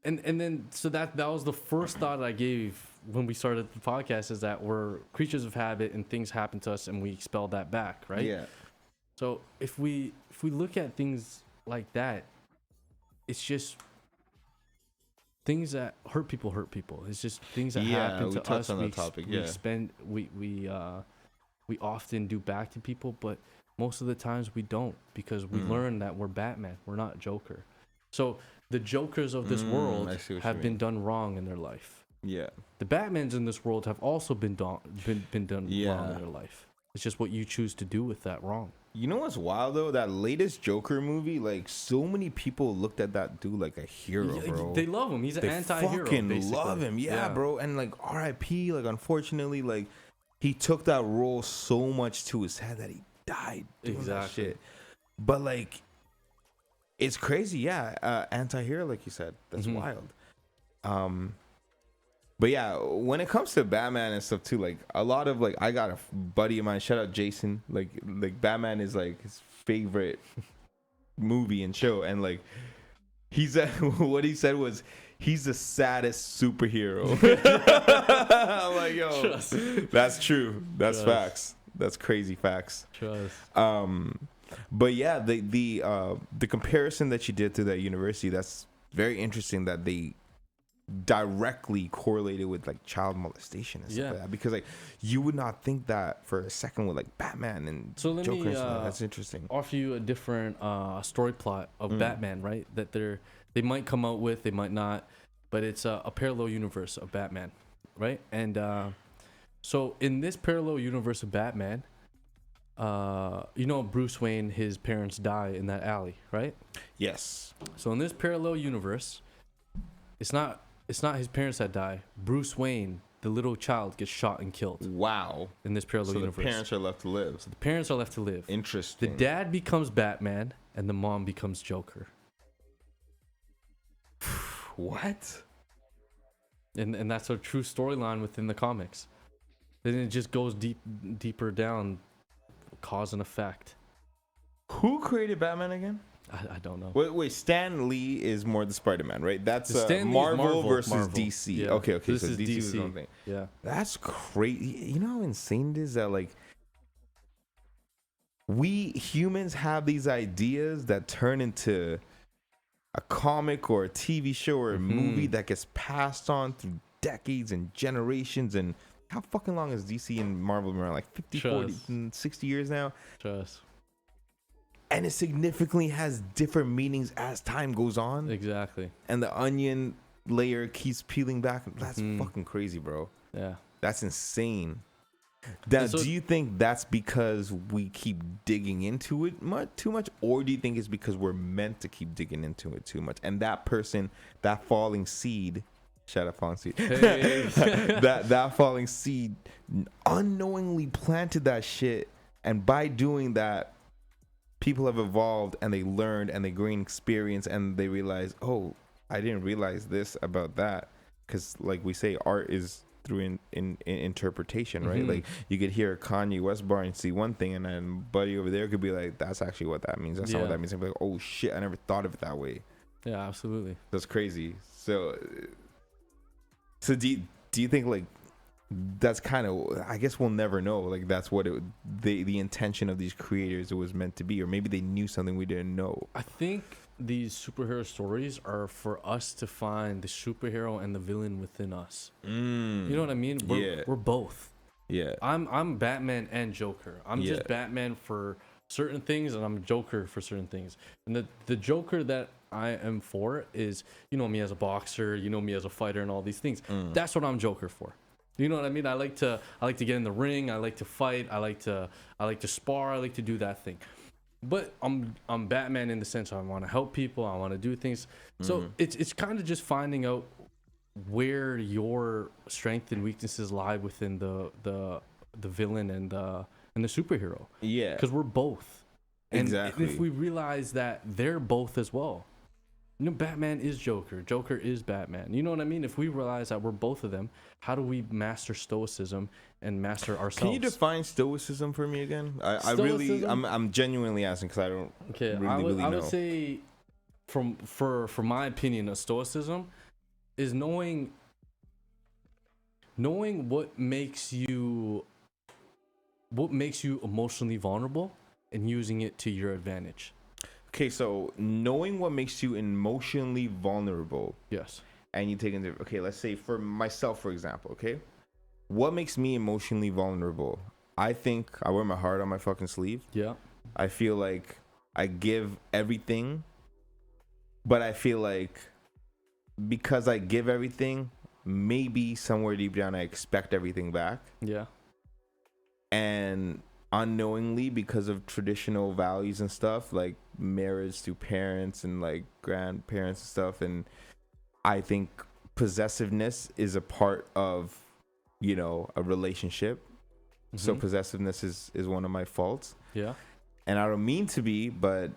and then so that was the first thought I gave when we started the podcast, is that we're creatures of habit and things happen to us and we expel that back, right? Yeah. So if we look at things like that, it's just things that hurt people. It's just things that happen to us. On that topic. We often do back to people, but most of the times we don't, because we learn that we're Batman. We're not Joker. So the Jokers of this world have been done wrong in their life. Yeah. The Batmans in this world have also been done wrong in their life. It's just what you choose to do with that wrong. You know what's wild though? That latest Joker movie, like so many people looked at that dude like a hero, bro. They love him. He's an anti-hero. Fucking basically. love him, yeah, bro. And like R.I.P. Like unfortunately, like he took that role so much to his head that he died doing that shit. But like, it's crazy, yeah. Anti-hero, like you said, that's wild. But yeah, when it comes to Batman and stuff too, like a lot of like I got a buddy of mine, shout out Jason, like Batman is like his favorite movie and show, and like he's what he said was he's the saddest superhero. I'm like, yo, Trust. That's true. That's Trust. Facts. That's crazy facts. Trust. But yeah, the comparison that you did to that university, that's very interesting that they directly correlated with like child molestation and stuff like that, because like you would not think that for a second with like Batman and so let Joker. Me, that's interesting. Offer you a different story plot of Batman, right? That they might come out with, they might not, but it's a parallel universe of Batman, right? And so in this parallel universe of Batman, you know Bruce Wayne, his parents die in that alley, right? Yes. So in this parallel universe, it's not his parents that die. Bruce Wayne, the little child, gets shot and killed. Wow. In this parallel universe. So the parents are left to live. So the parents are left to live. Interesting. The dad becomes Batman and the mom becomes Joker. What? And that's a true storyline within the comics. Then it just goes deeper down, cause and effect. Who created Batman again? I don't know. Wait, Stan Lee is more the Spider-Man, right? That's Marvel versus Marvel. DC. Yeah. Okay, this so is DC was his own thing. Yeah. That's crazy. You know how insane it is that like we humans have these ideas that turn into a comic or a TV show or a movie that gets passed on through decades and generations. And how fucking long has DC and Marvel been around? Like 50, 40, 60 years now? Trust. And it significantly has different meanings as time goes on. Exactly. And the onion layer keeps peeling back. That's fucking crazy, bro. Yeah. That's insane. Now, do you think that's because we keep digging into it too much? Or do you think it's because we're meant to keep digging into it too much? And that person, that falling seed, shout out falling seed, hey. that falling seed unknowingly planted that shit. And by doing that, people have evolved and they learned and they gain experience and they realize, oh, I didn't realize this about that. Because like we say, art is through in interpretation, right? Like you could hear a Kanye West bar and see one thing, and then buddy over there could be like, that's actually what that means. That's not what that means. And be like, oh shit, I never thought of it that way. Yeah, absolutely. That's crazy. So do you think like that's kind of, I guess we'll never know, like that's what the intention of these creators it was meant to be, or maybe they knew something we didn't know. I think these superhero stories are for us to find the superhero and the villain within us. You know what I mean? We're both. Yeah. I'm Batman and Joker. I'm just Batman for certain things and I'm Joker for certain things. And the Joker that I am for is, you know me as a boxer, you know me as a fighter and all these things. That's what I'm Joker for. You know what I mean? I like to get in the ring. I like to fight. I like to spar. I like to do that thing. But I'm Batman in the sense I want to help people. I want to do things. So it's kind of just finding out where your strengths and weaknesses lie within the villain and the superhero. Yeah. Because we're both. And exactly. if we realize that they're both as well. You know, Batman is Joker. Joker is Batman. You know what I mean? If we realize that we're both of them, how do we master stoicism and master ourselves? Can you define stoicism for me again? I'm genuinely asking because I don't really know. I would say, for my opinion, of stoicism is knowing what makes you emotionally vulnerable and using it to your advantage. Okay, so knowing what makes you emotionally vulnerable. Yes. And you take into, okay, let's say for myself, for example, okay? What makes me emotionally vulnerable? I think I wear my heart on my fucking sleeve. Yeah. I feel like I give everything, but I feel like because I give everything, maybe somewhere deep down I expect everything back. Yeah. And unknowingly, because of traditional values and stuff, like marriage to parents and like grandparents and stuff, and I think possessiveness is a part of, you know, a relationship. So possessiveness is one of my faults. Yeah. And I don't mean to be, but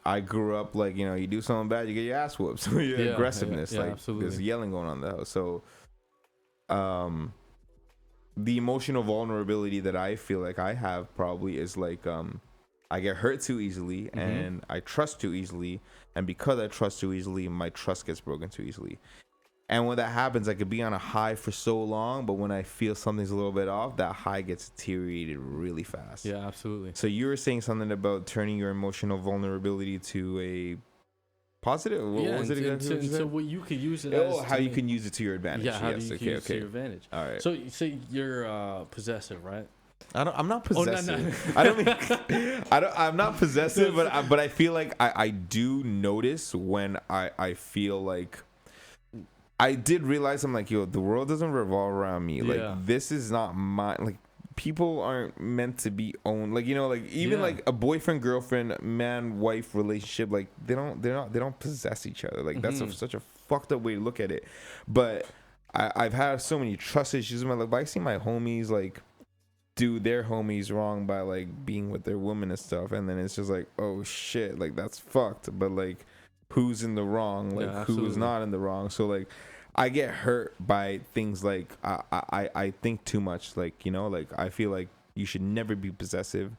I grew up like, you know, you do something bad, you get your ass whooped. So your aggressiveness, like absolutely. there's yelling going on in the house. So the emotional vulnerability that I feel like I have probably is like I get hurt too easily and I trust too easily, and because I trust too easily, my trust gets broken too easily. And when that happens, I could be on a high for so long, but when I feel something's a little bit off, that high gets deteriorated really fast. Yeah, absolutely. So you were saying something about turning your emotional vulnerability to a positive. What was it exactly? So what you could use it as how you can use it to your advantage. Yeah, how you can use it to your advantage. All right. So you're possessive, right? I'm not possessive. Oh, no. I don't mean. I'm not possessive, but I feel like I do notice when I feel like. I did realize, I'm like, yo, the world doesn't revolve around me. Like, this is not my, like, people aren't meant to be owned. Like, you know, like, even like a boyfriend, girlfriend, man, wife relationship, like, they don't possess each other. Like, that's such a fucked up way to look at it. But I've had so many trust issues in my life. But I see my homies, like, do their homies wrong by, like, being with their women and stuff. And then it's just like, oh, shit, like, that's fucked. But, like, who's in the wrong? Like, who's not in the wrong? So, like, I get hurt by things like I think too much, like, you know, like I feel like you should never be possessive.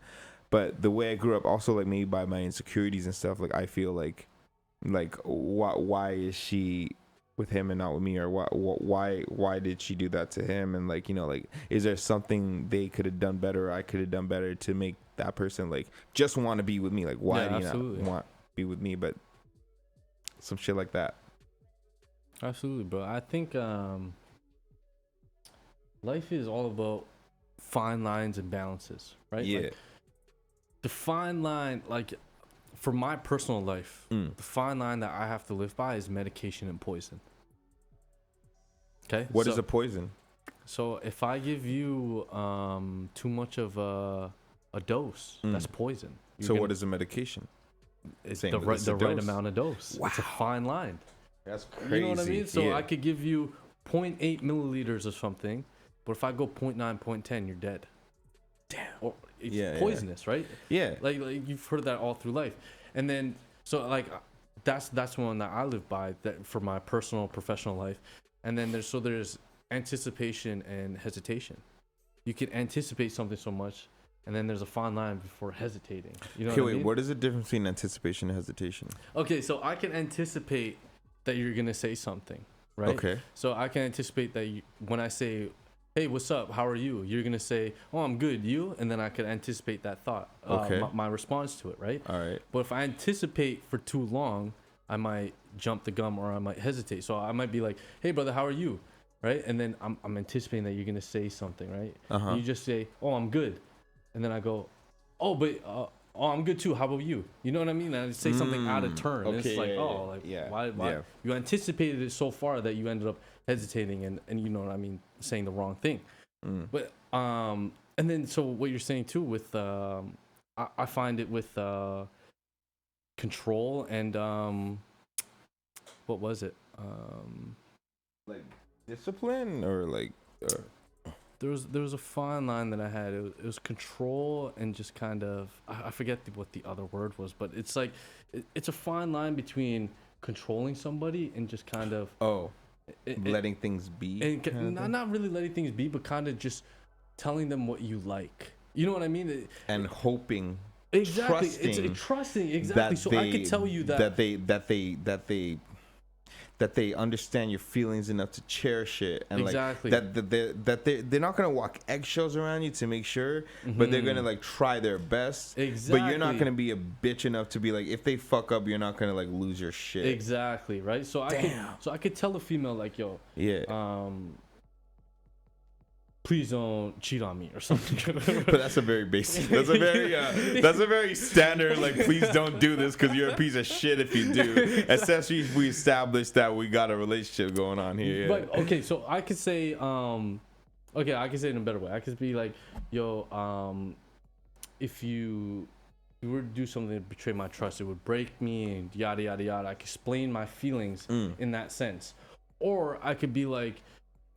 But the way I grew up, also like maybe by my insecurities and stuff, like I feel like why is she with him and not with me, or why did she do that to him? And like, you know, like, is there something they could have done better, or I could have done better to make that person like just want to be with me? Like, why do you not want to be with me? But some shit like that. Absolutely, bro. I think life is all about fine lines and balances, right? Yeah. Like, the fine line, like for my personal life, the fine line that I have to live by is medication and poison. Okay. What is a poison? So if I give you too much of a dose, that's poison. So what is a medication? It's the right amount of dose. Wow. It's a fine line. That's crazy. You know what I mean? So I could give you 0.8 milliliters of something, but if I go 0.9, 0.10, you're dead. Damn. Or it's poisonous, right? Yeah. Like you've heard that all through life. And then, so like, that's one that I live by, that for my personal, professional life. And then there's anticipation and hesitation. You can anticipate something so much, and then there's a fine line before hesitating. You know what I mean? What is the difference between anticipation and hesitation? Okay, so I can anticipate that you're gonna say something, right? Okay. So I can anticipate that when I say, "Hey, what's up? How are you?" You're gonna say, "Oh, I'm good. You?" And then I could anticipate that thought, my response to it, right? All right. But if I anticipate for too long, I might jump the gun or I might hesitate. So I might be like, "Hey, brother, how are you?" Right? And then I'm anticipating that you're gonna say something, right? And you just say, "Oh, I'm good," and then I go, "Oh, but." Oh, I'm good too. How about you? You know what I mean? And I say something out of turn. Okay, it's like, why? Yeah. You anticipated it so far that you ended up hesitating and you know what I mean, saying the wrong thing. But and then so what you're saying too with I find it with control and what was it? Like discipline or like. There was a fine line that I had. It was control and just kind of I forget what the other word was, but it's like it's a fine line between controlling somebody and just kind of letting things be. And not really letting things be, but kind of just telling them what you like. You know what I mean? And hoping. Exactly. It's trusting exactly. So I could tell you that they understand your feelings enough to cherish it, and exactly. like that they're not gonna walk eggshells around you to make sure, but they're gonna like try their best. Exactly. But you're not gonna be a bitch enough to be like, if they fuck up, you're not gonna like lose your shit. Exactly. Right. So I could tell a female like, yo, please don't cheat on me or something. But that's a very basic. That's a very standard. Like, please don't do this because you're a piece of shit if you do. Especially if we establish that we got a relationship going on here. Yeah. But okay, so I could say, I could say it in a better way. I could be like, yo, if you were to do something to betray my trust, it would break me and yada yada yada. I could explain my feelings in that sense, or I could be like,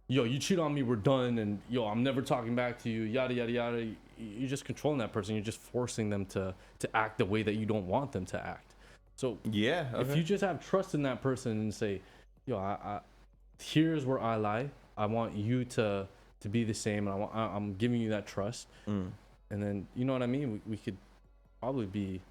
yo, you cheat on me, we're done, and yo, I'm never talking back to you, yada yada yada. You're just controlling that person. You're just forcing them to act the way that you don't want them to act. So yeah, okay. If you just have trust in that person and say, yo, I here's where I lie. I want you to be the same, and I'm giving you that trust, and then you know what I mean. We could probably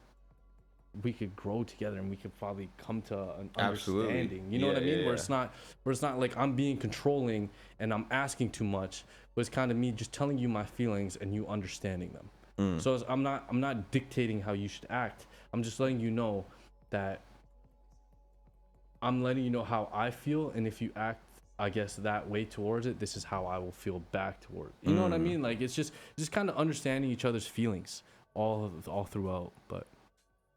we could grow together, and we could probably come to an understanding. You know what I mean? Where it's not like I'm being controlling and I'm asking too much, but it's kind of me just telling you my feelings and you understanding them. So I'm not dictating how you should act. I'm just letting you know that I'm letting you know how I feel, and if you act, I guess, that way towards it, this is how I will feel back toward it. You know what I mean? Like, it's just kind of understanding each other's feelings all throughout. But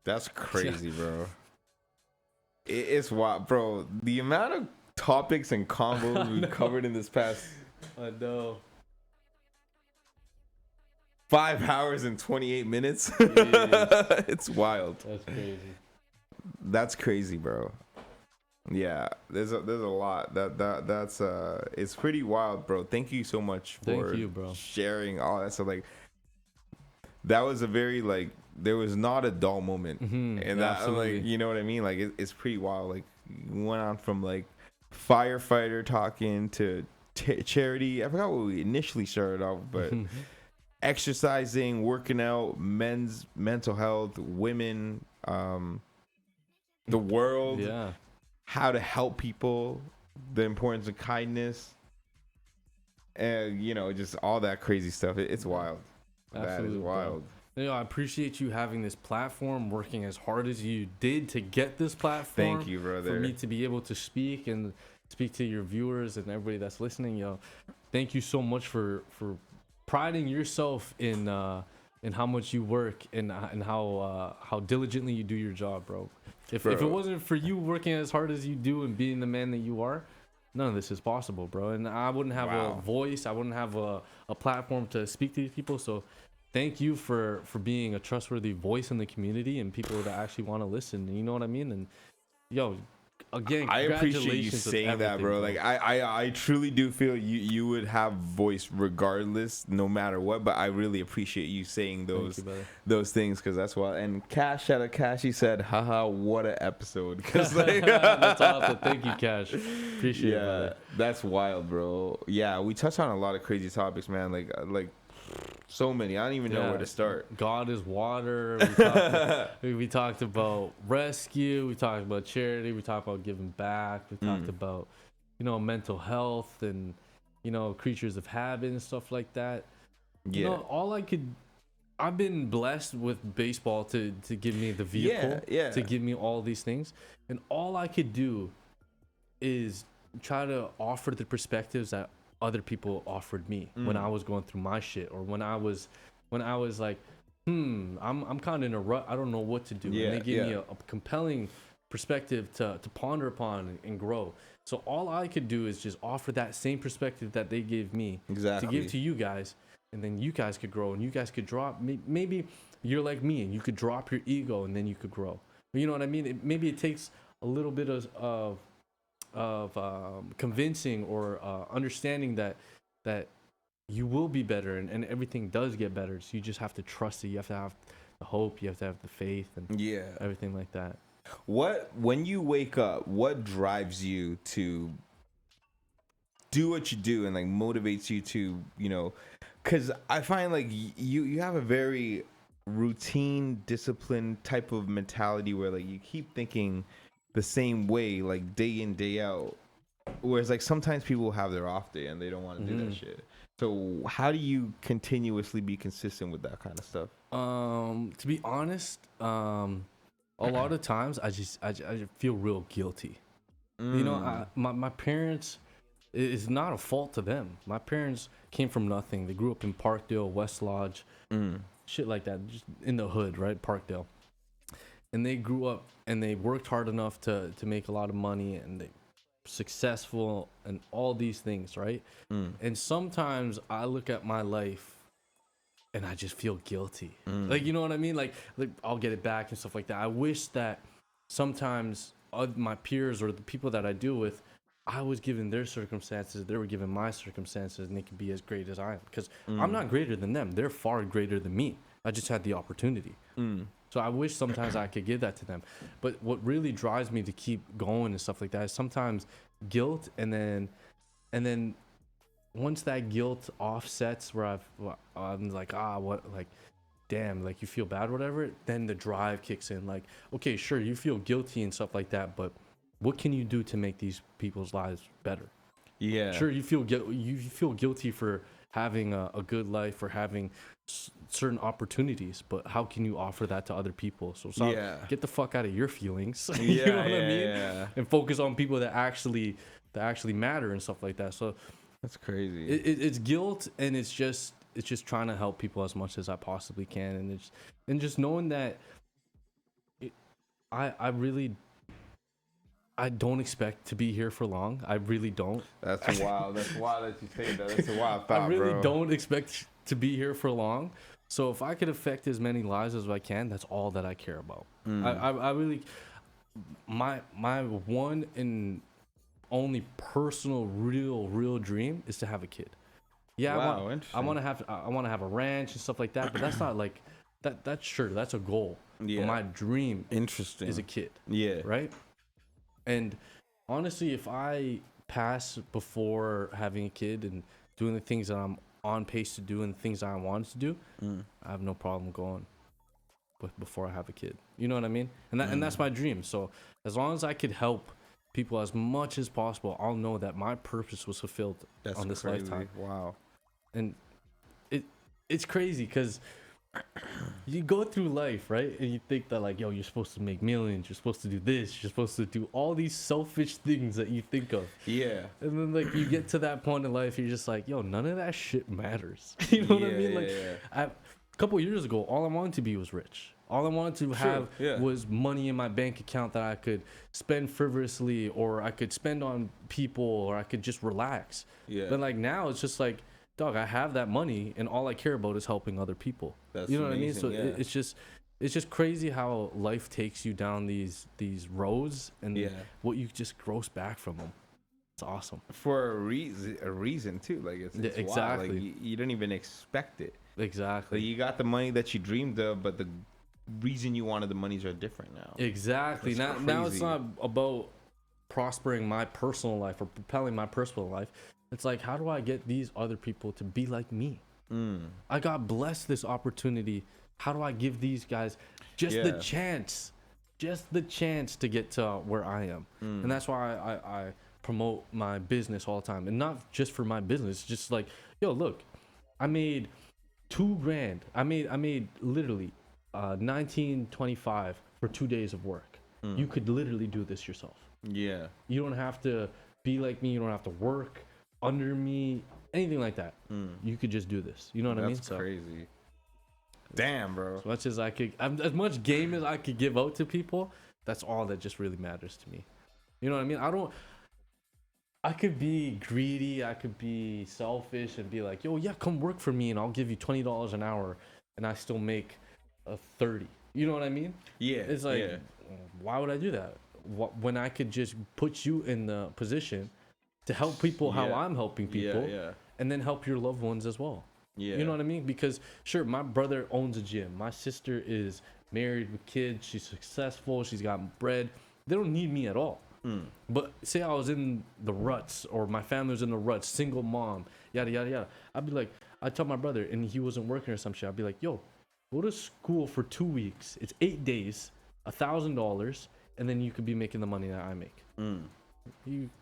that's crazy, bro. It's wild, bro. The amount of topics and combos we've covered in this past, I know, 5 hours and 28 minutes. It's wild. That's crazy. That's crazy, bro. Yeah, there's a lot that's it's pretty wild, bro. Thank you so much for sharing all that stuff. Like, that was a very, like, there was not a dull moment, and that, like, you know what I mean. Like, it's pretty wild. Like, you went on from like firefighter talking to charity. I forgot what we initially started off, but exercising, working out, men's mental health, women, the world. Yeah. How to help people, the importance of kindness, and just all that crazy stuff. It's wild. Absolutely, that is wild. Bro. I appreciate you having this platform, working as hard as you did to get this platform. Thank you, brother. For me to be able to speak to your viewers and everybody that's listening. Thank you so much for priding yourself in how much you work and how diligently you do your job, bro. If it wasn't for you working as hard as you do and being the man that you are, none of this is possible, bro. And I wouldn't have a voice. I wouldn't have a platform to speak to these people. So thank you for being a trustworthy voice in the community and people that actually want to listen. You know what I mean? And again, I appreciate you saying that, bro. Like, I truly do feel you would have voice regardless, no matter what. But I really appreciate you saying those things, because that's why. And Cash, shout out Cash, he said, haha, what an episode. Cause like, that's awesome. Thank you, Cash. Appreciate it, brother. That's wild, bro. Yeah, we touched on a lot of crazy topics, man. Like so many. I don't even know where to start. God is water. We talked about rescue. We talked about charity. We talked about giving back. We talked about, mental health and, creatures of habit and stuff like that. Yeah. I've been blessed with baseball to give me the vehicle, to give me all these things. And all I could do is try to offer the perspectives that other people offered me when I was going through my shit, or when I was like, I'm kind of in a rut. I don't know what to do. And they gave me a compelling perspective to ponder upon and grow. So all I could do is just offer that same perspective that they gave me to give to you guys, and then you guys could grow and you guys could drop. Maybe you're like me and you could drop your ego and then you could grow. You know what I mean? Maybe it takes a little bit of convincing or understanding that you will be better and everything does get better. So you just have to trust it. You have to have the hope. You have to have the faith and everything like that. When you wake up, what drives you to do what you do and like motivates you to, because I find like you have a very routine, disciplined type of mentality where like you keep thinking the same way, like day in, day out. Whereas like sometimes people have their off day and they don't want to do that shit. So how do you continuously be consistent with that kind of stuff? To be honest, a lot of times I feel real guilty. My parents it's not a fault to them. My parents came from nothing. They grew up in Parkdale, West Lodge, shit like that, just in the hood, right? Parkdale. And they grew up and they worked hard enough to make a lot of money, and they successful and all these things, right? And sometimes I look at my life and I just feel guilty. Like, you know what I mean? Like I'll get it back and stuff like that. I wish that sometimes my peers or the people that I deal with, I was given their circumstances, they were given my circumstances, and they could be as great as I am. Because I'm not greater than them. They're far greater than me. I just had the opportunity. So I wish sometimes I could give that to them. But what really drives me to keep going and stuff like that is sometimes guilt, and then once that guilt offsets where I'm like, damn, like you feel bad or whatever, then the drive kicks in. Like, okay, sure, you feel guilty and stuff like that, but what can you do to make these people's lives better? Yeah. Sure, you feel guilty for having a good life or having certain opportunities, but how can you offer that to other people? So get the fuck out of your feelings. You know what I mean? Yeah. And focus on people that actually matter and stuff like that. So that's crazy. It's guilt, and it's just trying to help people as much as I possibly can, and just knowing that I don't expect to be here for long. I really don't. That's wild. That's wild that you say that. That's a wild thought, I really don't expect to be here for long. So if I could affect as many lives as I can, that's all that I care about. I really, my one and only personal real dream is to have a kid. Yeah, wow, I want to have a ranch and stuff like that, but that's not like that. That's sure, that's a goal. Yeah. But my dream is a kid. Yeah. Right. And honestly, if I pass before having a kid and doing the things that I'm on pace to do and the things I wanted to do, I have no problem going before I have a kid. You know what I mean? And that's my dream. So as long as I could help people as much as possible, I'll know that my purpose was fulfilled on this lifetime. Wow. And it's crazy because you go through life, right? And you think that, like, yo, you're supposed to make millions, you're supposed to do this, you're supposed to do all these selfish things that you think of. Yeah. And then, like, you get to that point in life, you're just like, yo, none of that shit matters. You know what I mean? Like, a couple years ago, all I wanted to be was rich. All I wanted to have was money in my bank account that I could spend frivolously, or I could spend on people, or I could just relax. Yeah. But, like, now it's just like, dog, I have that money, and all I care about is helping other people. That's you know amazing, what I mean? So it's just crazy how life takes you down these roads, and what you just gross back from them. It's awesome for a reason too. Like it's exactly. Wild. Like you didn't even expect it. Exactly. Like you got the money that you dreamed of, but the reason you wanted the monies are different now. Exactly. Now it's not about prospering my personal life or propelling my personal life. It's like, how do I get these other people to be like me? I got blessed this opportunity. How do I give these guys the chance to get to where I am? And that's why I promote my business all the time, and not just for my business. Just like, yo, look, I made $2,000. I made literally $19.25 for 2 days of work. You could literally do this yourself. Yeah. You don't have to be like me. You don't have to work under me, anything like that. You could just do this. You know what I mean? That's crazy. Damn, bro. As much as as much game as I could give out to people, that's all that just really matters to me. You know what I mean? I could be greedy, I could be selfish and be like, yo, yeah, come work for me and I'll give you $20 an hour, and I still make $30. You know what I mean? Yeah. It's like, why would I do that? When I could just put you in the position to help people how I'm helping people, and then help your loved ones as well. Yeah. You know what I mean? Because sure, my brother owns a gym. My sister is married with kids. She's successful. She's got bread. They don't need me at all. But say I was in the ruts, or my family was in the ruts, single mom, yada, yada, yada. I'd tell my brother, and he wasn't working or some shit. I'd be like, yo, go to school for 2 weeks. It's 8 days, $1,000, and then you could be making the money that I make.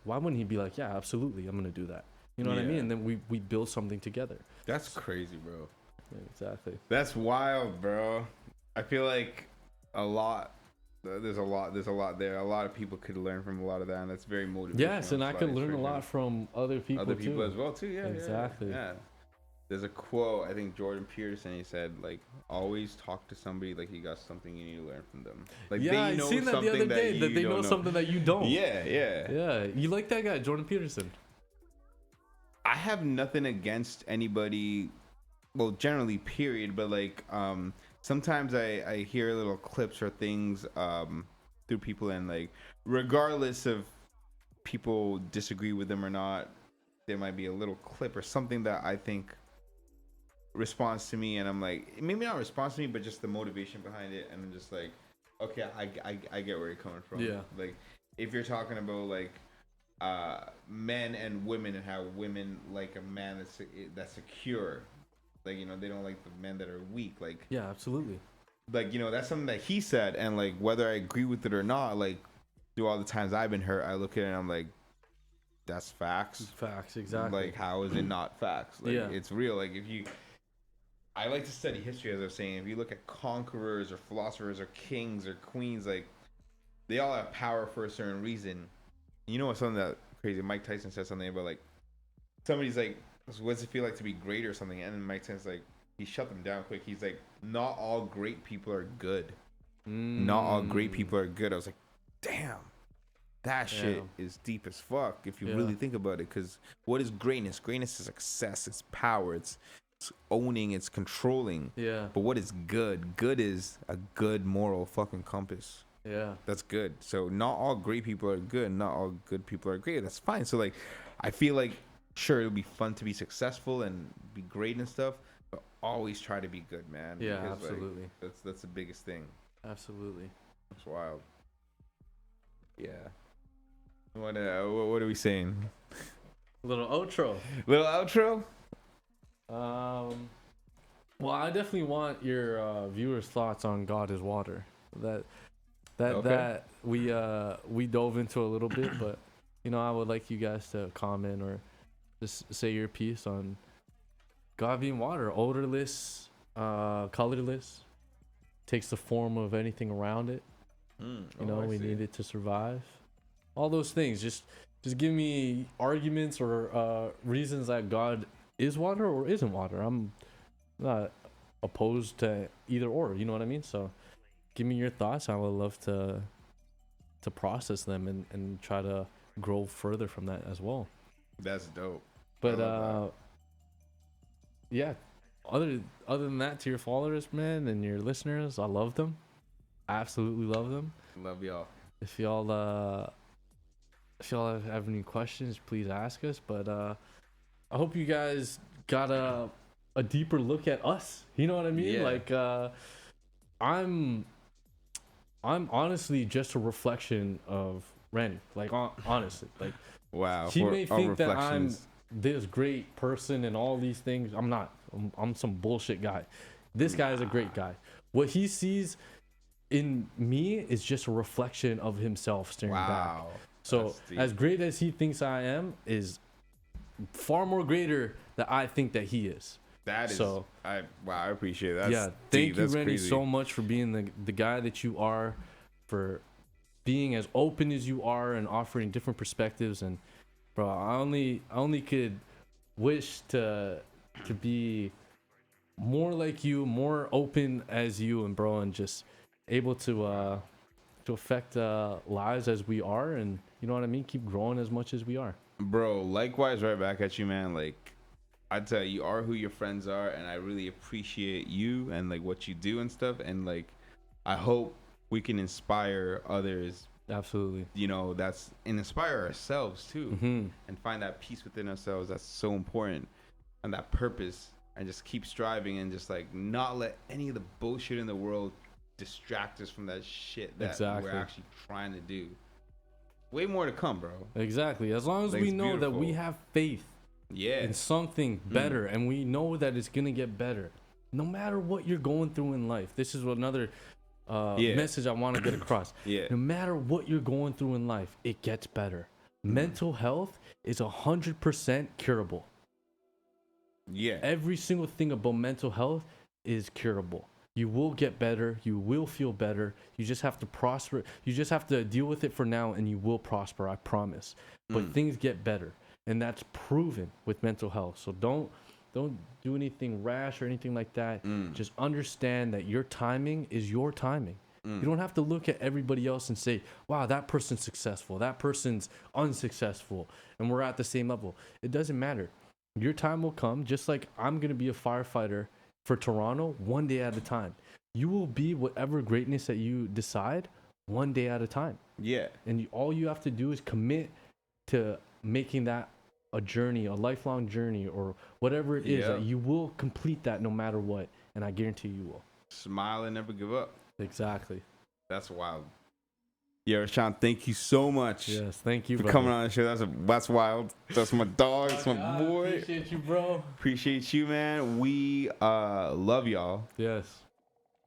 Why wouldn't he be like, yeah, absolutely, I'm gonna do that? You know what I mean? And then we build something together. That's crazy, bro. Yeah, exactly. That's wild, bro. I feel like a lot there's a lot there. A lot of people could learn from a lot of that, and that's very motivational. Yes, and I could learn a lot from other people too. As well too. Yeah, exactly. Yeah. There's a quote, I think Jordan Peterson, he said, like, always talk to somebody like you got something you need to learn from them. Like, yeah, I seen that the other day, that they know something that you don't. Yeah. You like that guy, Jordan Peterson? I have nothing against anybody, well, generally, period, but, like, sometimes I hear little clips or things through people, and, like, regardless of people disagree with them or not, there might be a little clip or something that I think responds to me, and I'm like, maybe not responds to me, but just the motivation behind it, and I'm just like, okay, I get where you're coming from. Yeah. Like, if you're talking about like men and women, and how women like a man that's secure, like, you know, they don't like the men that are weak. Like, yeah, absolutely. Like, you know, that's something that he said, and like, whether I agree with it or not, like, through all the times I've been hurt, I look at it and I'm like, that's facts. Facts, exactly. Like, how is it not facts? Like, yeah, it's real. Like, I like to study history, as I was saying. If you look at conquerors or philosophers or kings or queens, like, they all have power for a certain reason. You know what's something that crazy? Mike Tyson said something about, like, somebody's like, what does it feel like to be great or something? And then Mike Tyson's like, he shut them down quick. He's like, not all great people are good. Not all great people are good. I was like, damn. That shit is deep as fuck if you really think about it. Because what is greatness? Greatness is success. It's power. It's owning. It's controlling. Yeah. But what is good? Good is a good moral fucking compass. Yeah. That's good. So not all great people are good. Not all good people are great. That's fine. So, like, I feel like, sure, it'll be fun to be successful and be great and stuff, but always try to be good, man. Yeah, because, absolutely. Like, that's the biggest thing. Absolutely. That's wild. Yeah. What are we saying? Little outro. Well, I definitely want your viewers' thoughts on God is Water. That we dove into a little bit, but, you know, I would like you guys to comment or just say your piece on God being water, odorless, colorless, takes the form of anything around it. You know, we need it to survive. All those things. Just give me arguments or reasons that God is water or isn't water. I'm not opposed to either or. You know what I mean? So give me your thoughts. I would love to process them and try to grow further from that as well. That's dope. But yeah, other than that, to your followers, man, and your listeners, I love them. I absolutely love them. Love y'all. If y'all have any questions, please ask us. But I hope you guys got a deeper look at us. You know what I mean? Yeah. Like, I'm honestly just a reflection of Randy. Like, honestly, like, wow. He may think that I'm this great person and all these things. I'm not. I'm some bullshit guy. This guy is a great guy. What he sees in me is just a reflection of himself staring back. So as great as he thinks I am is far more greater than I think that he is. That is so. I appreciate that. Yeah, thank you, Randy, so much for being the guy that you are, for being as open as you are and offering different perspectives. And bro, I only could wish to be more like you, more open as you, and bro, and just able to affect lives as we are, and you know what I mean, keep growing as much as we are. Bro, likewise, right back at you, man. Like, I'd tell you are who your friends are, and I really appreciate you and like what you do and stuff, and like I hope we can inspire others. Absolutely. You know, and inspire ourselves too, and find that peace within ourselves. That's so important, and that purpose, and just keep striving, and just like not let any of the bullshit in the world distract us from that shit that we're actually trying to do. Way more to come, bro. Exactly. As long as we know that we have faith in something better, and we know that it's gonna get better, no matter what you're going through in life. This is another message I want to get across. No matter what you're going through in life, it gets better. Mental health is 100% curable. Every single thing about mental health is curable. You will get better. You will feel better. You just have to prosper. You just have to deal with it for now, and you will prosper. I promise. But things get better, and that's proven with mental health. So don't do anything rash or anything like that. Just understand that your timing is your timing. You don't have to look at everybody else and say, wow, that person's successful, that person's unsuccessful, and we're at the same level. It doesn't matter. Your time will come, just like I'm going to be a firefighter for Toronto one day at a time. You will be whatever greatness that you decide one day at a time. Yeah. And all you have to do is commit to making that a journey, a lifelong journey, or whatever it is, that you will complete that no matter what. And I guarantee you will. Smile and never give up. Exactly. That's wild. Yeah, Rashan, thank you so much. Yes, thank you for coming on the show. That's wild. That's my dog. That's my boy. Appreciate you, bro. Appreciate you, man. We love y'all. Yes.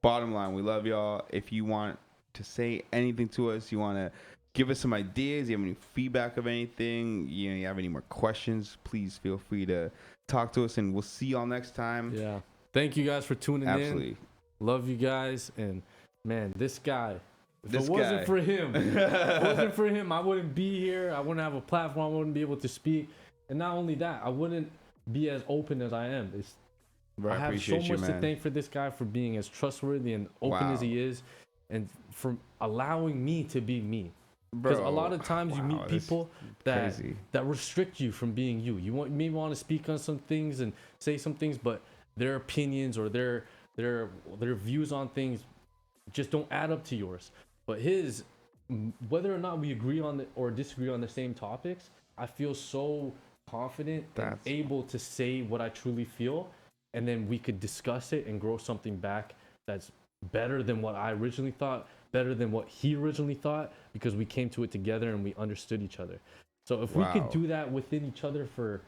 Bottom line, we love y'all. If you want to say anything to us, you want to give us some ideas, you have any feedback of anything, you have any more questions, please feel free to talk to us, and we'll see y'all next time. Yeah. Thank you guys for tuning Absolutely. in. Love you guys. And man, this guy, if it wasn't for him, I wouldn't be here. I wouldn't have a platform. I wouldn't be able to speak. And not only that, I wouldn't be as open as I am. Bro, I have so much to thank for this guy for being as trustworthy and open as he is, and for allowing me to be me. Because a lot of times you meet people that restrict you from being you. You may want to speak on some things and say some things, but their opinions or their views on things just don't add up to yours. But his, whether or not we agree on or disagree on the same topics, I feel so confident and able to say what I truly feel, and then we could discuss it and grow something back that's better than what I originally thought, better than what he originally thought, because we came to it together and we understood each other. So if we could do that within each other for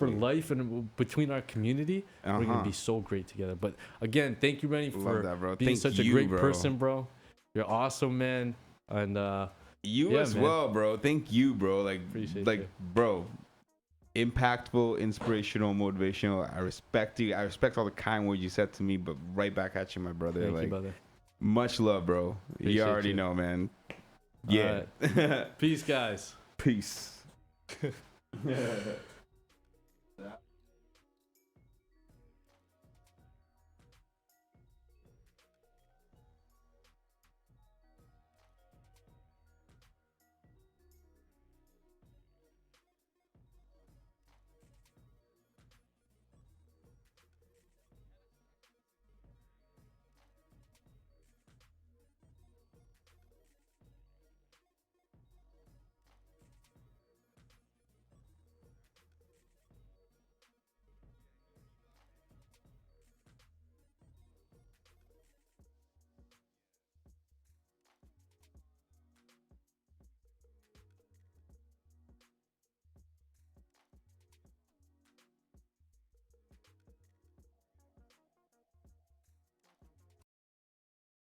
life and between our community, we're gonna be so great together. But again, thank you, Rennie, for being such a great person, bro. You're awesome, man. And you as well, bro. Thank you, bro. Appreciate you. Bro, impactful, inspirational, motivational. I respect you. I respect all the kind words you said to me, but right back at you, my brother. Thank you, brother. Much love, bro. You already know, man. Yeah. Peace, guys. Peace.